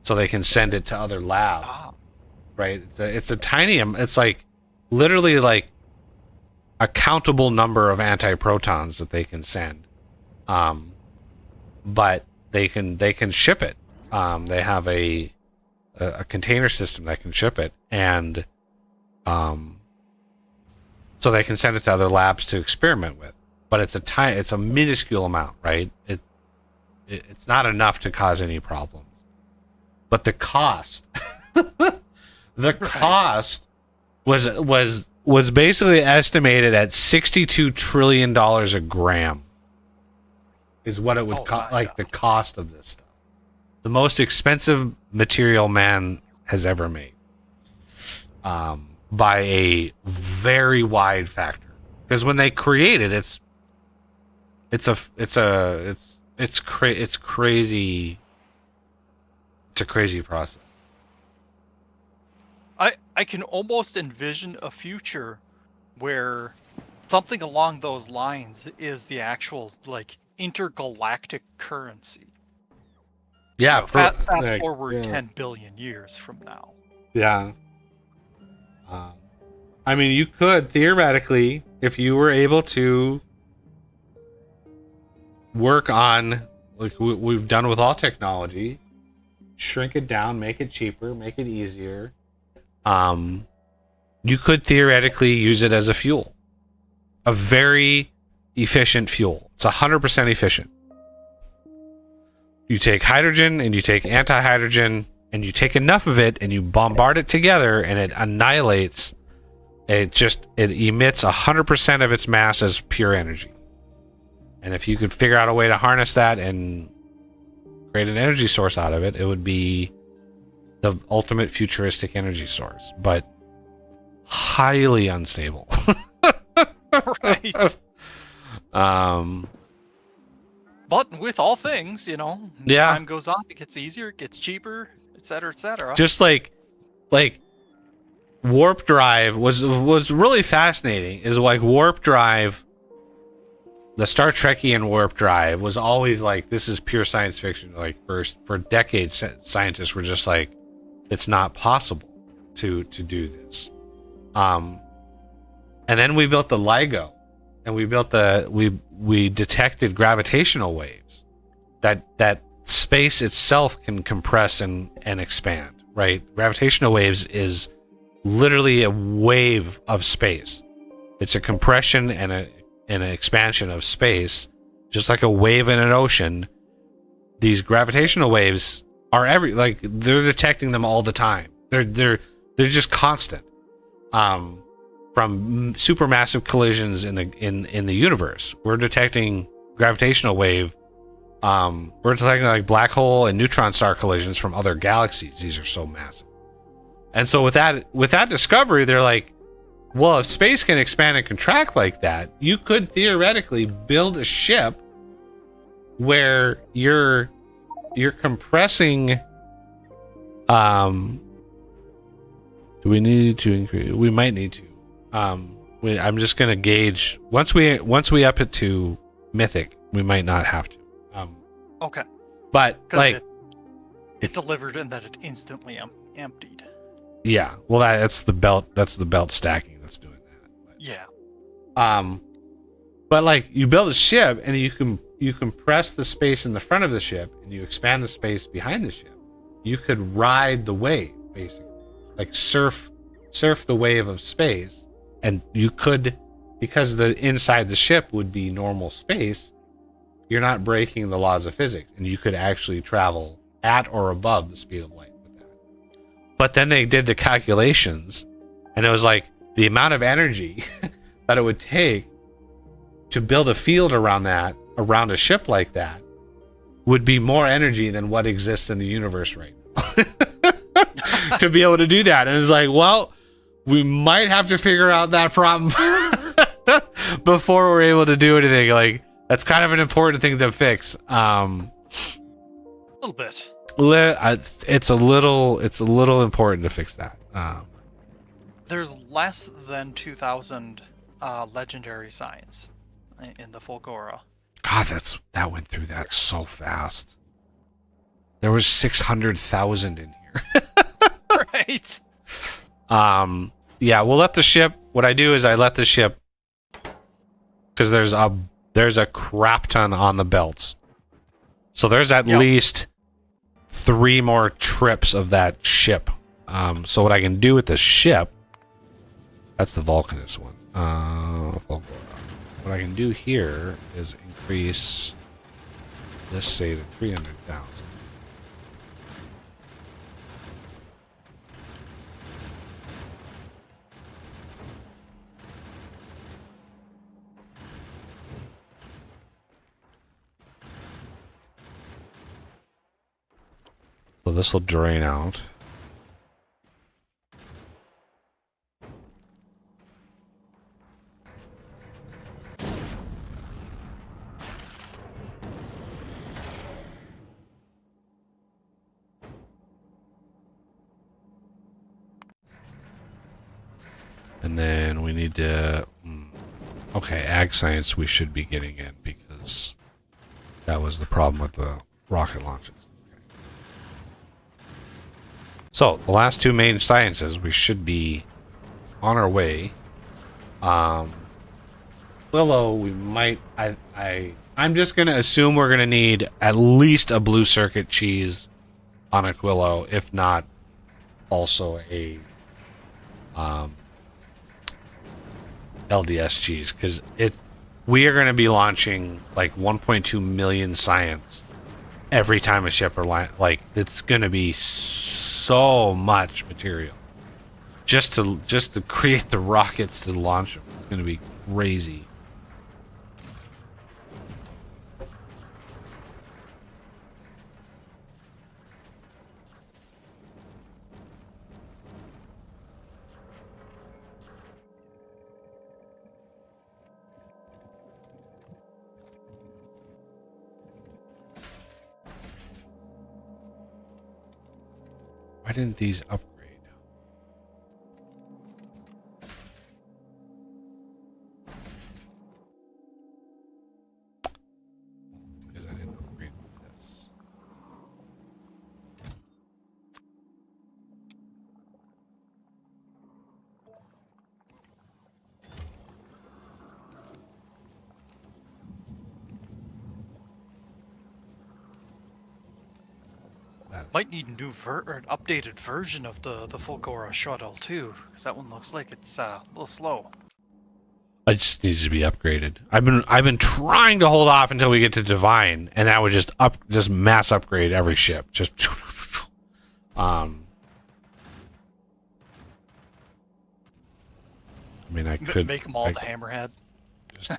so they can send it to other labs. Right? It's a tiny. It's like literally like a countable number of antiprotons that they can send, but they can ship it. They have a container system that can ship it, and so they can send it to other labs to experiment with. But it's a minuscule amount, right? It's not enough to cause any problems. But the cost, cost was basically estimated at $62 trillion a gram. Is what it would cost, like the cost of this stuff. The most expensive material man has ever made, by a very wide factor. Because when they create it, it's crazy. It's a crazy process. I can almost envision a future where something along those lines is the actual like intergalactic currency. Yeah, fast forward 10 billion years from now. Yeah. You could theoretically, if you were able to work on, like we've done with all technology, shrink it down, make it cheaper, make it easier. You could theoretically use it as a fuel, a very efficient fuel. It's 100% efficient. You take hydrogen and you take anti-hydrogen and you take enough of it and you bombard it together and it annihilates. It emits 100% of its mass as pure energy. And if you could figure out a way to harness that and create an energy source out of it, it would be the ultimate futuristic energy source, but highly unstable. Right. But with all things, time goes on, it gets easier, it gets cheaper, etc., etc. Just like warp drive was really fascinating. Is like warp drive, the Star Trekian warp drive was always like, this is pure science fiction. Like for decades, scientists were just like, it's not possible to do this. And then we built the LIGO, and we detected gravitational waves that space itself can compress and expand, right? Gravitational waves is literally a wave of space. It's a compression and an expansion of space, just like a wave in an ocean. These gravitational waves are they're detecting them all the time. They're just constant. From supermassive collisions in the universe, we're detecting gravitational wave. We're detecting like black hole and neutron star collisions from other galaxies. These are so massive. And so with that discovery, they're like, well, if space can expand and contract like that, you could theoretically build a ship where you're compressing. Do we need to increase? We might need to. I'm just gonna gauge once we up it to mythic, we might not have to. Okay. But like it delivered and that it instantly emptied. Yeah. Well, that's the belt. That's the belt stacking that's doing that. Yeah. But like you build a ship and you can you compress the space in the front of the ship and you expand the space behind the ship, you could ride the wave, basically, like surf the wave of space, and you could, because the inside the ship would be normal space, you're not breaking the laws of physics, and you could actually travel at or above the speed of light with that. But then they did the calculations, and it was like the amount of energy that it would take to build a field around a ship like that would be more energy than what exists in the universe right now to be able to do that. And it's like, well, we might have to figure out that problem before we're able to do anything. Like, that's kind of an important thing to fix. A little bit. It's a little important to fix that. There's less than 2,000 legendary signs in the Fulgora. God, that went through that so fast. There was 600,000 in here. Right. Yeah, we'll let the ship. What I do is I let the ship, because there's a crap ton on the belts. So there's at least 3 more trips of that ship. So what I can do with the ship, that's the Vulcanist one. What I can do here is increase this, say, to 300,000. So this will drain out. And then we need to... Okay, ag science we should be getting in, because that was the problem with the rocket launches. Okay. So, the last 2 main sciences, we should be on our way. Willow, we might... I'm just going to assume we're going to need at least a blue circuit cheese on Aquilo, if not also a... LDS cheese, because we are going to be launching like 1.2 million science every time a ship or like it's going to be so much material just to create the rockets to launch them. It's going to be crazy. Why didn't these upgrade? Because I didn't upgrade this. Might need a new or an updated version of the Fulgora shuttle too, because that one looks like it's a little slow. It just needs to be upgraded. I've been trying to hold off until we get to Divine, and that would just mass upgrade every ship. Just I mean, I could make them all the Hammerhead. Just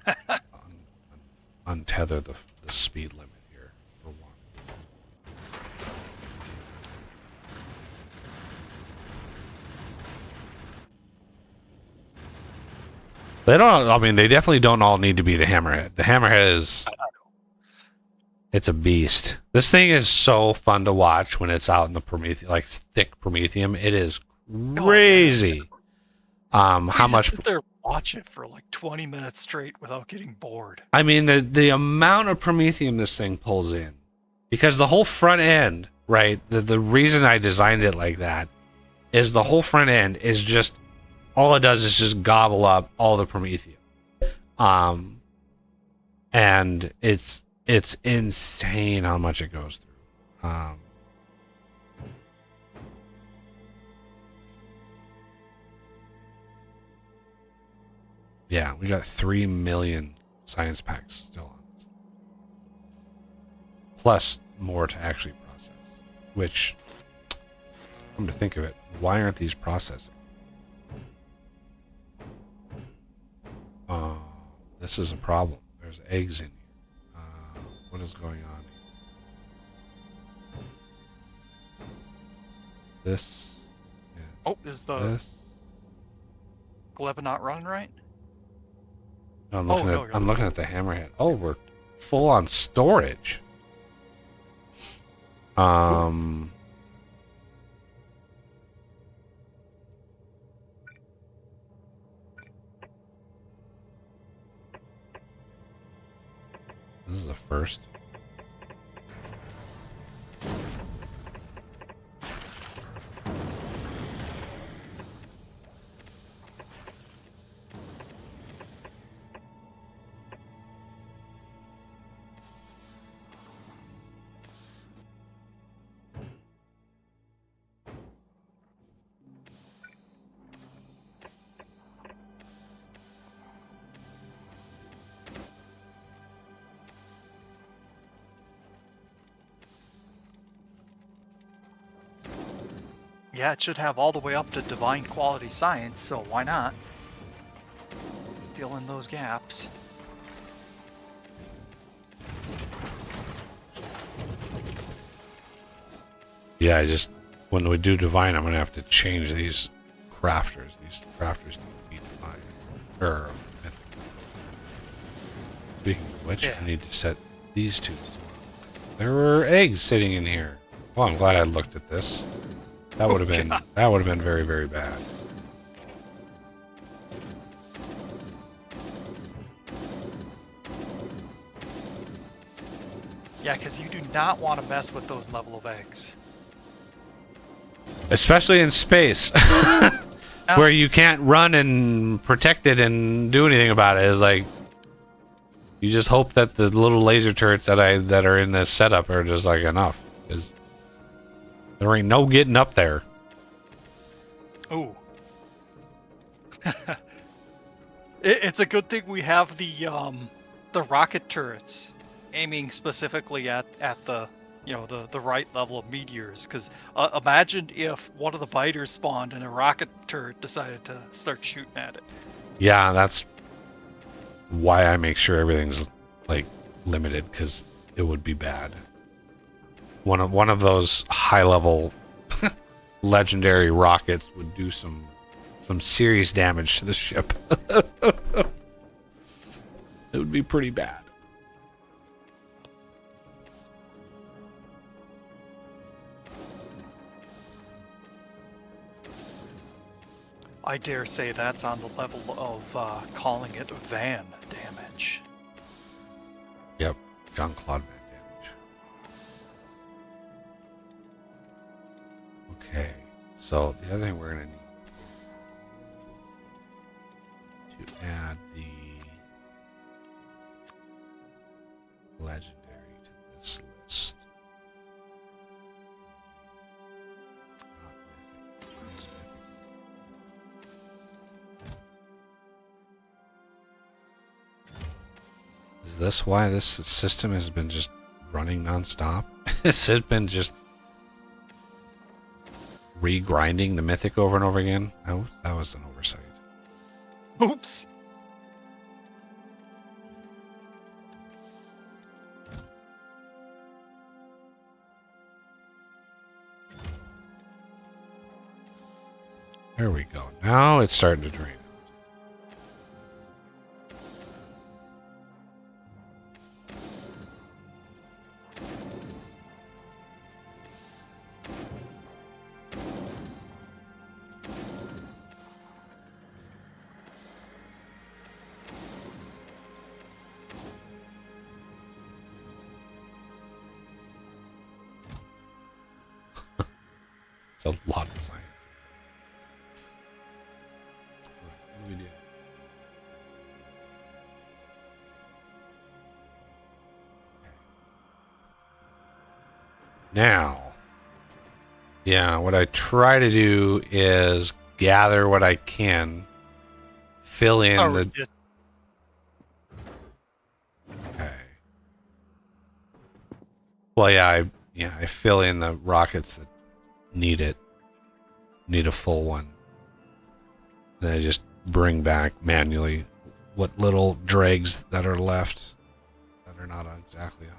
untether the speed limit here for one. They don't. I mean, they definitely don't all need to be the Hammerhead. The Hammerhead is. It's a beast. This thing is so fun to watch when it's out in the Prometheium, like thick Prometheium. It is crazy. How much? Sit there, watch it for like 20 minutes straight without getting bored. I mean, the amount of Prometheium this thing pulls in, because the whole front end, right? The reason I designed it like that is the whole front end is just all it does is just gobble up all the Prometheium. And It's insane how much it goes through. Yeah, we got 3 million science packs still on this. Plus more to actually process. Which, come to think of it, why aren't these processing? This is a problem. There's eggs in here. What is going on here? This. Oh, is the This. Gleba not running right? No, I'm looking at the hammerhead. Oh, we're full on storage. This is the first. Yeah, it should have all the way up to divine quality science, so why not? Fill in those gaps. Yeah, when we do divine, I'm gonna have to change these crafters. These crafters need to be divine. Speaking of which, Yeah. I need to set these two as well. There were eggs sitting in here. Well, I'm glad I looked at this. That would have been very, very bad. Yeah, because you do not want to mess with those level of eggs. Especially in space. Where you can't run and protect it and do anything about it. It's like you just hope that the little laser turrets that are in this setup are just like enough. Because there ain't no getting up there. Ooh. It's a good thing we have the rocket turrets aiming specifically at the the right level of meteors. Because imagine if one of the biters spawned and a rocket turret decided to start shooting at it. Yeah, that's why I make sure everything's like limited, because it would be bad. One of those high level legendary rockets would do some serious damage to the ship. It would be pretty bad. I dare say that's on the level of calling it van damage. Yep, Jean-Claude Van damage. Okay, so the other thing we're gonna need to add the legendary to this list. Not mythic. What is mythic? Is this why this system has been just running nonstop? Has it been just regrinding the mythic over and over again? Oh, that was an oversight. Oops. There we go. Now it's starting to drain. It's a lot of science. What do we do? Okay. Now, yeah, what I try to do is gather what I can, fill in Oh, the. yeah. Okay. Well, yeah, I fill in the rockets that need it, need a full one. Then I just bring back manually what little dregs that are left that are not exactly on.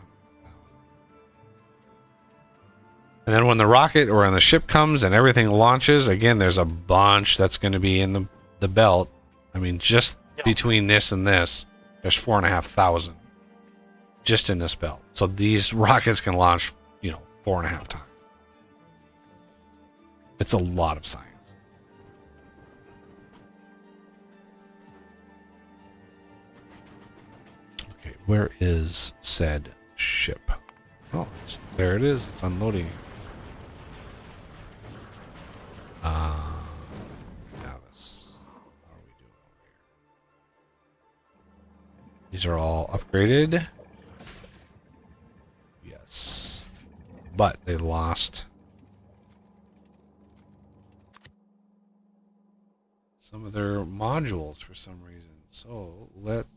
And then when the rocket or when the ship comes and everything launches, again, there's a bunch that's going to be in the belt. I mean, just between this and this, there's 4,500 just in this belt. So these rockets can launch, 4.5 times. It's a lot of science. Okay, where is said ship? Oh, there it is. It's unloading. Dallas. How are we doing over here? These are all upgraded. Yes. But they lost some of their modules for some reason. So let's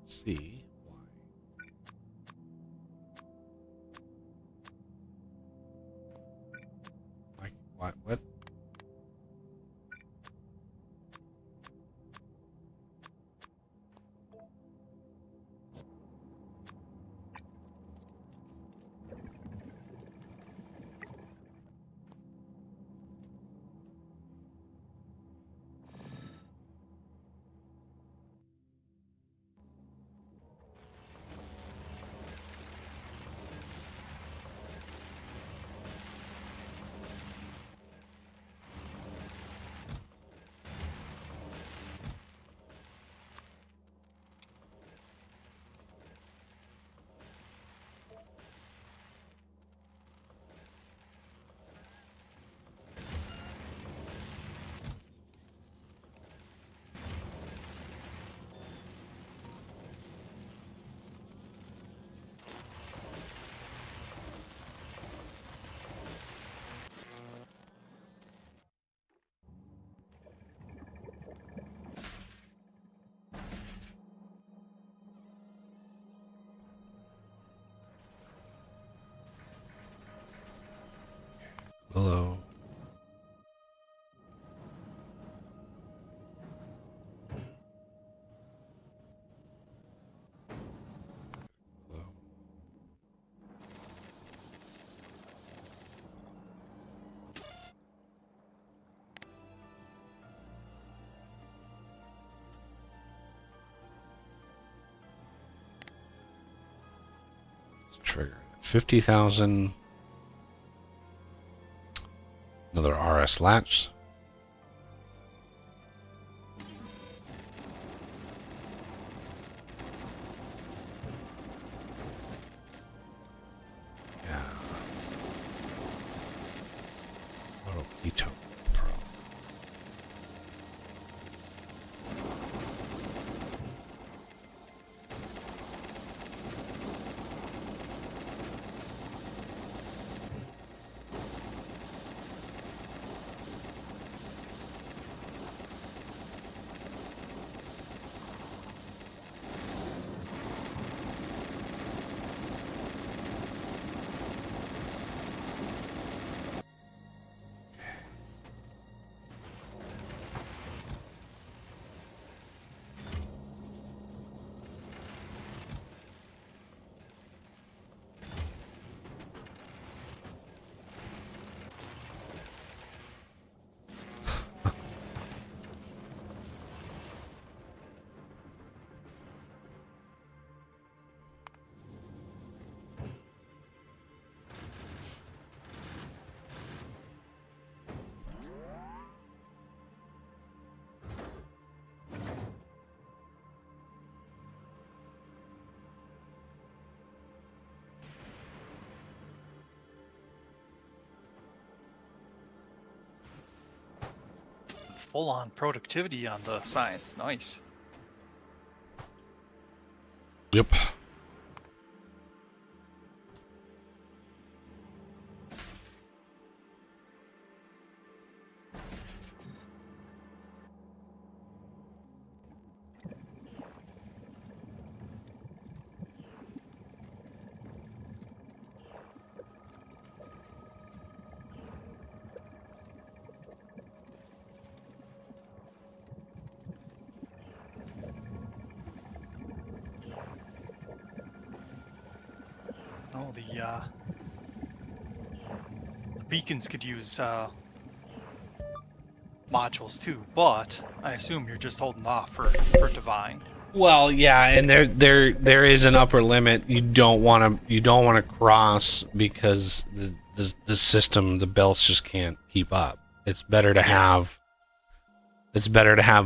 see why. What? Hello. Hello. Let's trigger 50,000. Another RS latch. Yeah. Auto keto pearl. Full-on productivity on the science. Nice. Yep. know, the beacons could use modules too, but I assume you're just holding off for divine. Well, yeah, and there is an upper limit you don't want to cross because the system, the belts just can't keep up. It's better to have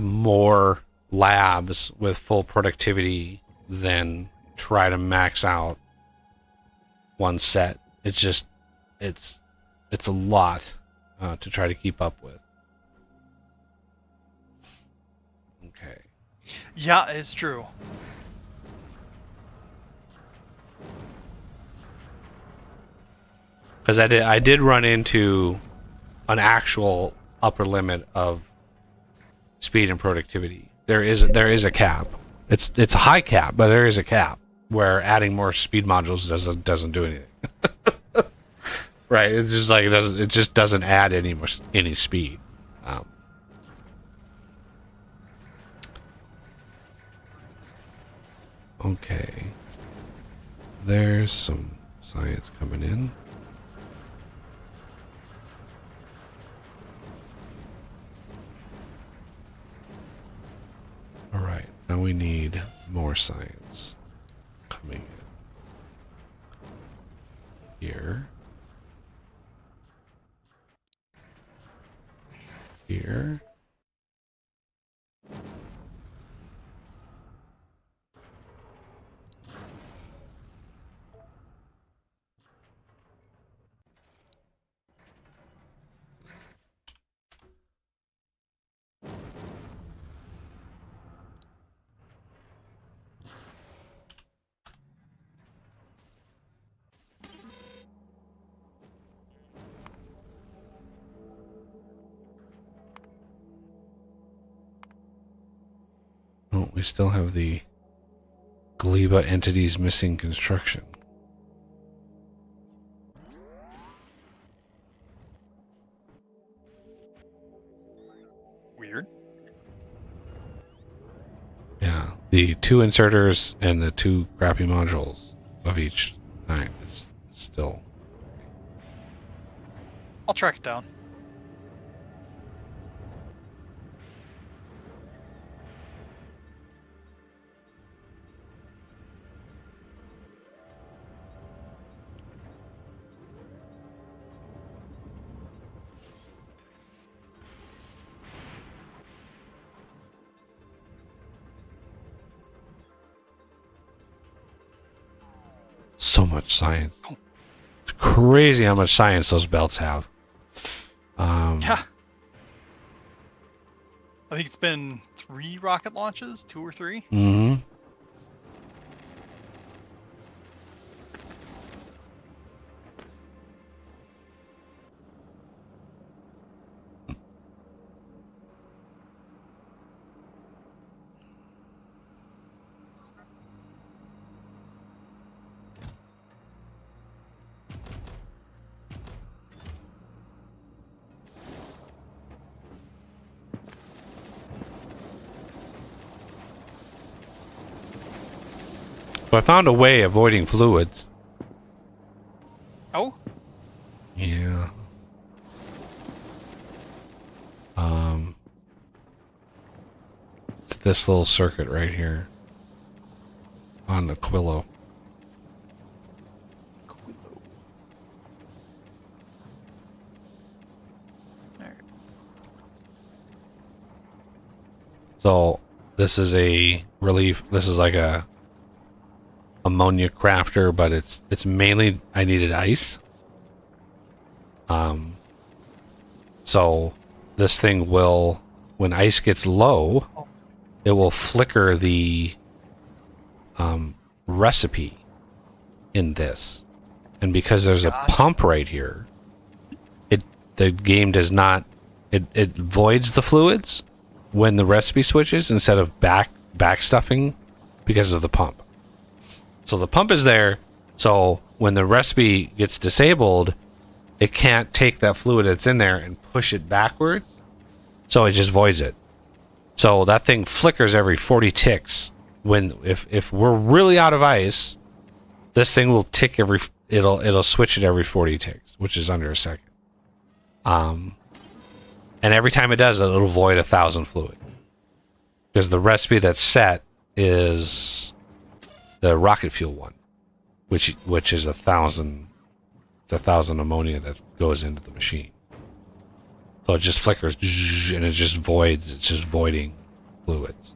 more labs with full productivity than try to max out one set. It's a lot to try to keep up with. Okay. Yeah, it's true. Because I did run into an actual upper limit of speed and productivity. There is a cap. It's a high cap, but there is a cap where adding more speed modules doesn't do anything. Right? It's just like it just doesn't add any speed. Okay. There's some science coming in. All right, now we need more science coming in. Here. Here. Oh, we still have the Gleba entities missing construction. Weird. Yeah, the 2 inserters and the 2 crappy modules of each kind is still. I'll track it down. So much science. It's crazy how much science those belts have. Yeah. I think it's been 3 rocket launches, 2 or 3. Mm-hmm. So I found a way avoiding fluids. Oh? Yeah. It's this little circuit right here on the Quillo. So this is a relief. This is like a ammonia crafter, but it's mainly I needed ice. So this thing will, when ice gets low, it will flicker the recipe in this, and because there's a pump right here, the game does not it voids the fluids when the recipe switches instead of back stuffing because of the pump. So the pump is there, so when the recipe gets disabled, it can't take that fluid that's in there and push it backwards, so it just voids it. So that thing flickers every 40 ticks. If we're really out of ice, this thing will tick it'll switch it every 40 ticks, which is under a second. And every time it does it, it'll void 1,000 fluid. Because the recipe that's set is the rocket fuel one, which is 1,000. It's 1,000 ammonia that goes into the machine. So it just flickers and it just voids. It's just voiding fluids.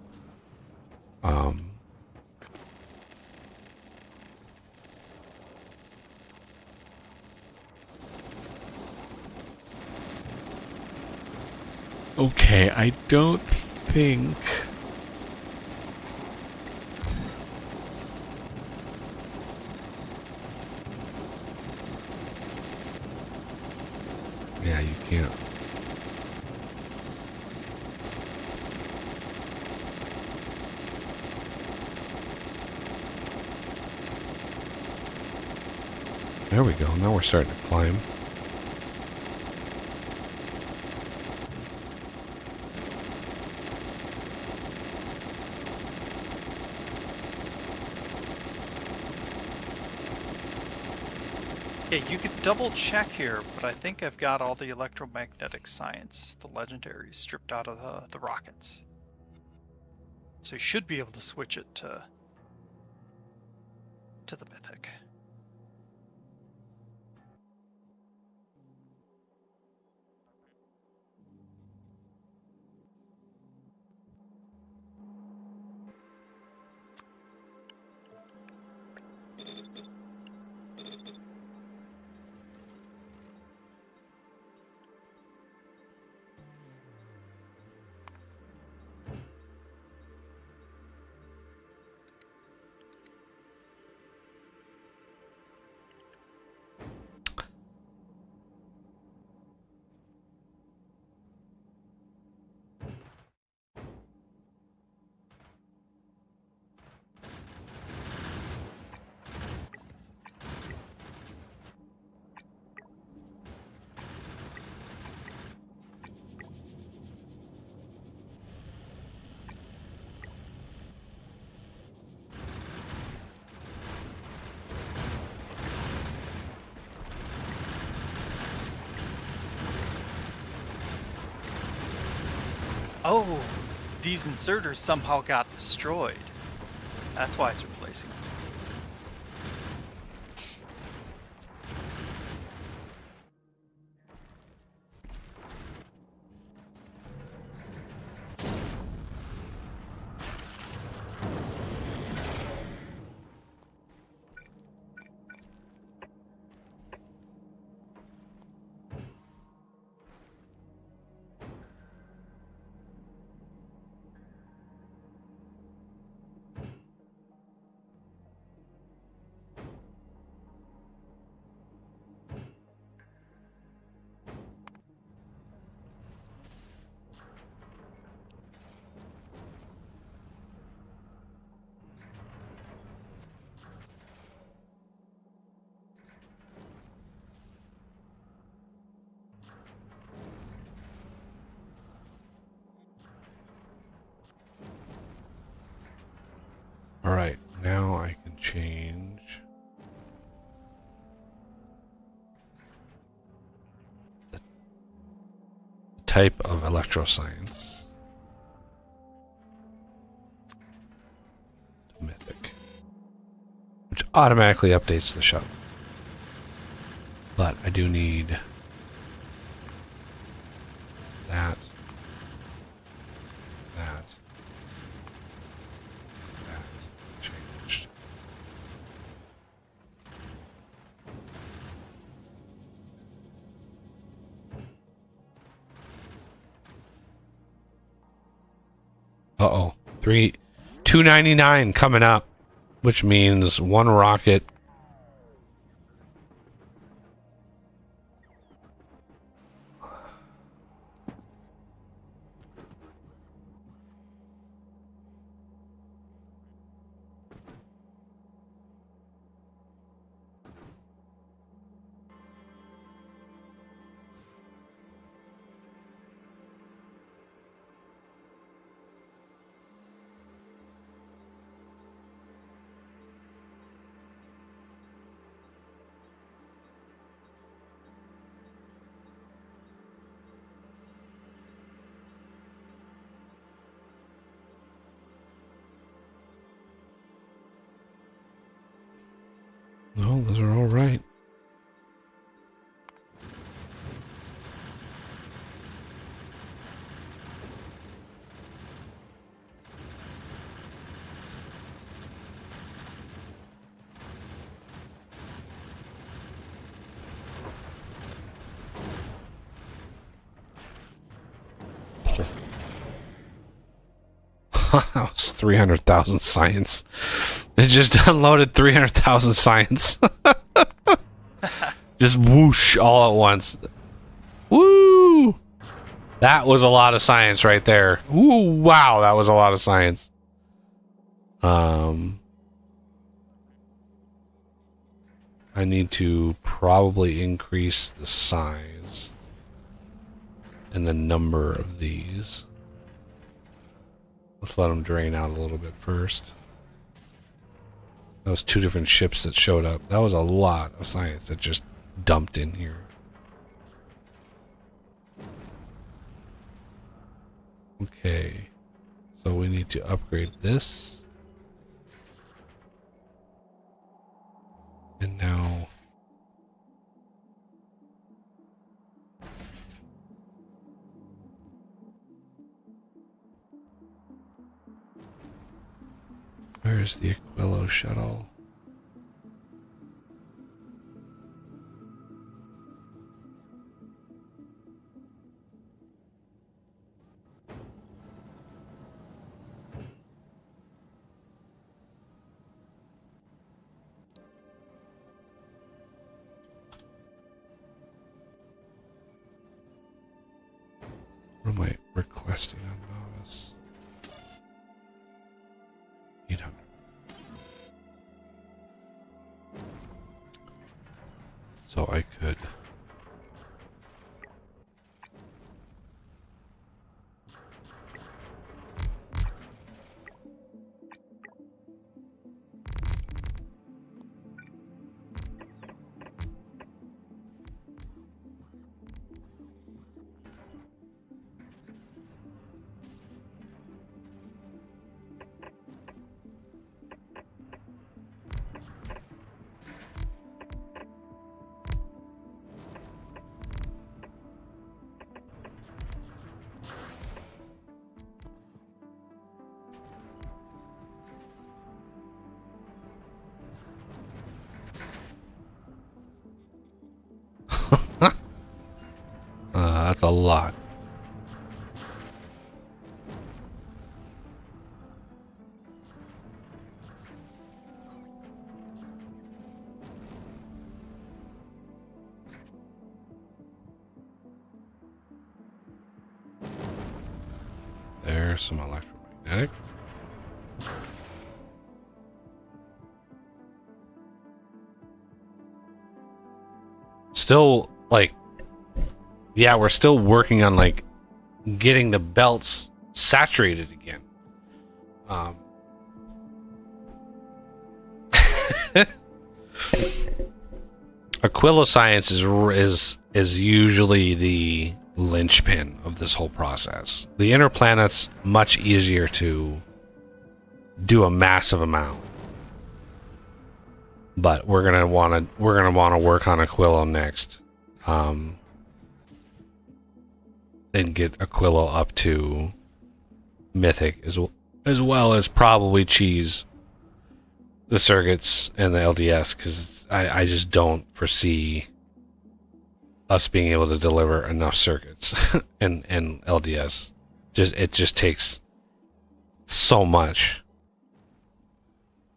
Okay, I don't think. Yeah, you can't. There we go. Now we're starting to climb. Yeah, you could double check here, but I think I've got all the electromagnetic science, the legendaries, stripped out of the rockets. So you should be able to switch it to the mythic. Oh, these inserters somehow got destroyed. That's why it's replacing them. Alright, now I can change the type of electroscience to mythic, which automatically updates the shuttle. But I do need that, that changed. Uh-oh. 299 coming up, which means one rocket. those are all right. That was 300,000 science. It just unloaded 300,000 science. Just whoosh all at once. Woo! That was a lot of science right there. Woo! Wow, that was a lot of science. I need to probably increase the size and the number of these. Let's let them drain out a little bit first. That was 2 different ships that showed up. That was a lot of science that just dumped in here. Okay. So we need to upgrade this. And now... Where's the Aquilo shuttle? What am I requesting on Novice? 800. So I could that's a lot. There's some electromagnetic. Still, like, yeah, we're still working on, like, getting the belts saturated again. Aquilo science is usually the linchpin of this whole process. The inner planet's much easier to do a massive amount, but we're gonna want to work on Aquilo next, and get Aquilo up to Mythic as well as probably cheese the circuits and the LDS, because I just don't foresee us being able to deliver enough circuits and LDS. It just takes so much.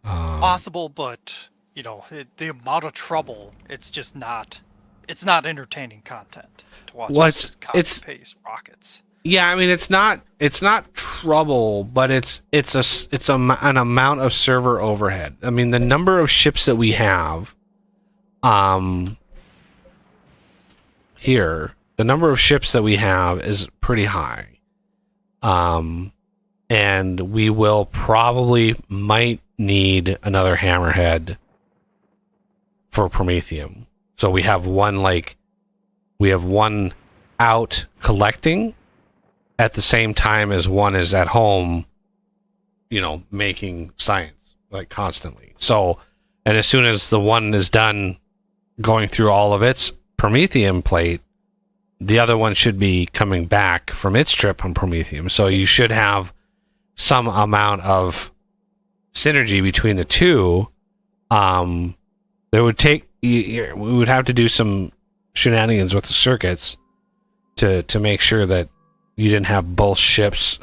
Possible, but you know, the amount of trouble, it's just not. It's not entertaining content to watch. Well, it's just copy paste rockets. Yeah, I mean it's not trouble, but it's an amount of server overhead. I mean, the number of ships that we have, here, the number of ships that we have is pretty high, and we will might need another hammerhead for Prometheium. So we have one out collecting at the same time as one is at home, you know, making science, like, constantly. So And as soon as the one is done going through all of its Prometheium plate, the other one should be coming back from its trip on Prometheium. So you should have some amount of synergy between the two. There would take, we would have to do some shenanigans with the circuits to make sure that you didn't have both ships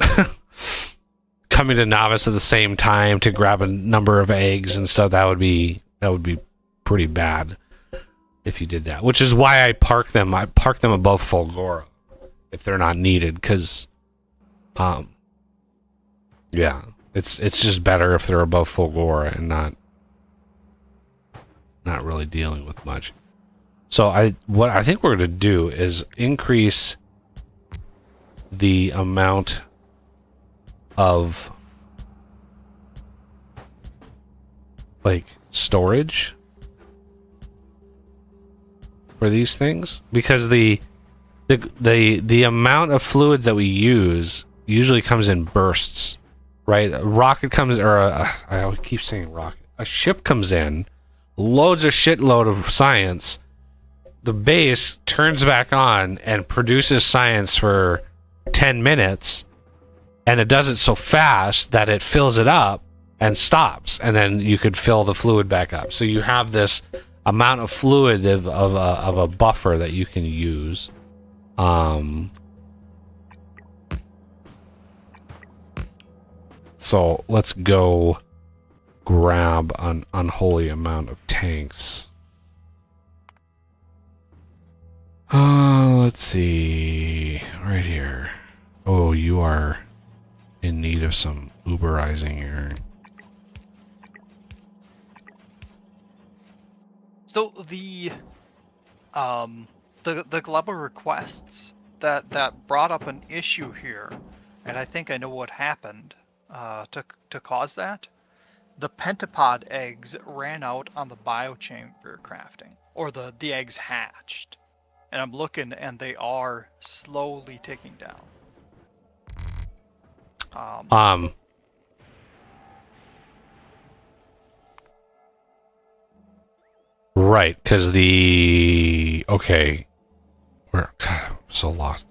coming to Novice at the same time to grab a number of eggs and stuff. That would be pretty bad if you did that. Which is why I park them above Fulgora if they're not needed, because yeah, it's just better if they're above Fulgora and not really dealing with much. So what I think we're going to do is increase the amount of like storage for these things, because the amount of fluids that we use usually comes in bursts, right? A rocket comes, or I keep saying rocket. A ship comes in, loads a shitload of science. The base turns back on and produces science for 10 minutes, and it does it so fast that it fills it up and stops, and then you could fill the fluid back up. So you have this amount of fluid of a buffer that you can use. So let's go grab an unholy amount of tanks. Let's see. Right here. Oh, you are in need of some Uberizing here. So the global requests that brought up an issue here, and I think I know what happened to cause that. The pentapod eggs ran out on the biochamber crafting, or the eggs hatched, and I'm looking, and they are slowly ticking down. Right, because okay, God, I'm so lost.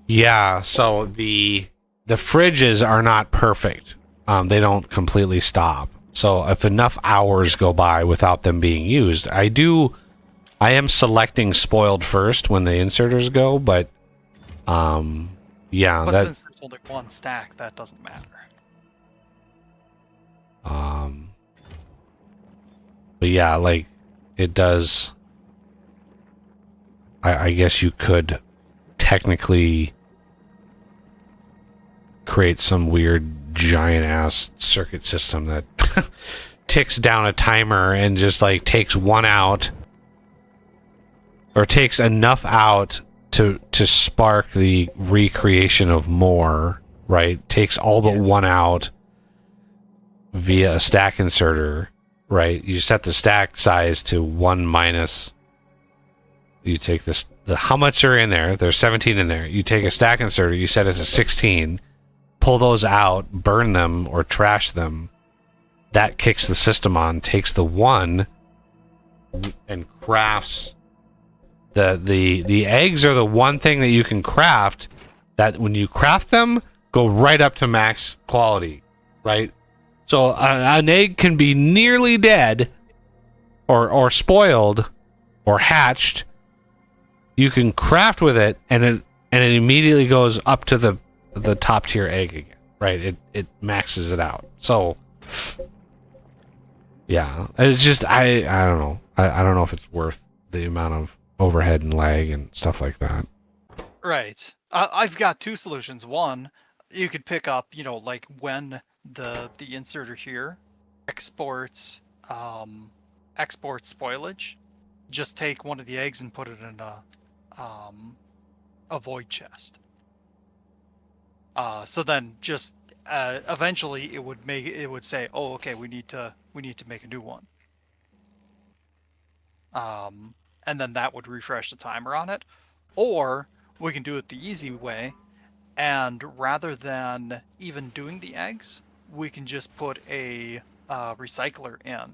Yeah, so the fridges are not perfect. They don't completely stop. So if enough hours go by without them being used, I am selecting spoiled first when the inserters go, but yeah. But since there's only one stack, that doesn't matter. But yeah, like, it does. I guess you could technically create some weird giant ass circuit system that ticks down a timer and just like takes one out, or takes enough out to spark the recreation of more, right? Takes all but one out via a stack inserter, right? You set the stack size to 1 minus. You take this, how much are in there? There's 17 in there. You take a stack inserter, you set it to 16, pull those out, burn them or trash them. That kicks the system on, takes the 1 and crafts the eggs are the one thing that you can craft that when you craft them go right up to max quality, right? So an egg can be nearly dead or spoiled or hatched. You can craft with it, and it immediately goes up to the top tier egg again, right? It maxes it out. So yeah, it's just I don't know. I don't know if it's worth the amount of overhead and lag and stuff like that. Right. I've got 2 solutions. One, you could pick up, like when the inserter here exports spoilage, just take one of the eggs and put it in a void chest. So then just eventually it would say, oh, okay, we need to make a new one. And then that would refresh the timer on it. Or we can do it the easy way, and rather than even doing the eggs, we can just put a recycler in.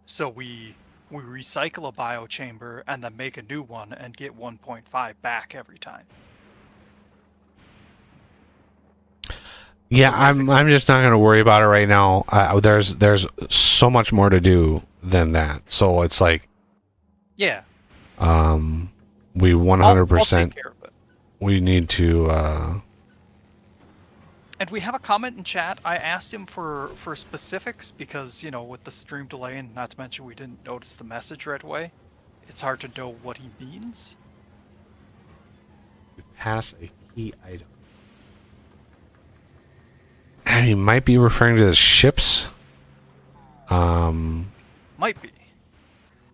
So we recycle a biochamber and then make a new one and get 1.5 back every time. Yeah, So I'm just not going to worry about it right now. There's so much more to do than that. So it's like, yeah, we I'll 100% take care of it. we need to. And we have a comment in chat. I asked him for specifics because, you know, with the stream delay and not to mention we didn't notice the message right away, it's hard to know what he means. Pass a key item. And he might be referring to the ships. Might be.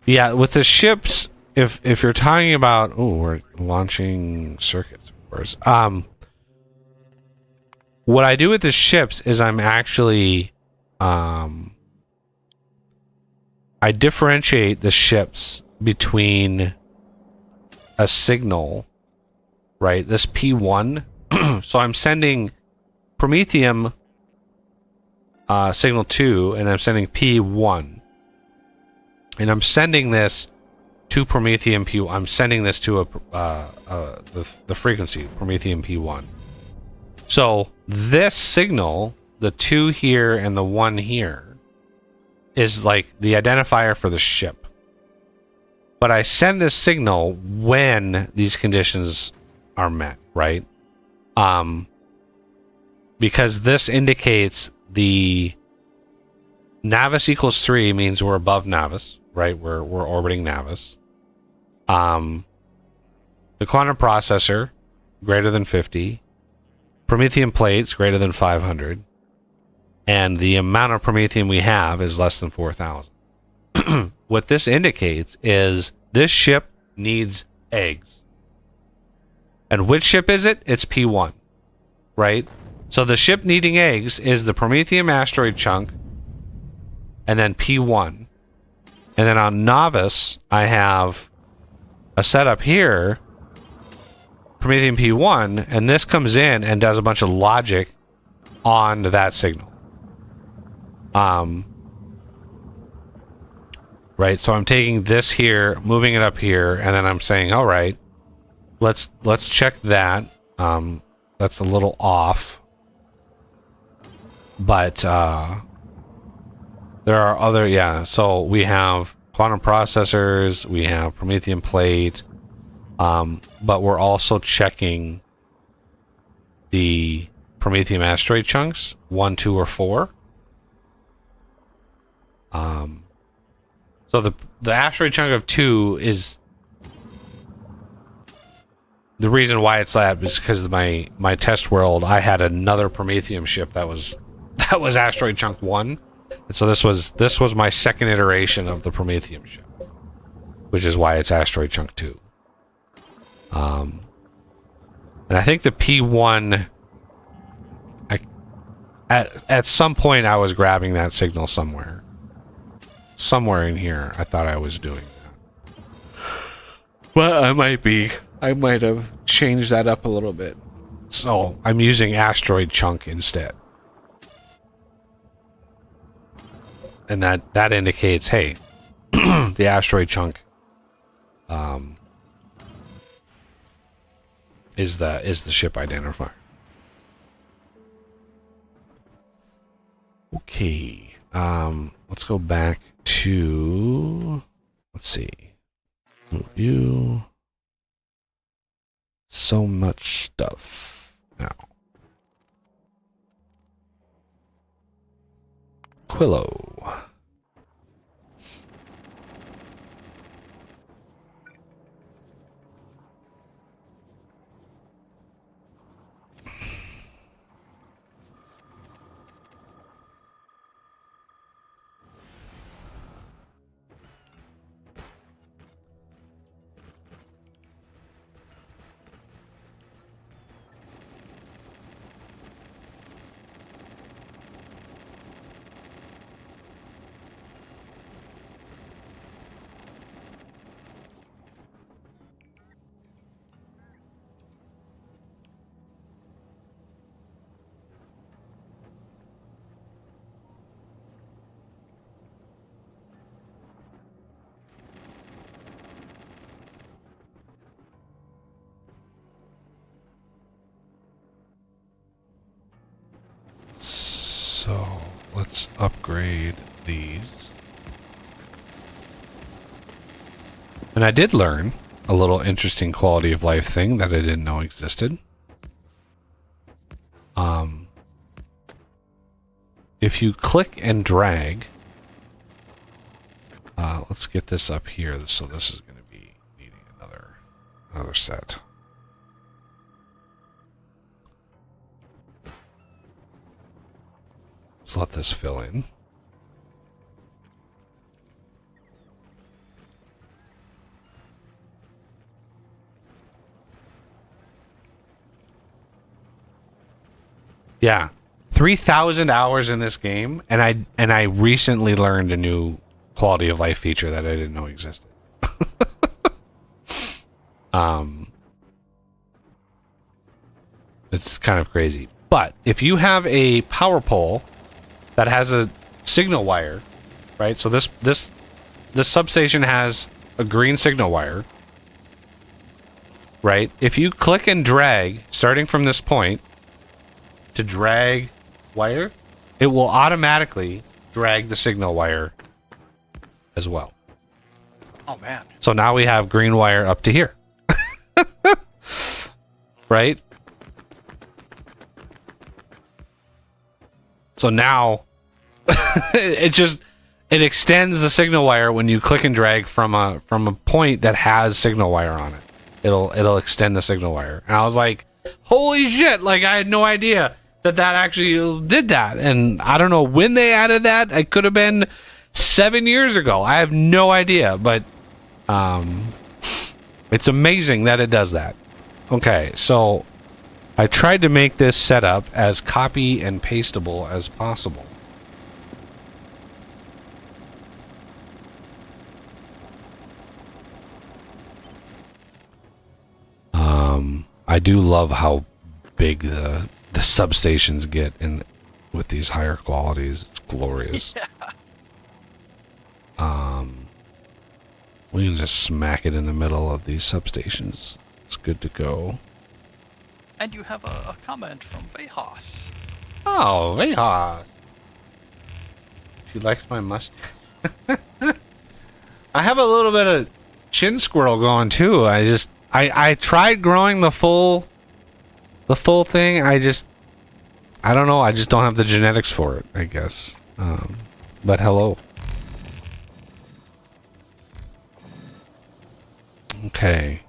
Yeah, with the ships, if you're talking about, oh, we're launching circuits, of course. What I do with the ships is I'm actually, I differentiate the ships between a signal, right? This P1. So I'm sending Prometheium signal 2, and I'm sending P1. And I'm sending this to Prometheium P1. I'm sending this to the frequency, Prometheium P1. So this signal, the 2 here and the 1 here, is like the identifier for the ship. But I send this signal when these conditions are met, right? Because this indicates the Navis equals 3 means we're above Navis, right? We're orbiting Navis. The quantum processor greater than 50, Prometheium plates greater than 500, and the amount of Prometheium we have is less than 4,000. What this indicates is this ship needs eggs. And which ship is it? It's P1, right? So the ship needing eggs is the Prometheium asteroid chunk, and then P1. And then on Novice, I have a setup here, Prometheium P1, and this comes in and does a bunch of logic on that signal. Right, so I'm taking this here, moving it up here, and then I'm saying, all right, let's check that. That's a little off. But there are other, yeah, so we have quantum processors, we have Prometheium plate, but we're also checking the Prometheium asteroid chunks, 1, 2, or 4. So the asteroid chunk of 2 is the reason why it's that is because my test world, I had another Prometheium ship that was asteroid chunk 1. And so this was my second iteration of the Prometheium ship, which is why it's asteroid chunk 2. And I think the P1, at some point I was grabbing that signal somewhere in here. I thought I was doing that, but I might have changed that up a little bit. So I'm using asteroid chunk instead. And that indicates, hey, the asteroid chunk is the ship identifier. Okay. Let's go back to, let's see. Review. So much stuff now. Quillo. let's upgrade these. And I did learn a little interesting quality of life thing that I didn't know existed. If you click and drag, let's get this up here. So this is going to be needing another set. Let's let this fill in. Yeah. 3,000 hours in this game, and I recently learned a new quality of life feature that I didn't know existed. It's kind of crazy. But if you have a power pole that has a signal wire, right? So this substation has a green signal wire, right? If you click and drag, starting from this point, to drag wire, it will automatically drag the signal wire as well. Oh man. So now we have green wire up to here. Right? So now it extends the signal wire when you click and drag from a point that has signal wire on it. It'll extend the signal wire. And I was like, holy shit, like I had no idea that actually did that. And I don't know when they added that. It could have been 7 years ago. I have no idea, but it's amazing that it does that. Okay, so I tried to make this setup as copy and pastable as possible. I do love how big the substations get in with these higher qualities. It's glorious. Yeah. We can just smack it in the middle of these substations. It's good to go. And you have a comment from Vehas. Oh, Vehas. She likes my mustache. I have a little bit of chin squirrel going too. I tried growing the full thing. I don't know. I just don't have the genetics for it, I guess. But hello. Okay.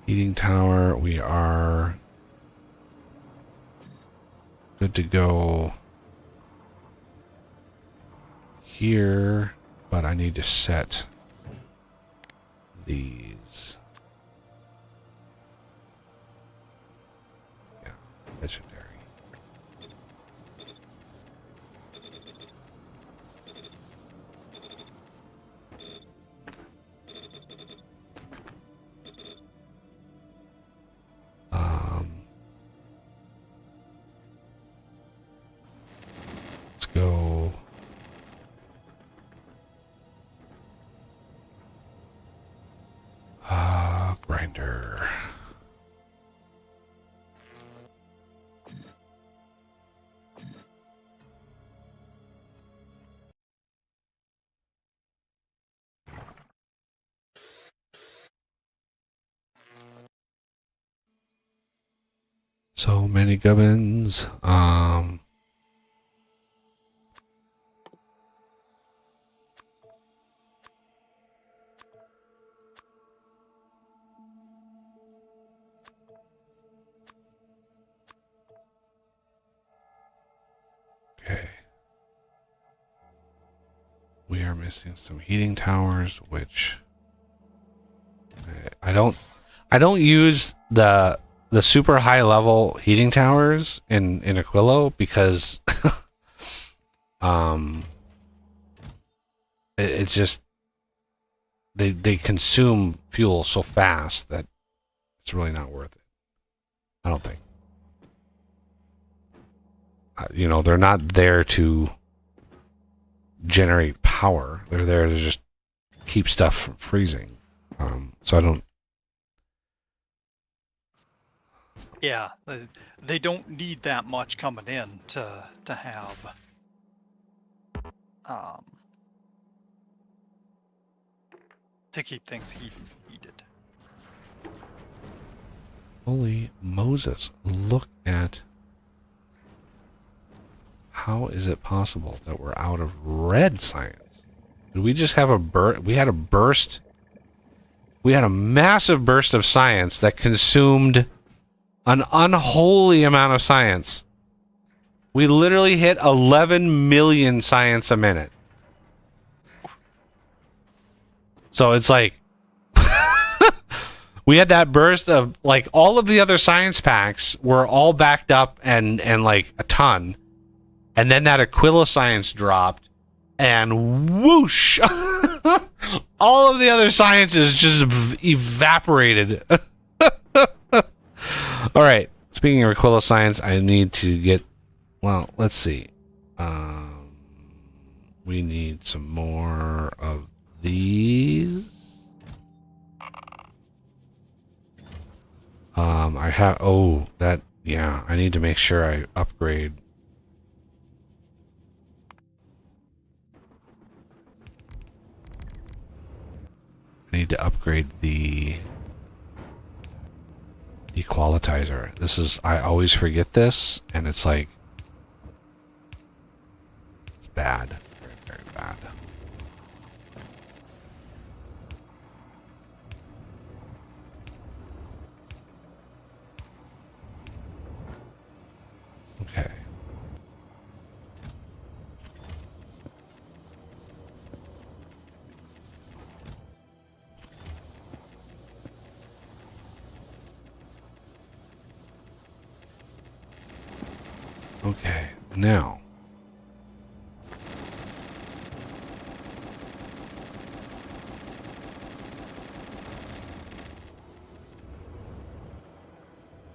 Heating tower, we are good to go here, but I need to set these. Yeah, legendary. Let's go. Grinder. So many gubbins. Okay. We are missing some heating towers, which I don't use the super high level heating towers in Aquilo because it's just they consume fuel so fast that it's really not worth it. I don't think. You know, they're not there to generate power. They're there to just keep stuff from freezing. So I don't. Yeah, they don't need that much coming in to have um, to keep things heated. Holy Moses, look at how is it possible that we're out of red science? Did we just have a burst? We had a burst. We had a massive burst of science that consumed an unholy amount of science. We literally hit 11 million science a minute. So it's like we had that burst of like all of the other science packs were all backed up and like a ton. And then that Aquila science dropped and whoosh. All of the other sciences just evaporated. All right. Speaking of Aquila science, I need to get. Well, let's see. We need some more of these. I have. Oh, that. Yeah, I need to make sure I upgrade. I need to upgrade the equalizer. This is. I always forget this, and it's like. It's bad. Very, very bad. Okay. Okay. Now.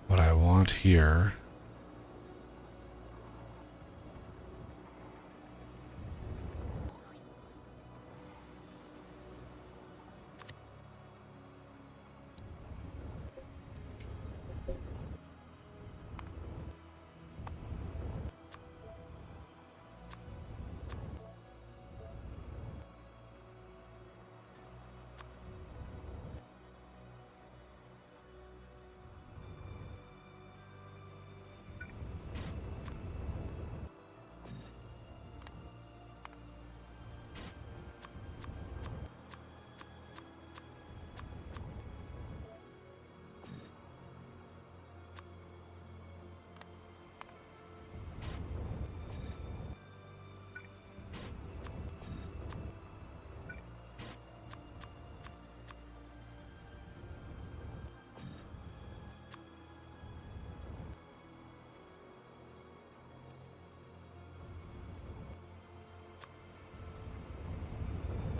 What I want here.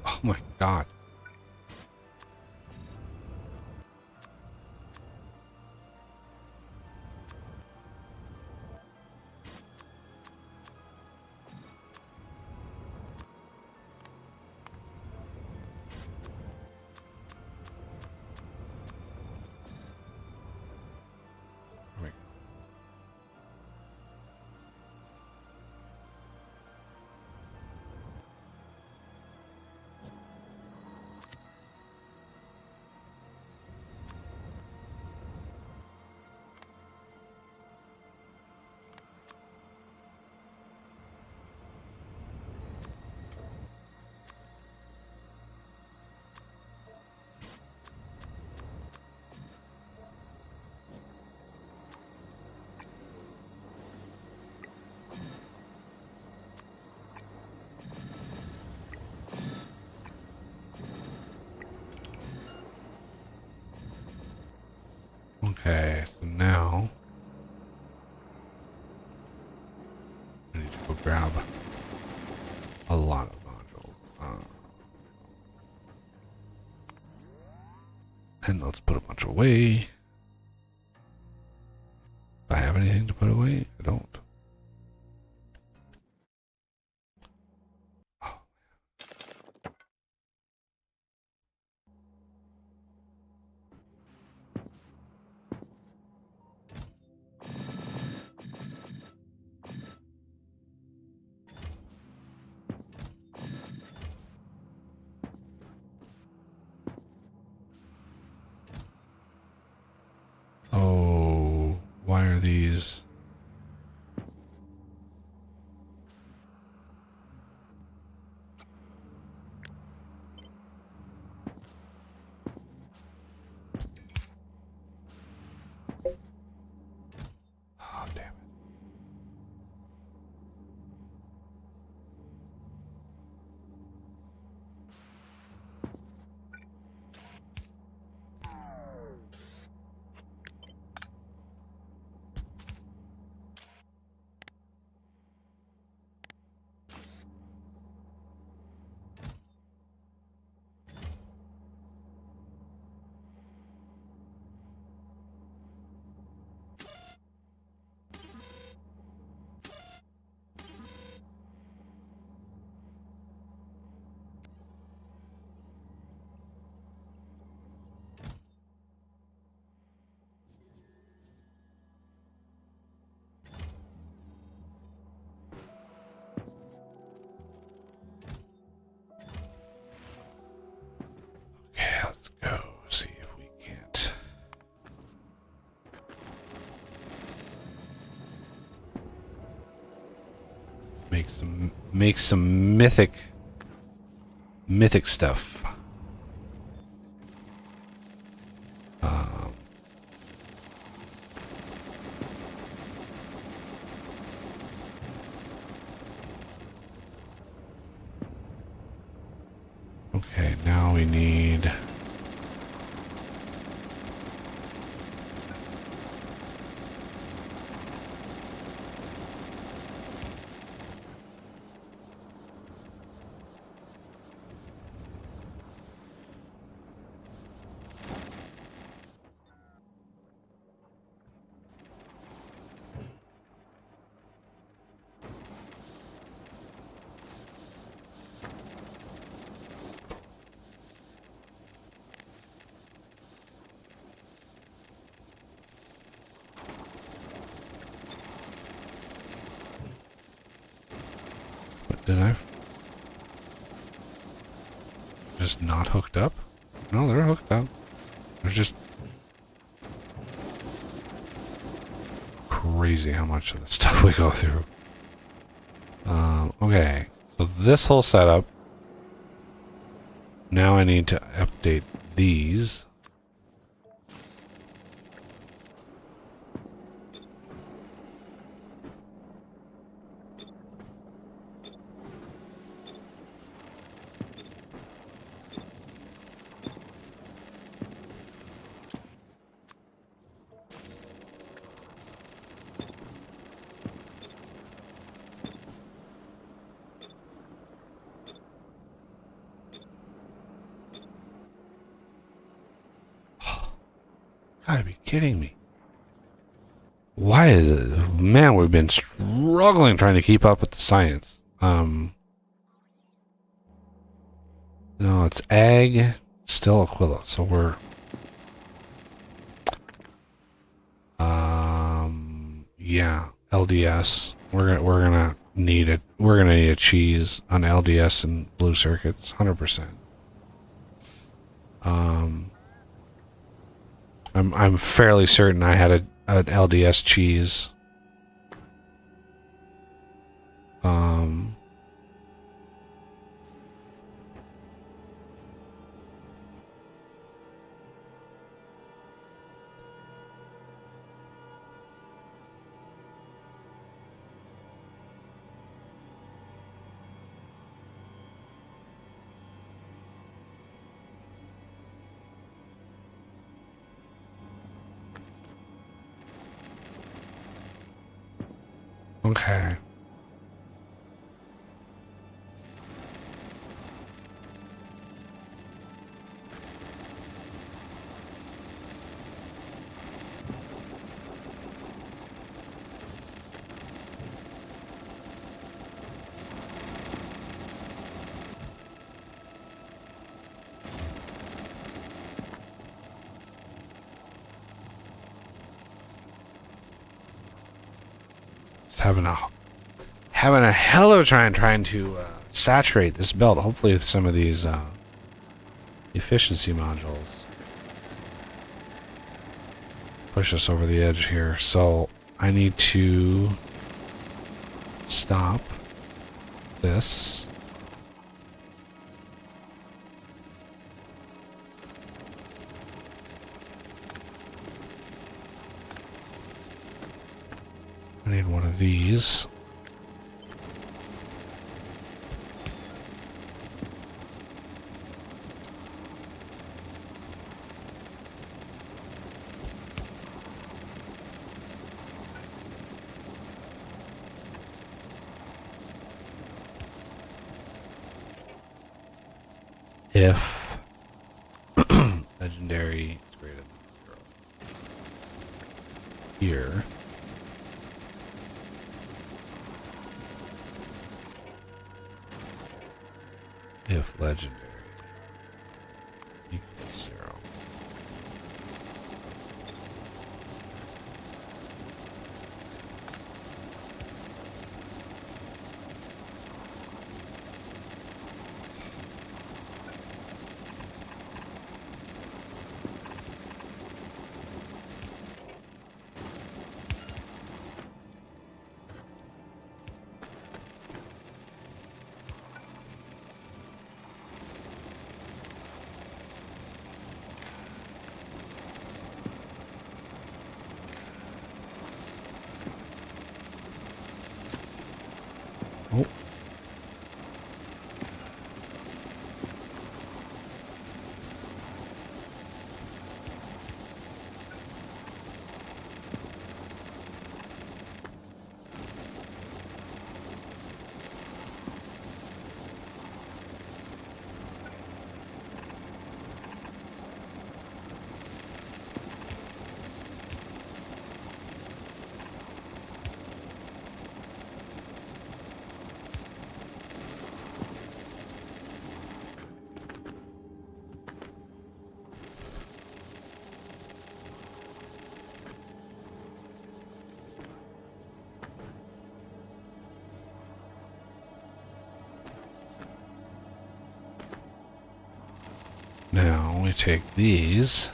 Oh my god. Wait. Okay, so now I need to go grab a lot of modules. And let's put a bunch away. Do I have anything to put away? I don't. Oh. why are these? Oh, damn it. Okay, let's go see if we can't. Make some mythic stuff. Okay, now we need. Did I just not hooked up? No, they're hooked up. They're just crazy how much of the stuff we go through. Okay, so this whole setup. Now I need to update these. Gotta be kidding me. Why is it? Man, we've been struggling trying to keep up with the science. No, it's ag, still equivalent. So we're yeah, LDS. We're gonna need it. We're gonna need a cheese on LDS and blue circuits, 100%. I'm fairly certain I had an LDS cheese. Okay. Just having a hell of a time trying to saturate this belt. Hopefully with some of these efficiency modules. push us over the edge here. So I need to stop this. I need one of these. If legendary is greater than 0 here, if legendary equals 0. Oh. Now we take these.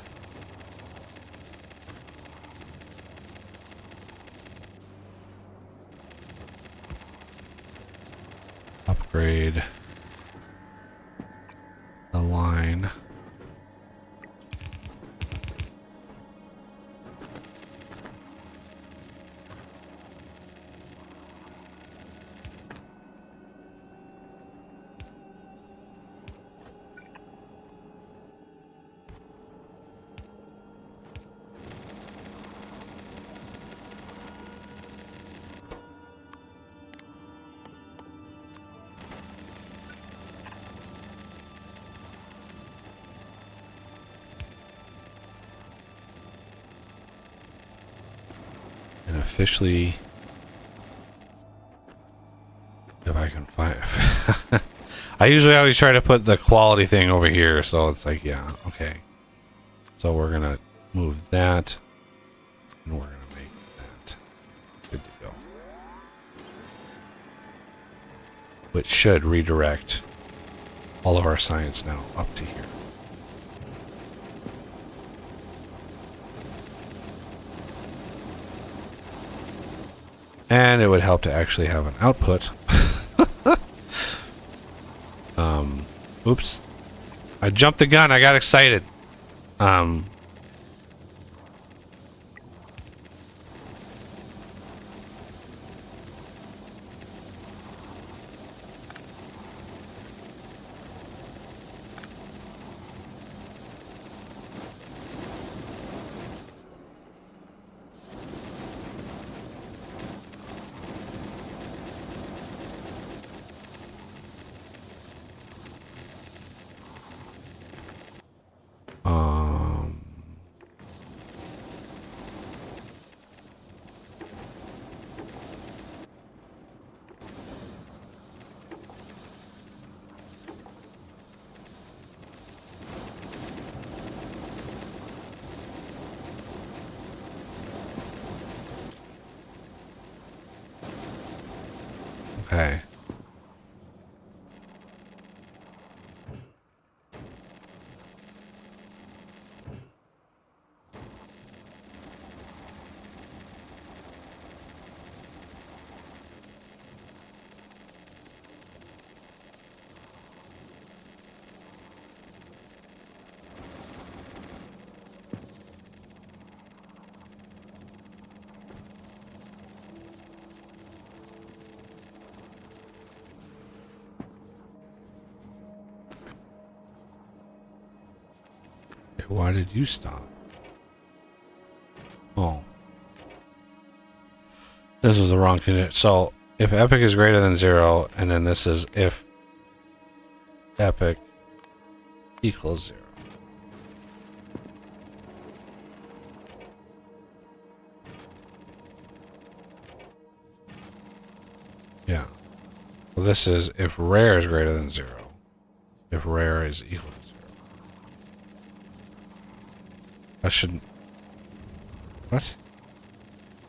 Upgrade the line. And officially, if I can find, I usually always try to put the quality thing over here, so it's like, yeah, okay. So we're gonna move that, and we're gonna make that good to go. Which should redirect all of our science now up to here. And it would help to actually have an output. Oops. I jumped the gun. I got excited. Okay. why did you stop? Oh. This was the wrong condition. So, if epic is greater than 0, and then this is if epic equals 0. Yeah. Well, this is if rare is greater than 0. If rare is equal to 0. I shouldn't... What?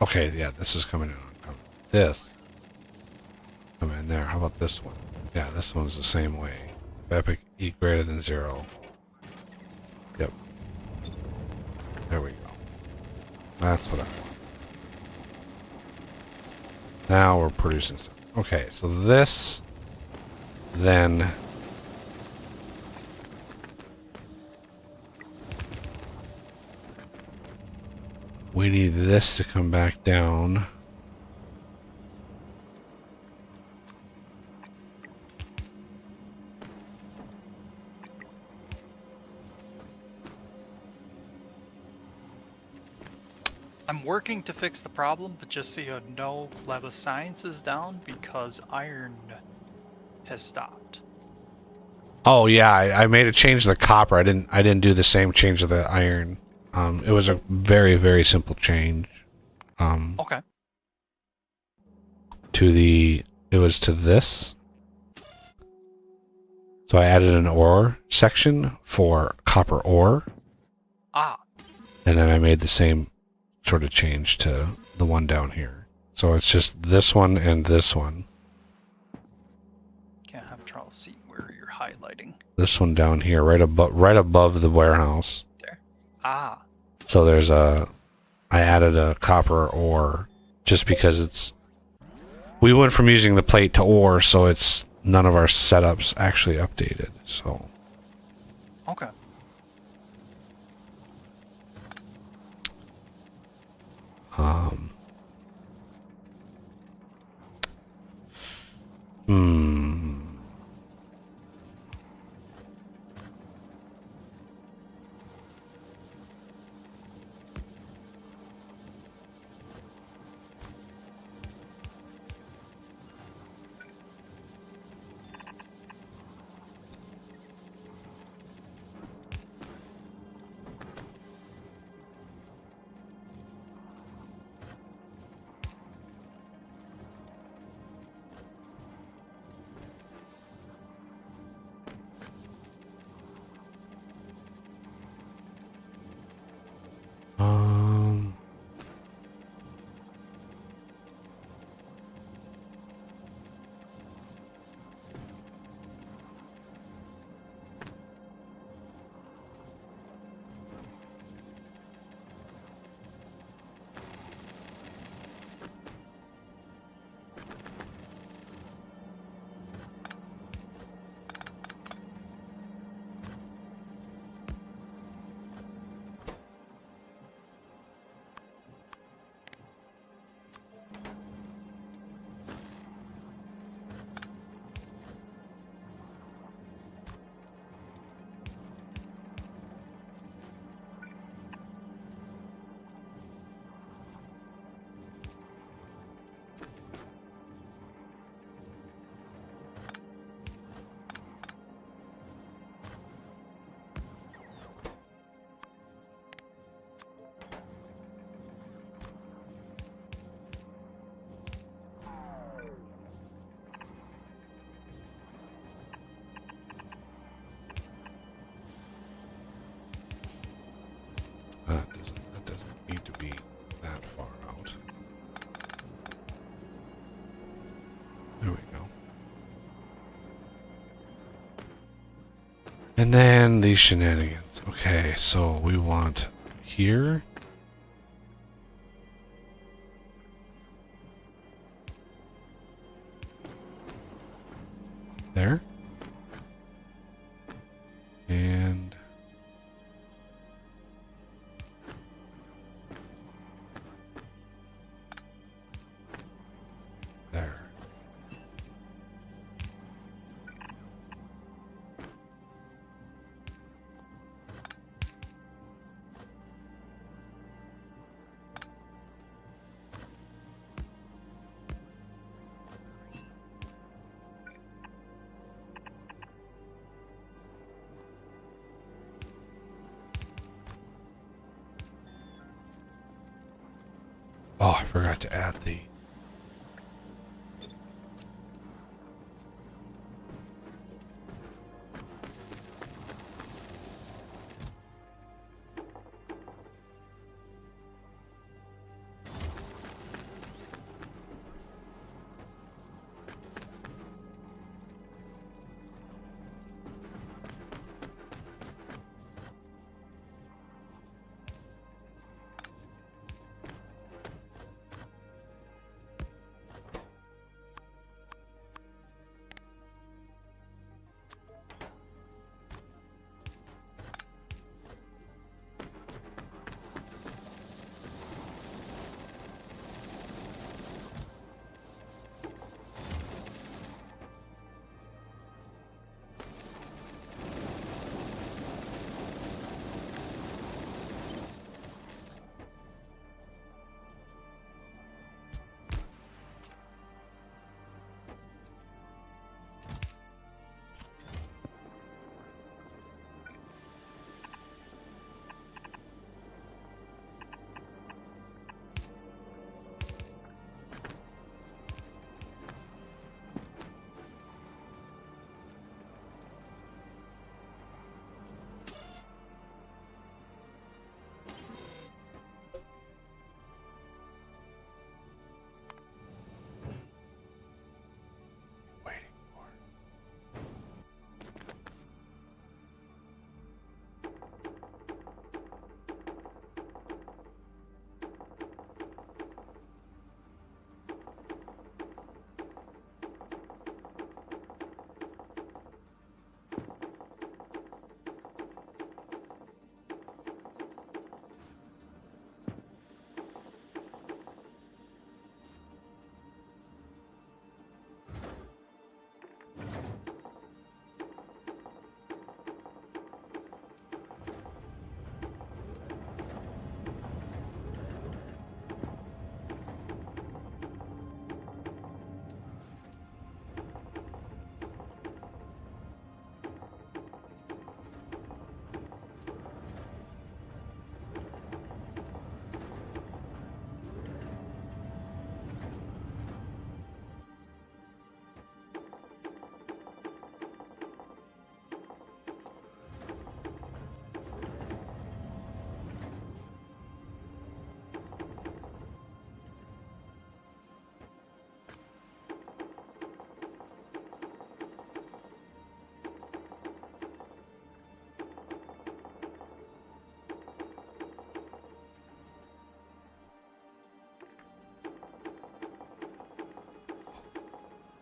Okay, yeah, this is coming in. This. Come in there. How about this one? Yeah, this one's the same way. If epic e greater than 0. Yep. There we go. That's what I want. Now we're producing stuff. Okay, so this, then we need this to come back down. I'm working to fix the problem, but just so you know, Lab of Science is down because iron has stopped. Oh yeah, I made a change to the copper. I didn't do the same change to the iron. It was a very, very simple change. Okay. It was to this. So I added an ore section for copper ore. Ah. And then I made the same sort of change to the one down here. So it's just this one and this one. Can't have trouble see where you're highlighting. This one down here, right above the warehouse. There. Ah. So there's I added a copper ore just because we went from using the plate to ore, so it's none of our setups actually updated. So. Okay. That doesn't need to be that far out. There we go. And then these shenanigans. Okay, so we want here. There. And there. Oh, I forgot to add the...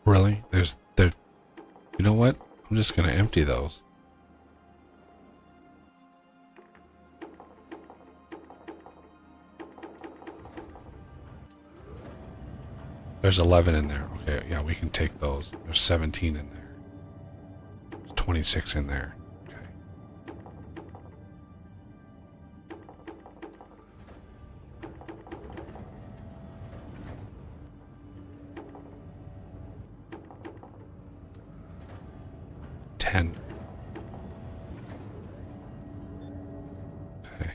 Really? There. You know what? I'm just gonna empty those. There's 11 in there. Okay, yeah, we can take those. There's 17 in there. There's 26 in there. Okay. Okay.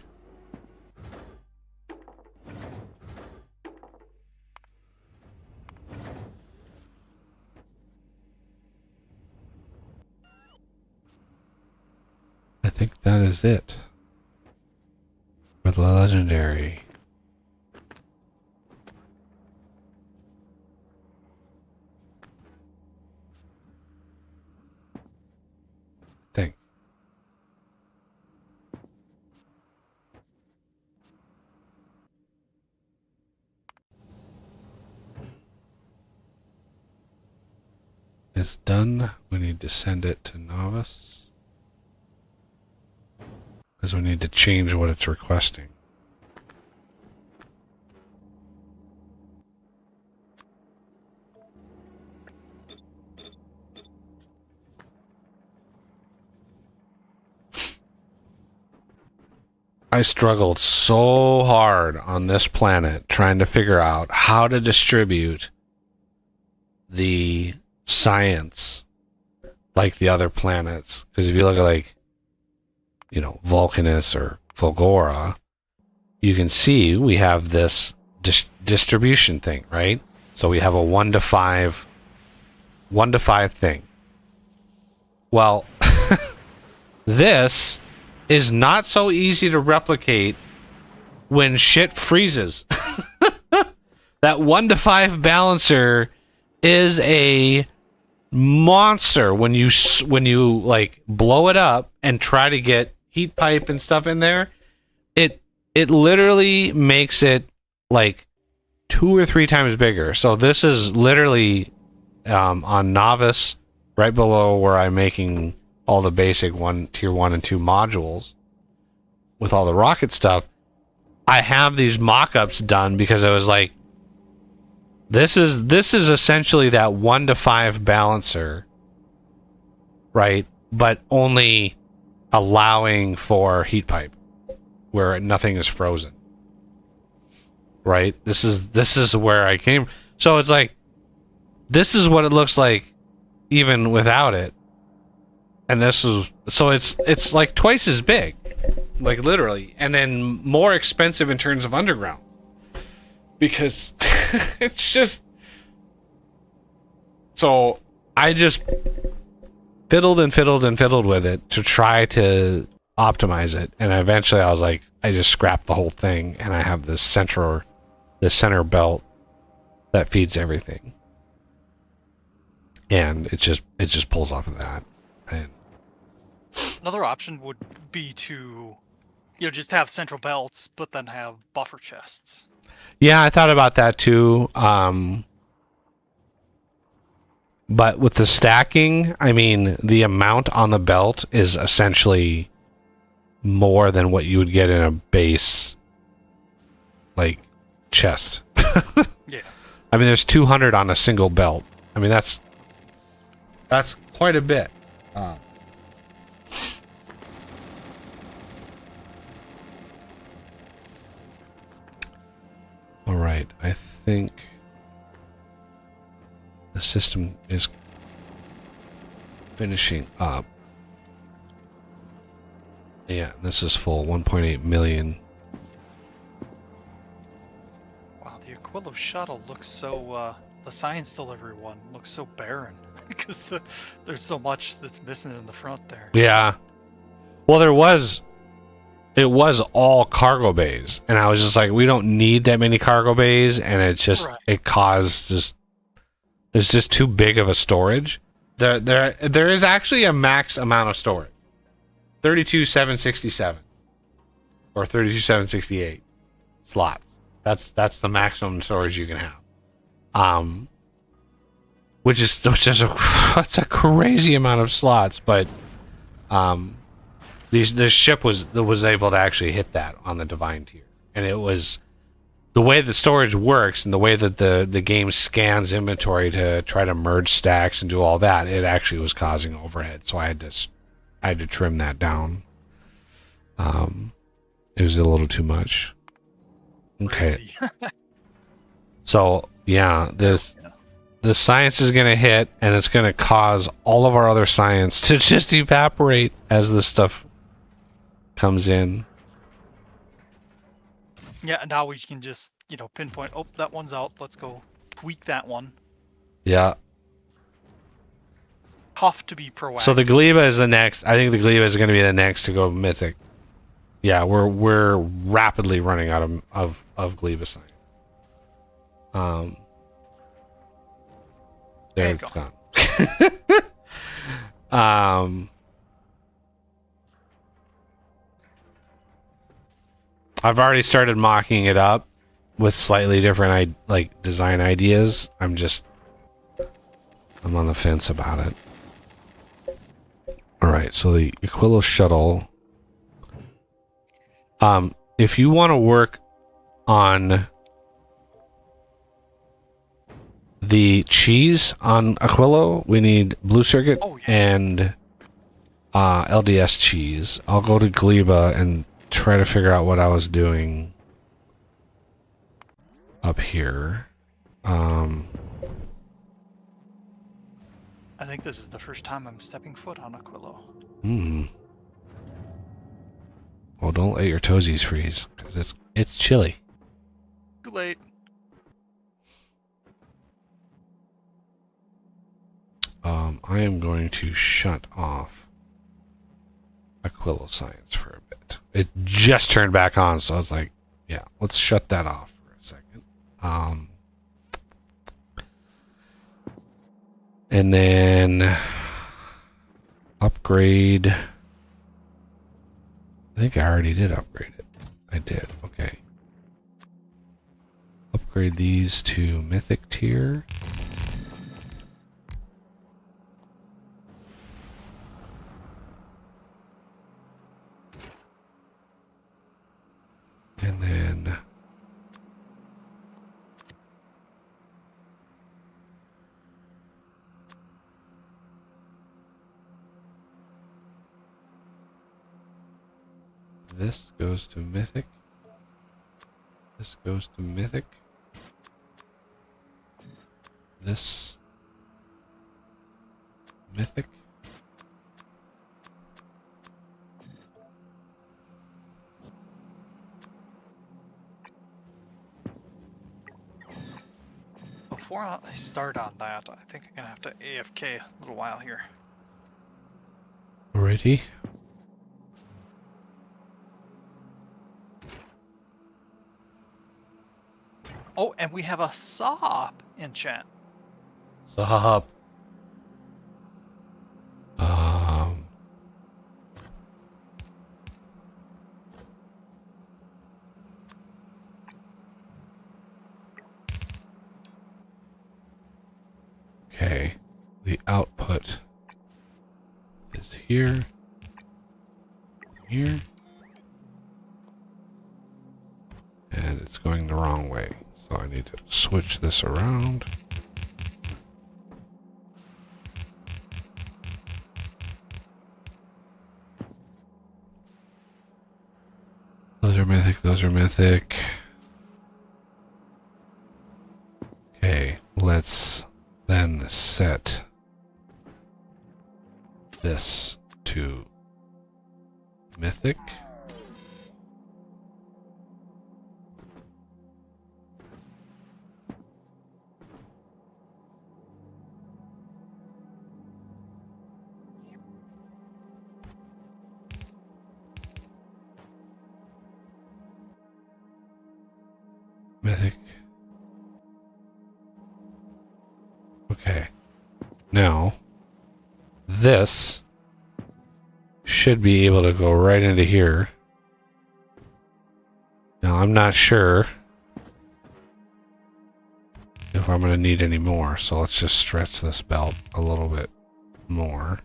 I think that is it for the legendary. Think. It's done. We need to send it to novice. Because we need to change what it's requesting. I struggled so hard on this planet trying to figure out how to distribute the science like the other planets. Because if you look at, like, you know, Vulcanus or Fulgora, you can see we have this distribution thing, right? So we have a 1 to 5 thing. Well, this is not so easy to replicate when shit freezes. That 1 to 5 balancer is a monster when you like blow it up and try to get heat pipe and stuff in there. It literally makes it like 2 or 3 times bigger. So this is literally on novice, right below where I'm making all the basic tier 1 and 2 modules with all the rocket stuff. I have these mock-ups done because I was like, this is essentially that 1 to 5 balancer, right? But only allowing for heat pipe where nothing is frozen, right? This is where I came. So it's like, this is what it looks like even without it. And this is, so it's like twice as big, like literally, and then more expensive in terms of underground, because it's just, so I just fiddled with it to try to optimize it, and eventually I was like, I just scrapped the whole thing, and I have this center belt that feeds everything, and it just pulls off of that. And another option would be to, just have central belts, but then have buffer chests. yeah, I thought about that too. But with the stacking, I mean, the amount on the belt is essentially more than what you would get in a base, like, chest. Yeah. I mean, there's 200 on a single belt. I mean, that's quite a bit. All right, I think the system is finishing up. Yeah, this is full, 1.8 million. Wow, the Aquilo shuttle looks so, the science delivery one looks so barren, because there's so much that's missing in the front there. Yeah. Well, it was all cargo bays, and I was just like, we don't need that many cargo bays, and it's just, Right. it caused just, it's just too big of a storage. There is actually a max amount of storage. 32,767 or 32,768 slots. That's the maximum storage you can have. Which is that's a crazy amount of slots, but this ship was able to actually hit that on the divine tier, and it was the way the storage works and the way that the game scans inventory to try to merge stacks and do all that. It actually was causing overhead, so I had to trim that down. It was a little too much. Okay. Crazy. So yeah, the science is gonna hit, and it's gonna cause all of our other science to just evaporate as this stuff comes in. Yeah, and now we can just, pinpoint, oh, that one's out, let's go tweak that one. Yeah. Tough to be proactive. So the Gleba is the next. I think the Gleba is going to be the next to go mythic. Yeah, we're rapidly running out of Gleba science. There it's gone. I've already started mocking it up with slightly different design ideas. I'm on the fence about it. All right, so the Aquilo shuttle. If you want to work on the cheese on Aquilo, we need blue circuit and LDS cheese. I'll go to Gleba and try to figure out what I was doing up here. I think this is the first time I'm stepping foot on Aquilo. Well, don't let your toesies freeze, because it's chilly. Too late. I am going to shut off Aquila Science for a bit. It just turned back on, so I was like, yeah, let's shut that off for a second. And then upgrade. I think I already did upgrade it. I did, okay. Upgrade these to Mythic tier. And then this goes to Mythic. This goes to Mythic. This Mythic. Before I start on that, I think I'm gonna have to AFK a little while here. Alrighty. Oh, and we have a SOP in chat. Stop. Okay, the output is here, here, and it's going the wrong way. So I need to switch this around. Those are Mythic, those are Mythic. Okay, let's then set this to Mythic. Mythic. Okay. Now, this should be able to go right into here. Now, I'm not sure if I'm going to need any more, so let's just stretch this belt a little bit more.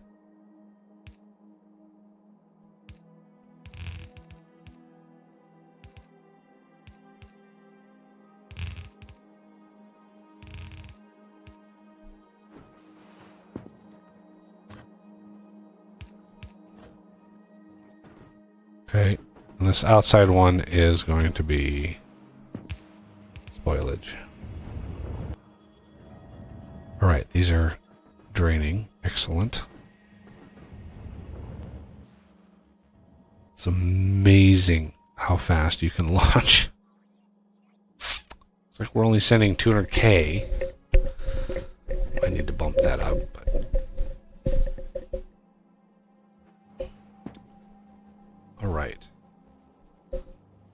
Okay, and this outside one is going to be spoilage. Alright, these are draining. Excellent. It's amazing how fast you can launch. It's like we're only sending 200k. I need to bump that up, but all right.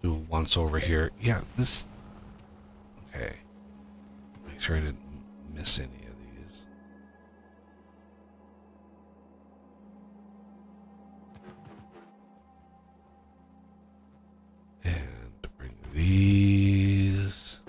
Do once over here. Yeah, this. Okay. Make sure I didn't miss any of these. And bring these.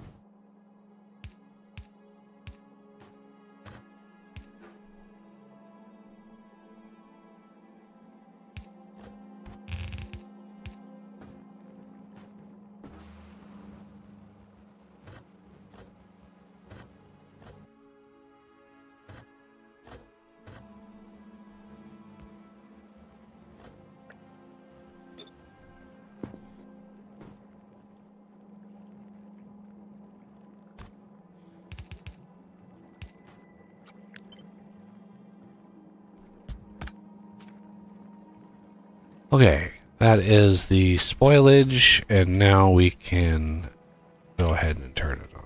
Okay, that is the spoilage, and now we can go ahead and turn it on.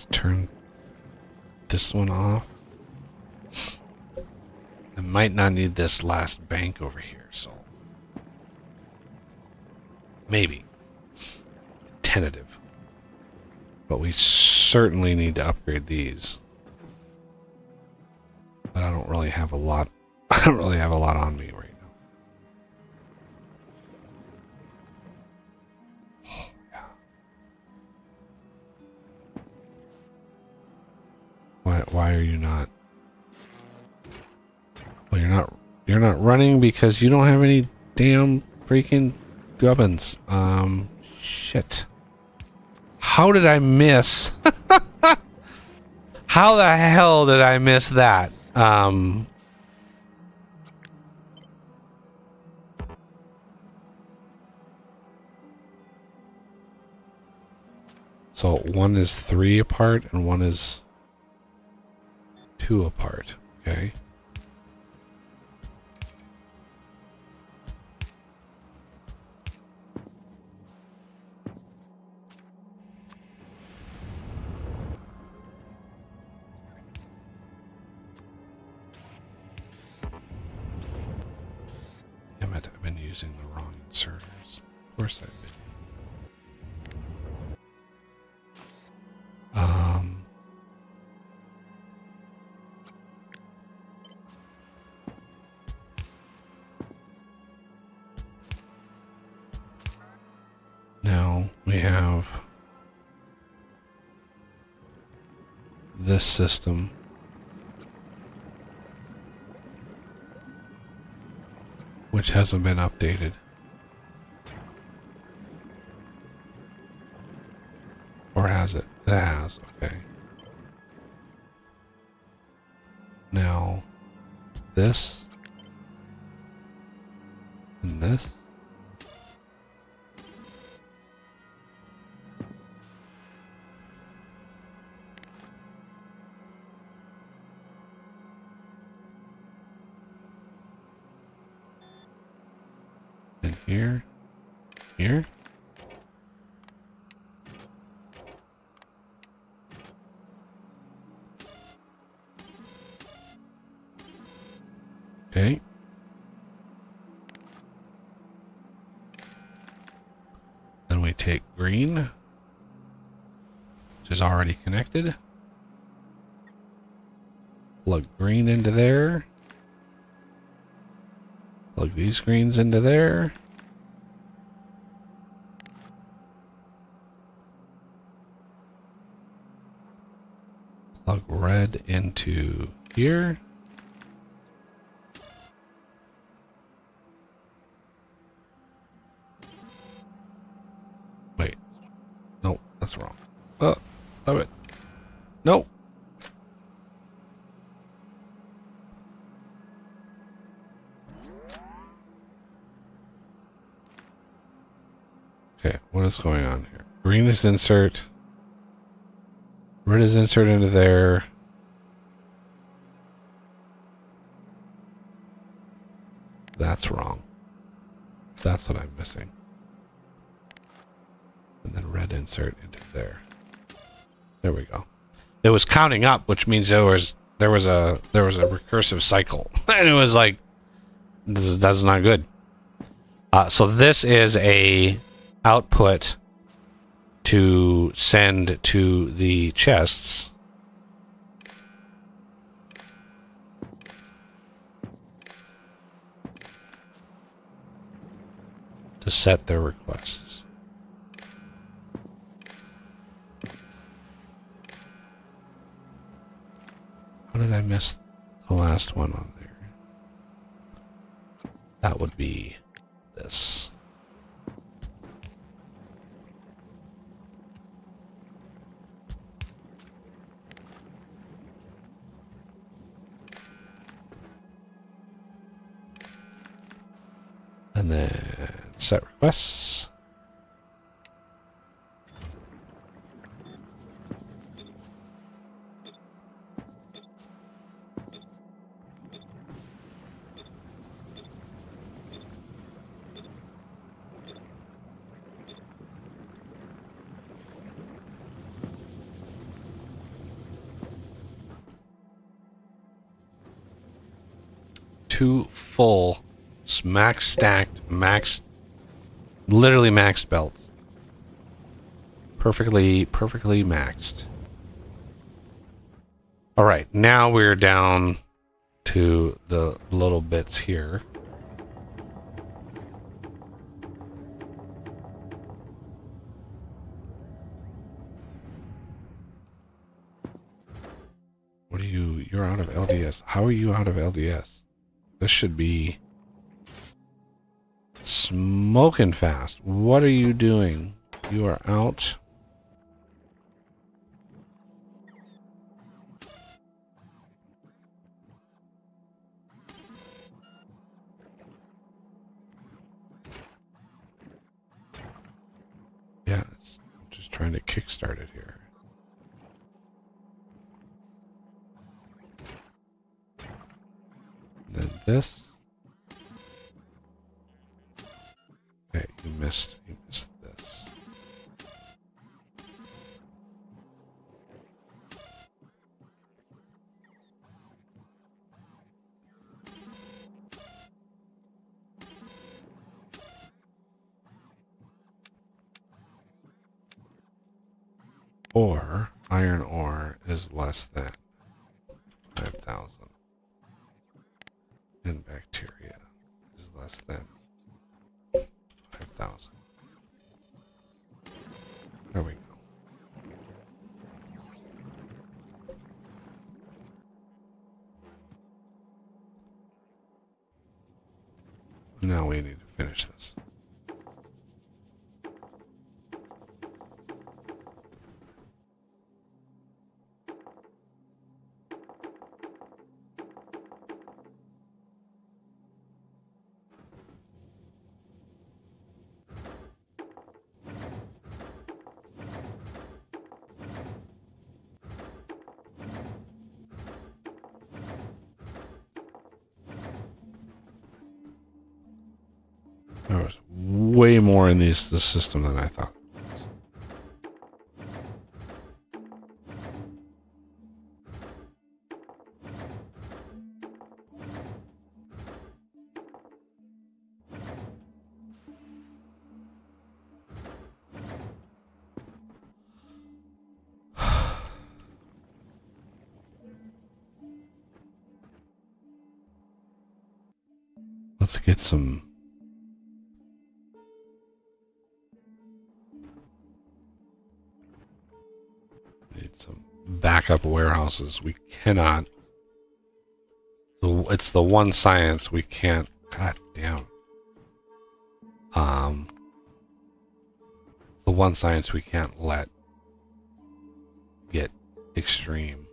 to turn this one off. I might not need this last bank over here, so maybe. Tentative. But we certainly need to upgrade these. But I don't really have a lot. I don't really have a lot on me right now. Oh, yeah. Why are you not? Well, you're not running because you don't have any damn freaking gubbins. Shit. How did I miss? How the hell did I miss that? So one is 3 apart and one is 2 apart. Okay. Damn it, I've been using the wrong inserters. Of course I've been. Now we have this system. Which hasn't been updated. Or has it? It has, okay. Now, this. And this. And here. Here. Okay. Then we take green, which is already connected. Plug green into there. Plug these greens into there. Plug red into here. Wait. No, that's wrong. Oh, love it. No. Okay, what is going on here? Green is insert. Red is insert into there. That's wrong. That's what I'm missing. And then red insert into there. There we go. It was counting up, which means there was a recursive cycle. And it was like, that's not good. So this is a output to send to the chests. To set their requests. How did I miss the last one on there? That would be this. And then set requests. 2 full, max stacked, literally maxed belts. Perfectly maxed. All right, now we're down to the little bits here. What are you? You're out of LDS. How are you out of LDS? This should be smoking fast. What are you doing? You are out. Yeah, I'm just trying to kickstart it here. Then this. Okay, you missed this. Or iron ore is less than 5,000. And bacteria is less than 5,000. There we go. Now we need to finish this. There was way more in this system than I thought. Let's get some. Need some backup warehouses. We cannot. It's the one science we can't. God damn. The one science we can't let get extreme.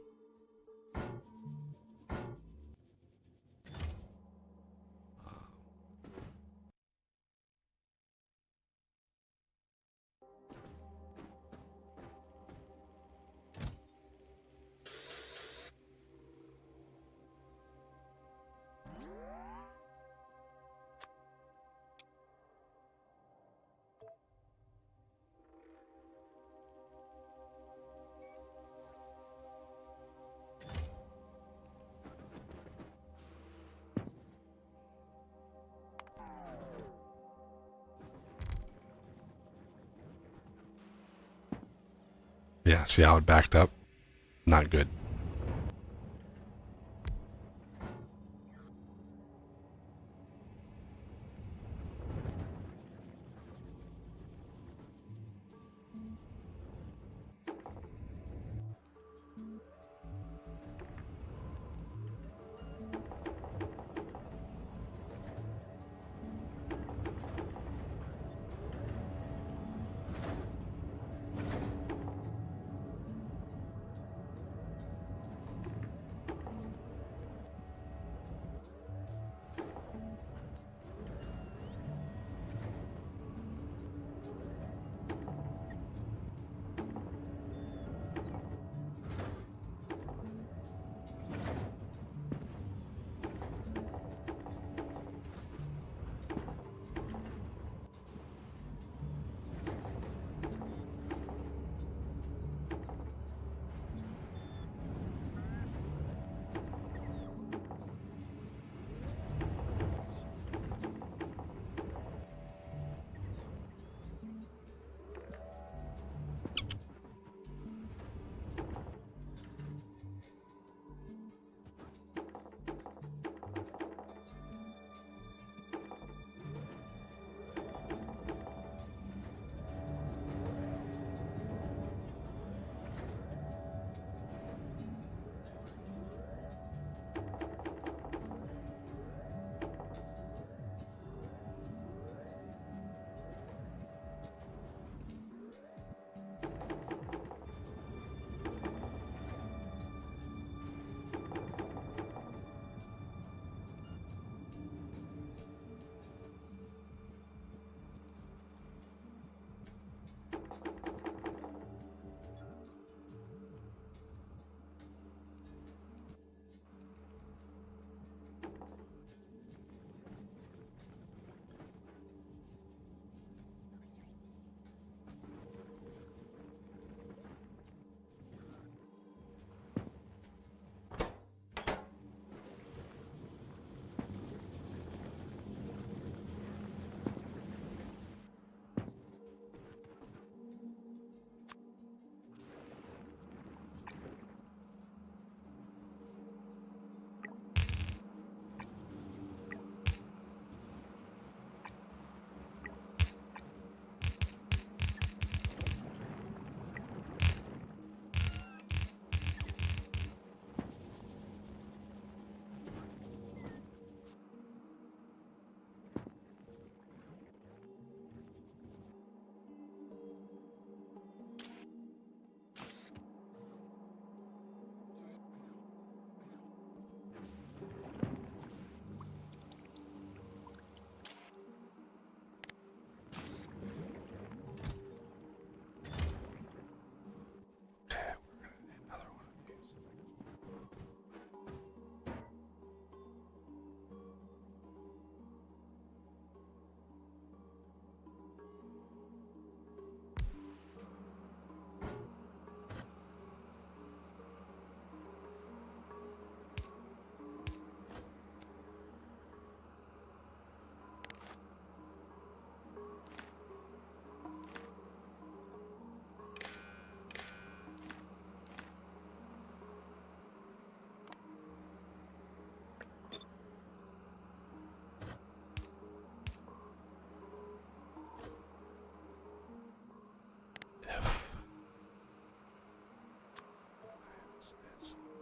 Yeah, see how it backed up? Not good.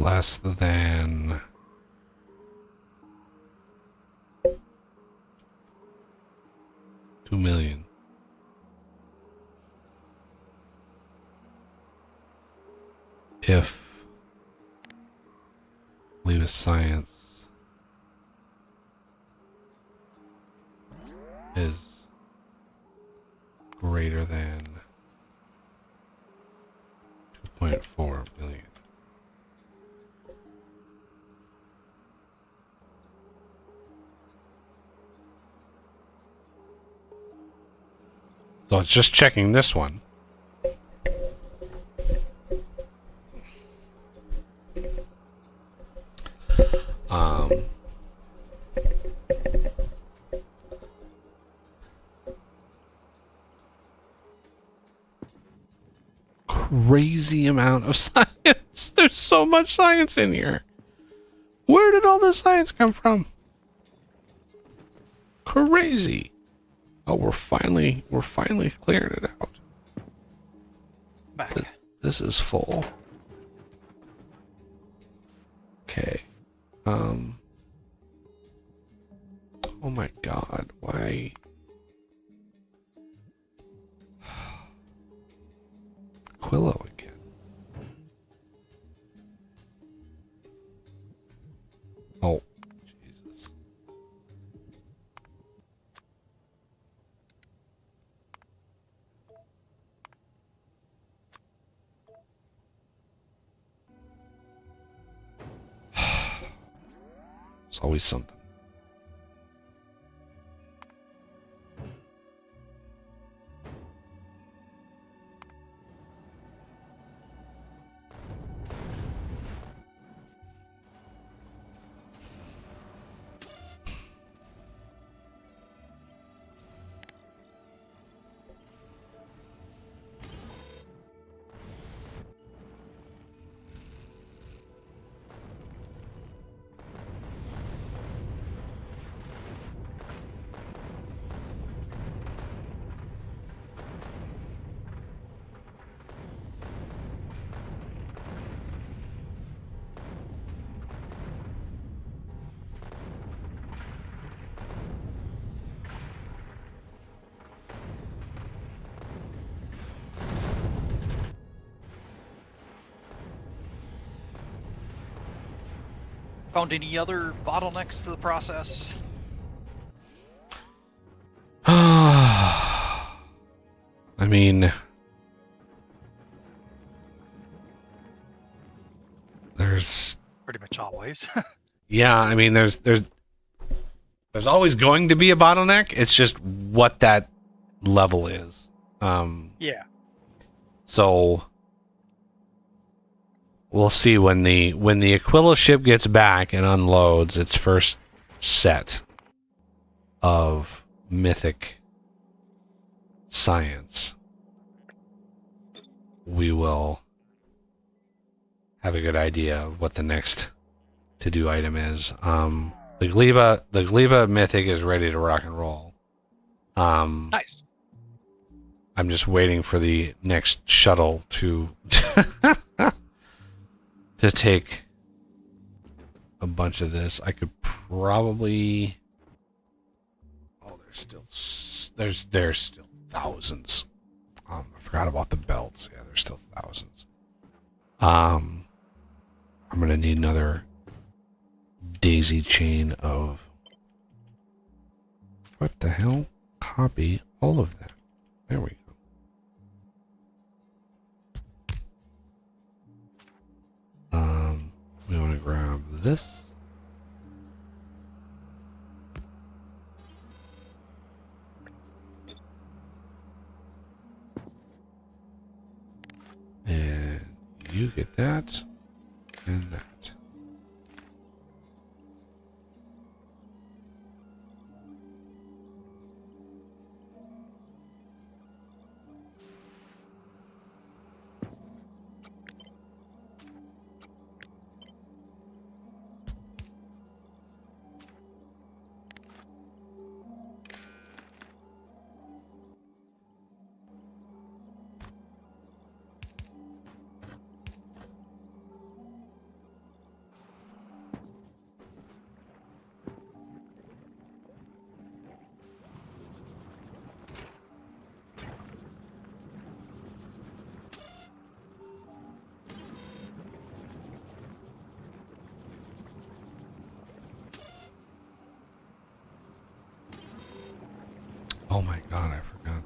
less than 2 million. If leave a science is greater than 2.4 billion. So it's just checking this one. Crazy amount of science. There's so much science in here. Where did all this science come from? Crazy. Oh, we're finally clearing it out. Back. This is full. Okay. Oh my god, why? Quillo again. Oh, Jesus. It's always something. Found any other bottlenecks to the process? I mean, there's Pretty much always. yeah, I mean there's always going to be a bottleneck. It's just what that level is. Yeah. So we'll see when the Aquila ship gets back and unloads its first set of mythic science. We will have a good idea of what the next to-do item is. The Gleba mythic is ready to rock and roll. Nice. I'm just waiting for the next shuttle to to take a bunch of this. I could probably. Oh, there's still thousands. I forgot about the belts. Yeah, there's still thousands. I'm gonna need another daisy chain of. What the hell? Copy all of that. There we go. We want to grab this. And you get that and that. Oh my god, I forgot.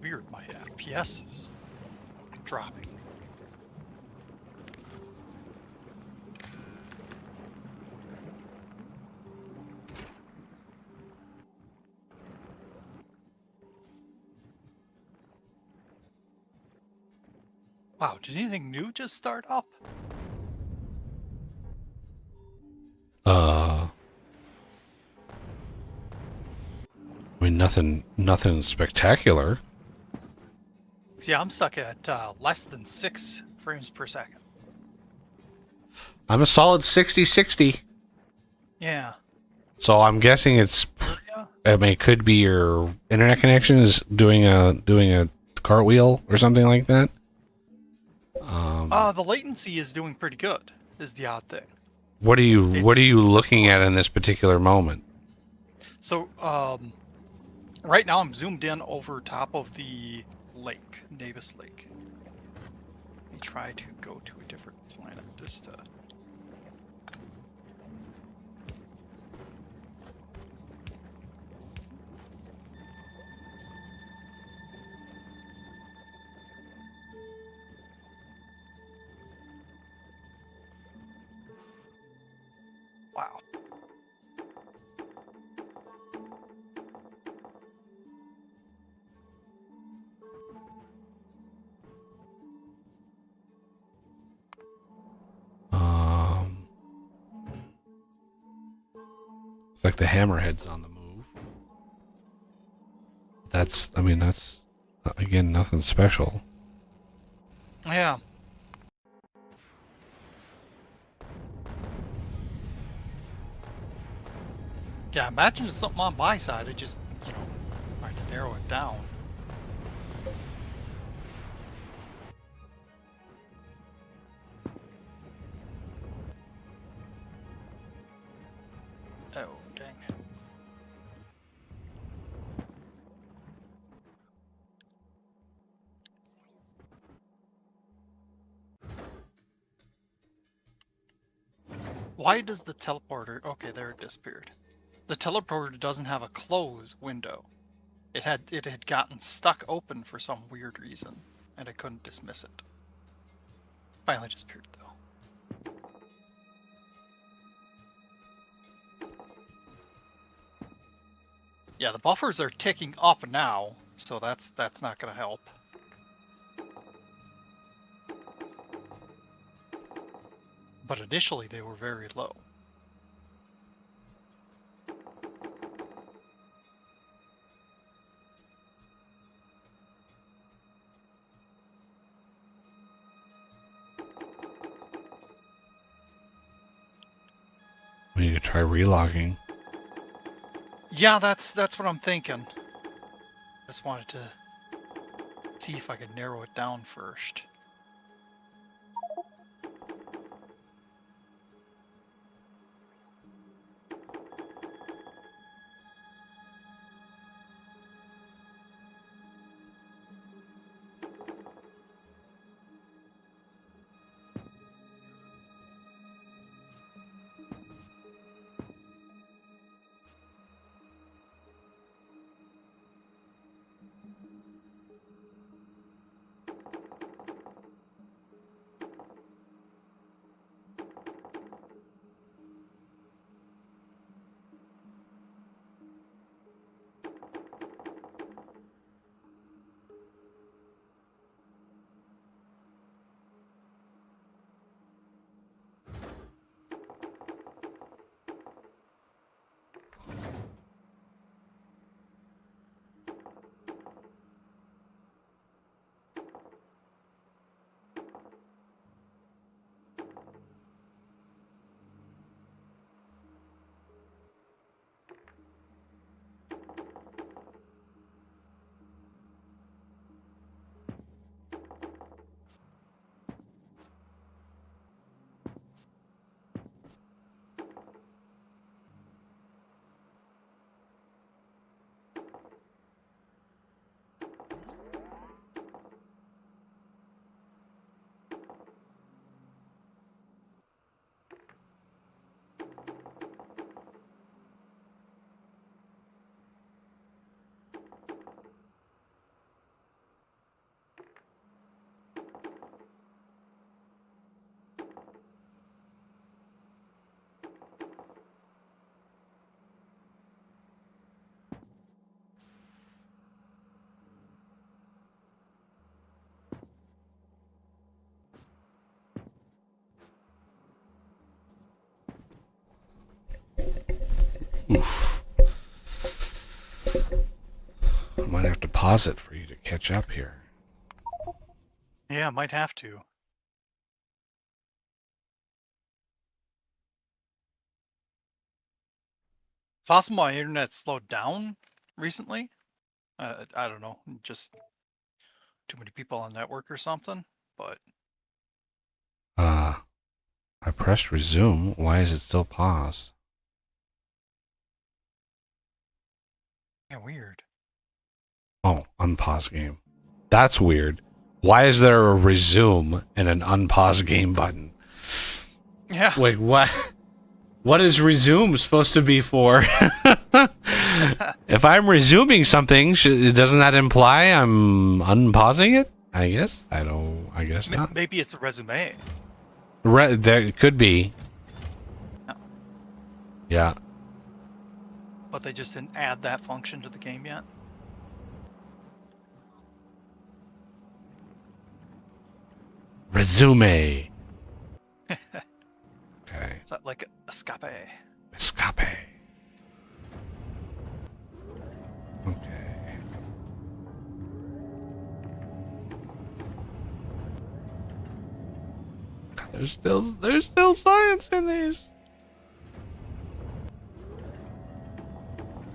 Weird, my FPS is dropping. Wow, did anything new just start up? I mean, nothing spectacular. See, I'm stuck at less than 6 frames per second. I'm a solid 60-60. Yeah. So I'm guessing it's. Yeah. I mean, it could be your internet connection is doing a cartwheel or something like that. The latency is doing pretty good, is the odd thing. What are you It's looking at close. in this particular moment? So, right now I'm zoomed in over top of the lake, Davis Lake. Let me try to go to a different planet just to... Wow. It's like the hammerhead's on the move. That's again nothing special. Yeah. Yeah, imagine it's something on my side. I just, trying to narrow it down. Oh, dang. Why does the teleporter... Okay, there it disappeared. The teleporter doesn't have a close window. It had gotten stuck open for some weird reason, and I couldn't dismiss it. Finally disappeared though. Yeah, the buffers are ticking up now, so that's not gonna help. But initially they were very low. We need to try relogging. Yeah, that's what I'm thinking. Just wanted to see if I could narrow it down first. pause it for you to catch up here. Yeah, might have to. Possible my internet slowed down recently. I don't know, just too many people on the network or something. But I pressed resume. Why is it still paused? yeah, weird. Oh, unpause game. That's weird. Why is there a resume and an unpause game button? Yeah. Wait, what? What is resume supposed to be for? If I'm resuming something, doesn't that imply I'm unpausing it? I guess. I guess not. Maybe it's a resume. There could be. No. Yeah. But they just didn't add that function to the game yet. Resume. Okay. Is that like escape? Escape. Okay. There's still science in these.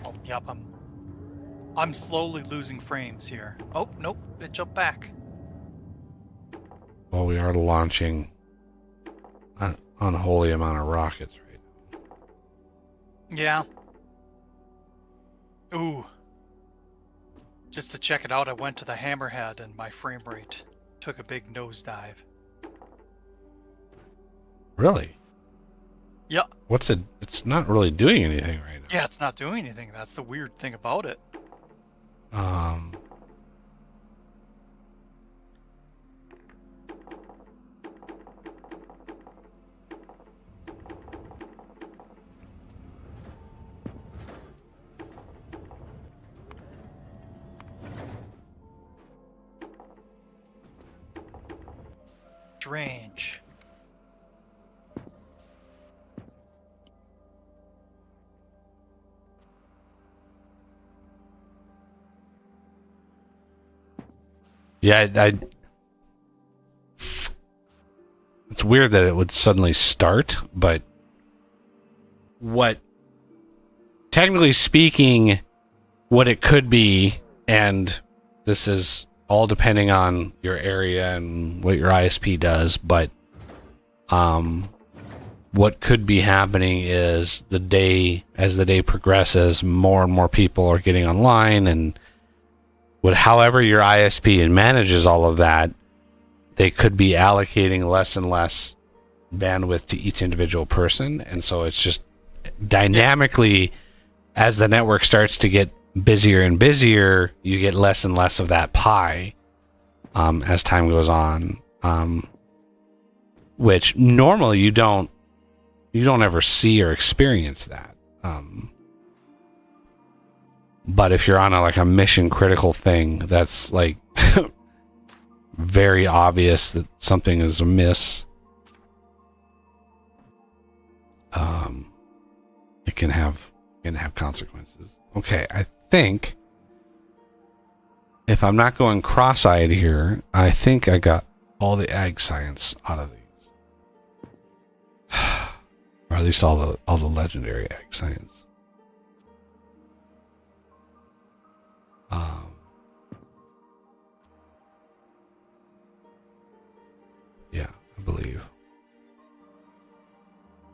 Oh, yep. I'm slowly losing frames here. Oh, nope. It jumped back. Well, we are launching an unholy amount of rockets right now. Yeah. Ooh. Just to check it out, I went to the hammerhead and my frame rate took a big nosedive. Really? Yeah. What's it? It's not really doing anything right now. Yeah, it's not doing anything. That's the weird thing about it. Strange. Yeah, it's weird that it would suddenly start, but technically speaking, what it could be, and this is all depending on your area and what your ISP does, but what could be happening is as the day progresses, more and more people are getting online, and however your ISP manages all of that, they could be allocating less and less bandwidth to each individual person, and so it's just dynamically, as the network starts to get busier and busier, you get less and less of that pie as time goes on, which normally you don't ever see or experience that. But if you're on a mission critical thing, that's like very obvious that something is amiss. It can have consequences. Okay, I think if I'm not going cross-eyed here, I think I got all the ag science out of these, or at least all the legendary ag science. Yeah, I believe.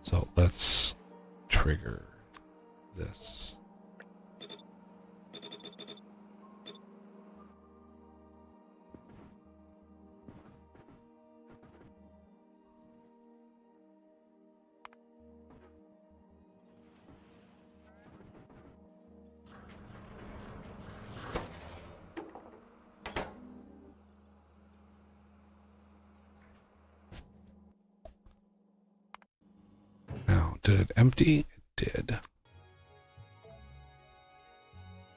So let's trigger this. Now, did it empty? It did.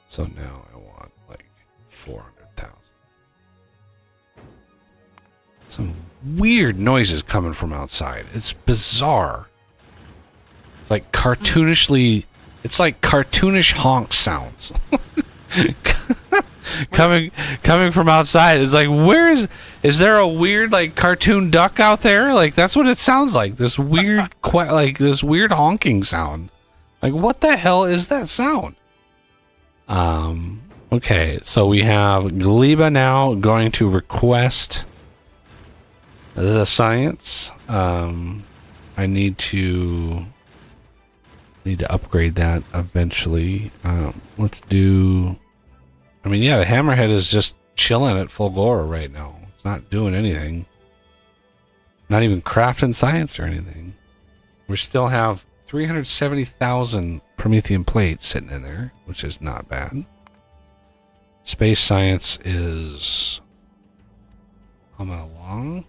So now I want 400,000. Some weird noises coming from outside. It's bizarre. It's like cartoonish honk sounds. coming from outside. It's like, is there a weird like cartoon duck out there? Like that's what it sounds like. This weird this weird honking sound. Like what the hell is that sound? Okay, so we have Gleba now going to request the science. I need to upgrade that eventually. Let's do. I mean, yeah, the hammerhead is just chilling at Fulgora right now. It's not doing anything. Not even crafting science or anything. We still have 370,000 Prometheium plates sitting in there, which is not bad. Space science is coming along.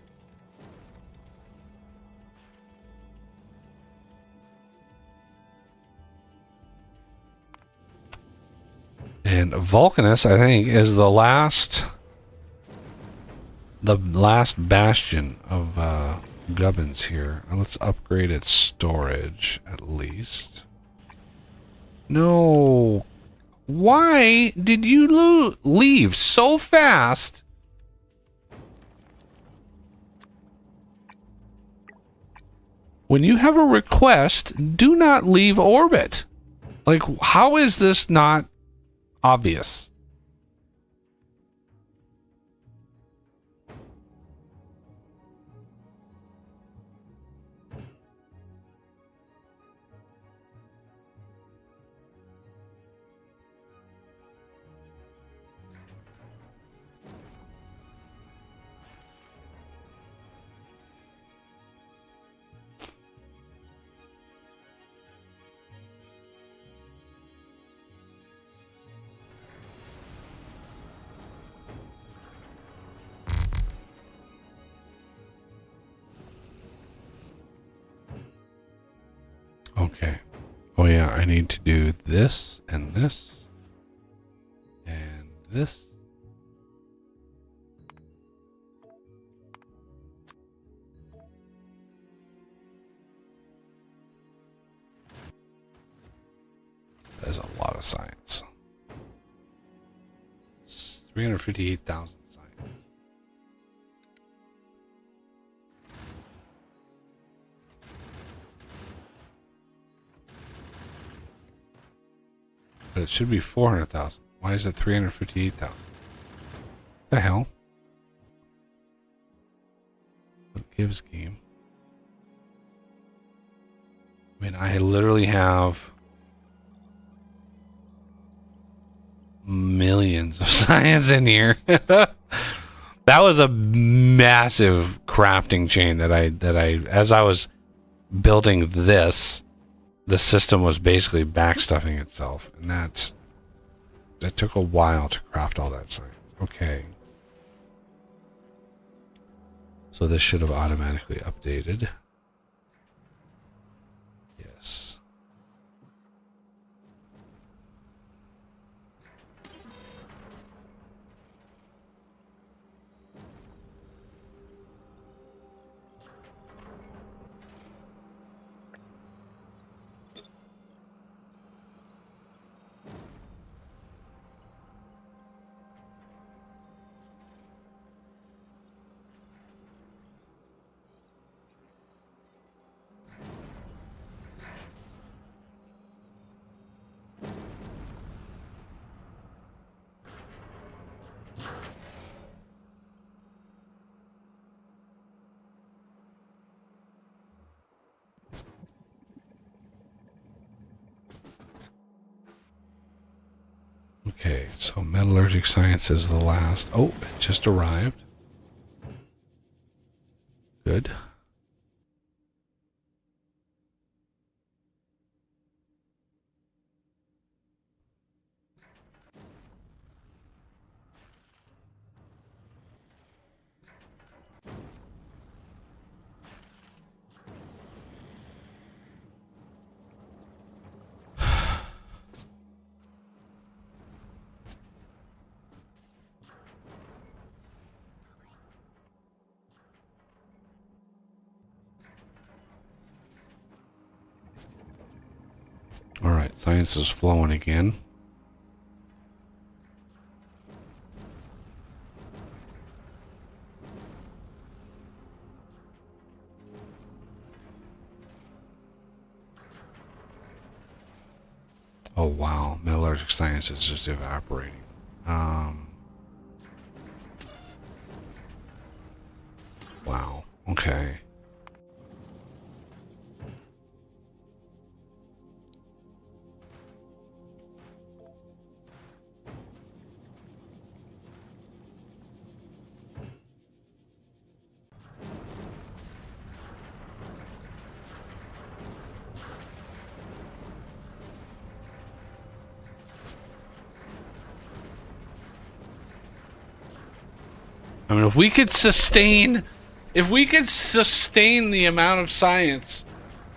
And Vulcanus, I think, is the last bastion of gubbins here. Let's upgrade its storage at least. No. Why did you leave so fast? When you have a request, do not leave orbit. Like, how is this not obvious? Okay. Oh yeah, I need to do this and this and this. That's a lot of science. 358,000 science. But it should be 400,000. Why is it 358,000? The hell? What gives game? I mean, I literally have millions of science in here. That was a massive crafting chain that I as I was building this, the system was basically backstuffing itself, and that took a while to craft all that science. Okay. So this should have automatically updated. Yes. Okay, so metallurgic science is the last. Oh, it just arrived. Good. All right, science is flowing again. Oh wow, metallurgic science is just evaporating. Wow. Okay. I mean, if we could sustain the amount of science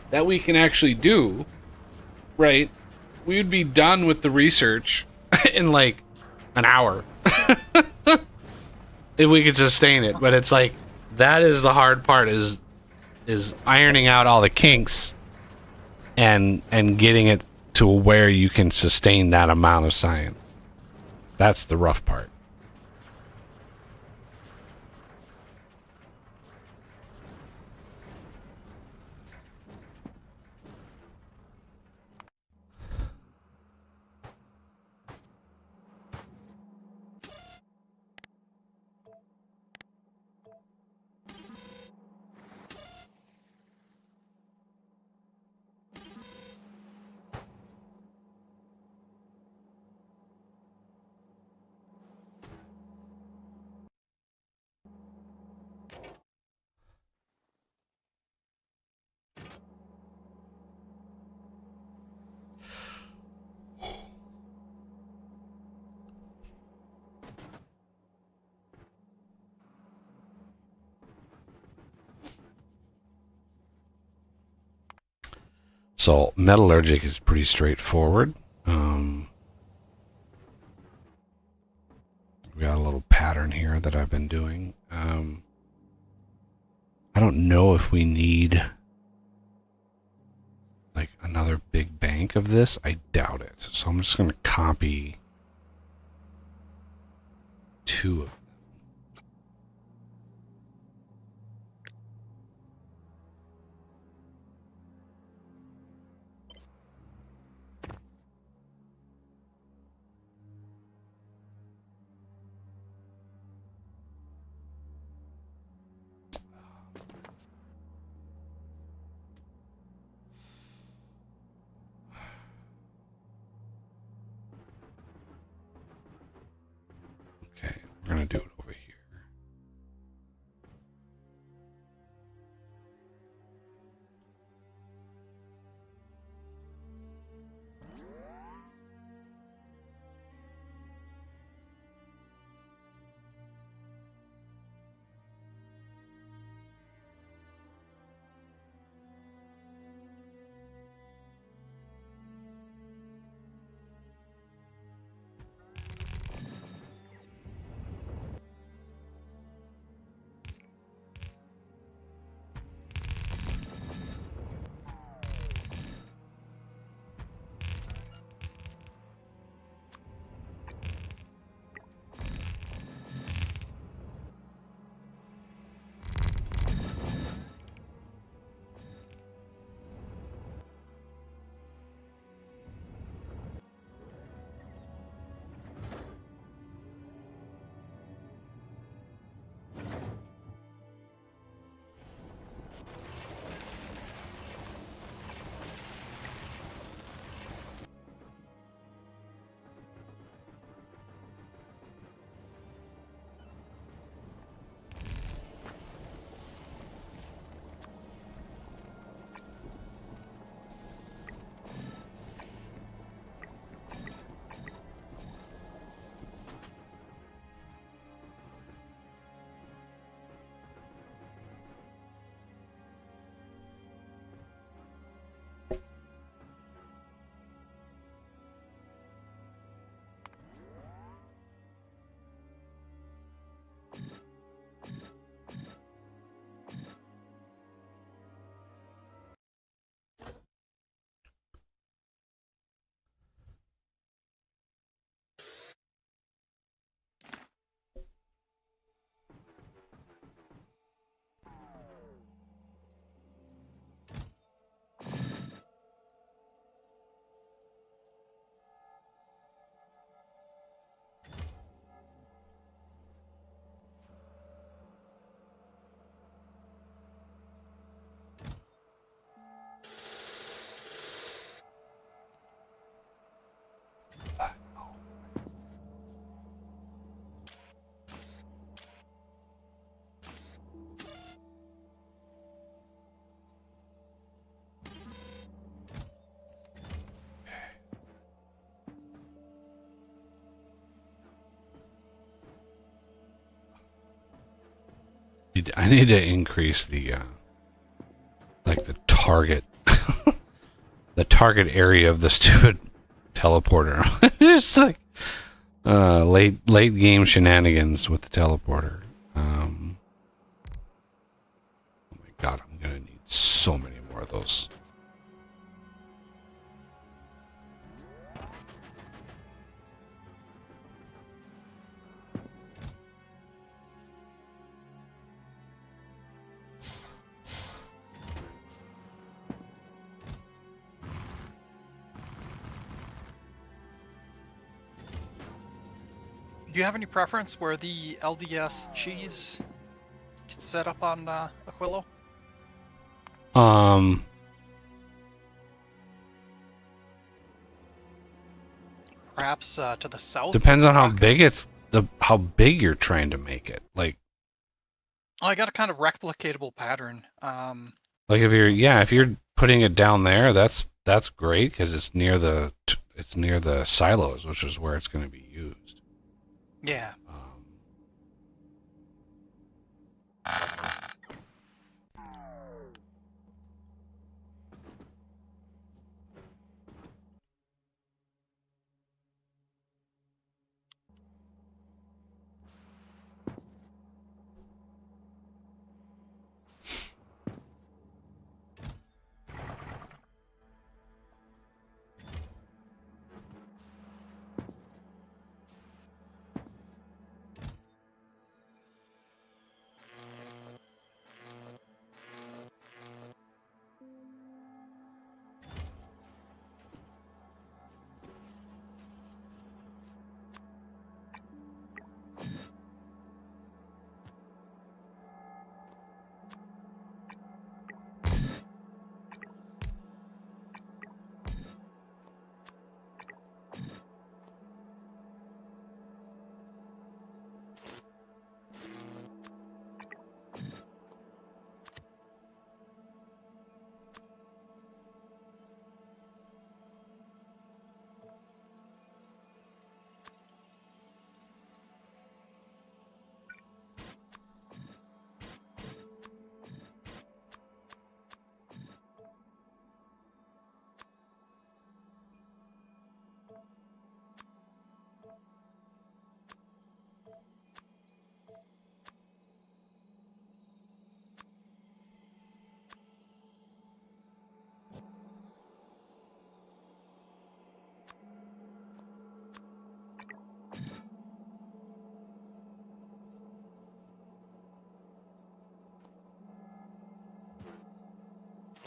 that we can actually do, right, we would be done with the research in like an hour. If we could sustain it. But it's like, that is the hard part, is ironing out all the kinks and getting it to where you can sustain that amount of science. That's the rough part. So metallurgic is pretty straightforward. We got a little pattern here that I've been doing. I don't know if we need like another big bank of this. I doubt it. So I'm just going to copy 2 of them. Okay, we're going to do I need to increase the like the target the target area of the stupid teleporter. It's like late game shenanigans with the teleporter. Oh my god, I'm gonna need so many more of those. Do you have any preference where the LDS cheese gets set up on Aquilo? Perhaps to the south. Depends on how big how big you're trying to make it. Like, oh, I got a kind of replicatable pattern. like if you're putting it down there, that's great because it's near the silos, which is where it's going to be used. Yeah.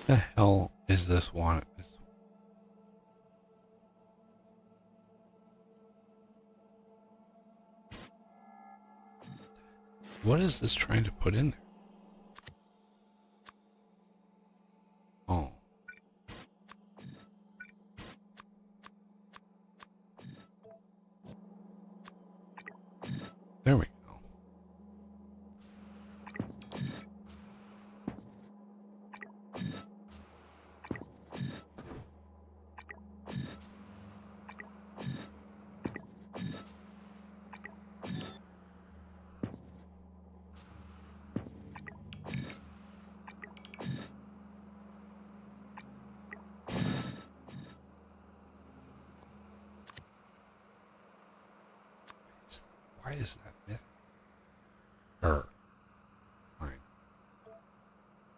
The hell is this one? What is this trying to put in there? Oh. There we go. Why is that myth? Fine.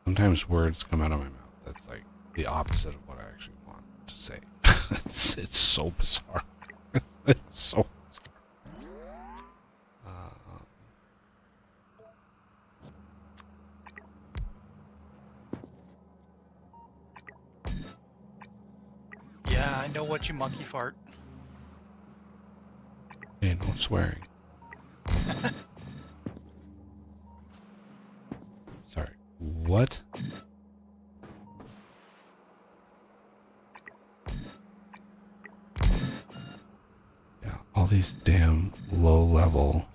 Sometimes words come out of my mouth that's like the opposite of what I actually want to say. It's so bizarre. It's so Yeah, I know what you monkey fart. Hey, no swearing. Sorry. What? Yeah, all these damn low level.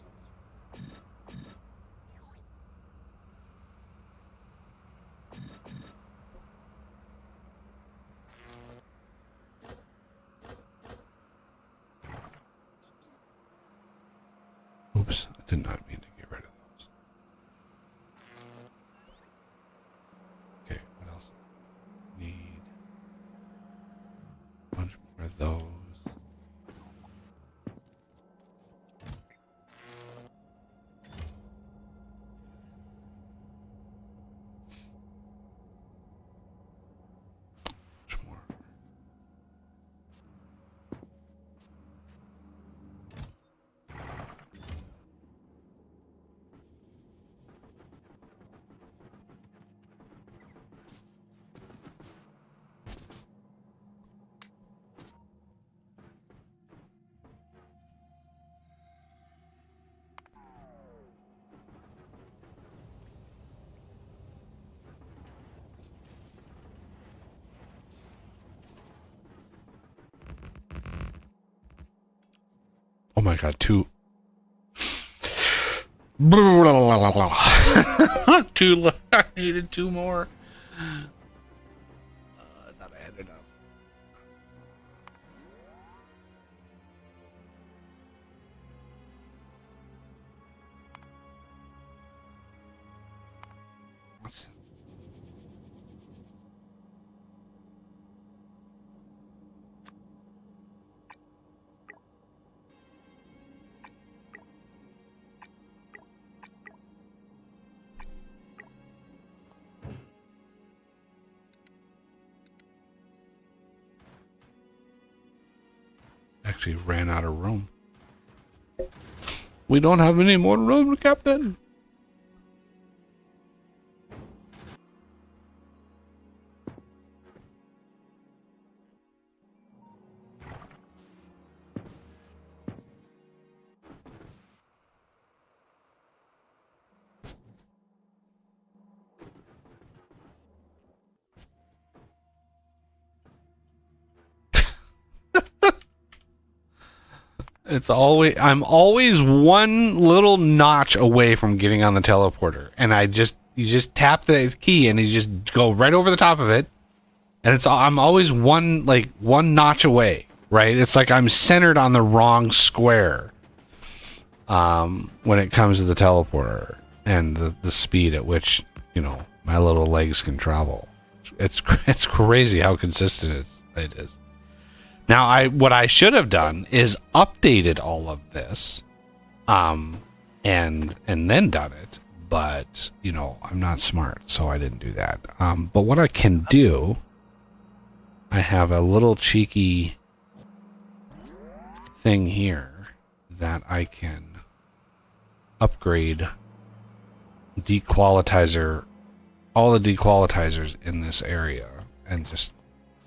Oops, I did not mean to get rid of those. my god, two. I needed two more. I thought I had enough. Actually ran out of room. We don't have any more room, Captain. I'm always one little notch away from getting on the teleporter, and you just tap the key and you just go right over the top of it, and I'm always one notch away, right? It's like I'm centered on the wrong square when it comes to the teleporter and the speed at which, my little legs can travel. It's crazy how consistent it is. Now, what I should have done is updated all of this, and then done it. But I'm not smart, so I didn't do that. But what I can do, I have a little cheeky thing here that I can upgrade all the dequalitizers in this area, and just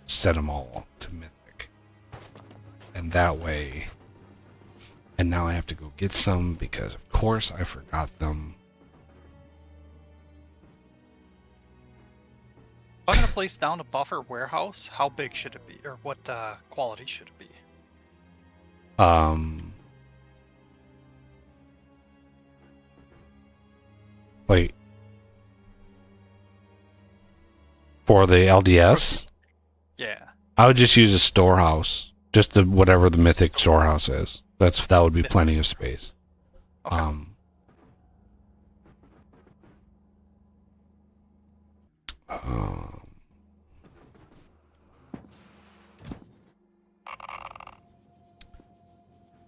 set them all to mythic. And that way, and now I have to go get some because of course I forgot them. If I'm going to place down a buffer warehouse, how big should it be? Or what quality should it be? Wait. For the LDS? Yeah. I would just use a storehouse. Just whatever the mythic storehouse is. That would be plenty of space. Okay.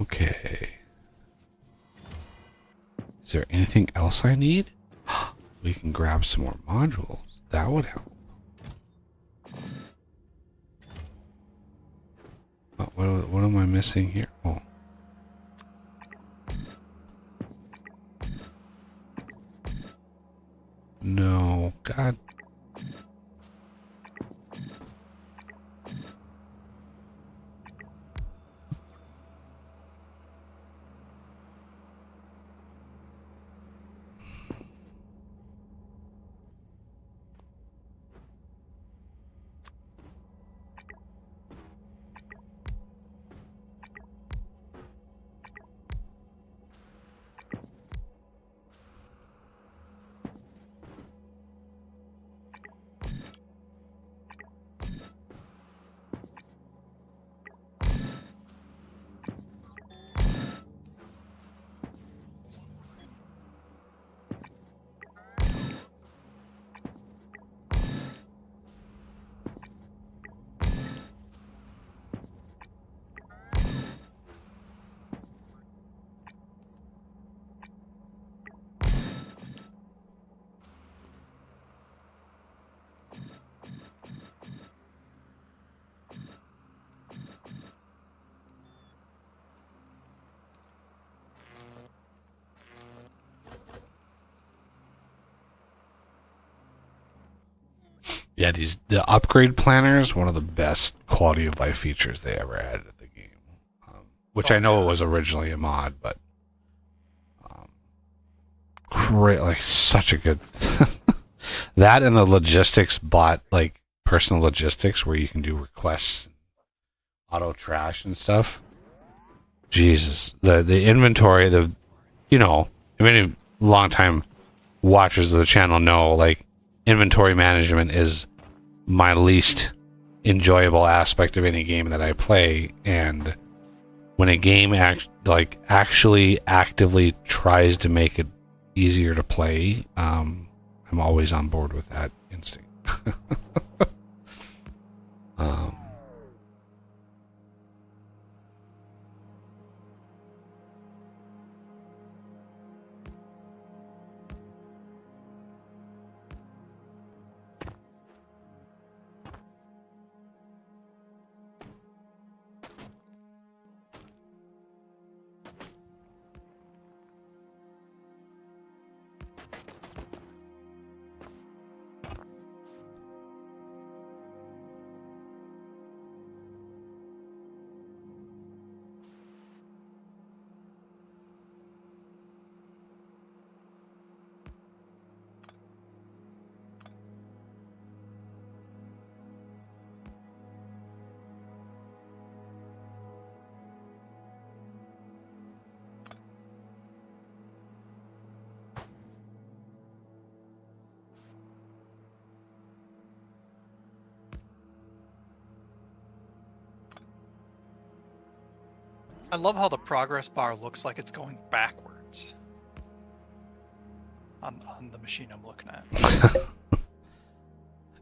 Okay. Is there anything else I need? We can grab some more modules. That would help. What am I missing here? Oh. No, God. Yeah, the upgrade planners, one of the best quality of life features they ever added to the game. Which I know it was originally a mod, but great, like such a good that and the logistics bot, like personal logistics where you can do requests, auto trash and stuff. Jesus, the inventory, I mean, long time watchers of the channel know, like, inventory management is my least enjoyable aspect of any game that I play, and when a game actually actively tries to make it easier to play, I'm always on board with that instinct. I love how the progress bar looks like it's going backwards on the machine I'm looking at.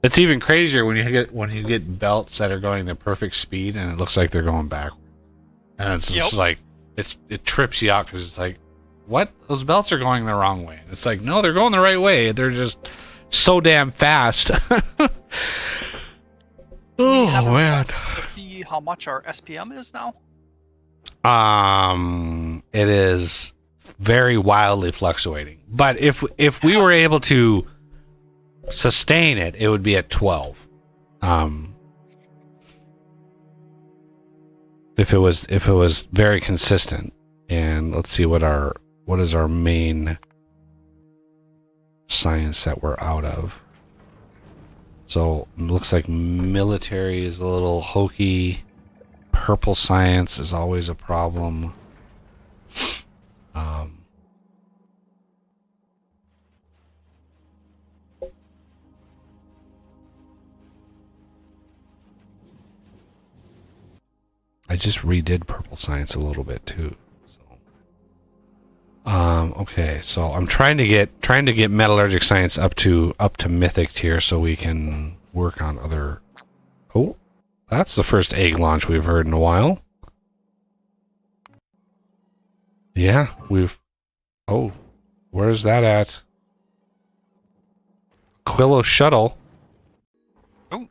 It's even crazier when you get belts that are going the perfect speed and it looks like they're going backward, and it's just like it trips you out because it's like, what? Those belts are going the wrong way. And it's like, no, they're going the right way. They're just so damn fast. Oh man! See how much our SPM is now? It is very wildly fluctuating. But if we were able to sustain it, it would be at 12. If it was very consistent. And let's see what is our main science that we're out of. So it looks like military is a little hokey. Purple science is always a problem. I just redid purple science a little bit too. So. Okay, so I'm trying to get metallurgic science up to mythic tier so we can work on other. Oh, that's the first egg launch we've heard in a while. Yeah, we've. Oh, where's that at? Quillo shuttle. Oh.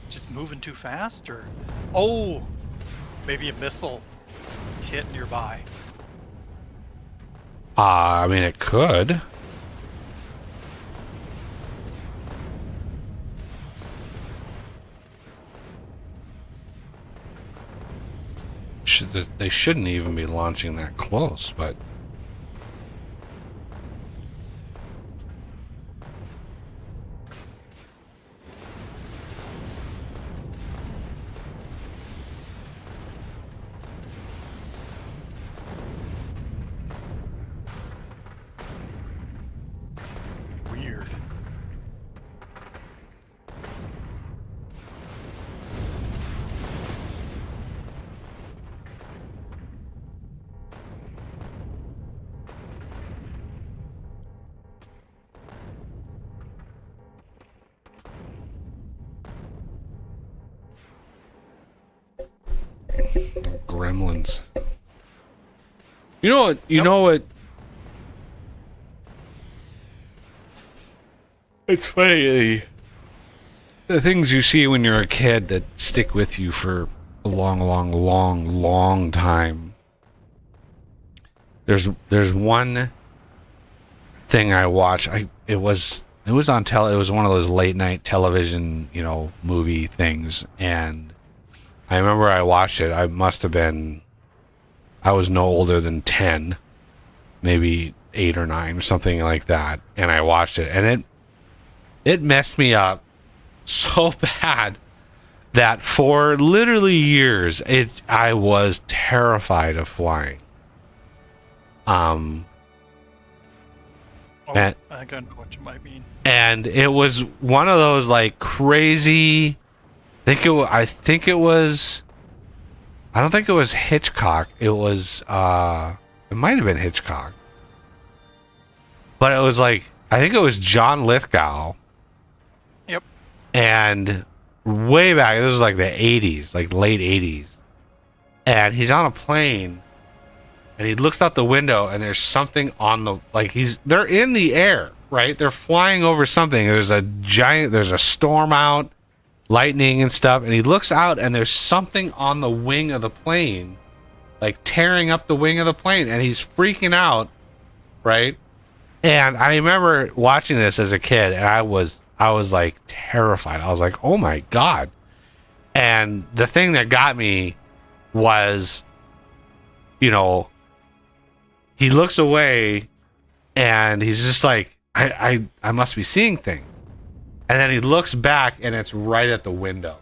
Just moving too fast, or maybe a missile hit nearby. I mean, it could. They shouldn't even be launching that close, but Weird. gremlins. You know what? You know what? It's funny. The things you see when you're a kid that stick with you for a long time. There's one thing I watch. It was on it was one of those late night television, movie things, and I remember I watched it. I was no older than 10, maybe 8 or 9 or something like that, and I watched it, and it messed me up so bad that for literally years I was terrified of flying. Oh, And, I don't know what you might mean. and it was one of those like crazy. I think it was. I don't think it was Hitchcock. It was. It might have been Hitchcock. But it was like, I think it was John Lithgow. Yep. And way back, this was like the 80s, like late 80s. And he's on a plane, and he looks out the window, and there's something on the, like they're in the air, right? They're flying over something. There's a storm out, lightning and stuff, and he looks out, and there's something on the wing of the plane, like tearing up the wing of the plane, and he's freaking out, right? And I remember watching this as a kid, and I was like terrified. I was like, oh my God. And the thing that got me was, you know, he looks away and he's just like, I must be seeing things. And then he looks back and it's right at the window.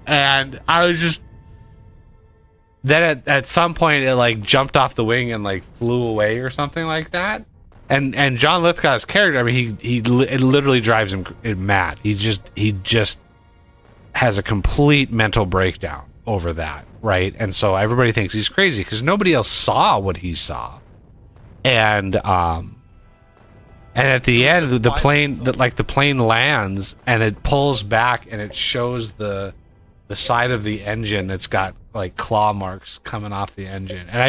And I was just, then at some point it like jumped off the wing and like flew away or something like that. And John Lithgow's character, I mean, it literally drives him mad. He just has a complete mental breakdown over that, right? And so everybody thinks he's crazy because nobody else saw what he saw. And at the end, the plane lands and it pulls back and it shows the side of the engine that's got like claw marks coming off the engine. And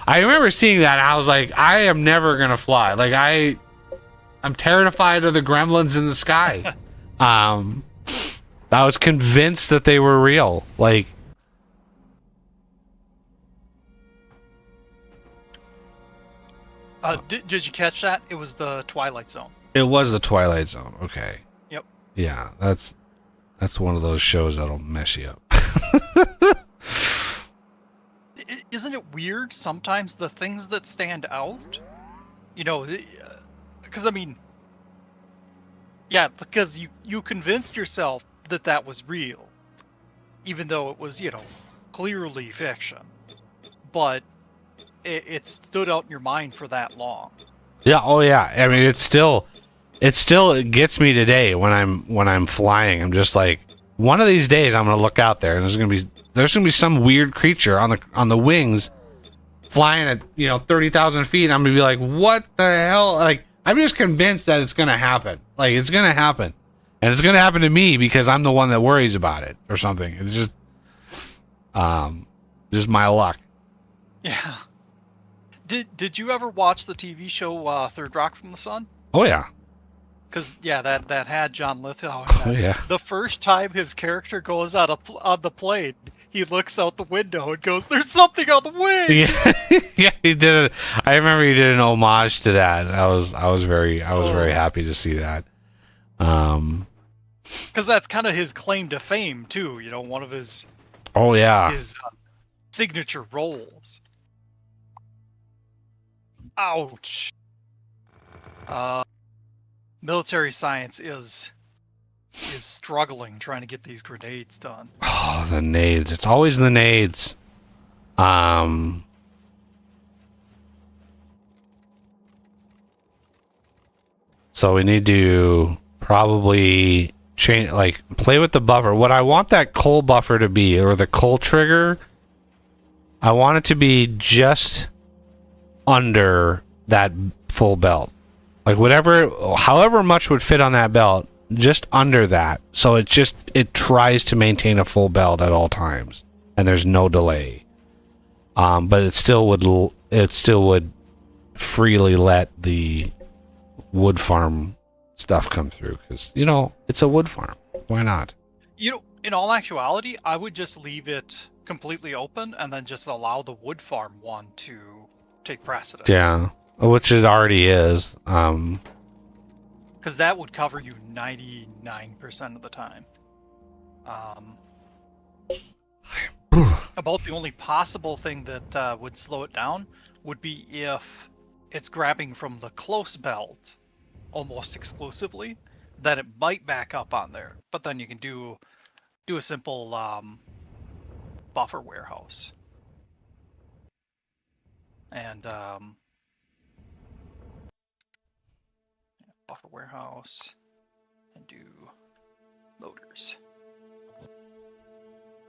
I remember seeing that and I was like, I am never gonna fly. Like I'm terrified of the gremlins in the sky. I was convinced that they were real. Like, did you catch that? It was the Twilight Zone. it was the Twilight Zone. Okay. Yep. Yeah, that's one of those shows that'll mess you up. Isn't it weird sometimes the things that stand out? You know, because I mean, yeah, because you convinced yourself that that was real, even though it was, you know, clearly fiction. But it stood out in your mind for that long. Yeah. Oh yeah. I mean, it still gets me today when I'm flying. I'm just like, one of these days I'm gonna look out there and there's gonna be some weird creature on the wings flying at 30,000 feet. And I'm gonna be like, what the hell? Like, I'm just convinced that it's gonna happen. Like, it's gonna happen, and it's gonna happen to me because I'm the one that worries about it or something. It's just my luck. Yeah. Did you ever watch the TV show Third Rock from the Sun? Oh yeah. Because that had John Lithgow. Oh yeah. The first time his character goes on the plane, he looks out the window and goes, "There's something on the wing." Yeah, yeah, he did it. I remember he did an homage to that. I was very happy to see that. Because that's kind of his claim to fame too. You know, one of his signature roles. Ouch. Military science is struggling trying to get these grenades done. Oh, the nades. It's always the nades. So we need to probably play with the buffer. What I want that coal buffer to be, or the coal trigger, I want it to be just under that full belt. Like however much would fit on that belt, just under that. So it tries to maintain a full belt at all times, and there's no delay. But it still would freely let the wood farm stuff come through because it's a wood farm. Why not? In all actuality, I would just leave it completely open and then just allow the wood farm one to take precedence. Yeah. Which it already is. Because that would cover you 99% of the time. About the only possible thing that would slow it down would be if it's grabbing from the close belt almost exclusively, then it might back up on there. But then you can do a simple buffer warehouse. And buffer warehouse and do loaders.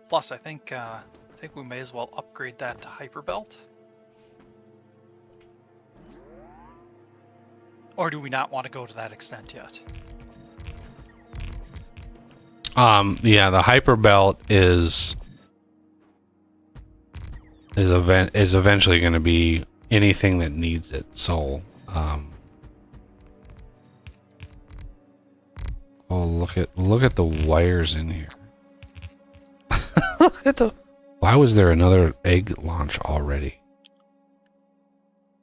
Plus, I think we may as well upgrade that to hyperbelt. Or do we not want to go to that extent yet? Yeah, the hyperbelt is eventually going to be anything that needs it. So, oh, look at the wires in here. Look at the. Why was there another egg launch already?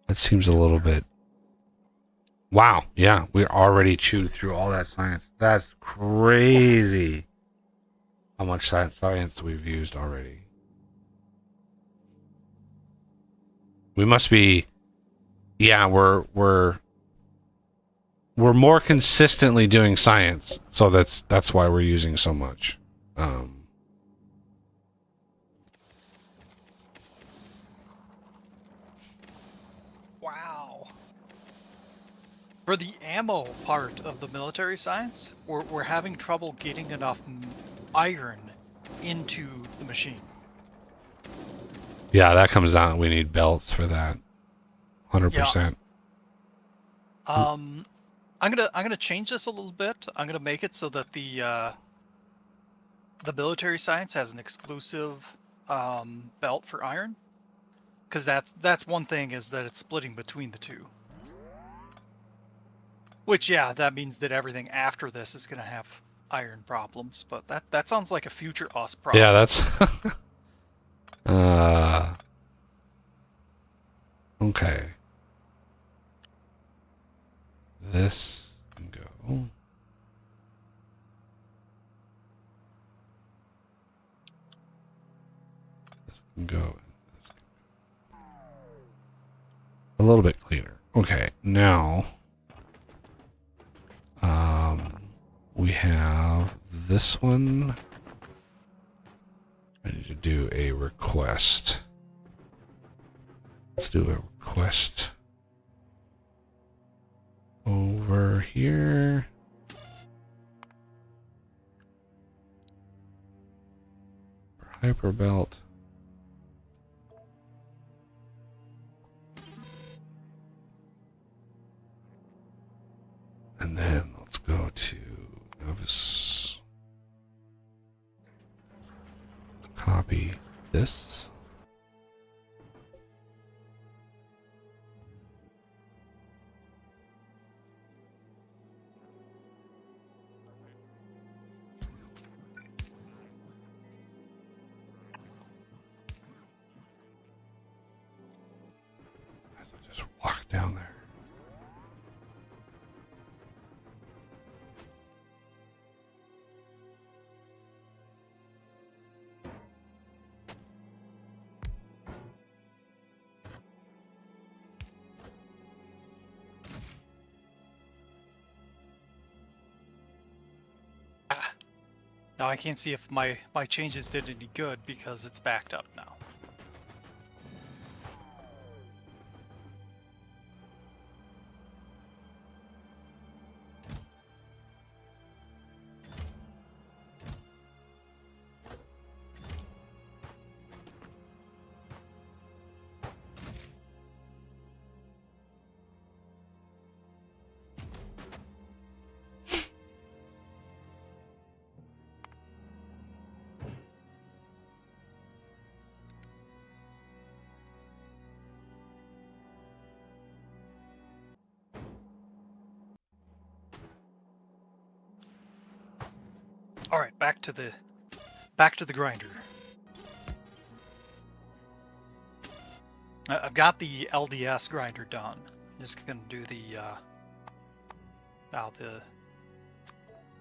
That seems a little bit. Wow, yeah, we already chewed through all that science. That's crazy. How much science we've used already. We must be, yeah, we're more consistently doing science, so that's why we're using so much. Wow. For the ammo part of the military science, we're having trouble getting enough iron into the machine. Yeah, that comes down. We need belts for that. 100%. I'm gonna change this a little bit. I'm gonna make it so that the military science has an exclusive belt for iron, because that's one thing, is that it's splitting between the two. Which, yeah, that means that everything after this is gonna have iron problems. But that sounds like a future us problem. Yeah, that's. Okay. This can go. This can go. This can go. A little bit cleaner. Okay, now we have this one. I need to do a request. Let's do a request over here. For hyperbelt. And then let's go to Novice. Copy this. Just walk down there. Now I can't see if my changes did any good because it's backed up now. All right, back to the grinder. I've got the LDS grinder done. I'm just gonna do the now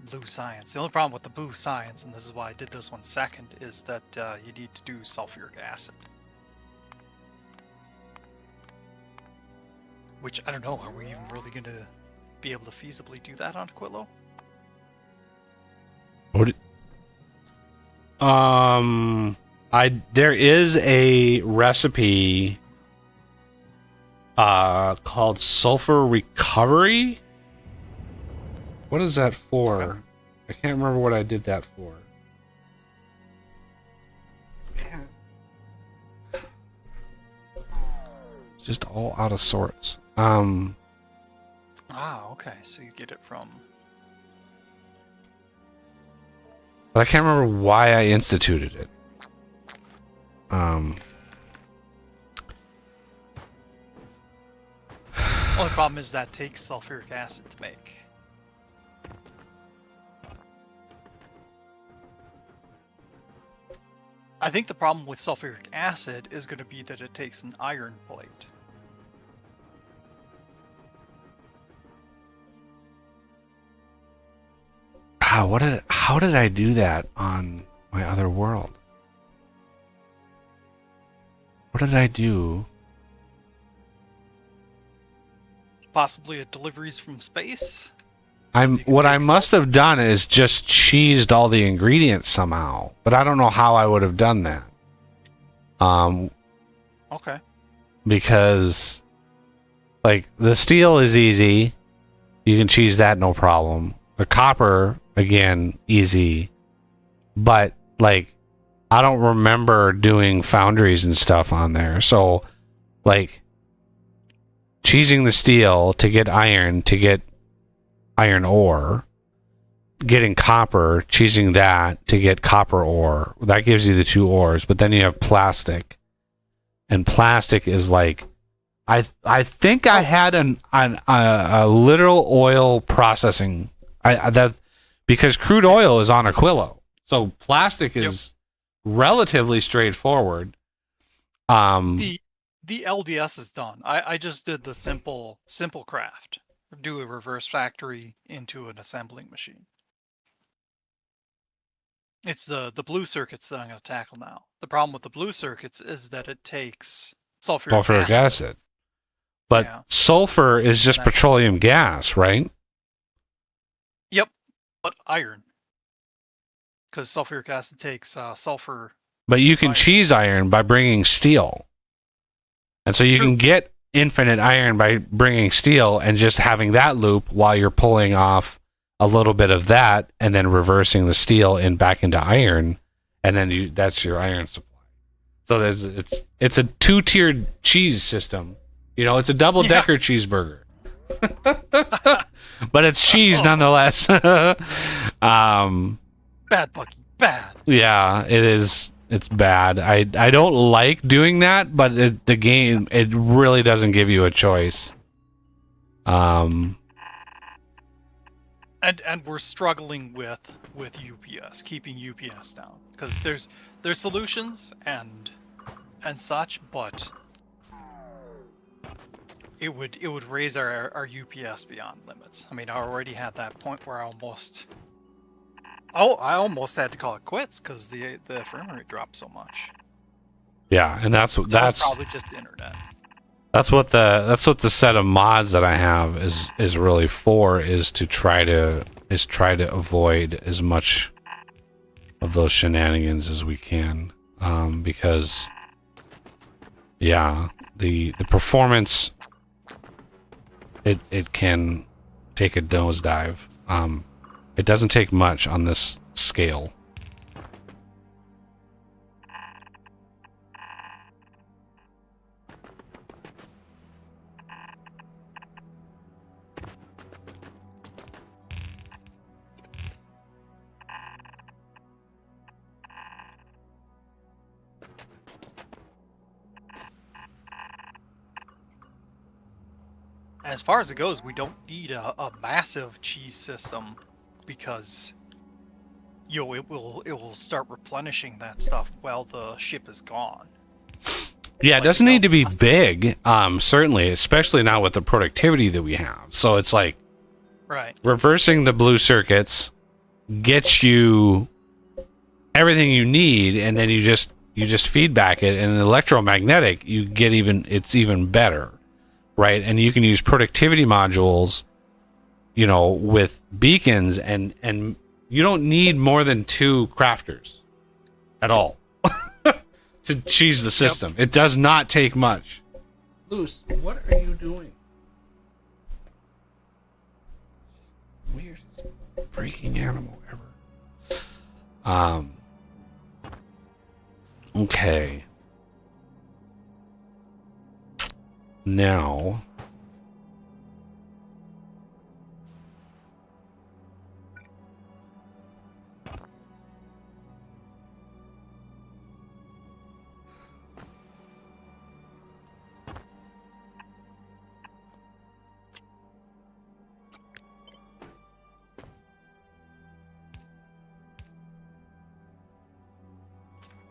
blue science. The only problem with the blue science, and this is why I did this one second, is that you need to do sulfuric acid. Which, I don't know, are we even really going to be able to feasibly do that on Aquilo? There is a recipe called sulfur recovery. What is that for? Okay. I can't remember what I did that for. It's just all out of sorts. Ah, okay, so you get it from... But I can't remember why I instituted it. Only problem is that takes sulfuric acid to make. I think the problem with sulfuric acid is going to be that it takes an iron plate. How did I do that on my other world? What did I do? Possibly a deliveries from space? What I must have done is just cheesed all the ingredients somehow, but I don't know how I would have done that. Okay. Because like the steel is easy, you can cheese that no problem. The copper, again, easy, but like I don't remember doing foundries and stuff on there. So like cheesing the steel to get iron ore, getting copper, cheesing that to get copper ore. That gives you the two ores, but then you have plastic. And plastic is like I think I had a literal oil processing because crude oil is on Aquilo. So plastic is relatively straightforward. The LDS is done. I just did the simple craft. Do a reverse factory into an assembling machine. It's the blue circuits that I'm going to tackle now. The problem with the blue circuits is that it takes sulfuric acid. But Yeah. sulfur is just petroleum gas, right? Yep, but iron. Because sulfuric acid takes sulfur. But you can cheese iron by bringing steel. And so you True. can get infinite iron by bringing steel and just having that loop while you're pulling off a little bit of that and then reversing the steel in back into iron, and then that's your iron supply. So it's a two-tiered cheese system. You know, it's a double-decker cheeseburger. But it's cheese nonetheless. Bad, Bucky, bad. Yeah, it is. It's bad. I don't like doing that, but the game, it really doesn't give you a choice. And we're struggling with UPS, keeping UPS down, because there's solutions and such, but it would raise our UPS beyond limits. I mean, I already had that point where I almost had to call it quits because the frame rate dropped so much. Yeah, and that's probably just the internet. That's what the set of mods that I have is really for, is to try to avoid as much of those shenanigans as we can, because the performance it can take a nosedive. It doesn't take much on this scale. As far as it goes, we don't need a massive cheese system, because it will start replenishing that stuff while the ship is gone. Yeah, it doesn't need to be big, certainly, especially now with the productivity that we have. So it's like right, reversing the blue circuits, gets you everything you need, and then you just feedback it. And in electromagnetic, it's even better, right? And you can use productivity modules, with beacons, and you don't need more than 2 crafters at all to cheese the system. It does not take much. Luce, what are you doing? Weirdest freaking animal ever. Okay. Now,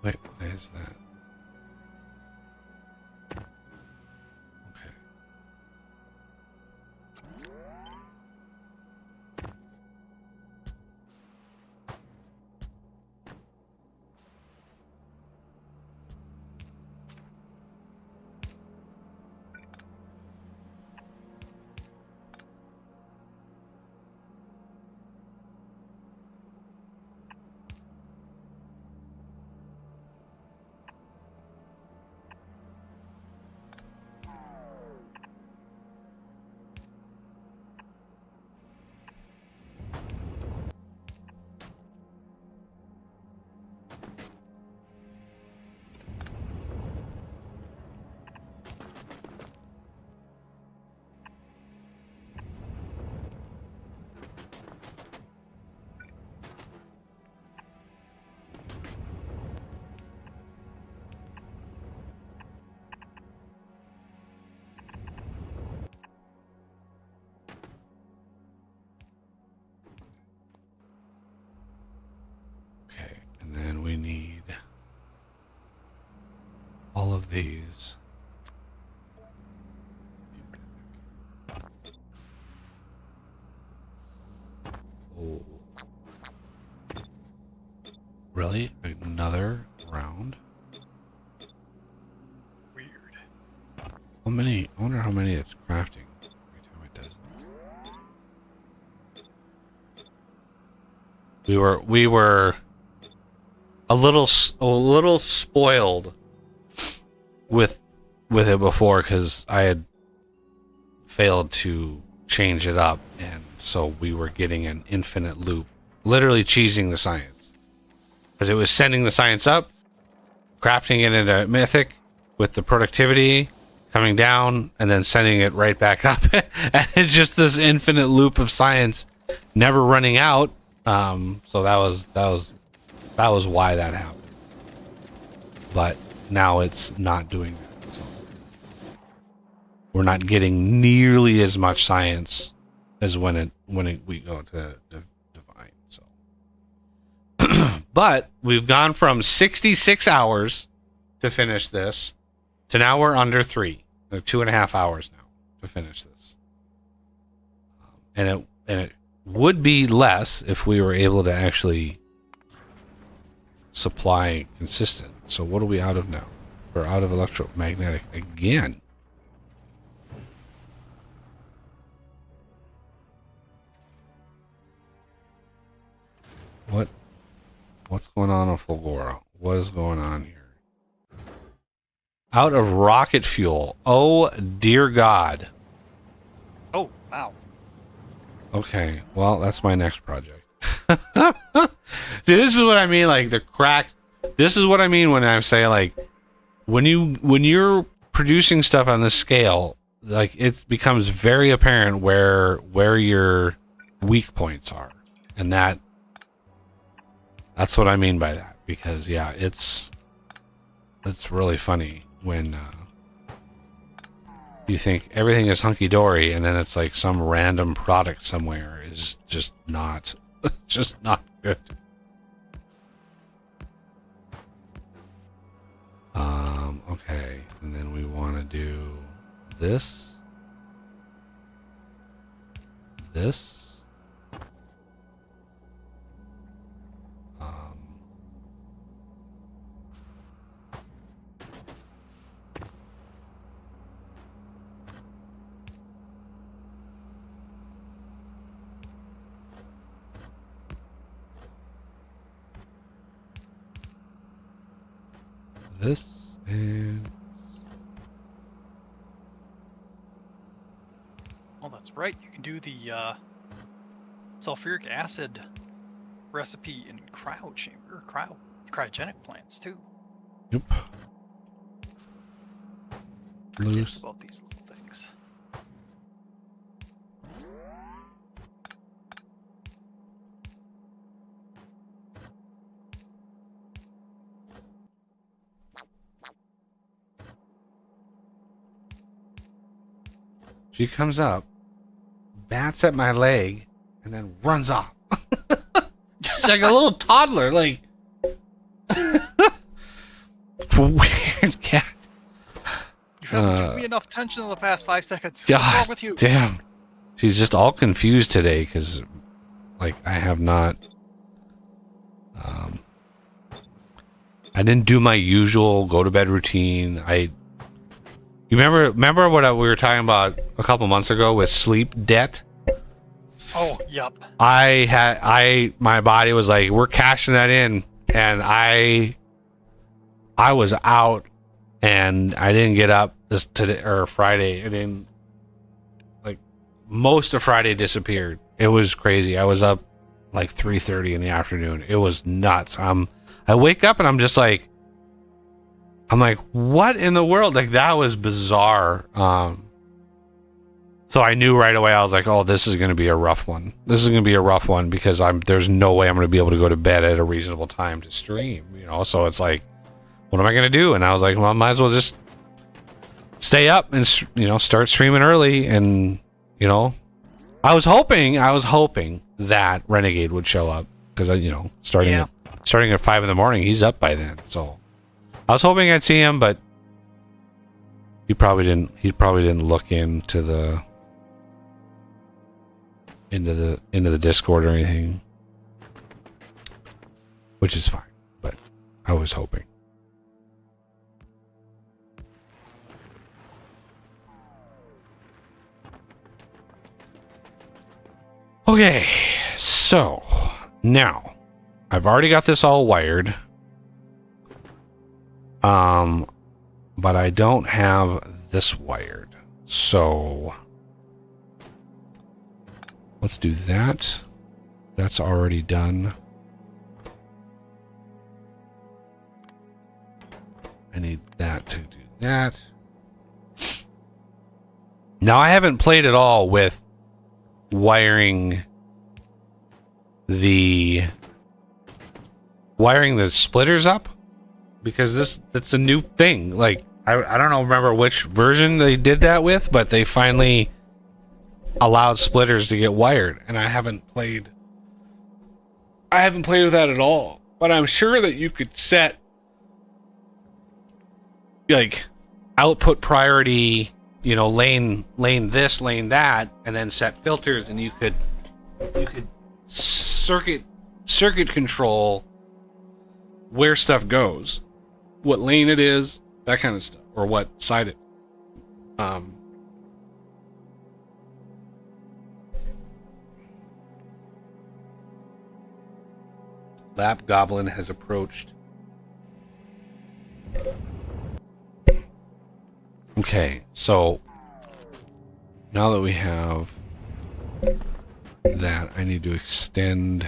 wait, what is that? Okay. Okay, and then we need all of these. Oh. Really? Another round? Weird. How many? I wonder how many it's crafting every time it does that. We were a little spoiled with it before, because I had failed to change it up, and so we were getting an infinite loop, literally cheesing the science, because it was sending the science up, crafting it into mythic with the productivity coming down, and then sending it right back up. And it's just this infinite loop of science never running out. So that was why that happened. But now it's not doing that. So we're not getting nearly as much science as when we go to divine. So, but we've gone from 66 hours to finish this to now we're under 3, 2.5 hours now to finish this. And it would be less if we were able to actually supply consistent. So what are we out of now? We're out of electromagnetic again. What's going on in Fulgora? What is going on here? Out of rocket fuel. Oh, dear God. Oh, wow. Okay, well, that's my next project. See, this is what I mean, like the cracks. This is what I mean when I say, like, when you're producing stuff on this scale, like, it becomes very apparent where your weak points are, and that's what I mean by that. Because yeah, it's really funny when you think everything is hunky-dory, and then it's like some random product somewhere is just not good. Okay, and then we want to do this, this and... Oh, that's right. You can do the sulfuric acid recipe in cryogenic plants too. Yep. Forgets Loose. about these little things. She comes up, bats at my leg, and then runs off. She's like a little toddler, like... Weird cat. You haven't given me enough attention in the past 5 seconds. What's wrong God with you? damn. She's just all confused today because, like, I have not... I didn't do my usual go-to-bed routine. You remember what we were talking about a couple months ago with sleep debt? Oh, yep. My body was like, we're cashing that in, and I was out, and I didn't get up this today or Friday, and then like most of Friday disappeared. It was crazy. I was up like 3:30 in the afternoon. It was nuts. I wake up and I'm like, what in the world? Like, that was bizarre. So I knew right away. I was like, oh, this is going to be a rough one. This is going to be a rough one because there's no way I'm going to be able to go to bed at a reasonable time to stream, So it's like, what am I going to do? And I was like, well, I might as well just stay up and, start streaming early. And, I was hoping that Renegade would show up because, starting at 5 in the morning, he's up by then. So I was hoping I'd see him, but he probably didn't look into the Discord or anything, which is fine. But I was hoping. Okay, so now I've already got this all wired. But I don't have this wired. So let's do that. That's already done. I need that to do that. Now I haven't played at all with wiring the splitters up, because that's a new thing. Like, I don't remember which version they did that with, but they finally allowed splitters to get wired, and I haven't played with that at all. But I'm sure that you could set like output priority, lane this, lane that, and then set filters, and you could circuit control where stuff goes, what lane it is, that kind of stuff, or what side it. Lap Goblin has approached. Okay, so now that we have that, I need to extend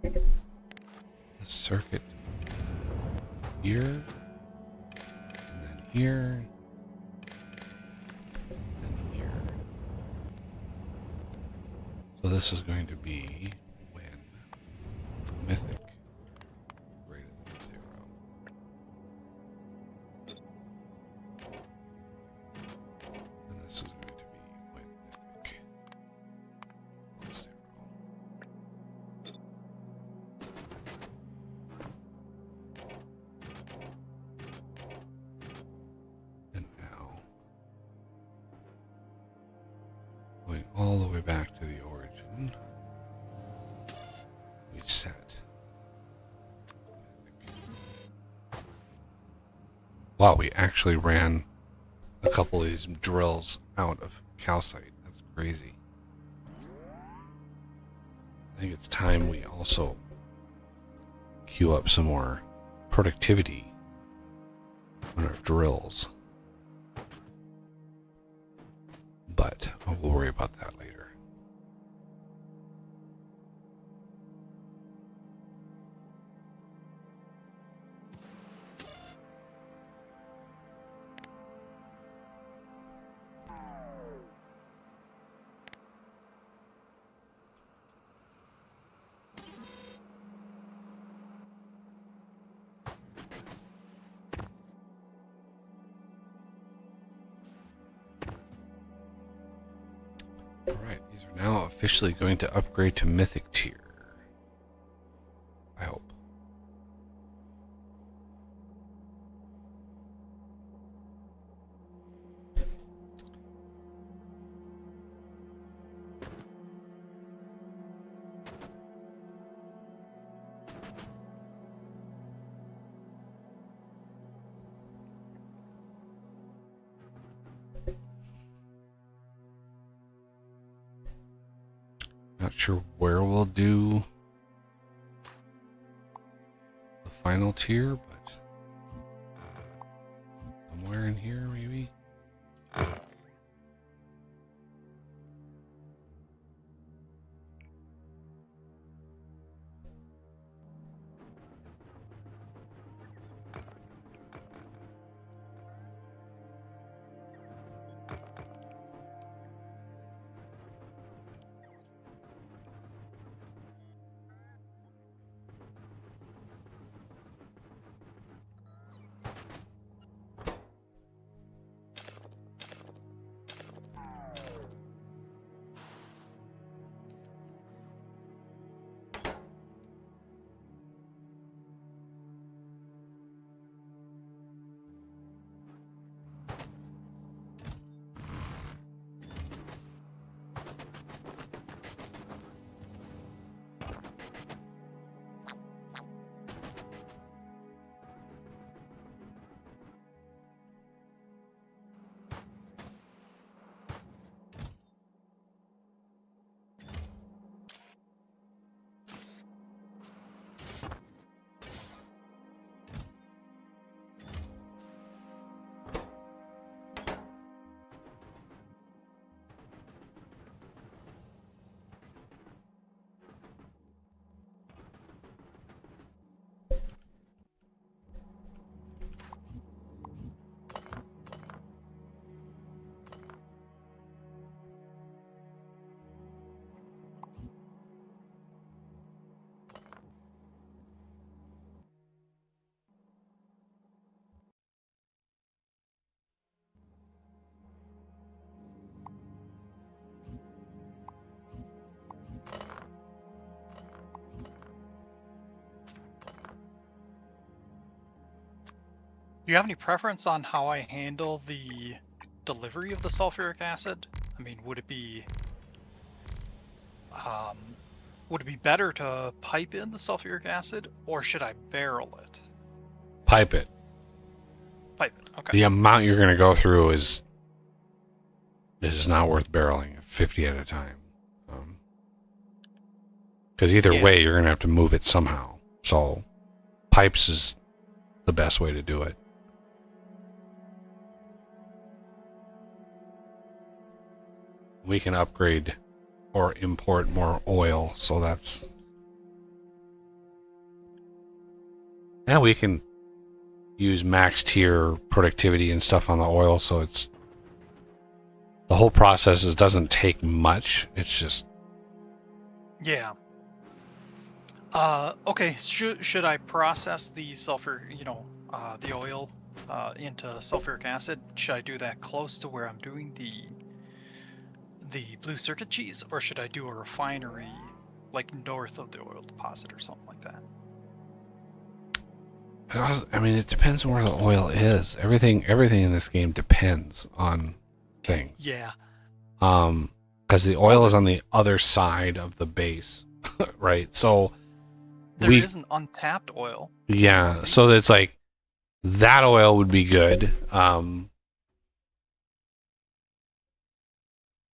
the circuit here, and then here, and here. So this is going to be when Mythic greater than 0. And this is going to be when Mythic equals 0. And now, going all the way back to the origin, we set Mythic. Wow, we actually ran a couple of these drills out of calcite. That's crazy. I think it's time we also queue up some more productivity on our drills. But we'll worry about that later. Alright, these are now officially going to upgrade to Mythic tier. I hope. Not sure where we'll do the final tier, but somewhere in here, maybe. Do you have any preference on how I handle the delivery of the sulfuric acid? I mean, would it be better to pipe in the sulfuric acid, or should I barrel it? Pipe it. Pipe it. Okay. The amount you're going to go through is not worth barreling 50 at a time. Because either way, you're going to have to move it somehow. So pipes is the best way to do it. We can upgrade or import more oil, so that's... And we can use max tier productivity and stuff on the oil, so it's... The whole process doesn't take much, it's just... Yeah. Okay, should I process the sulfur, the oil into sulfuric acid? Should I do that close to where I'm doing the blue circuit cheese, or should I do a refinery like north of the oil deposit or something like that? I mean, it depends on where the oil is. Everything in this game depends on things. Yeah. Because the oil is on the other side of the base, right? So there is an untapped oil. Yeah, so it's like that oil would be good.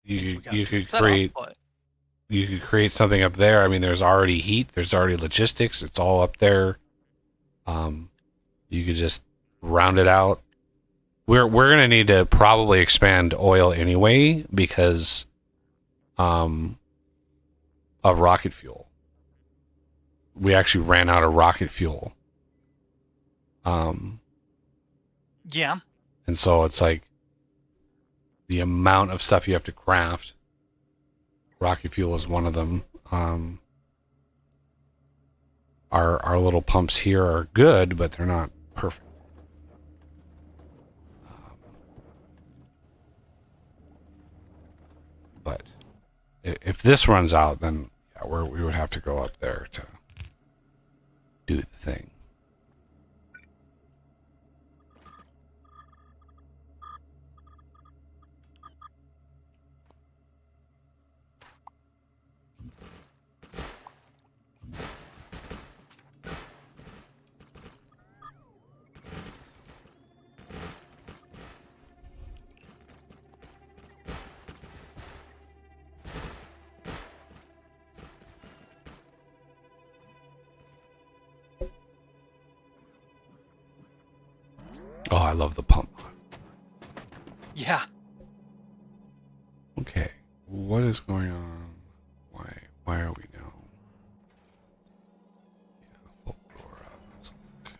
You could create something up there. I mean, there's already heat, there's already logistics, it's all up there. You could just round it out, we're gonna need to probably expand oil anyway because of rocket fuel. We actually ran out of rocket fuel. Yeah. And so it's like the amount of stuff you have to craft. Rocket fuel is one of them. Our little pumps here are good, but they're not perfect. But if this runs out, then yeah, we would have to go up there to do the thing. Oh, I love the pump. Yeah. Okay, what is going on? Why are we now? Yeah, full door up. Let's look.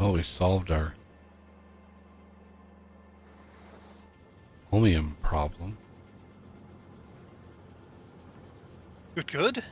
Oh, we solved our chromium problem. Good, good.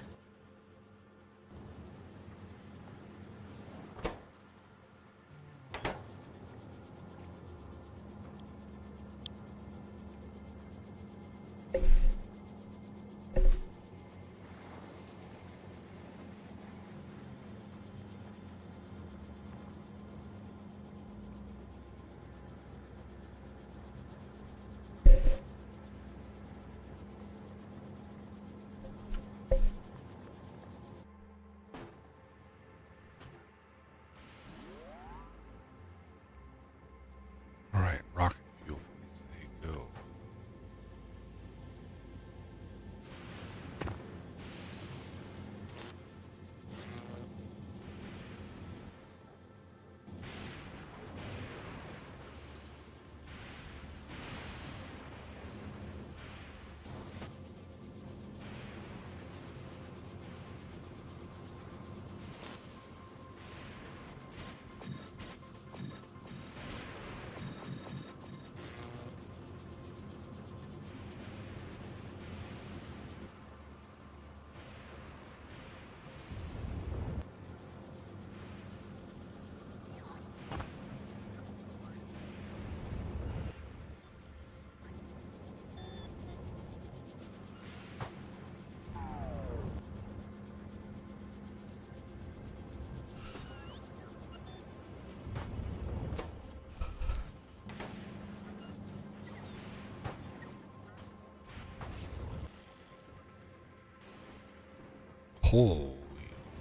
Holy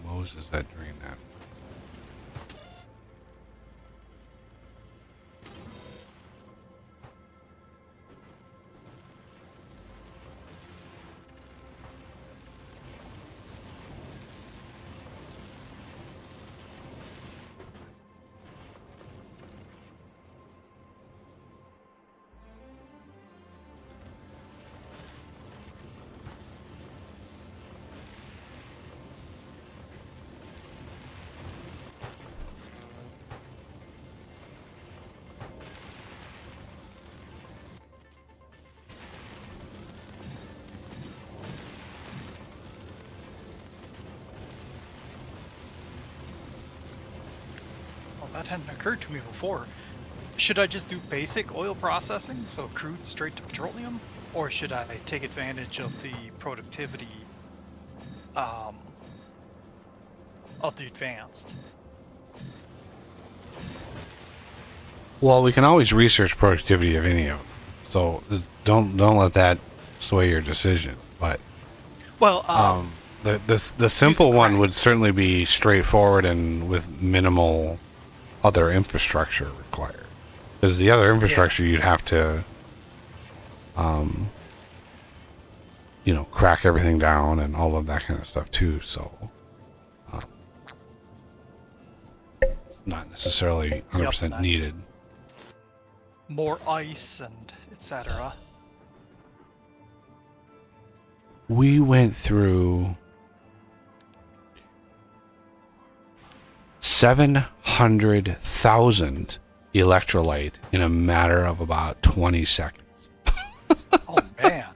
Moses, that drained that. Well, that hadn't occurred to me before. Should I just do basic oil processing, so crude straight to petroleum? Or should I take advantage of the productivity um, of the advanced? Well, we can always research productivity of any of them. So don't let that sway your decision. But Well, the simple one would certainly be straightforward and with minimal other infrastructure required. Because the other infrastructure you'd have to, you know, crack everything down and all of that kind of stuff too. So it's not necessarily 100% needed. More ice and etc. We went through 700,000 electrolyte in a matter of about 20 seconds. Oh man.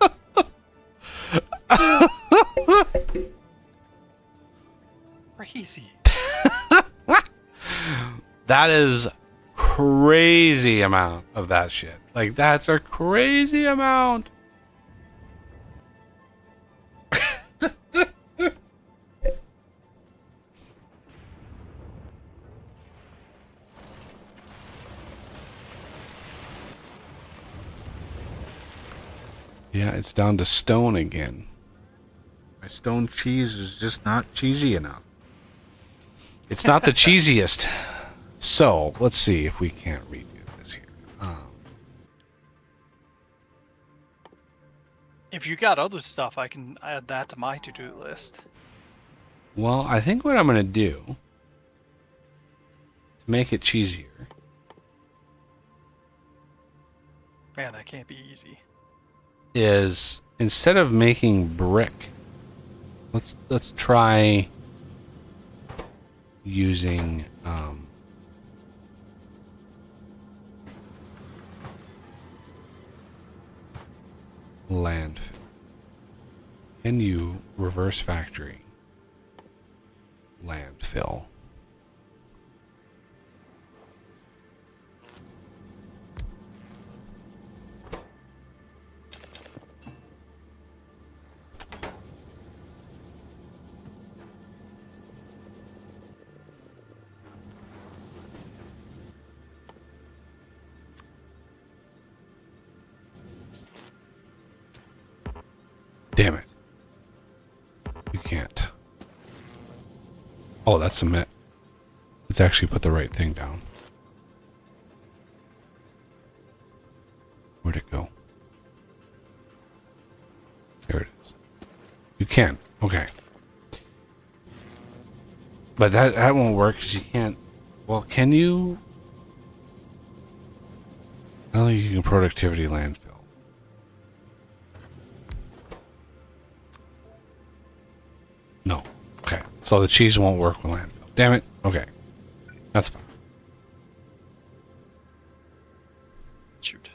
Crazy. That is crazy amount of that shit. Like, that's a crazy amount. Yeah, it's down to stone again. My stone cheese is just not cheesy enough. It's not the cheesiest. So, let's see if we can't redo this here. If you got other stuff, I can add that to my to-do list. Well, I think what I'm going to do to make it cheesier. Man, that can't be easy. Is instead of making brick, let's try using landfill. Can you reverse factory landfill? Damn it. You can't. Oh, that's cement. Let's actually put the right thing down. Where'd it go? There it is. You can. Okay. But that won't work because you can't. Well, can you? I don't think you can productivity landfill. No. Okay. So the cheese won't work with landfill. Damn it. Okay. That's fine. Shoot.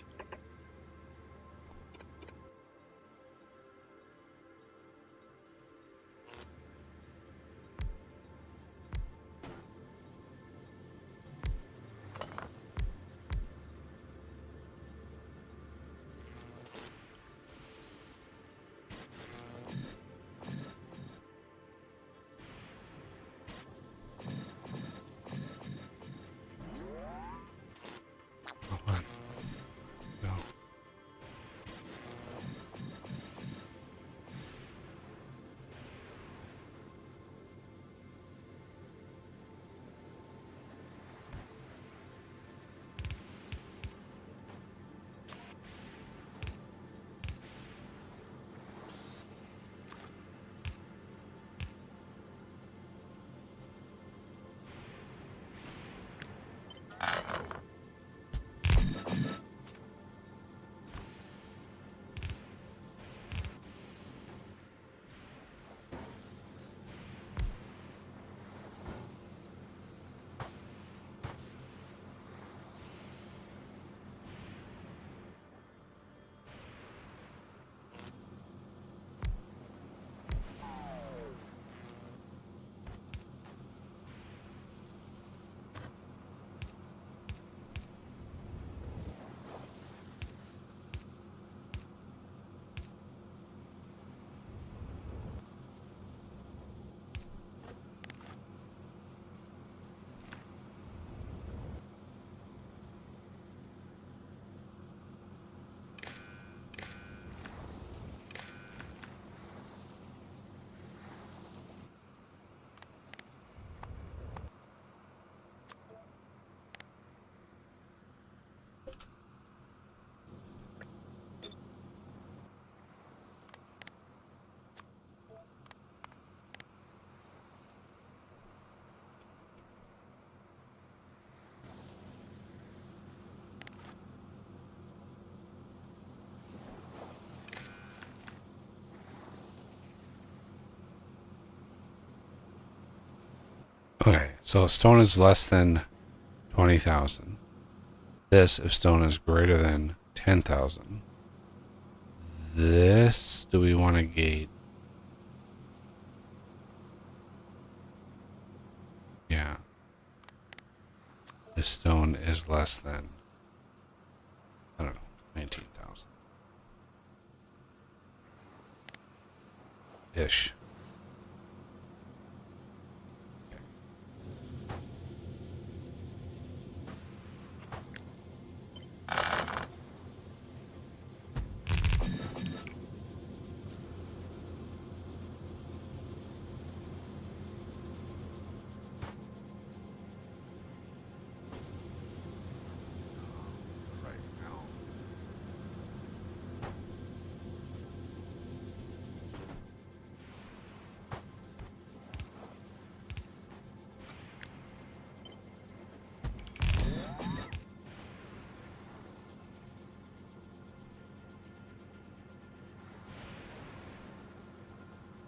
Okay, so stone is less than 20,000. This, if stone is greater than 10,000. This, do we want to gate? Yeah. This stone is less than, I don't know, 19,000. Ish.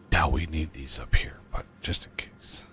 Now we need these up here, but just in case.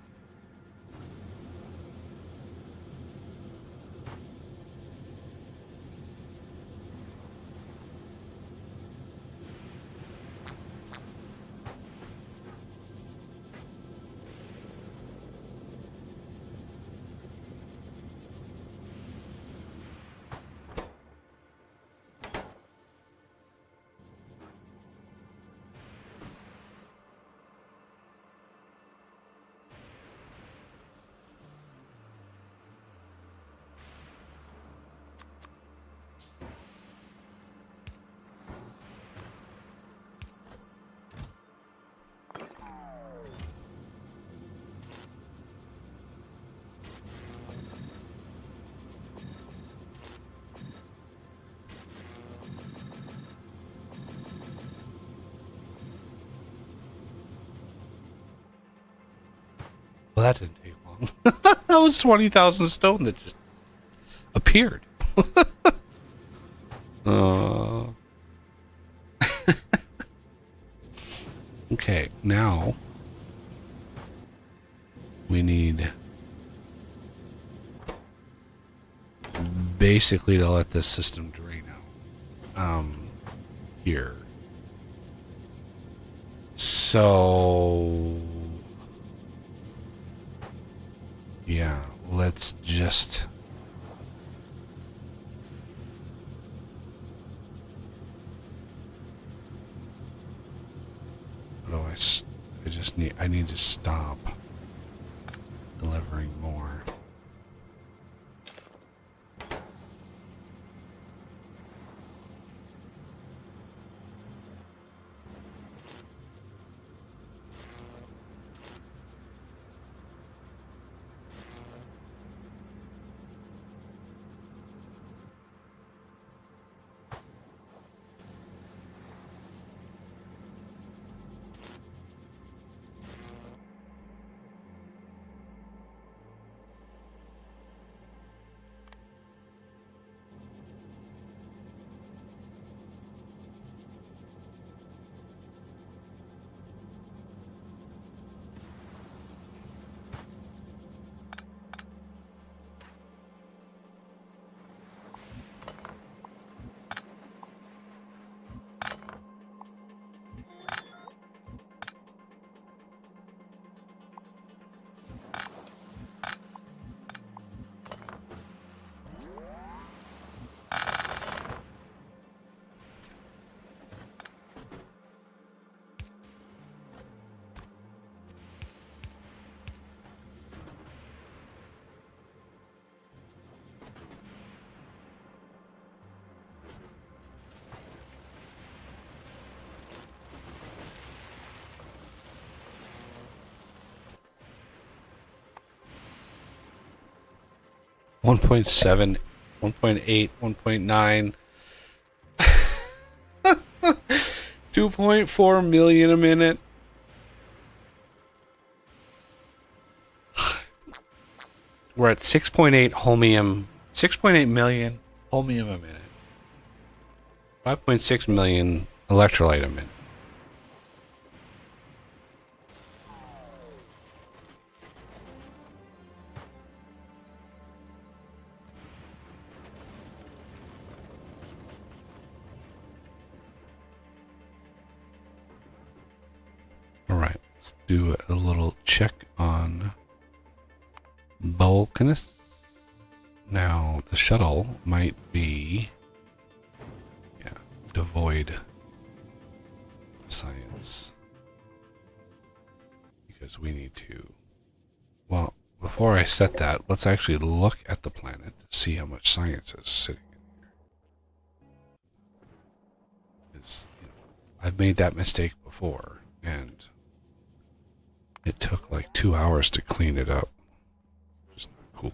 Well, that didn't take long. That was 20,000 stone that just appeared. Okay, now we need basically to let this system drain out. Here. So yeah, let's just I need to stop delivering more. One 1.7, 1.8, 1.9, 2.4 million a minute. We're at 6.8 holmium, 6.8 million holmium a minute, 5.6 million electrolyte a minute. Let's do a little check on bulkiness. Now, the shuttle might be devoid of science. Because we need to... Well, before I set that, let's actually look at the planet to see how much science is sitting in here. Because, I've made that mistake before, and it took like 2 hours to clean it up. Just not cool.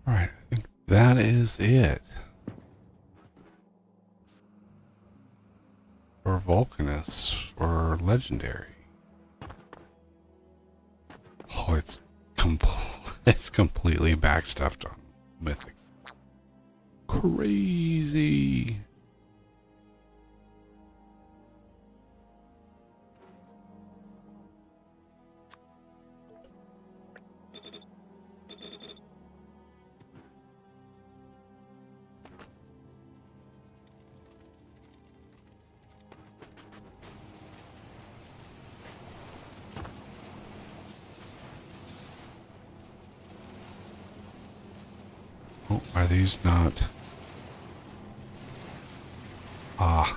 Alright, I think that is it. For Vulcanus, for Legendary. Oh, it's completely backstuffed on Mythic. Crazy. Oh, are these not? Ah.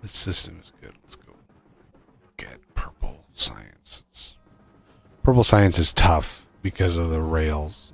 This system is good. Let's go look at purple science. Purple science is tough because of the rails.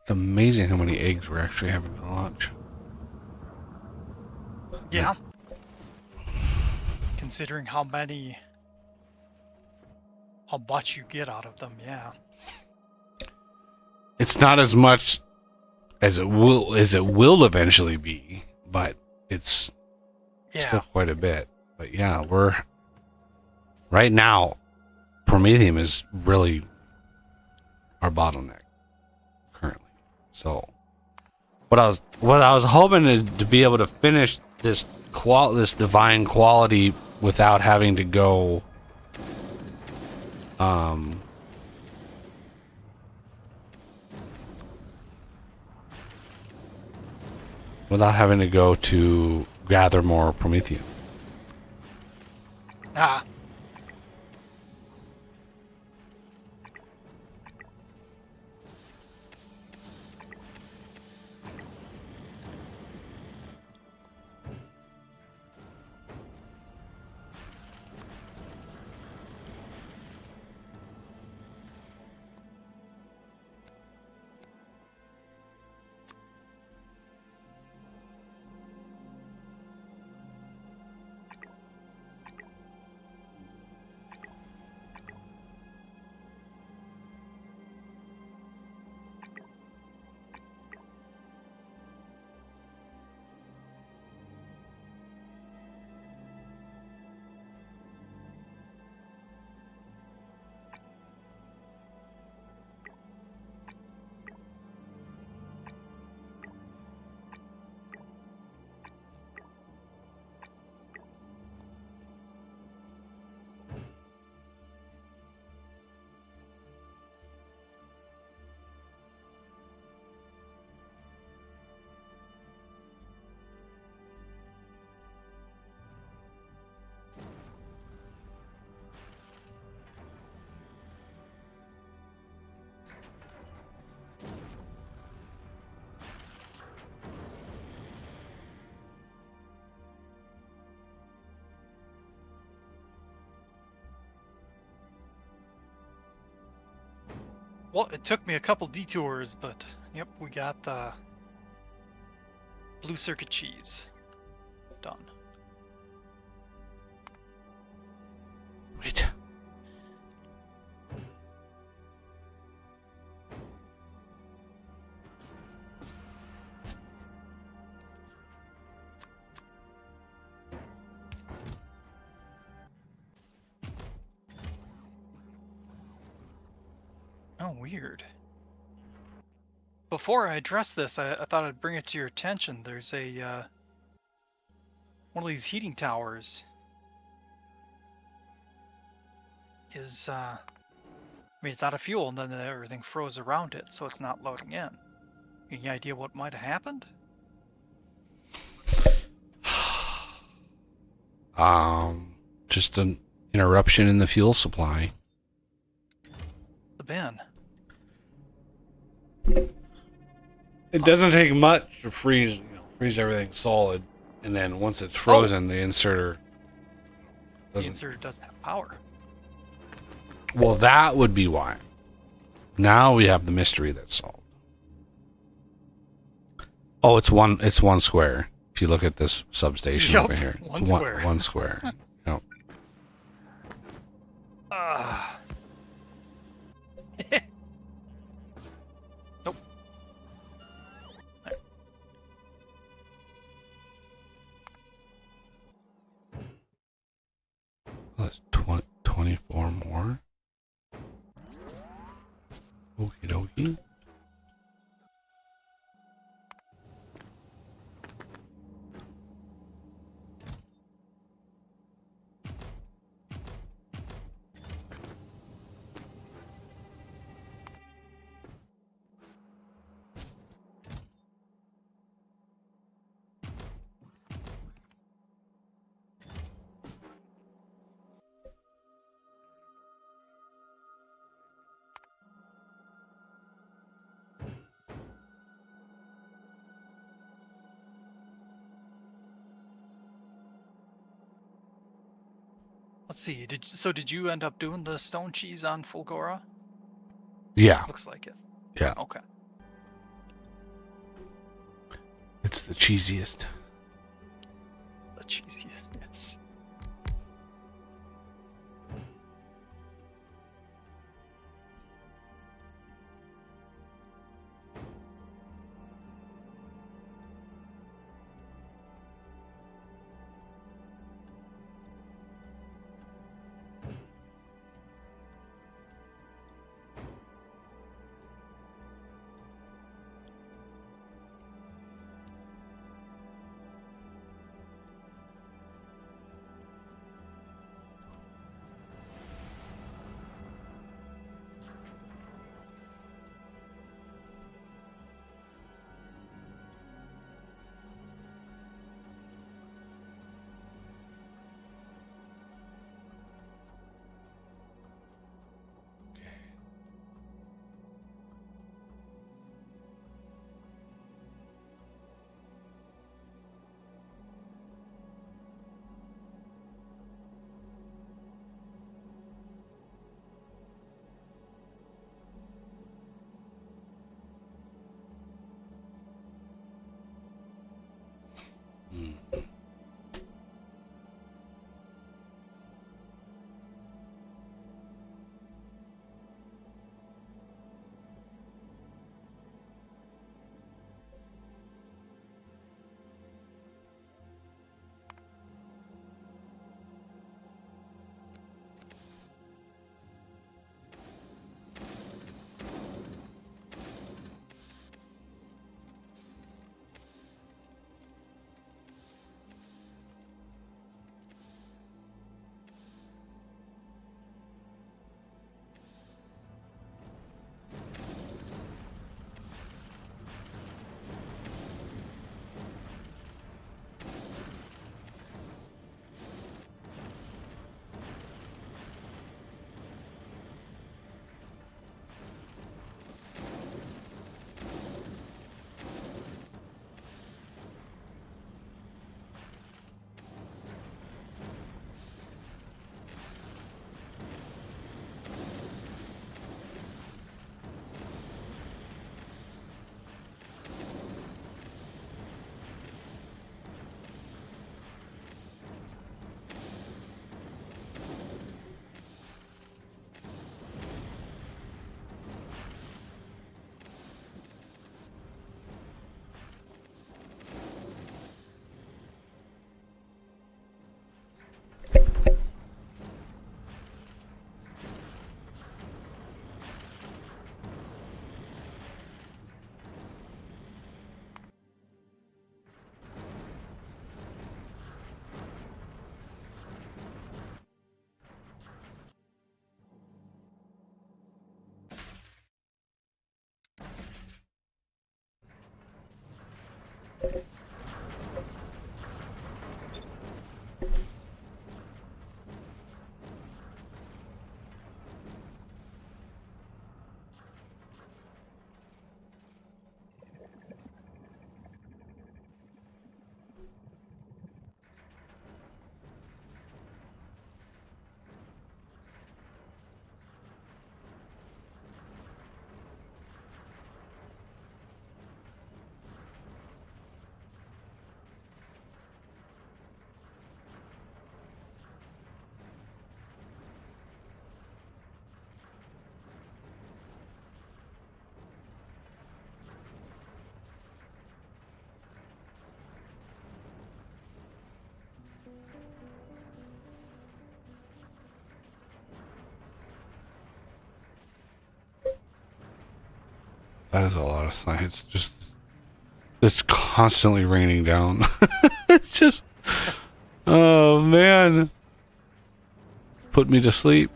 It's amazing how many eggs we're actually having to launch. Yeah. Considering how much you get out of them, yeah. It's not as much as it will eventually be, but it's still quite a bit. But yeah, we're right now. Prometheium is really our bottleneck currently. So what I was hoping to be able to finish this divine quality without having to go to gather more Prometheium. Ah. Well, it took me a couple detours, but yep, we got the blue circuit cheese done. Wait. Oh, weird. Before I address this, I thought I'd bring it to your attention. There's a one of these heating towers is I mean, it's out of fuel, and then everything froze around it, so it's not loading in. Any idea what might have happened? Just an interruption in the fuel supply. The bin. It doesn't take much to freeze everything solid, and then once it's frozen, the inserter doesn't. The inserter doesn't have power. Well, that would be why. Now we have the mystery that's solved. Oh, it's one square. If you look at this substation over here, one square. One square. Yep. Nope. There. Well, that's 24 more. Okie dokie. Let's see. Did you end up doing the stone cheese on Fulgora? Yeah. Looks like it. Yeah. Okay. It's the cheesiest. The cheesiest, yes. That is a lot of science. Just it's constantly raining down. It's just, oh man, put me to sleep.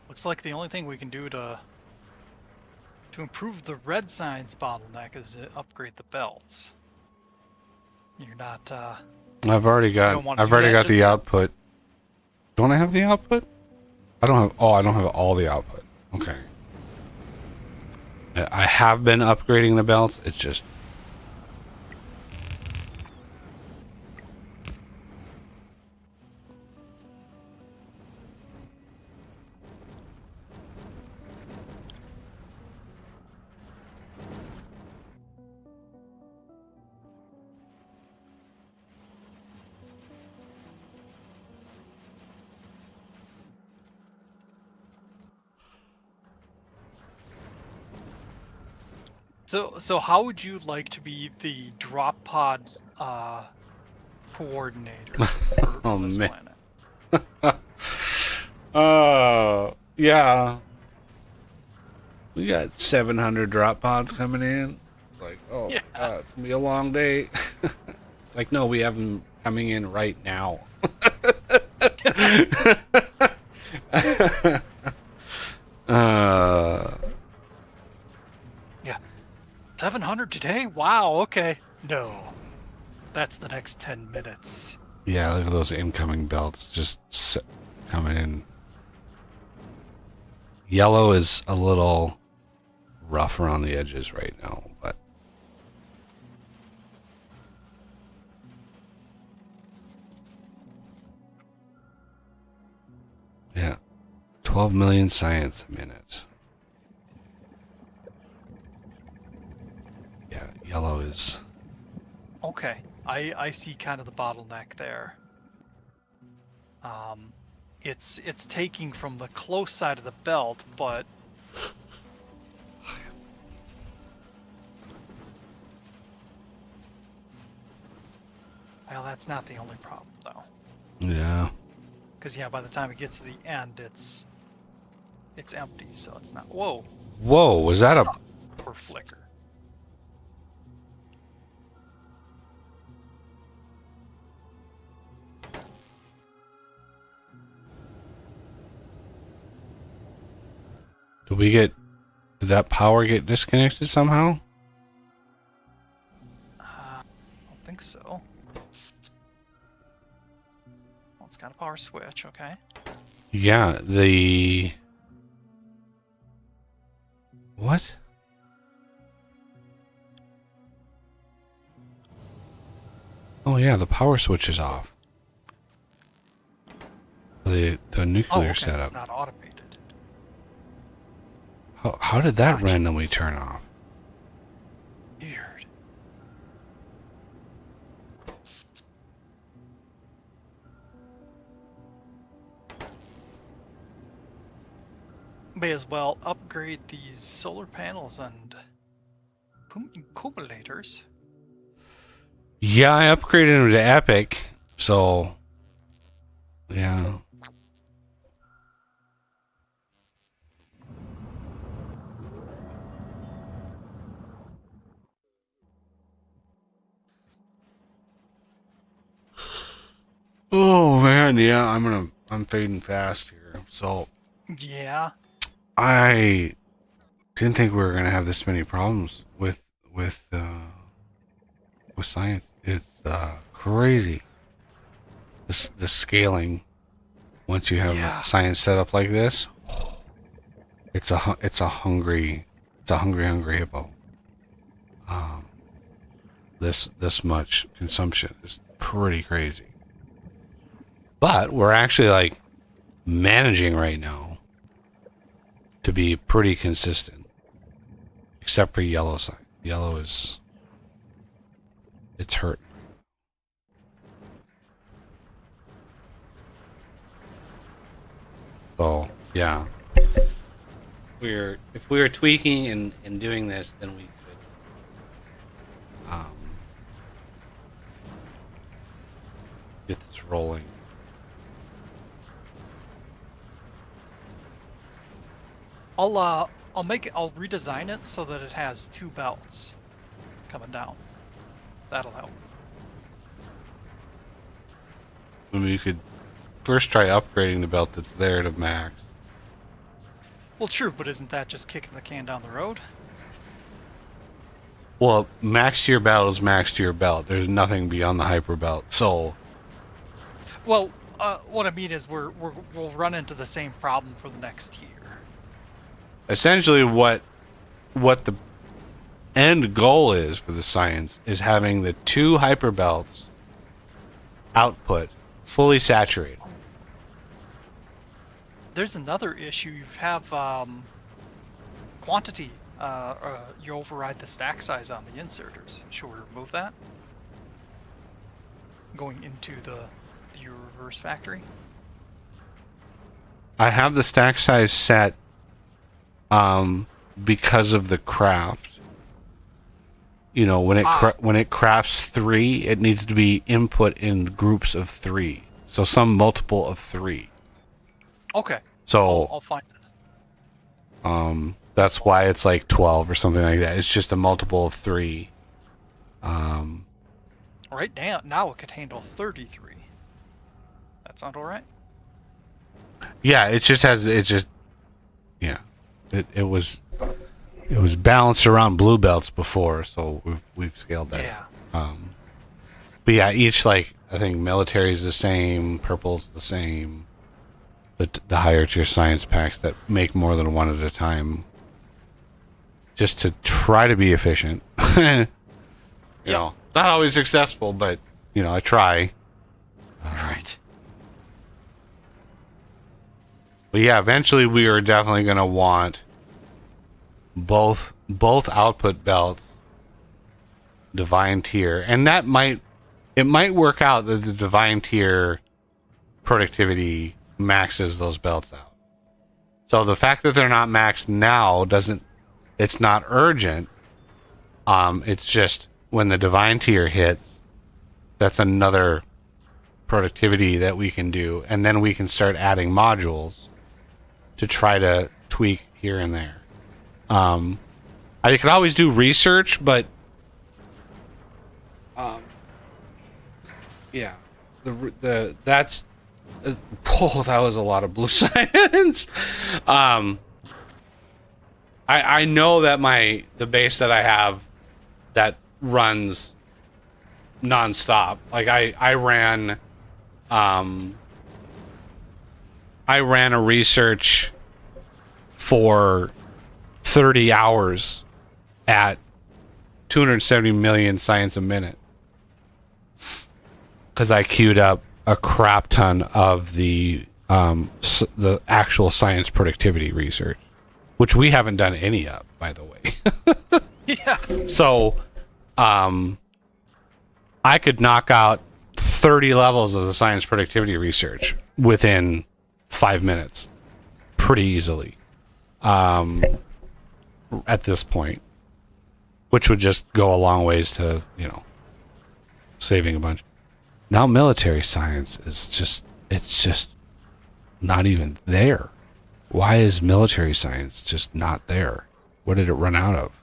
Looks like the only thing we can do to To improve the red signs bottleneck is to upgrade the belts. You're not. I've already got. don't wanna I've do already that got just the yet? output. Don't I have the output? I don't have. Oh, I don't have all the output. Okay. I have been upgrading the belts. It's just. So how would you like to be the drop pod coordinator for Oh, this man. planet? Yeah. We got 700 drop pods coming in. It's like, oh, Yeah. God, it's gonna be a long day. It's like, no, we have them coming in right now. Yeah. 700 today? Wow, okay. No. That's the next 10 minutes. Yeah, look at those incoming belts just coming in. Yellow is a little rough around the edges right now, but yeah, 12 million science a minute. Yeah, yellow is. Okay. I see kind of the bottleneck there. It's taking from the close side of the belt, but well, that's not the only problem though. Yeah. Because yeah, by the time it gets to the end, it's empty, so it's not. Whoa! Whoa, was that a? Stop. Poor flicker. Did that power get disconnected somehow? I don't think so. Well, it's got a power switch, okay. Yeah, the. What? Oh yeah, the power switch is off. The nuclear Okay, setup. it's not automated. How did that Gotcha. randomly turn off? Weird. May as well upgrade these solar panels and accumulators. Yeah, I upgraded him to Epic, so yeah. Oh man, yeah, I'm fading fast here. So Yeah. I didn't think we were gonna have this many problems with science. It's crazy. The scaling once you have Yeah. science set up like this, it's a hungry hippo. This much consumption is pretty crazy. But we're actually like managing right now to be pretty consistent, except for yellow side. Yellow is it's hurt. So yeah, if we were tweaking and doing this, then we could get this rolling. I'll redesign it so that it has two belts coming down. That'll help. I mean, you could first try upgrading the belt that's there to max. Well, true, but isn't that just kicking the can down the road? Well, max tier belt is max tier belt. There's nothing beyond the hyper belt. So Well, what I mean is we'll run into the same problem for the next tier. essentially, what the end goal is for the science is having the 2 hyper belts output fully saturated. There's another issue. You have quantity. You override the stack size on the inserters. Should we remove that? Going into the reverse factory. I have the stack size set because of the craft. You know, when it crafts 3, it needs to be input in groups of 3. So some multiple of 3. Okay. So I'll find it. That's why it's like 12 or something like that. It's just a multiple of 3. Right now it could handle 33. That sound all right? Yeah, it was balanced around blue belts before, so we've scaled that. Yeah. But yeah, each, like, I think military is the same, purple's the same. The higher tier science packs that make more than one at a time, just to try to be efficient. You know, not always successful, but you know, I try. Right. But yeah, eventually we are definitely going to want both output belts, divine tier, and it might work out that the divine tier productivity maxes those belts out. So the fact that they're not maxed now it's not urgent. It's just when the divine tier hits, that's another productivity that we can do, and then we can start adding modules to try to tweak here and there. I could always do research, but yeah, that was a lot of blue science. I know that the base that I have that runs nonstop. Like I ran a research for 30 hours at 270 million science a minute, because I queued up a crap ton of the actual science productivity research, which we haven't done any of, by the way. Yeah. So I could knock out 30 levels of the science productivity research within 5 minutes pretty easily at this point, which would just go a long ways to, you know, saving a bunch. Now military science is just not even there. Why is military science just not there? What did it run out of?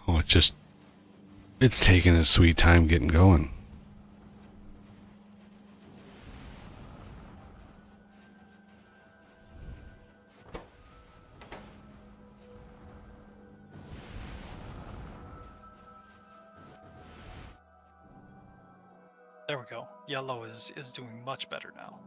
Oh, it's taking a sweet time getting going. There we go. Yellow is doing much better now.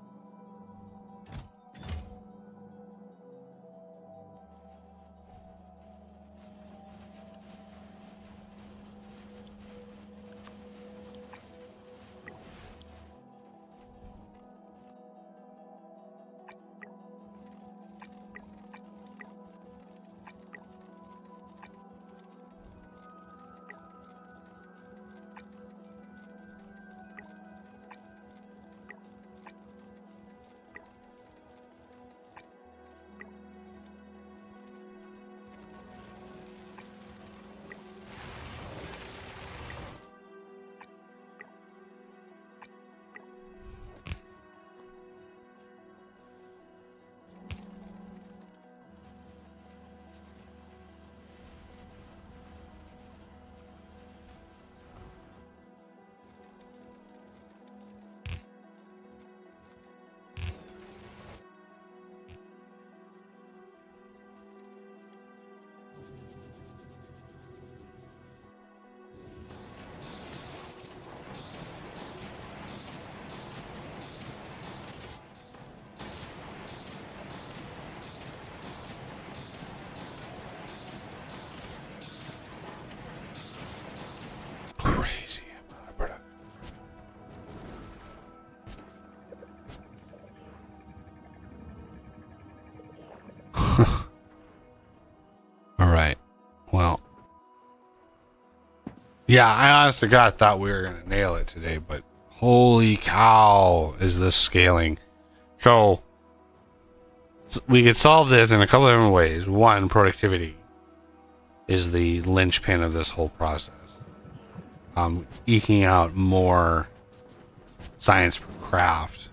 All right. Well. Yeah, I honestly God thought we were going to nail it today, but holy cow, is this scaling. So, we could solve this in a couple of different ways. One, productivity is the linchpin of this whole process. Eking out more science per craft,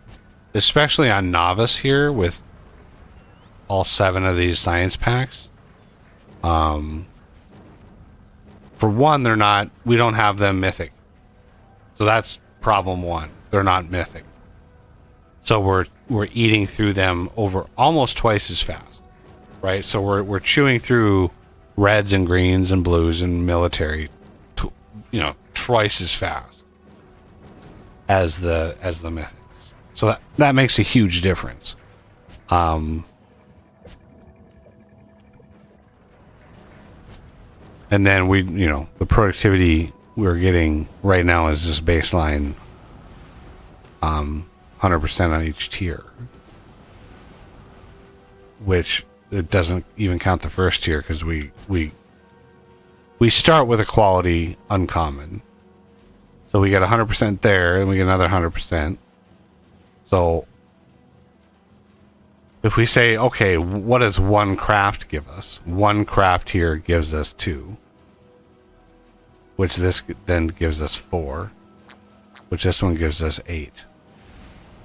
especially on novice here with all 7 of these science packs. For one, we don't have them mythic. So that's problem 1. They're not mythic. So we're eating through them over almost twice as fast. Right? So we're chewing through reds and greens and blues and military twice as fast as the mythics. So that makes a huge difference. And then the productivity we're getting right now is just baseline 100% on each tier, which it doesn't even count the first tier because we start with a quality uncommon. So we get 100% there and we get another 100%. So if we say, okay, what does 1 craft give us? 1 craft here gives us 2, which this then gives us 4, which this one gives us 8,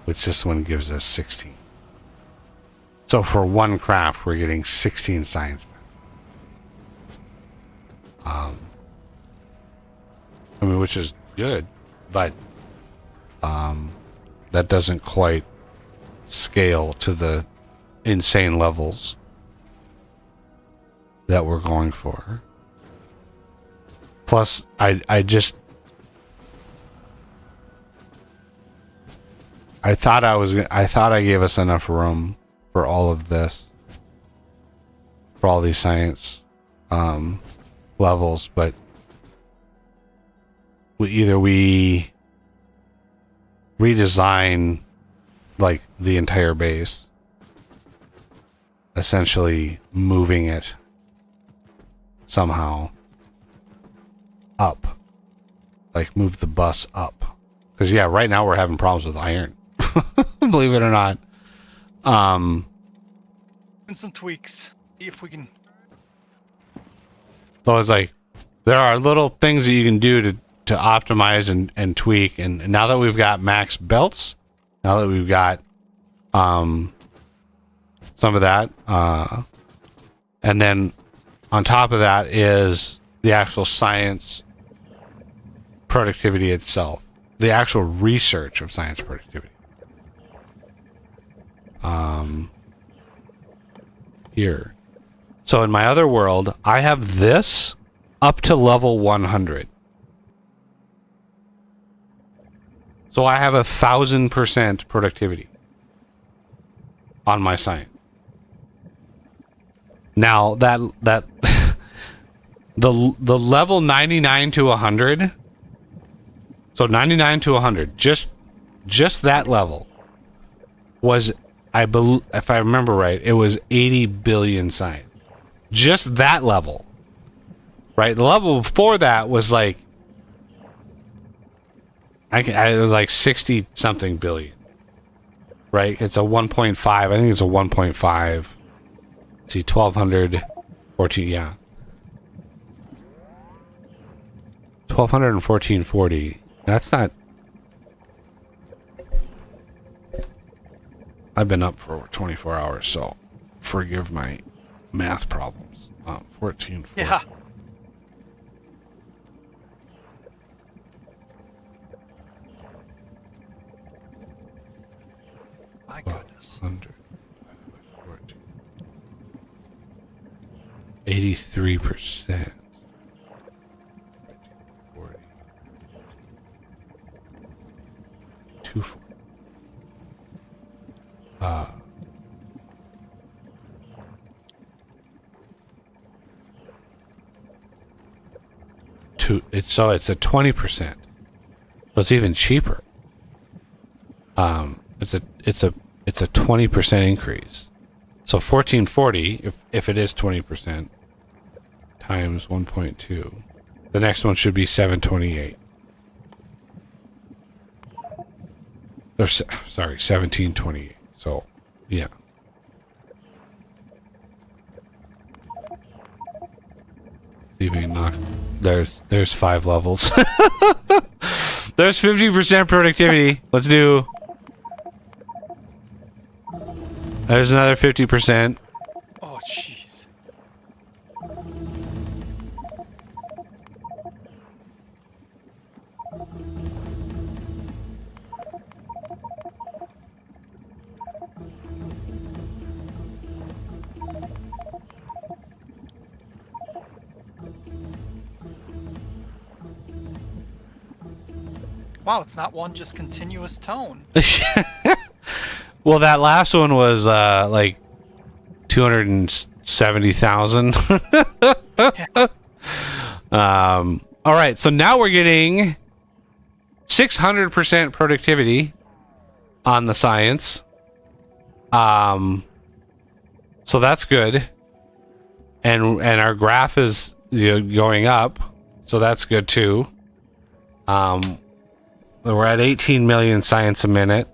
which this one gives us 16. So for 1 craft, we're getting 16 science. Which is good, but that doesn't quite scale to the insane levels that we're going for. Plus, I thought I gave us enough room for all of this, for all these science levels, but we redesign like the entire base, essentially moving it somehow up, like move the bus up, because right now we're having problems with iron. Believe it or not. And some tweaks, see if we can. So it's like there are little things that you can do to optimize and tweak, and now that we've got max belts, now that we've got some of that, and then on top of that is the actual science productivity itself, the actual research of science productivity. Here. So in my other world, I have this up to level 100. So I have 1,000% productivity on my science. Now that the level 99 to 100. So 99 to 100, just that level was, if I remember right, it was 80 billion science. Just that level, right? The level before that was like, it was like 60 something billion, right? It's a 1.5. I think it's a 1.5. See, 1200, 14, yeah. 1200 and 1440. That's not. I've been up for 24 hours, so forgive my math problems. 1440. Yeah. My goodness. 83%. 40. 240. It's a 20%. So it's even cheaper. It's a 20% increase. So 1440, if it is 20%, times 1.2. The next one should be 728. Or, sorry, 1728. So, yeah. See if we can knock. There's 5 levels. There's 50% productivity. Let's do. There's another 50%. Oh, jeez. Wow, it's not one just continuous tone. Well, that last one was like 270,000. All right, so now we're getting 600% productivity on the science. So that's good, and our graph is going up, so that's good too. We're at 18 million science a minute.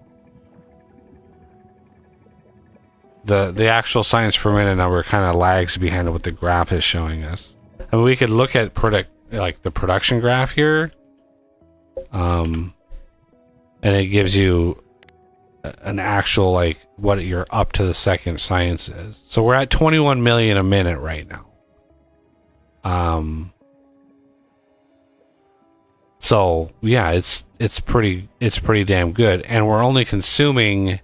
The actual science per minute number kind of lags behind what the graph is showing us. I mean, we could look at the production graph here, and it gives you an actual like what your up to the second science is. So we're at 21 million a minute right now. So yeah, it's pretty damn good, and we're only consuming.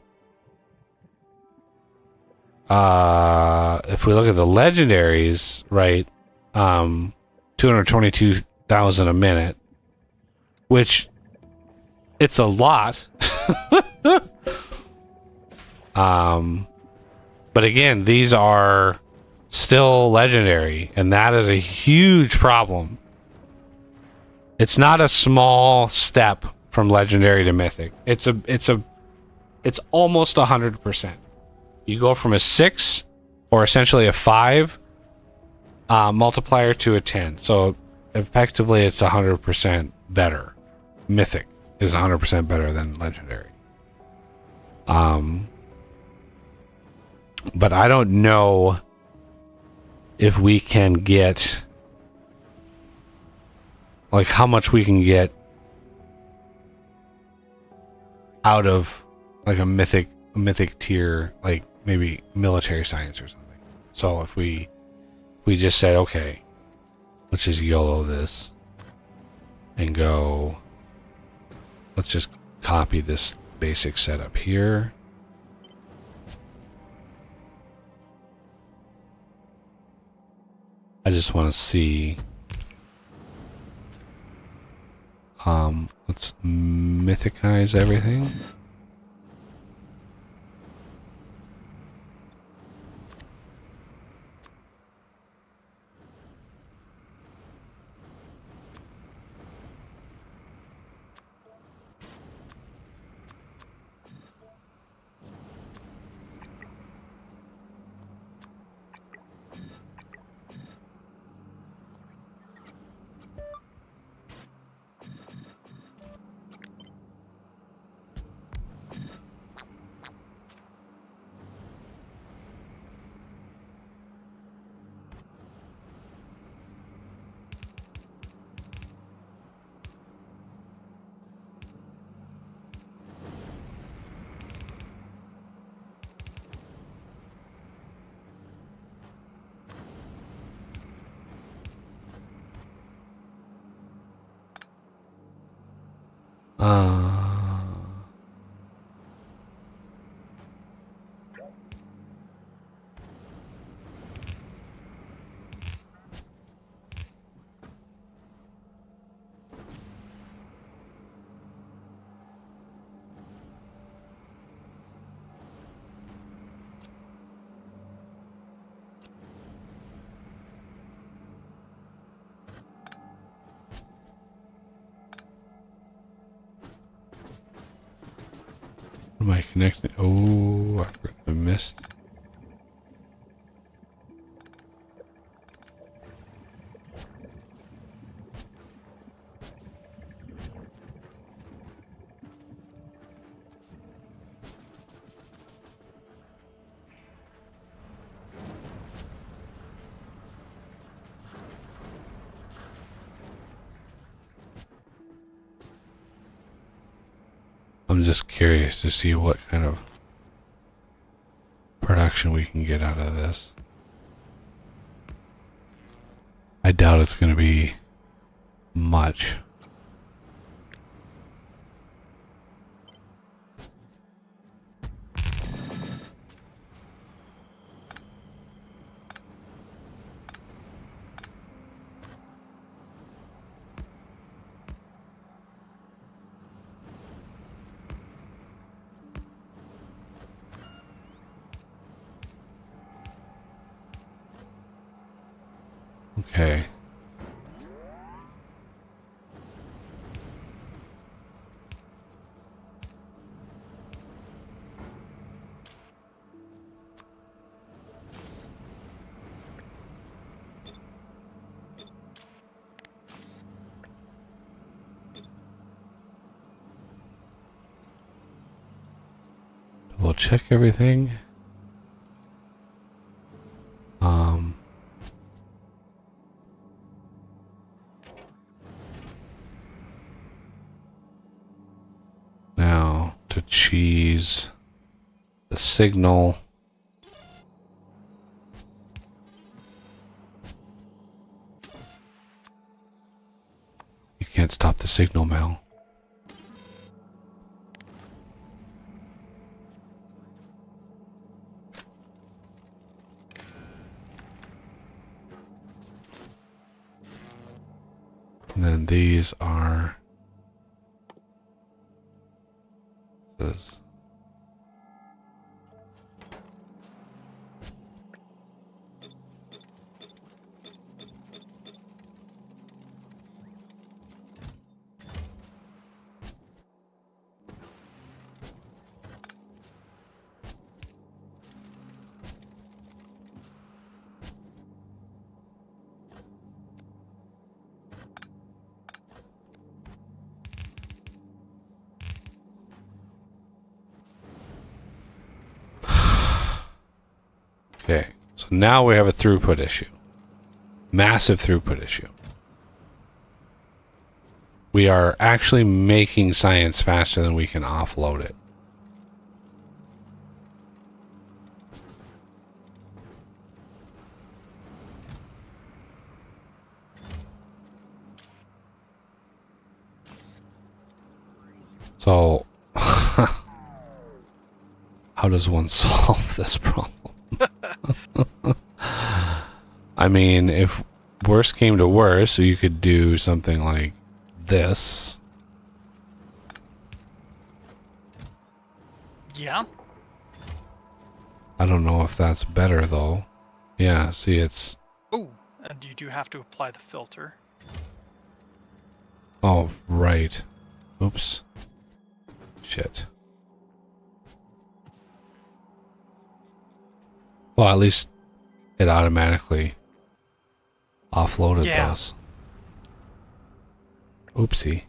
If we look at the legendaries, right, 222,000 a minute, which it's a lot. But again, these are still legendary, and that is a huge problem. It's not a small step from legendary to mythic. It's almost 100%. You go from a 6 or essentially a 5 multiplier to a 10. So effectively it's 100% better. Mythic is 100% better than legendary. But I don't know if we can get like how much we can get out of like a mythic tier, like maybe military science or something. So if we just said, okay, let's just YOLO this and go, let's just copy this basic setup here. I just want to see, let's mythicize everything. Am I connected? Oh, I missed. I'm just curious to see what kind of production we can get out of this. I doubt it's going to be much. Okay. We'll check everything. Now to cheese the signal. You can't stop the signal, Mel. And then these are this. Okay, so now we have a throughput issue. Massive throughput issue. We are actually making science faster than we can offload it. So, how does one solve this problem? I mean, if worst came to worst, you could do something like this. Yeah. I don't know if that's better, though. Yeah, see, it's... Oh, and you do have to apply the filter. Oh, right. Oops. Shit. Well, at least it automatically offloaded those. Oopsie.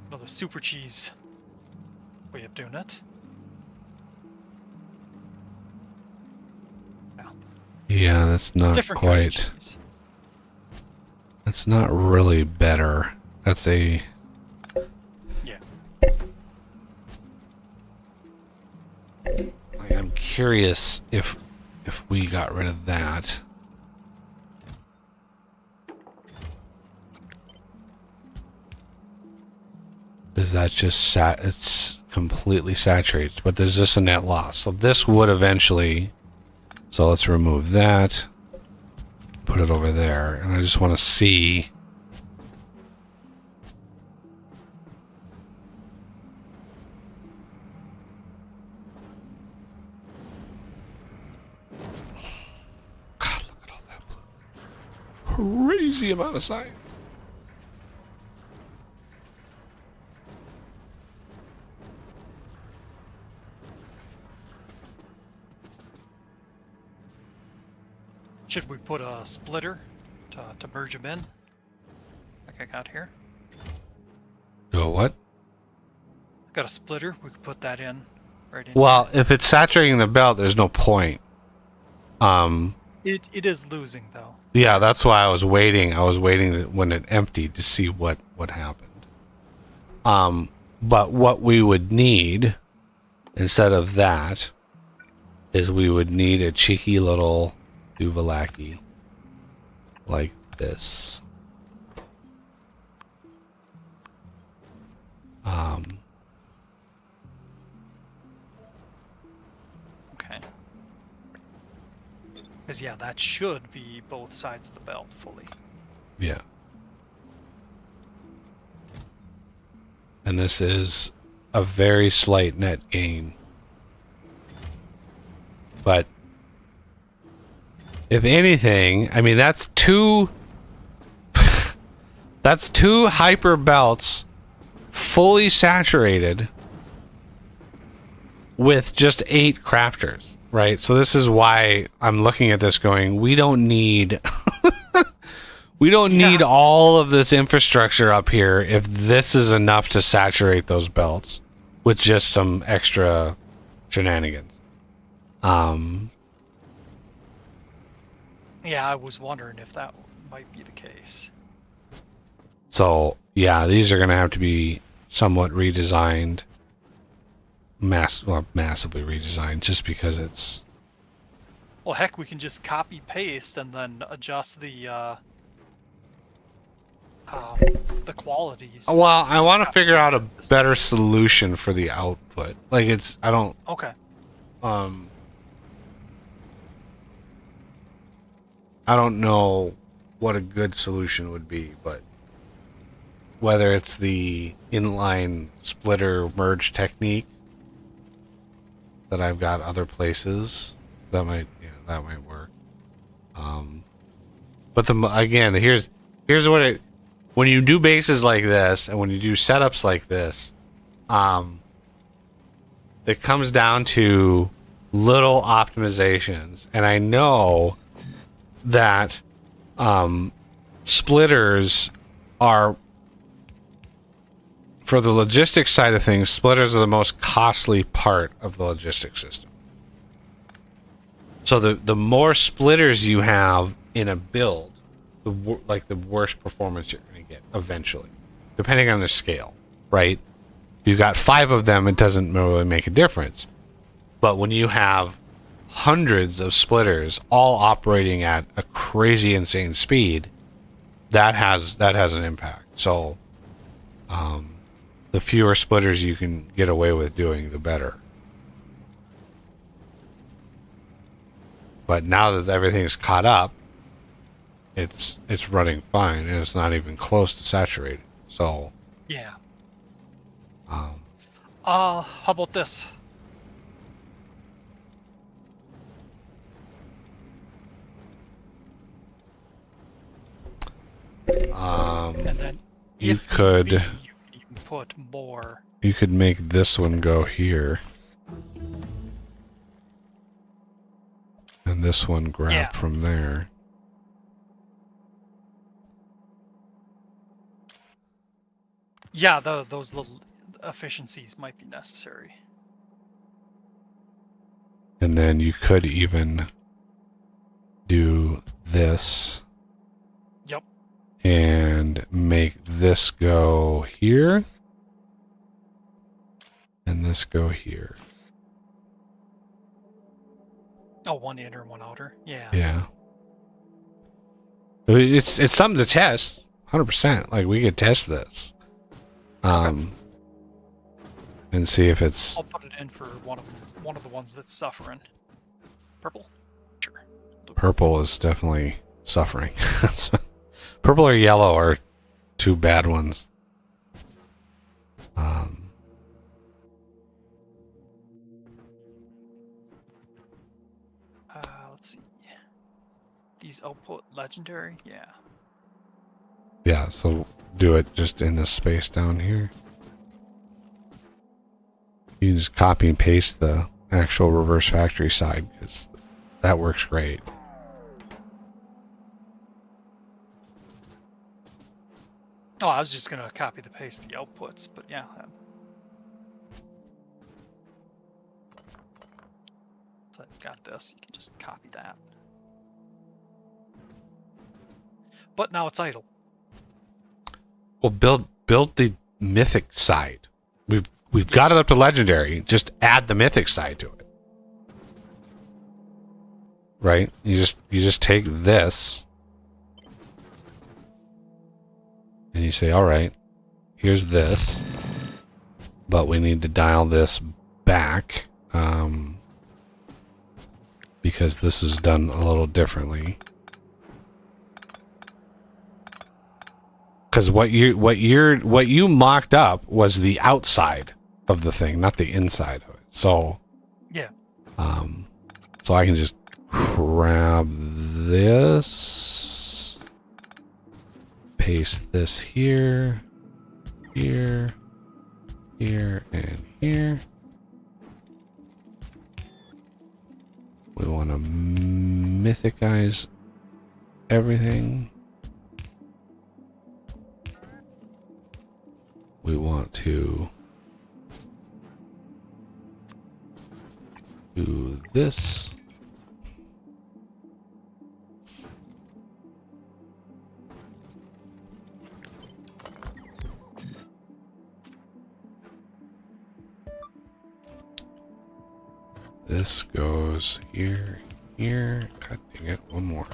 Another super cheese way of doing it. Now, Yeah, that's not different kind of quite... cheese. That's not really better. That's a... Yeah. I'm curious if we got rid of that. Does that just it's completely saturates, but there's just a net loss. So this would eventually... So let's remove that. Put it over there. And I just want to see... God, look at all that blue. Crazy amount of science. Should we put a splitter to merge them in? Like I got here. Go what? Got a splitter. We could put that in right in Well, if it's saturating the belt, there's no point. It is losing though. Yeah, that's why I was waiting. I was waiting when it emptied to see what happened. But what we would need instead of that is we would need a cheeky little Duvalaki like this. Okay. Because yeah, that should be both sides of the belt fully. Yeah. And this is a very slight net gain. But if anything, I mean that's two that's two hyper belts fully saturated with just 8 crafters, right? So this is why I'm looking at this going, we don't need we don't need all of this infrastructure up here if this is enough to saturate those belts with just some extra shenanigans. Yeah, I was wondering if that might be the case. So, yeah, these are going to have to be somewhat redesigned. Massively redesigned, just because it's... Well, heck, we can just copy-paste and then adjust the qualities. Well, I want to figure out a better solution for the output. Like, it's... I don't... Okay. I don't know what a good solution would be, but whether it's the inline splitter merge technique that I've got other places, that might work. But again, here's what it, when you do bases like this and when you do setups like this, it comes down to little optimizations, and I know that splitters are, for the logistics side of things, splitters are the most costly part of the logistics system. So the more splitters you have in a build, the worst performance you're going to get eventually, depending on the scale, right? If you got 5 of them, it doesn't really make a difference. But when you have hundreds of splitters all operating at a crazy insane speed, that has an impact. So the fewer splitters you can get away with doing, the better. But now that everything's caught up, it's running fine, and it's not even close to saturated. So yeah. How about this? And then you could you can put more. You could make this one go here, and this one grab from there. Yeah, those little efficiencies might be necessary. And then you could even do this. Yep. And make this go here. And this go here. Oh, one inner, one outer. Yeah. Yeah. It's something to test. 100%. Like, we could test this. Okay. And see if it's... I'll put it in for one of the ones that's suffering. Purple? Sure. Purple is definitely suffering. Purple or yellow are 2 bad ones. Let's see. These output legendary? Yeah. Yeah, so do it just in this space down here. You can just copy and paste the actual reverse factory side, because that works great. Oh, I was just gonna copy the paste the outputs, but yeah. Once I've got this, you can just copy that. But now it's idle. Well, build the mythic side. We've got it up to legendary. Just add the mythic side to it. Right? You just take this and you say, all right, here's this, but we need to dial this back because this is done a little differently. Because what you mocked up was the outside of the thing, not the inside of it. So yeah. So I can just grab this, paste this here, here, here, and here. We want to mythicize everything. We want to do this. This goes here, here. God dang it, one more.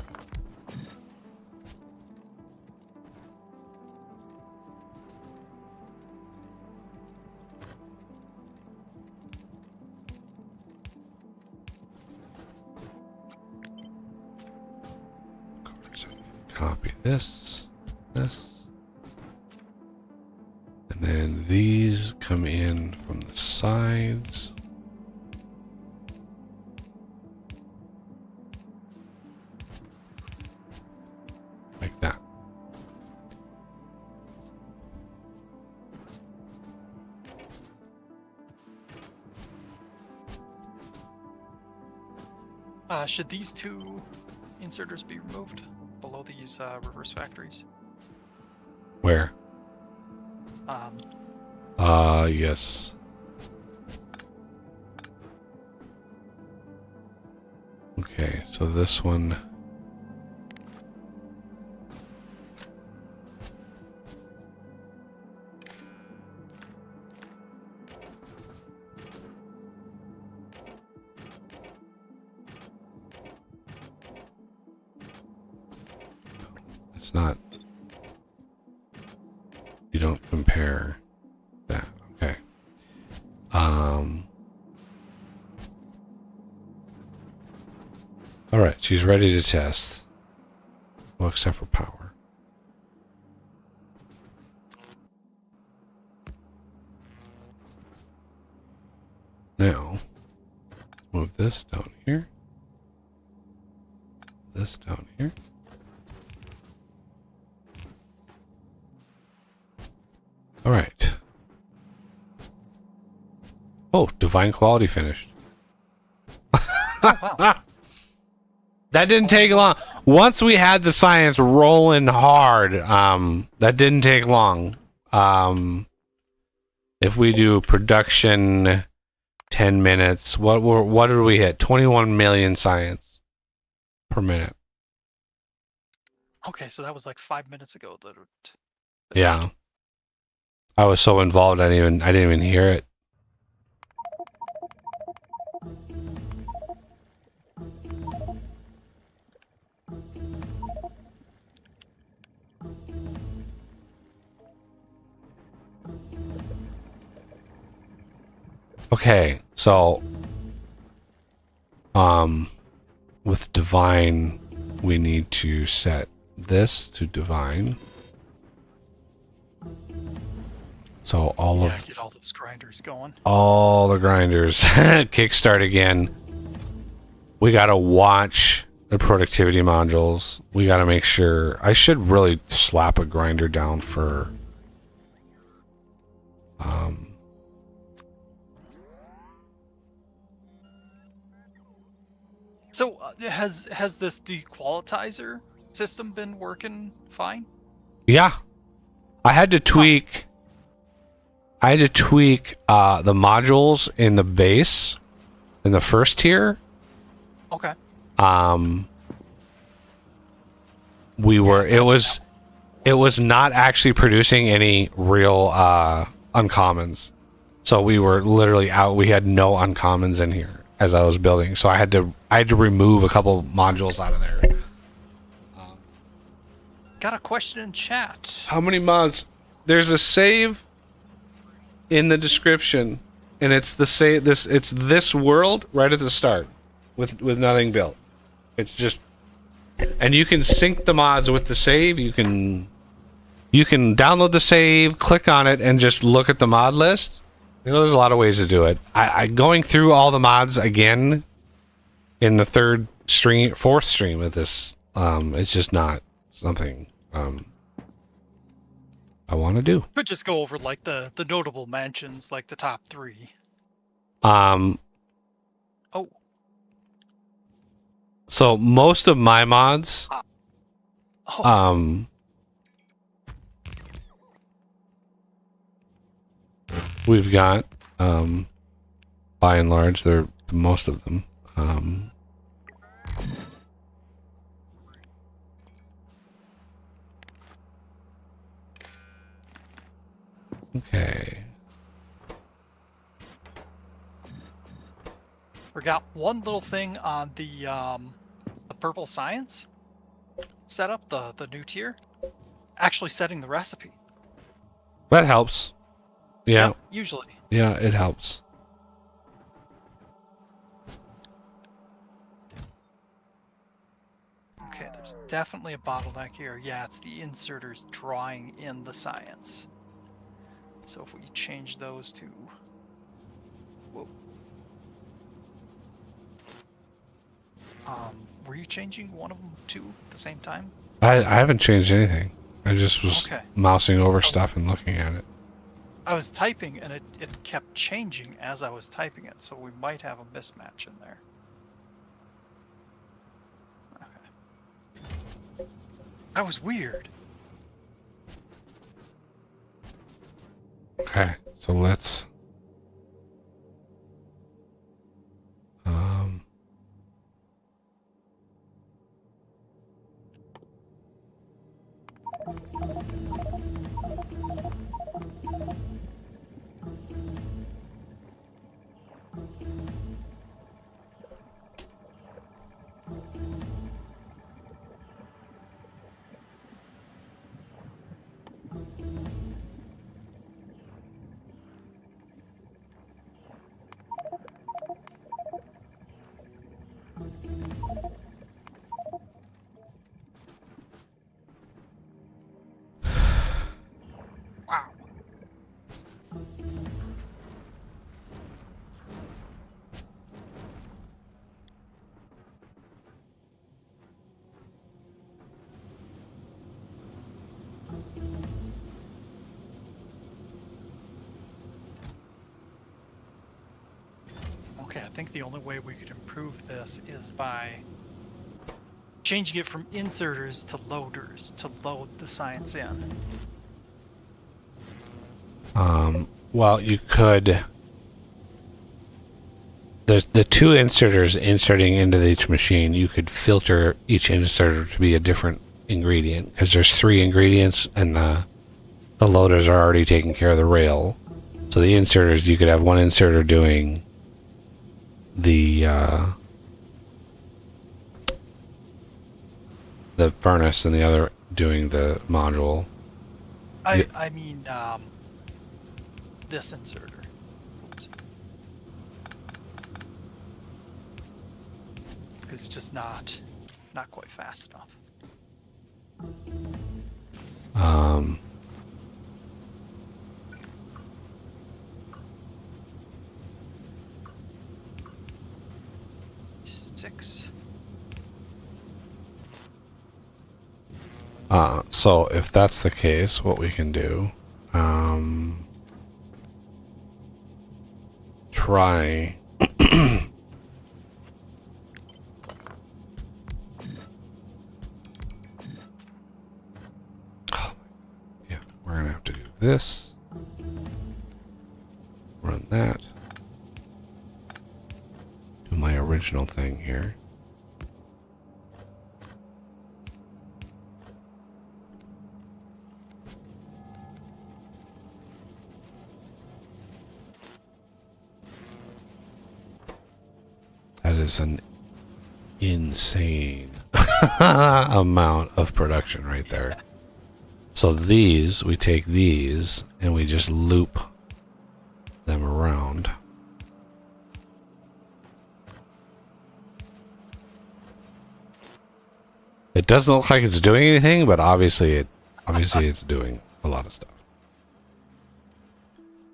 Copy this, and then these come in from the sides. Like that. Should these two inserters be removed below these reverse factories? Where? Yes. Okay, so this one. It's not. You don't compare that. Okay. All right, she's ready to test. Well, except for power. Now, move this down here. This down here. All right. Oh, divine quality finished. Oh, wow. That didn't take long. Once we had the science rolling hard, that didn't take long. If we do production 10 minutes, what did we hit? 21 million science per minute. Okay, so that was like 5 minutes ago that it Yeah. I was so involved I didn't even hear it. Okay, so with divine we need to set this to divine. So get all those grinders going. All the grinders kickstart again. We gotta watch the productivity modules. We gotta make sure. I should really slap a grinder down for So has this dequalitizer system been working fine? Yeah. I had to tweak the modules in the base in the first tier Okay. We were. Yeah, It was not actually producing any real uncommons. So we were literally out. We had no uncommons in here as I was building. So I had to remove a couple modules out of there. Got a question in chat. How many mods? There's a save in the description, and it's the it's this world right at the start with nothing built. It's just, and you can sync the mods with the save. You can download the save, click on it, and just look at the mod list. You know, there's a lot of ways to do it. I going through all the mods again in the fourth stream of this. It's just not something I want to do. Could just go over like the notable mentions, like the top 3. Oh. So most of my mods, we've got, by and large, they're most of them. Okay. We got one little thing on the purple science setup, the new tier, actually setting the recipe. That helps. Yeah. Usually. Yeah, it helps. Okay, there's definitely a bottleneck here. Yeah, it's the inserters drawing in the science. So if we change those to... Whoa. Were you changing one of them too at the same time? I haven't changed anything. I just was mousing over stuff and looking at it. I was typing and it kept changing as I was typing it, so we might have a mismatch in there. Okay. That was weird. Okay, so let's... Wow. Okay, I think the only way we could improve this is by changing it from inserters to loaders to load the science in. Well, you could... The two inserters inserting into each machine, you could filter each inserter to be a different ingredient, because there's 3 ingredients, and the loaders are already taking care of the rail. So the inserters, you could have one inserter doing the furnace and the other doing the module. I mean, this inserter. Oops. Because it's just not quite fast enough. Six. So if that's the case, what we can do, try yeah, we're gonna have to do this, run that, do my original thing here. That is an insane amount of production right there. So these, we take these and we just loop them around. It doesn't look like it's doing anything, but obviously it's doing a lot of stuff.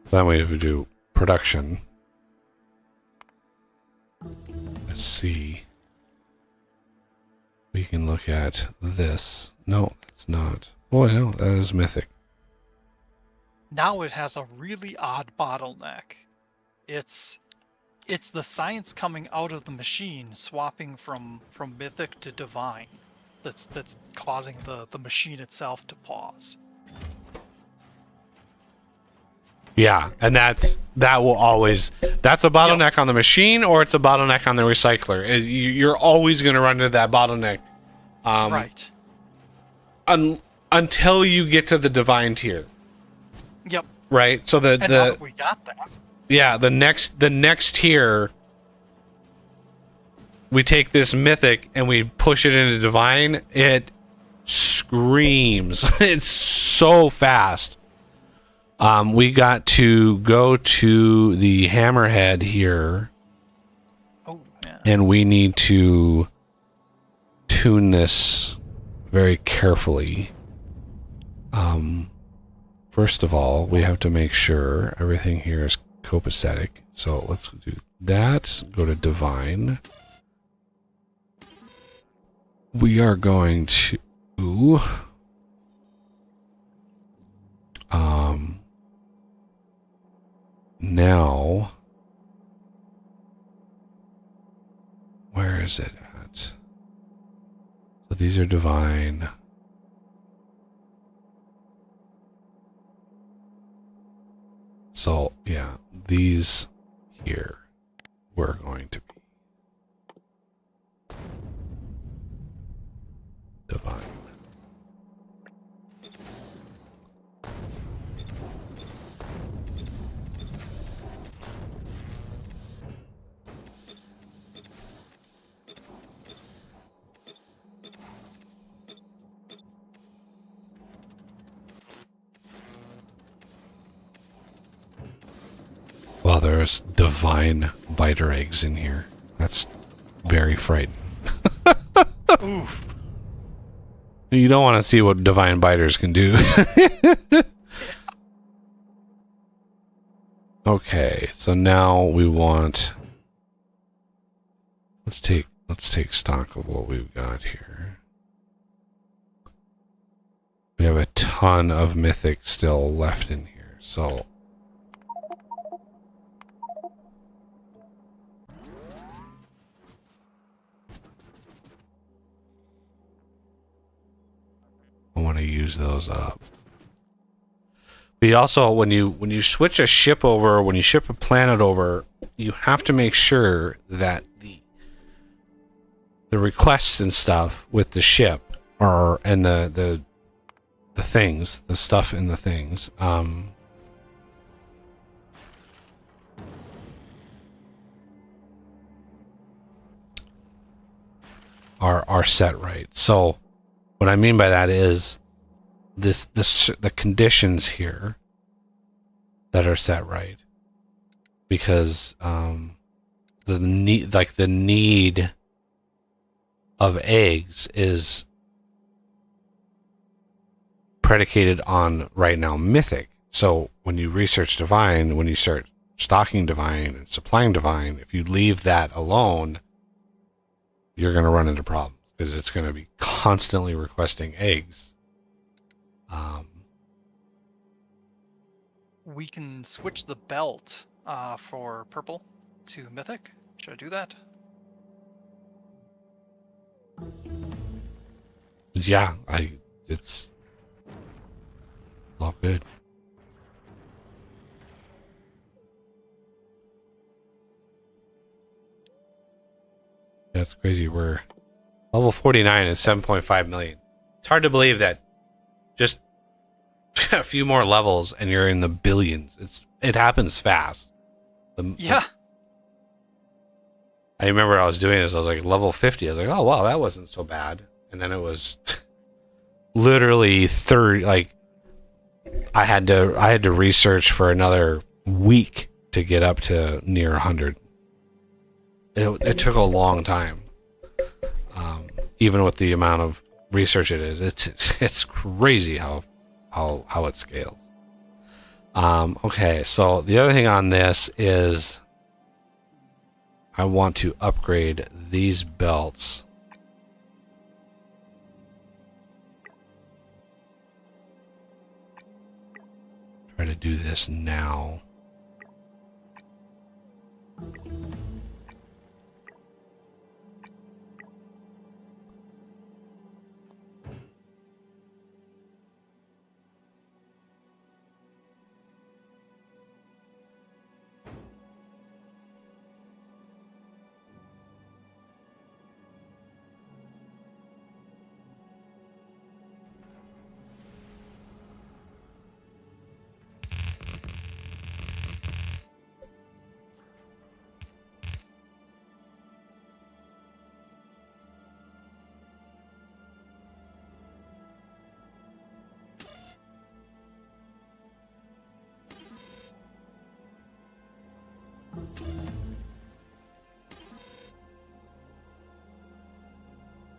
Then we do production. Let's see. We can look at this. No, it's not. Oh, no, that is mythic. Now it has a really odd bottleneck. It's the science coming out of the machine, swapping from mythic to divine. That's causing the machine itself to pause. Yeah, and that's a bottleneck on the machine, or it's a bottleneck on the recycler. You're always going to run into that bottleneck, Right. Until you get to the divine tier. Yep. Right. So And now that we got that. Yeah, the next tier, we take this mythic and we push it into divine. It screams. It's so fast. We got to go to the hammerhead here. Oh, yeah. And we need to tune this very carefully. First of all, we have to make sure everything here is copacetic. So let's do that. Go to divine. We are going to now, where is it at? So these are divine. So yeah, these here we're going to be divine. Well, there's divine biter eggs in here. That's very frightening. Oof. You don't want to see what divine biters can do. Okay, so now we want. Let's take stock of what we've got here. We have a ton of mythic still left in here, so. I want to use those up. We also, when you switch a ship over, when you ship a planet over, you have to make sure that the requests and stuff with the ship and the things, the stuff in the things, are set right. So what I mean by that is the conditions here that are set right, because the need of eggs is predicated on right now mythic. So when you research divine, when you start stocking divine and supplying divine, if you leave that alone, you're going to run into problems because it's going to be constantly requesting eggs. We can switch the belt for purple to mythic. Should I do that? Yeah, it's all good. That's crazy. We're level 49 and 7.5 million. It's hard to believe that just a few more levels and you're in the billions. It happens fast. Yeah. I remember I was doing this. I was like level 50. I was like, oh wow, that wasn't so bad. And then it was literally 30. Like I had to research for another week to get up to near 100. It took a long time, even with the amount of research it is. It's crazy how it scales. Okay, so the other thing on this is I want to upgrade these belts. Try to do this now.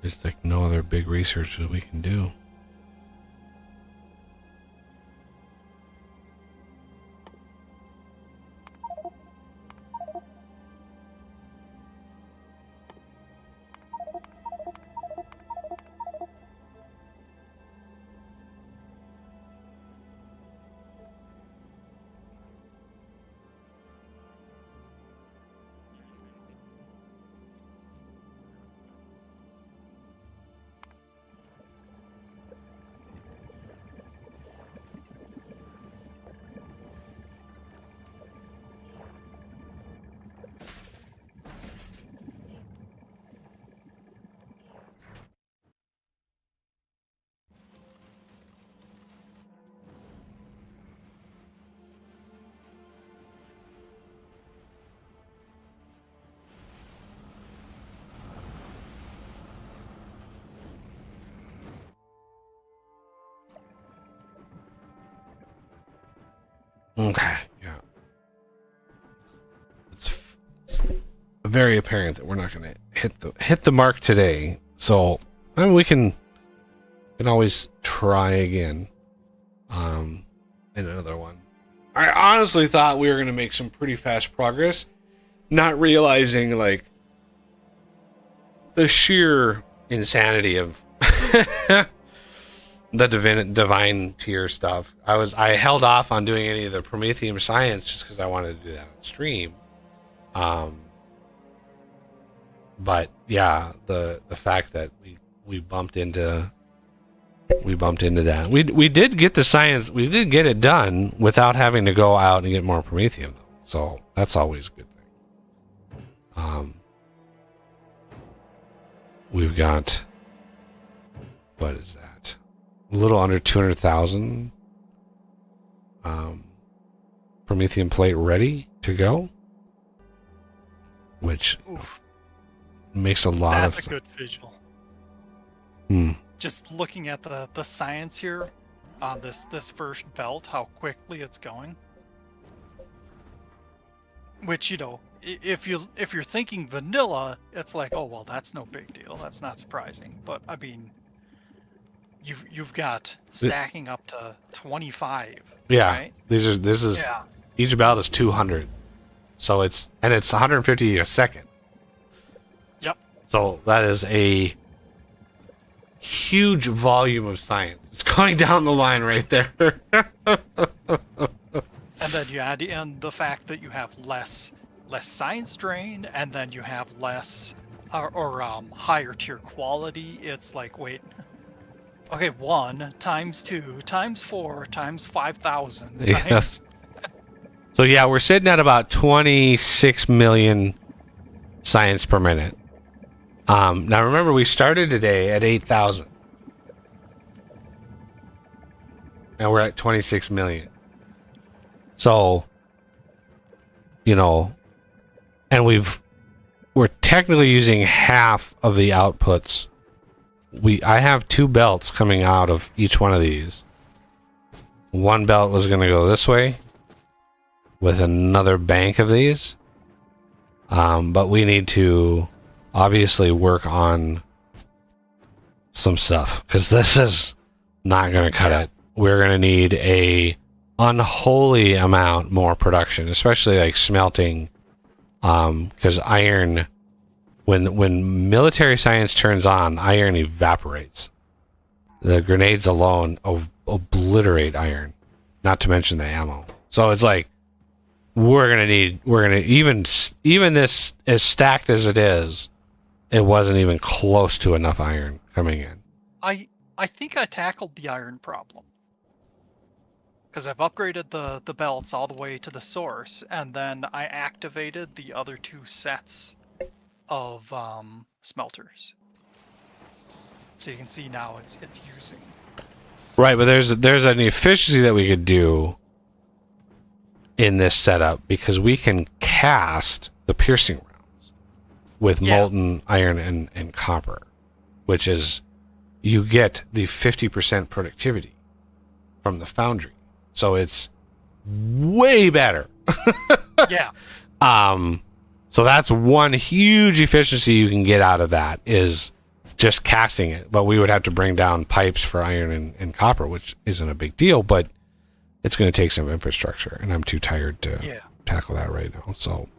There's like no other big research that we can do. Okay, yeah. It's very apparent that we're not going to hit the mark today. So, I mean, we can always try again. In another one. I honestly thought we were going to make some pretty fast progress, not realizing like the sheer insanity of the divine tier stuff. I held off on doing any of the Prometheium science just because I wanted to do that on stream. But yeah, the fact that we bumped into that. We did get the science. We did get it done without having to go out and get more Prometheium, though. So that's always a good thing. We've got, what is that? A little under 200,000 Prometheium plate ready to go, which makes a lot of sense. That's a good visual. Hmm. Just looking at the science here on this first belt, how quickly it's going. Which, you know, if you're thinking vanilla, it's like, oh well, that's no big deal. That's not surprising. But I mean, you've got stacking up to 25. Yeah, right? Each belt is 200, so it's 150 a second. Yep. So that is a huge volume of science. It's going down the line right there. And then you add in the fact that you have less science drain, and then you have less or higher tier quality. It's like, wait, okay, 1 times 2 times 4 times 5,000 times. So yeah, we're sitting at about 26 million science per minute. Now remember, we started today at 8,000. And we're at 26 million. So, you know, and we've we're technically using half of the outputs. I have 2 belts coming out of each one of these. One belt was going to go this way with another bank of these. But we need to obviously work on some stuff because this is not going to cut it. We're going to need a unholy amount more production, especially like smelting. Because iron, when military science turns on, iron evaporates. The grenades alone obliterate iron, not to mention the ammo. So it's like we're gonna even this as stacked as it is, it wasn't even close to enough iron coming in. I think I tackled the iron problem. Because I've upgraded the belts all the way to the source, and then I activated the other 2 sets of smelters. So you can see now it's using. Right, but there's an efficiency that we could do in this setup because we can cast the piercing rounds with molten iron and copper, which is you get the 50% productivity from the foundry. So it's way better. Yeah. So that's one huge efficiency you can get out of that is just casting it. But we would have to bring down pipes for iron and copper, which isn't a big deal, but it's going to take some infrastructure, and I'm too tired to tackle that right now. So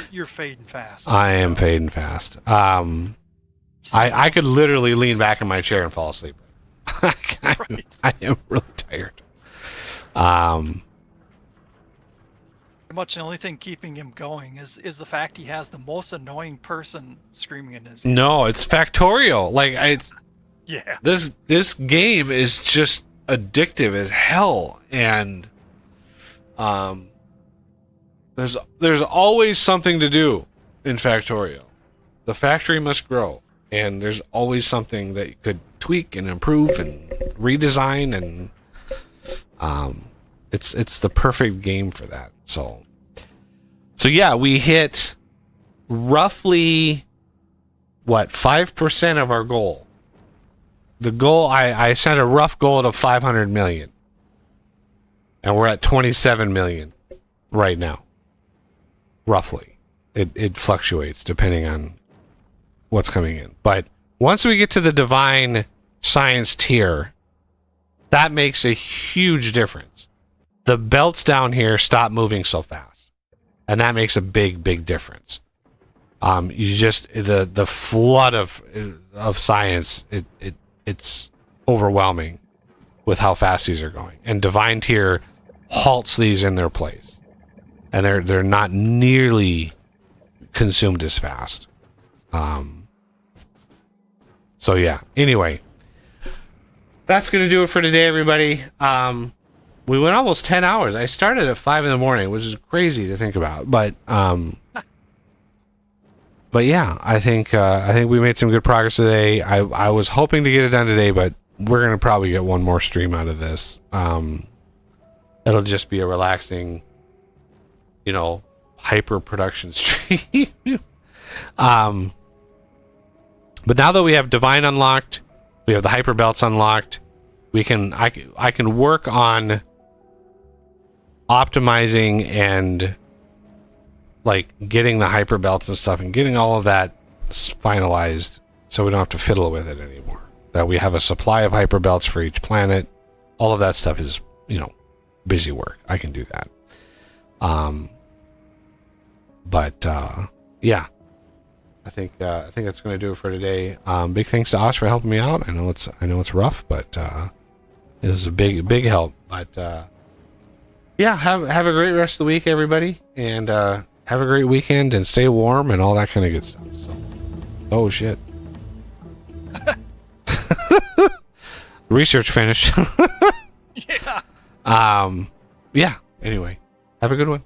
you're fading fast. I am fading fast. I could literally lean back in my chair and fall asleep. I am really tired. Pretty much the only thing keeping him going is the fact he has the most annoying person screaming in his ear. No, it's Factorio. Like Yeah. This game is just addictive as hell, and there's always something to do in Factorio. The factory must grow, and there's always something that you could tweak and improve and redesign, and it's the perfect game for that. So yeah, we hit roughly 5% of our goal. The goal, I set a rough goal of 500 million, and we're at 27 million right now, roughly. It fluctuates depending on what's coming in, but once we get to the divine science tier, that makes a huge difference. The belts down here stop moving so fast, and that makes a big difference. You just the flood of science, it's overwhelming with how fast these are going, and divine tier halts these in their place, and they're not nearly consumed as fast. So yeah, anyway, that's gonna do it for today, everybody. We went almost 10 hours. I started at 5 in the morning, which is crazy to think about, but yeah, I think we made some good progress today. I was hoping to get it done today, but we're gonna probably get one more stream out of this. It'll just be a relaxing, hyper production stream. But now that we have divine unlocked, we have the hyper belts unlocked, I can work on optimizing and getting the hyper belts and stuff and getting all of that finalized, so we don't have to fiddle with it anymore. That we have a supply of hyper belts for each planet. All of that stuff is, busy work. I can do that. Yeah. I think that's going to do it for today. Big thanks to Osh for helping me out. I know it's rough, but it was a big help. But yeah, have a great rest of the week, everybody, and have a great weekend, and stay warm and all that kind of good stuff. So, oh shit, research finished. Yeah. Yeah. Anyway, have a good one.